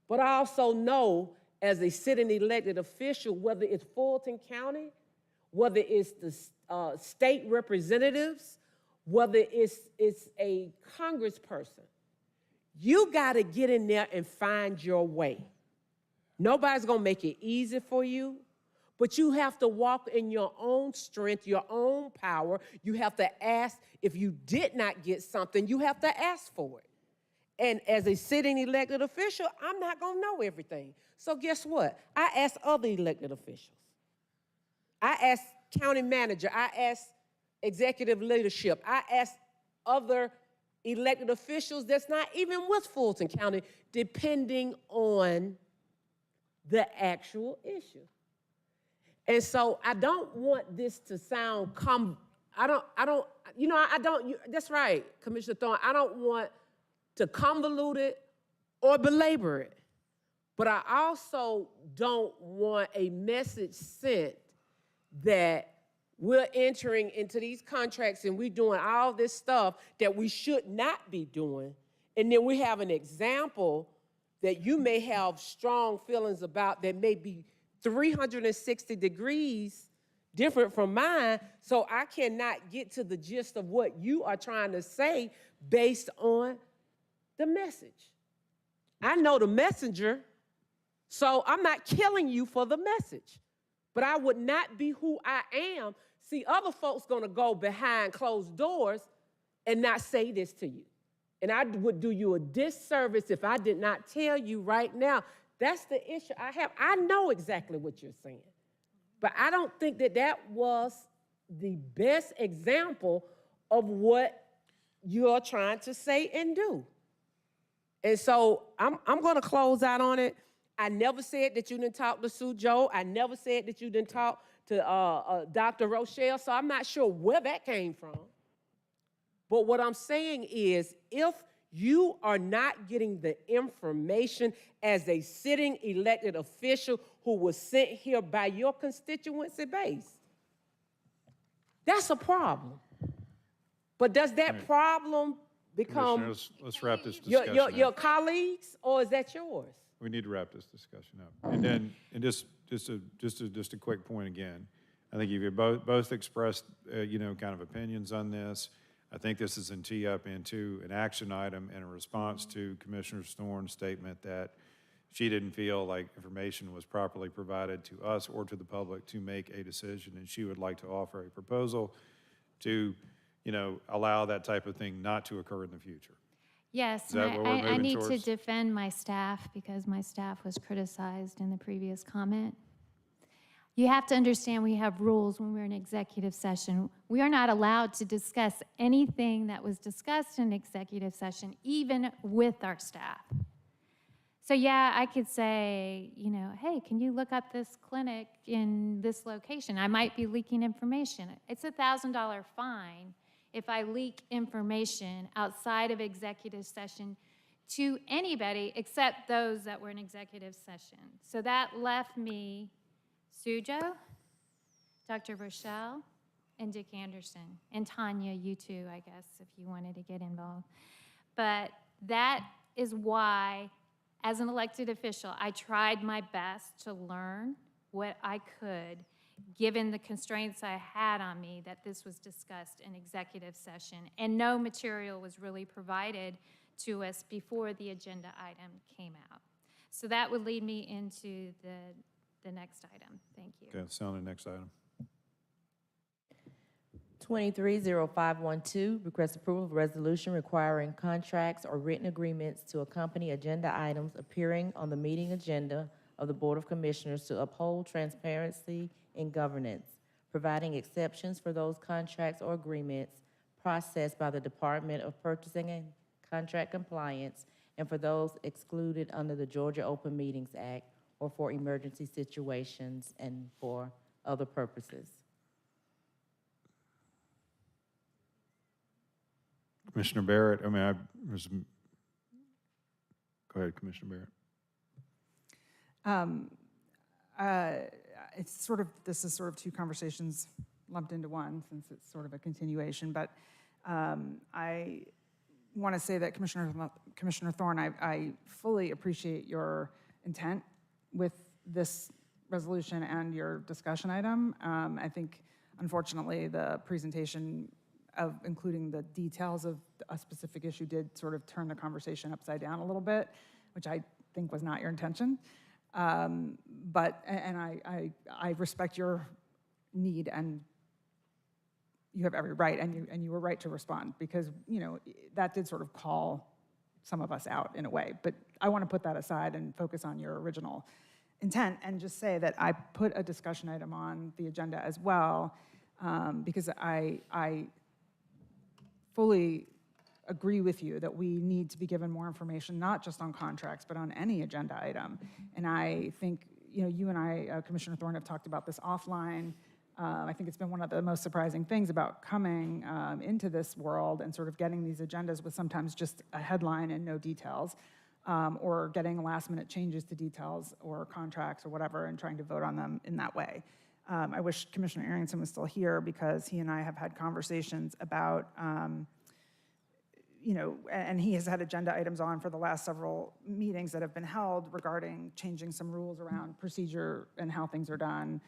But I also know as a sitting elected official, whether it's Fulton County, whether it's the state representatives, whether it's a congressperson, you got to get in there and find your way. Nobody's going to make it easy for you, but you have to walk in your own strength, your own power. You have to ask. If you did not get something, you have to ask for it. And as a sitting elected official, I'm not going to know everything. So guess what? I ask other elected officials. I ask county manager. I ask executive leadership. I ask other elected officials that's not even with Fulton County, depending on the actual issue. And so I don't want this to sound that's right, Commissioner Thorne, I don't want to convolute it or belabor it. But I also don't want a message sent that we're entering into these contracts and we're doing all this stuff that we should not be doing. And then we have an example that you may have strong feelings about that may be 360 degrees different from mine, so I cannot get to the gist of what you are trying to say based on the message. I know the messenger, so I'm not killing you for the message, but I would not be who I am. See, other folks gonna go behind closed doors and not say this to you. And I would do you a disservice if I did not tell you right now. That's the issue I have. I know exactly what you're saying, but I don't think that that was the best example of what you're trying to say and do. And so I'm going to close out on it. I never said that you didn't talk to Sue Joe. I never said that you didn't talk to Dr. Rochelle, so I'm not sure where that came from. But what I'm saying is, if you are not getting the information as a sitting elected official who was sent here by your constituency base, that's a problem. But does that problem become let's wrap this discussion up. your colleagues, or is that yours? We need to wrap this discussion up. And then, just a quick point again. I think you've both expressed, kind of opinions on this. I think this is tee up into an action item in a response to Commissioner Thorne's statement that she didn't feel like information was properly provided to us or to the public to make a decision, and she would like to offer a proposal to, allow that type of thing not to occur in the future. Yes, that and what we're I moving need to towards? defend my staff because my staff was criticized in the previous comment. You have to understand we have rules when we're in executive session. We are not allowed to discuss anything that was discussed in executive session, even with our staff. So yeah, I could say, you know, hey, can you look up this clinic in this location? I might be leaking information. It's a $1,000 fine if I leak information outside of executive session to anybody except those that were in executive session. So that left me Sujo, Dr. Rochelle, and Dick Anderson, and Tanya, you too, I guess, if you wanted to get involved. But that is why, as an elected official, I tried my best to learn what I could, given the constraints I had on me that this was discussed in executive session, and no material was really provided to us before the agenda item came out. So that would lead me into the next item. Thank you. Okay, let's on the next item. 230512, request approval of resolution requiring contracts or written agreements to accompany agenda items appearing on the meeting agenda of the Board of Commissioners to uphold transparency in governance, providing exceptions for those contracts or agreements processed by the Department of Purchasing and Contract Compliance, and for those excluded under the Georgia Open Meetings Act or for emergency situations and for other purposes. Commissioner Barrett, go ahead, Commissioner Barrett. This is sort of two conversations lumped into one since it's sort of a continuation, but I want to say that Commissioner Thorne, I fully appreciate your intent with this resolution and your discussion item. I think, unfortunately, the presentation of including the details of a specific issue did sort of turn the conversation upside down a little bit, which I think was not your intention. But I respect your need, and you have every right, and you were right to respond, because that did sort of call some of us out in a way. But I want to put that aside and focus on your original intent and just say that I put a discussion item on the agenda as well, because I fully agree with you that we need to be given more information, not just on contracts, but on any agenda item. And I think, you and I, Commissioner Thorne, have talked about this offline. I think it's been one of the most surprising things about coming into this world and sort of getting these agendas with sometimes just a headline and no details, or getting last-minute changes to details or contracts or whatever and trying to vote on them in that way. I wish Commissioner Arrington was still here, because he and I have had conversations about, and he has had agenda items on for the last several meetings that have been held regarding changing some rules around procedure and how things are done.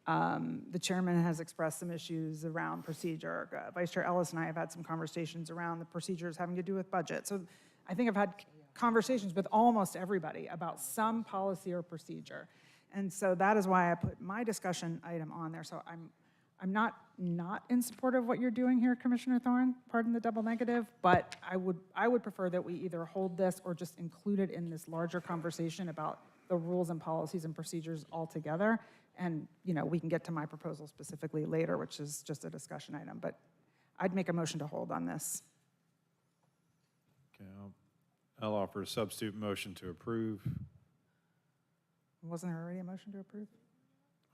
The chairman has expressed some issues around procedure. Vice Chair Ellis and I have had some conversations around the procedures having to do with budget. So I think I've had conversations with almost everybody about some policy or procedure. And so that is why I put my discussion item on there. So I'm not in support of what you're doing here, Commissioner Thorne, pardon the double negative, but I would prefer that we either hold this or just include it in this larger conversation about the rules and policies and procedures altogether. And we can get to my proposal specifically later, which is just a discussion item. But I'd make a motion to hold on this. Okay, I'll offer a substitute motion to approve. Wasn't there already a motion to approve?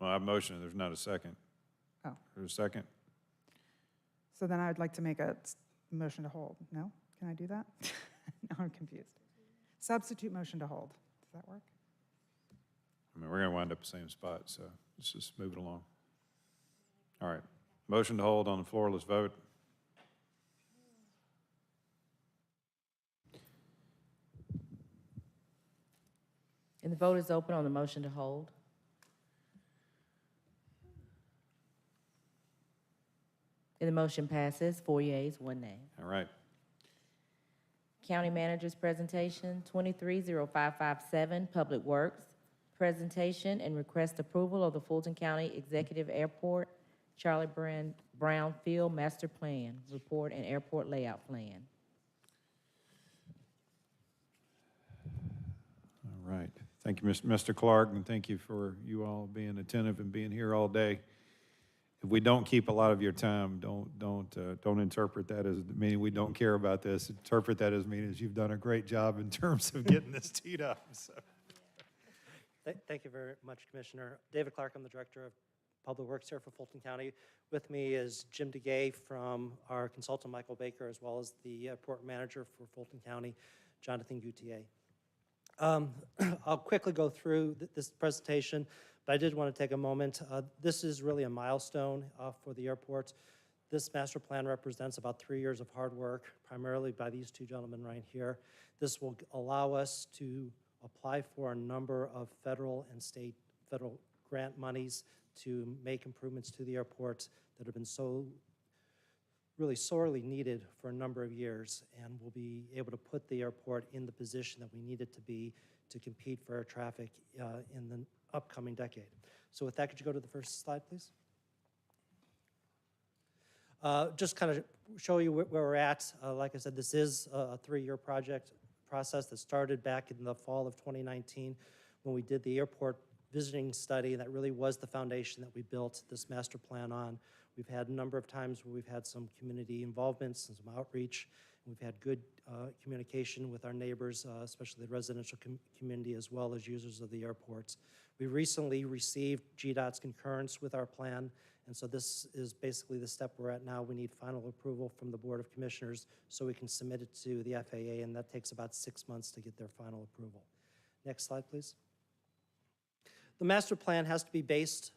Well, I have a motion, there's not a second. Oh. There's a second? So then I would like to make a motion to hold. No? Can I do that? Now I'm confused. Substitute motion to hold. Does that work? We're going to wind up the same spot, so let's just move it along. All right. Motion to hold on the floor. Let's vote. And the vote is open on the motion to hold. And the motion passes, 4 yeas, 1 nay. All right. County Manager's presentation, 230557, Public Works. Presentation and request approval of the Fulton County Executive Airport Charlie Brown Field Master Plan, Report and Airport Layout Plan. All right. Thank you, Mr. Clark, and thank you for you all being attentive and being here all day. If we don't keep a lot of your time, don't interpret that as meaning we don't care about this. Interpret that as meaning you've done a great job in terms of getting this teed up. So. Thank you very much, Commissioner. David Clark, I'm the Director of Public Works here for Fulton County. With me is Jim DeGay from our consultant, Michael Baker, as well as the Port Manager for Fulton County, Jonathan Goutier. I'll quickly go through this presentation, but I did want to take a moment. This is really a milestone for the airport. This master plan represents about 3 years of hard work, primarily by these two gentlemen right here. This will allow us to apply for a number of federal and state federal grant monies to make improvements to the airport that have been so really sorely needed for a number of years, and we'll be able to put the airport in the position that we need it to be to compete for air traffic in the upcoming decade. So with that, could you go to the first slide, please? Just kind of show you where we're at. Like I said, this is a 3-year project process that started back in the fall of 2019 when we did the airport visiting study. That really was the foundation that we built this master plan on. We've had a number of times where we've had some community involvements and some outreach. We've had good communication with our neighbors, especially the residential community, as well as users of the airports. We recently received GDOT's concurrence with our plan, and so this is basically the step we're at now. We need final approval from the Board of Commissioners so we can submit it to the FAA, and that takes about 6 months to get their final approval. Next slide, please. The master plan has to be based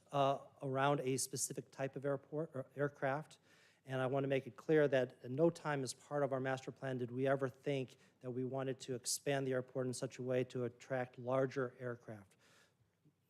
around a specific type of airport or aircraft, and I want to make it clear that at no time as part of our master plan did we ever think that we wanted to expand the airport in such a way to attract larger aircraft.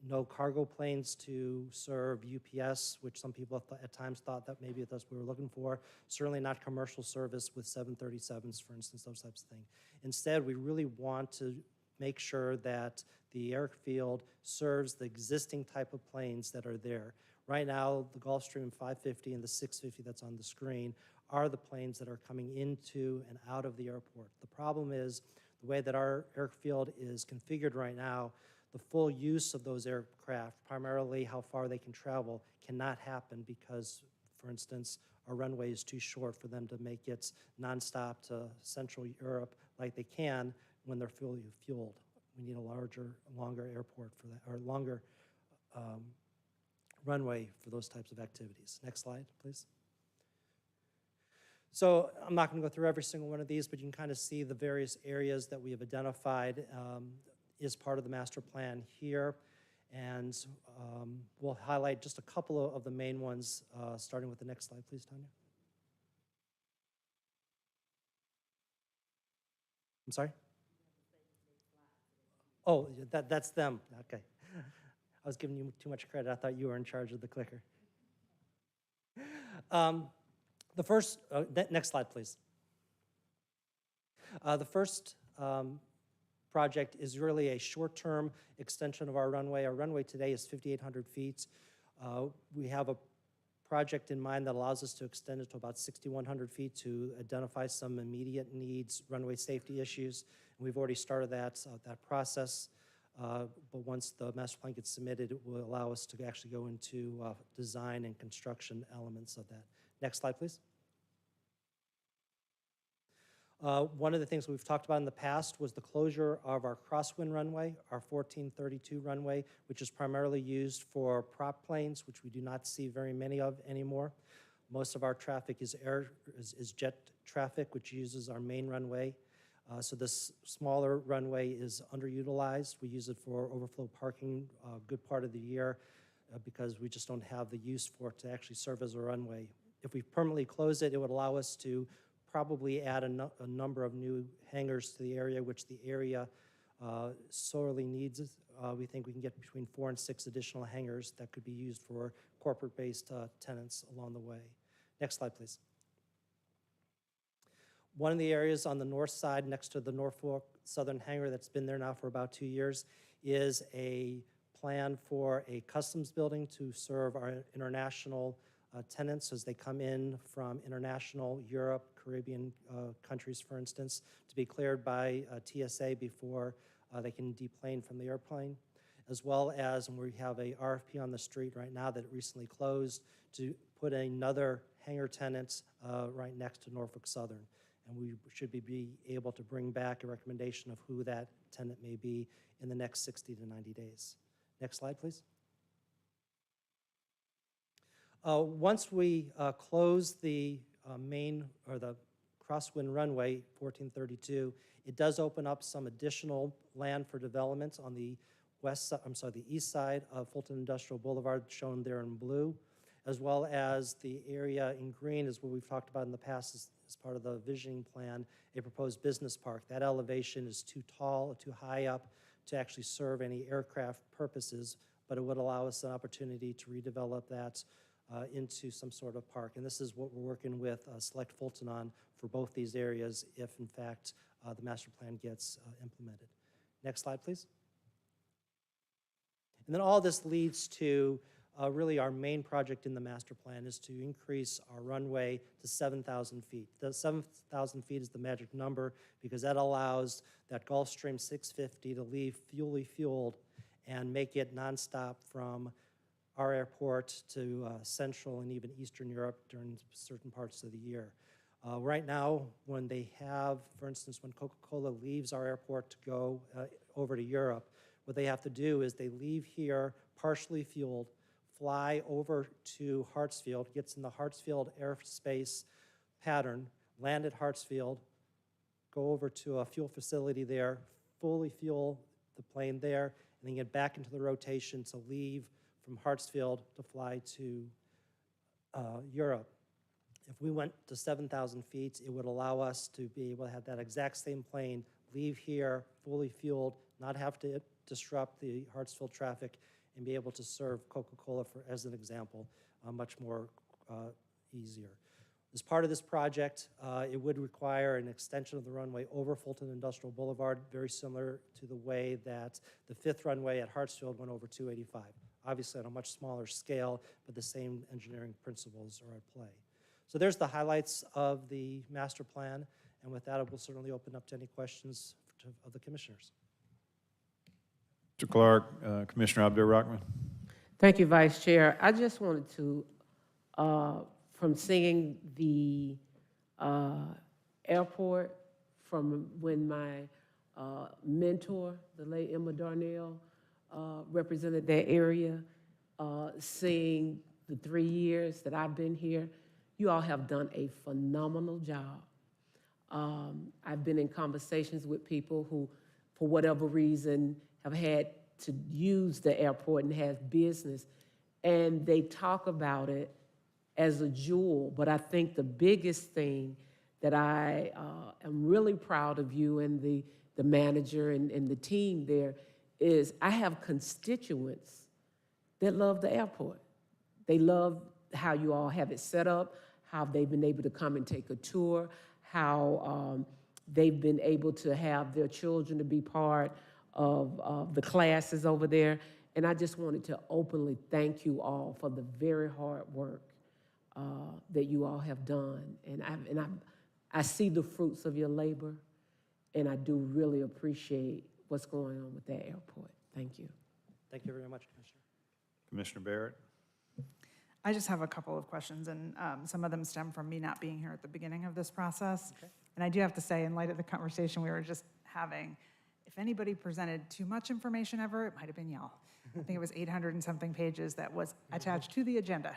No cargo planes to serve UPS, which some people at times thought that maybe that's what we were looking for. Certainly not commercial service with 737s, for instance, those types of things. Instead, we really want to make sure that the airfield serves the existing type of planes that are there. Right now, the Gulfstream 550 and the 650 that's on the screen are the planes that are coming into and out of the airport. The problem is the way that our airfield is configured right now, the full use of those aircraft, primarily how far they can travel, cannot happen because, for instance, our runway is too short for them to make it nonstop to Central Europe like they can when they're fully fueled. We need a longer airport for that, or longer runway for those types of activities. Next slide, please. So I'm not going to go through every single one of these, but you can kind of see the various areas that we have identified is part of the master plan here. And we'll highlight just a couple of the main ones, starting with the next slide, please, Tanya. I'm sorry? Oh, that's them. Okay. I was giving you too much credit. I thought you were in charge of the clicker. The first, next slide, please. The first project is really a short-term extension of our runway. Our runway today is 5,800 feet. We have a project in mind that allows us to extend it to about 6,100 feet to identify some immediate needs, runway safety issues. And we've already started that process. But once the master plan gets submitted, it will allow us to actually go into design and construction elements of that. Next slide, please. One of the things we've talked about in the past was the closure of our crosswind runway, our 1432 runway, which is primarily used for prop planes, which we do not see very many of anymore. Most of our traffic is jet traffic, which uses our main runway. So this smaller runway is underutilized. We use it for overflow parking a good part of the year because we just don't have the use for it to actually serve as a runway. If we permanently close it, it would allow us to probably add a number of new hangars to the area, which the area sorely needs. We think we can get between 4 and 6 additional hangars that could be used for corporate-based tenants along the way. Next slide, please. One of the areas on the north side next to the Norfolk Southern hangar that's been there now for about 2 years is a plan for a customs building to serve our international tenants as they come in from international Europe, Caribbean countries, for instance, to be cleared by TSA before they can deplane from the airplane, as well as, and we have a RFP on the street right now that recently closed to put another hangar tenant right next to Norfolk Southern. And we should be able to bring back a recommendation of who that tenant may be in the next 60 to 90 days. Next slide, please. Once we close the main, or the crosswind runway, 1432, it does open up some additional land for development on the the east side of Fulton Industrial Boulevard, shown there in blue, as well as the area in green is what we've talked about in the past as part of the visioning plan, a proposed business park. That elevation is too tall, too high up to actually serve any aircraft purposes, but it would allow us an opportunity to redevelop that into some sort of park. And this is what we're working with Select Fulton on for both these areas if, in fact, the master plan gets implemented. Next slide, please. And then all this leads to really our main project in the master plan is to increase our runway to 7,000 feet. The 7,000 feet is the magic number because that allows that Gulfstream 650 to leave fully fueled and make it nonstop from our airport to Central and even Eastern Europe during certain parts of the year. Right now, when they have, for instance, when Coca-Cola leaves our airport to go over to Europe, what they have to do is they leave here partially fueled, fly over to Hartsfield, gets in the Hartsfield airspace pattern, land at Hartsfield, go over to a fuel facility there, fully fuel the plane there, and then get back into the rotation to leave from Hartsfield to fly to Europe. If we went to 7,000 feet, it would allow us to be able to have that exact same plane leave here fully fueled, not have to disrupt the Hartsfield traffic, and be able to serve Coca-Cola, as an example, much more easier. As part of this project, it would require an extension of the runway over Fulton Industrial Boulevard, very similar to the way that the 5th runway at Hartsfield went over 285. Obviously on a much smaller scale, but the same engineering principles are at play. So there's the highlights of the master plan, and with that, I will certainly open up to any questions of the commissioners. Mr. Clark, Commissioner Abdul-Rahman. Thank you, Vice Chair. I just wanted to, from seeing the airport, from when my mentor, the late Emma Darnell, represented that area, seeing the 3 years that I've been here, you all have done a phenomenal job. I've been in conversations with people who, for whatever reason, have had to use the airport and have business, and they talk about it as a jewel. But I think the biggest thing that I am really proud of you and the manager and the team there is I have constituents that love the airport. They love how you all have it set up, how they've been able to come and take a tour, how they've been able to have their children to be part of the classes over there. And I just wanted to openly thank you all for the very hard work that you all have done. And I see the fruits of your labor, and I do really appreciate what's going on with that airport. Thank you. Thank you very much, Commissioner. Commissioner Barrett. I just have a couple of questions, and some of them stem from me not being here at the beginning of this process. Okay. And I do have to say, in light of the conversation we were just having, if anybody presented too much information ever, it might have been y'all. I think it was 800 and something pages that was attached to the agenda.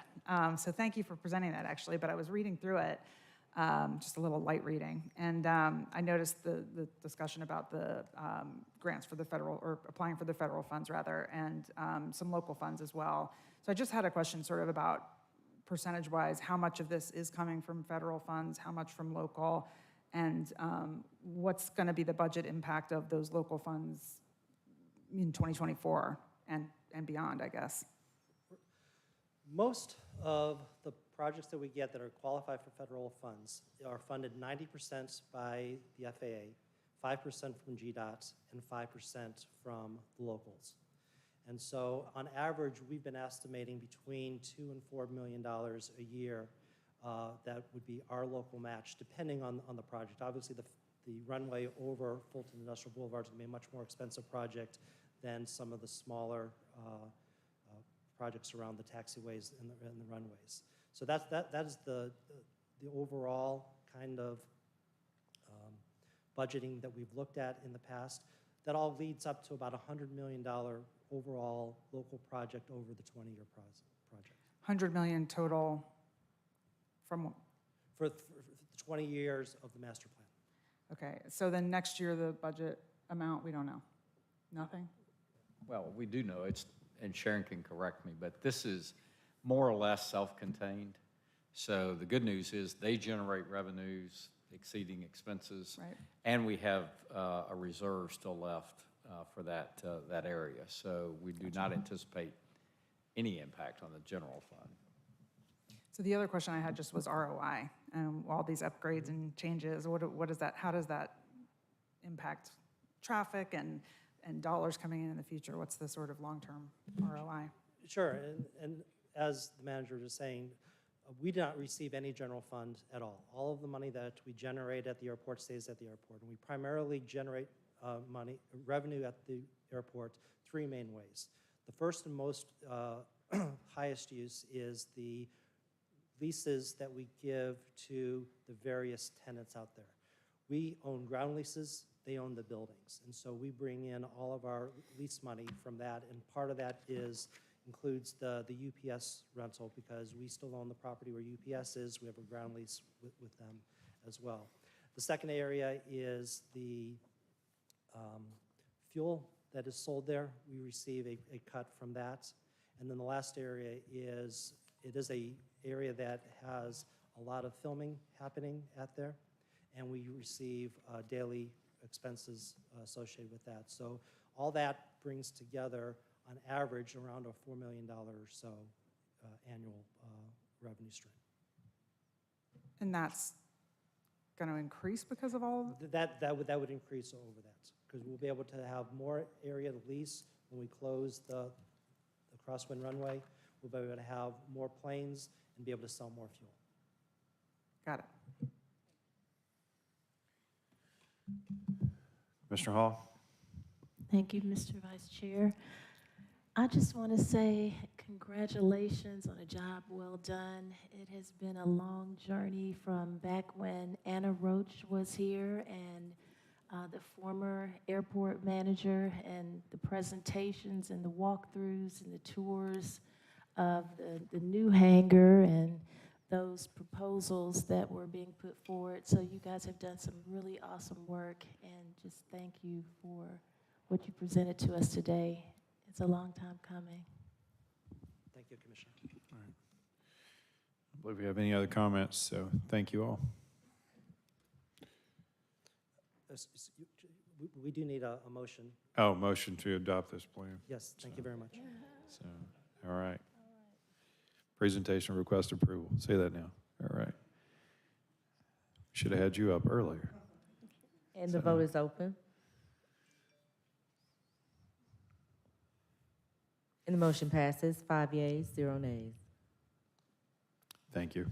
So thank you for presenting that, actually, but I was reading through it, just a little light reading, and I noticed the discussion about the grants for the federal, or applying for the federal funds, rather, and some local funds as well. So I just had a question sort of about percentage-wise, how much of this is coming from federal funds, how much from local, and what's going to be the budget impact of those local funds in 2024 and beyond, I guess. Most of the projects that we get that are qualified for federal funds are funded 90% by the FAA, 5% from GDOT, and 5% from the locals. And so on average, we've been estimating between $2 and $4 million a year that would be our local match, depending on the project. Obviously, the runway over Fulton Industrial Boulevard is going to be a much more expensive project than some of the smaller projects around the taxiways and the runways. So that is the overall kind of budgeting that we've looked at in the past. That all leads up to about $100 million overall local project over the 20-year project. 100 million total from what? For the 20 years of the master plan. Okay, so then next year, the budget amount, we don't know? Nothing? Well, we do know, it's, and Sharon can correct me, but this is more or less self-contained. So the good news is they generate revenues exceeding expenses. Right. And we have a reserve still left for that area. So we do not anticipate any impact on the general fund. So the other question I had just was ROI, all these upgrades and changes, what is that, how does that impact traffic and dollars coming in the future? What's the sort of long-term ROI? Sure, and as the manager was saying, we do not receive any general fund at all. All of the money that we generate at the airport stays at the airport, and we primarily generate revenue at the airport three main ways. The first and most highest use is the leases that we give to the various tenants out there. We own ground leases, they own the buildings, and so we bring in all of our lease money from that, and part of that includes the UPS rental, because we still own the property where UPS is. We have a ground lease with them as well. The second area is the fuel that is sold there. We receive a cut from that. And then the last area is, it is a area that has a lot of filming happening at there, and we receive daily expenses associated with that. So all that brings together, on average, around a $4 million or so annual revenue stream. And that's going to increase because of all? That would increase over that, because we'll be able to have more area to lease when we close the crosswind runway. We'll be able to have more planes and be able to sell more fuel. Got it. Commissioner Hall? Thank you, Mr. Vice Chair. I just want to say congratulations on a job well done. It has been a long journey from back when Anna Roach was here and the former airport manager, and the presentations and the walkthroughs and the tours of the new hangar and those proposals that were being put forward. So you guys have done some really awesome work, and just thank you for what you presented to us today. It's a long time coming. Thank you, Commissioner. All right. I believe we have any other comments, so thank you all. We do need a motion. Oh, motion to adopt this plan. Yes, thank you very much. So, all right. Presentation request approval. Say that now. All right. Should have had you up earlier. And the vote is open. And the motion passes, 5 yeas, 0 nays. Thank you.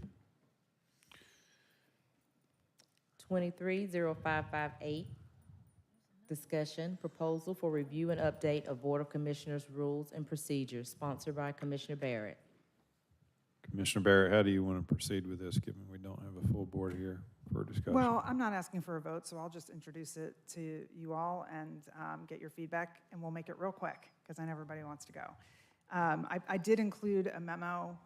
23-0558, discussion, proposal for review and update of Board of Commissioners rules and procedures, sponsored by Commissioner Barrett. Commissioner Barrett, how do you want to proceed with this, given we don't have a full board here for discussion? Well, I'm not asking for a vote, so I'll just introduce it to you all and get your feedback, and we'll make it real quick, because I know everybody wants to go. I did include a memo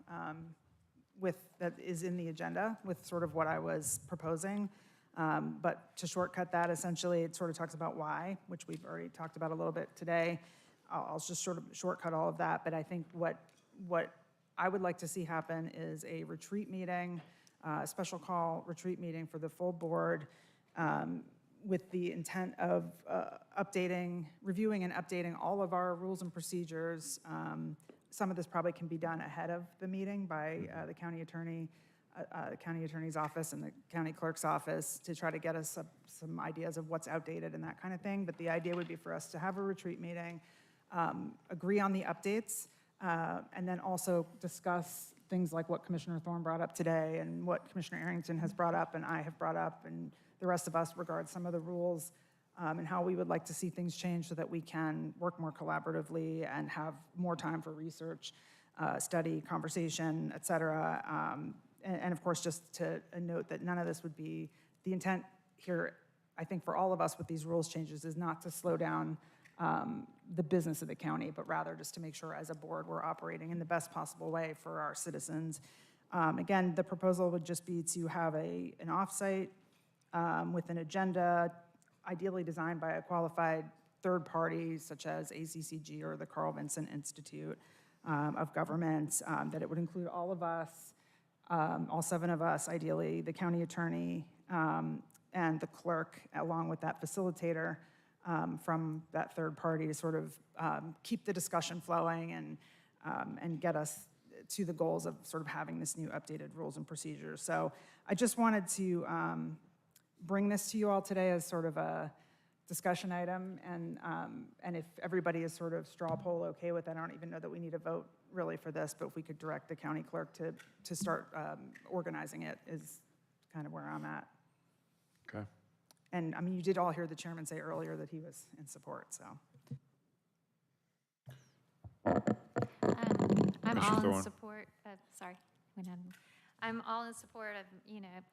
that is in the agenda with sort of what I was proposing. But to shortcut that, essentially, it sort of talks about why, which we've already talked about a little bit today. I'll just sort of shortcut all of that, but I think what I would like to see happen is a retreat meeting, a special call retreat meeting for the full board, with the intent of reviewing and updating all of our rules and procedures. Some of this probably can be done ahead of the meeting by the county attorney's office and the county clerk's office to try to get us some ideas of what's outdated and that kind of thing. But the idea would be for us to have a retreat meeting, agree on the updates, and then also discuss things like what Commissioner Thorne brought up today and what Commissioner Arrington has brought up and I have brought up and the rest of us regard some of the rules and how we would like to see things change so that we can work more collaboratively and have more time for research, study, conversation, et cetera. And of course, just to note that none of this would be, the intent here, I think for all of us with these rules changes is not to slow down the business of the county, but rather just to make sure as a board we're operating in the best possible way for our citizens. Again, the proposal would just be to have an offsite with an agenda, ideally designed by a qualified third party such as ACCG or the Carl Vinson Institute of Government, that it would include all of us, all 7 of us, ideally, the county attorney and the clerk, along with that facilitator from that third party to sort of keep the discussion flowing and get us to the goals of sort of having this new updated rules and procedures. So I just wanted to bring this to you all today as sort of a discussion item, and if everybody is sort of straw poll okay with it, I don't even know that we need a vote really for this, but if we could direct the county clerk to start organizing it is kind of where I'm at. Okay. And I mean, you did all hear the chairman say earlier that he was in support, so. I'm Commissioner all in Thorne. support of, sorry, went ahead. I'm all in support of,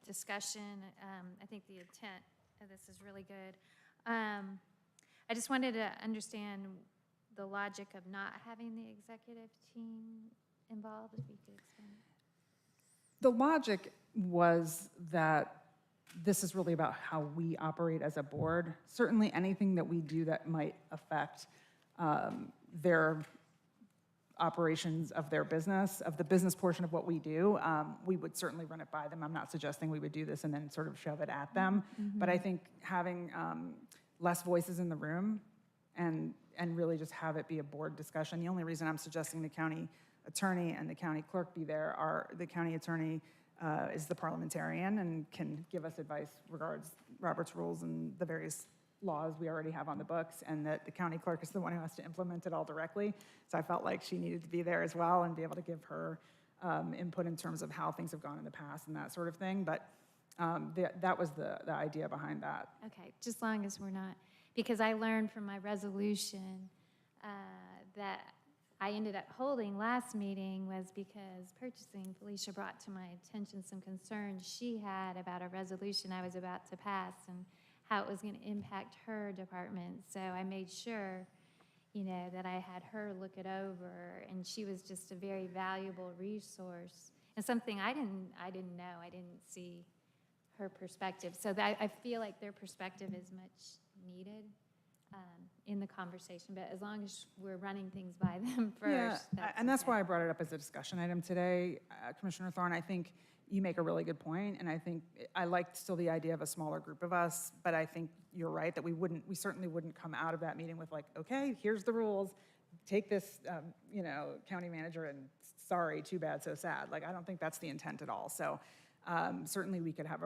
discussion. I think the intent of this is really good. I just wanted to understand the logic of not having the executive team involved, if you could explain. The logic was that this is really about how we operate as a board. Certainly anything that we do that might affect their operations of their business, of the business portion of what we do, we would certainly run it by them. I'm not suggesting we would do this and then sort of shove it at them. But I think having less voices in the room and really just have it be a board discussion. The only reason I'm suggesting the county attorney and the county clerk be there are the county attorney is the parliamentarian and can give us advice regards Robert's rules and the various laws we already have on the books, and that the county clerk is the one who has to implement it all directly. So I felt like she needed to be there as well and be able to give her input in terms of how things have gone in the past and that sort of thing. But that was the idea behind that. Okay, just as long as we're not, because I learned from my resolution that I ended up holding last meeting was because purchasing, Felicia brought to my attention some concerns she had about a resolution I was about to pass and how it was going to impact her department. So I made sure, that I had her look it over, and she was just a very valuable resource and something I didn't know. I didn't see her perspective. So I feel like their perspective is much needed in the conversation, but as long as we're running things by them first. Yeah, and that's why I brought it up as a discussion item today. Commissioner Thorne, I think you make a really good point, and I think I like still the idea of a smaller group of us, but I think you're right that we certainly wouldn't come out of that meeting with like, okay, here's the rules, take this, county manager, and sorry, too bad, so sad. Like, I don't think that's the intent at all. So certainly we could have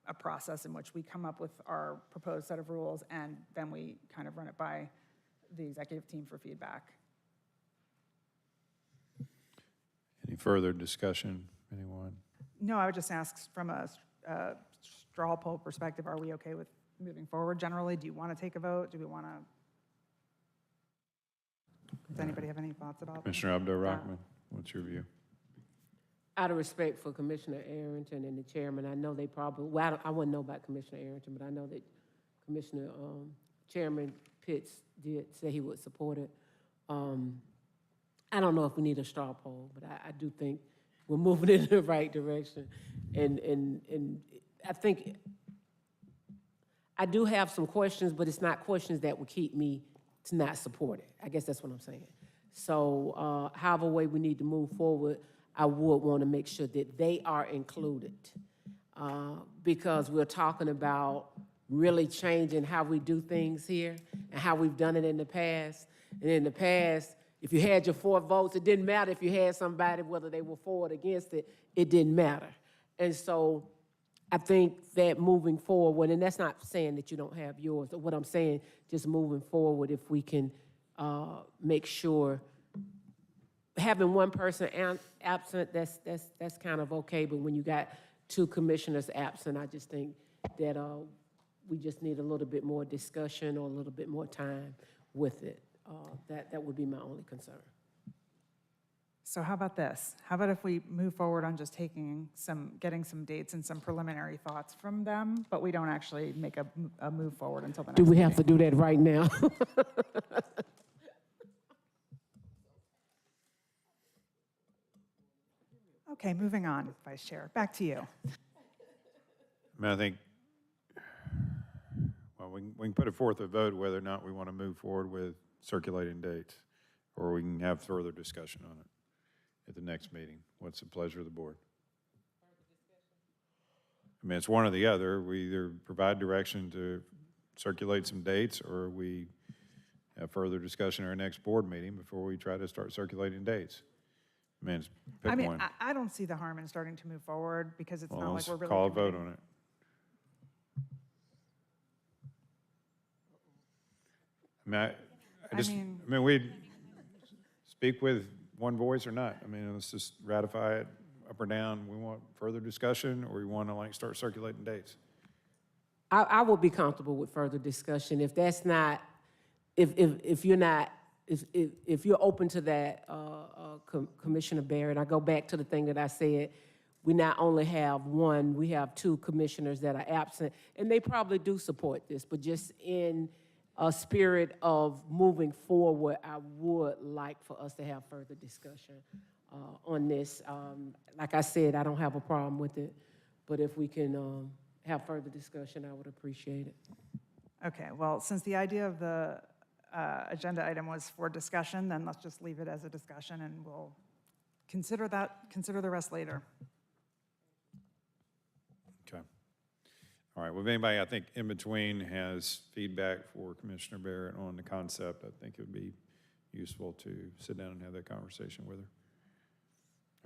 a process in which we come up with our proposed set of rules, and then we kind of run it by the executive team for feedback. Any further discussion, anyone? No, I would just ask from a straw poll perspective, are we okay with moving forward generally? Do you want to take a vote? Do we want to? Does anybody have any thoughts about that? Commissioner Abdul-Rahman, what's your view? Out of respect for Commissioner Arrington and the chairman, I know they probably, well, I wouldn't know about Commissioner Arrington, but I know that Commissioner Chairman Pitts did say he would support it. I don't know if we need a straw poll, but I do think we're moving in the right direction. And I think I do have some questions, but it's not questions that would keep me to not support it. I guess that's what I'm saying. So however way we need to move forward, I would want to make sure that they are included because we're talking about really changing how we do things here and how we've done it in the past. And in the past, if you had your 4 votes, it didn't matter if you had somebody, whether they were for or against it, it didn't matter. And so I think that moving forward, and that's not saying that you don't have yours, but what I'm saying, just moving forward, if we can make sure having one person absent, that's kind of okay, but when you got two commissioners absent, I just think that we just need a little bit more discussion or a little bit more time with it. That would be my only concern. So how about this? How about if we move forward on just getting some dates and some preliminary thoughts from them, but we don't actually make a move forward until the next Do we have meeting? to do that right now? Okay, moving on, Vice Chair. Back to you. I mean, I think, well, we can put it forth a vote whether or not we want to move forward with circulating dates, or we can have further discussion on it at the next meeting. What's the pleasure of the board? I mean, it's one or the other. We either provide direction to circulate some dates, or we have further discussion at our next board meeting before we try to start circulating dates. I mean, pick one. I don't see the harm in starting to move forward because it's Well, not like let's we're really call a vote committing. on it. I mean, we speak with one voice or not. I mean, let's just ratify it up or down. We want further discussion, or we want to like start circulating dates. I would be comfortable with further discussion if that's not, if you're not, if you're open to that, Commissioner Barrett. I go back to the thing that I said. We not only have one, we have two commissioners that are absent, and they probably do support this, but just in a spirit of moving forward, I would like for us to have further discussion on this. Like I said, I don't have a problem with it, but if we can have further discussion, I would appreciate it. Okay, well, since the idea of the agenda item was for discussion, then let's just leave it as a discussion and we'll consider the rest later. Okay. All right. Well, if anybody, I think, in between has feedback for Commissioner Barrett on the concept, I think it would be useful to sit down and have that conversation with her.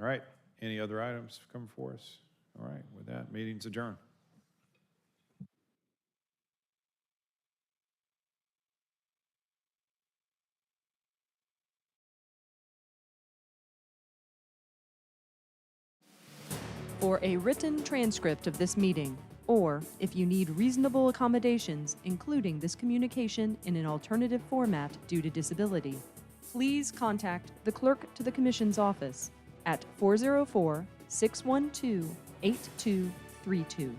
All right. Any other items come before us? All right. With that, meeting's adjourned. For a written transcript of this meeting, or if you need reasonable accommodations, including this communication in an alternative format due to disability, please contact the Clerk to the Commission's office at 404-612-8232.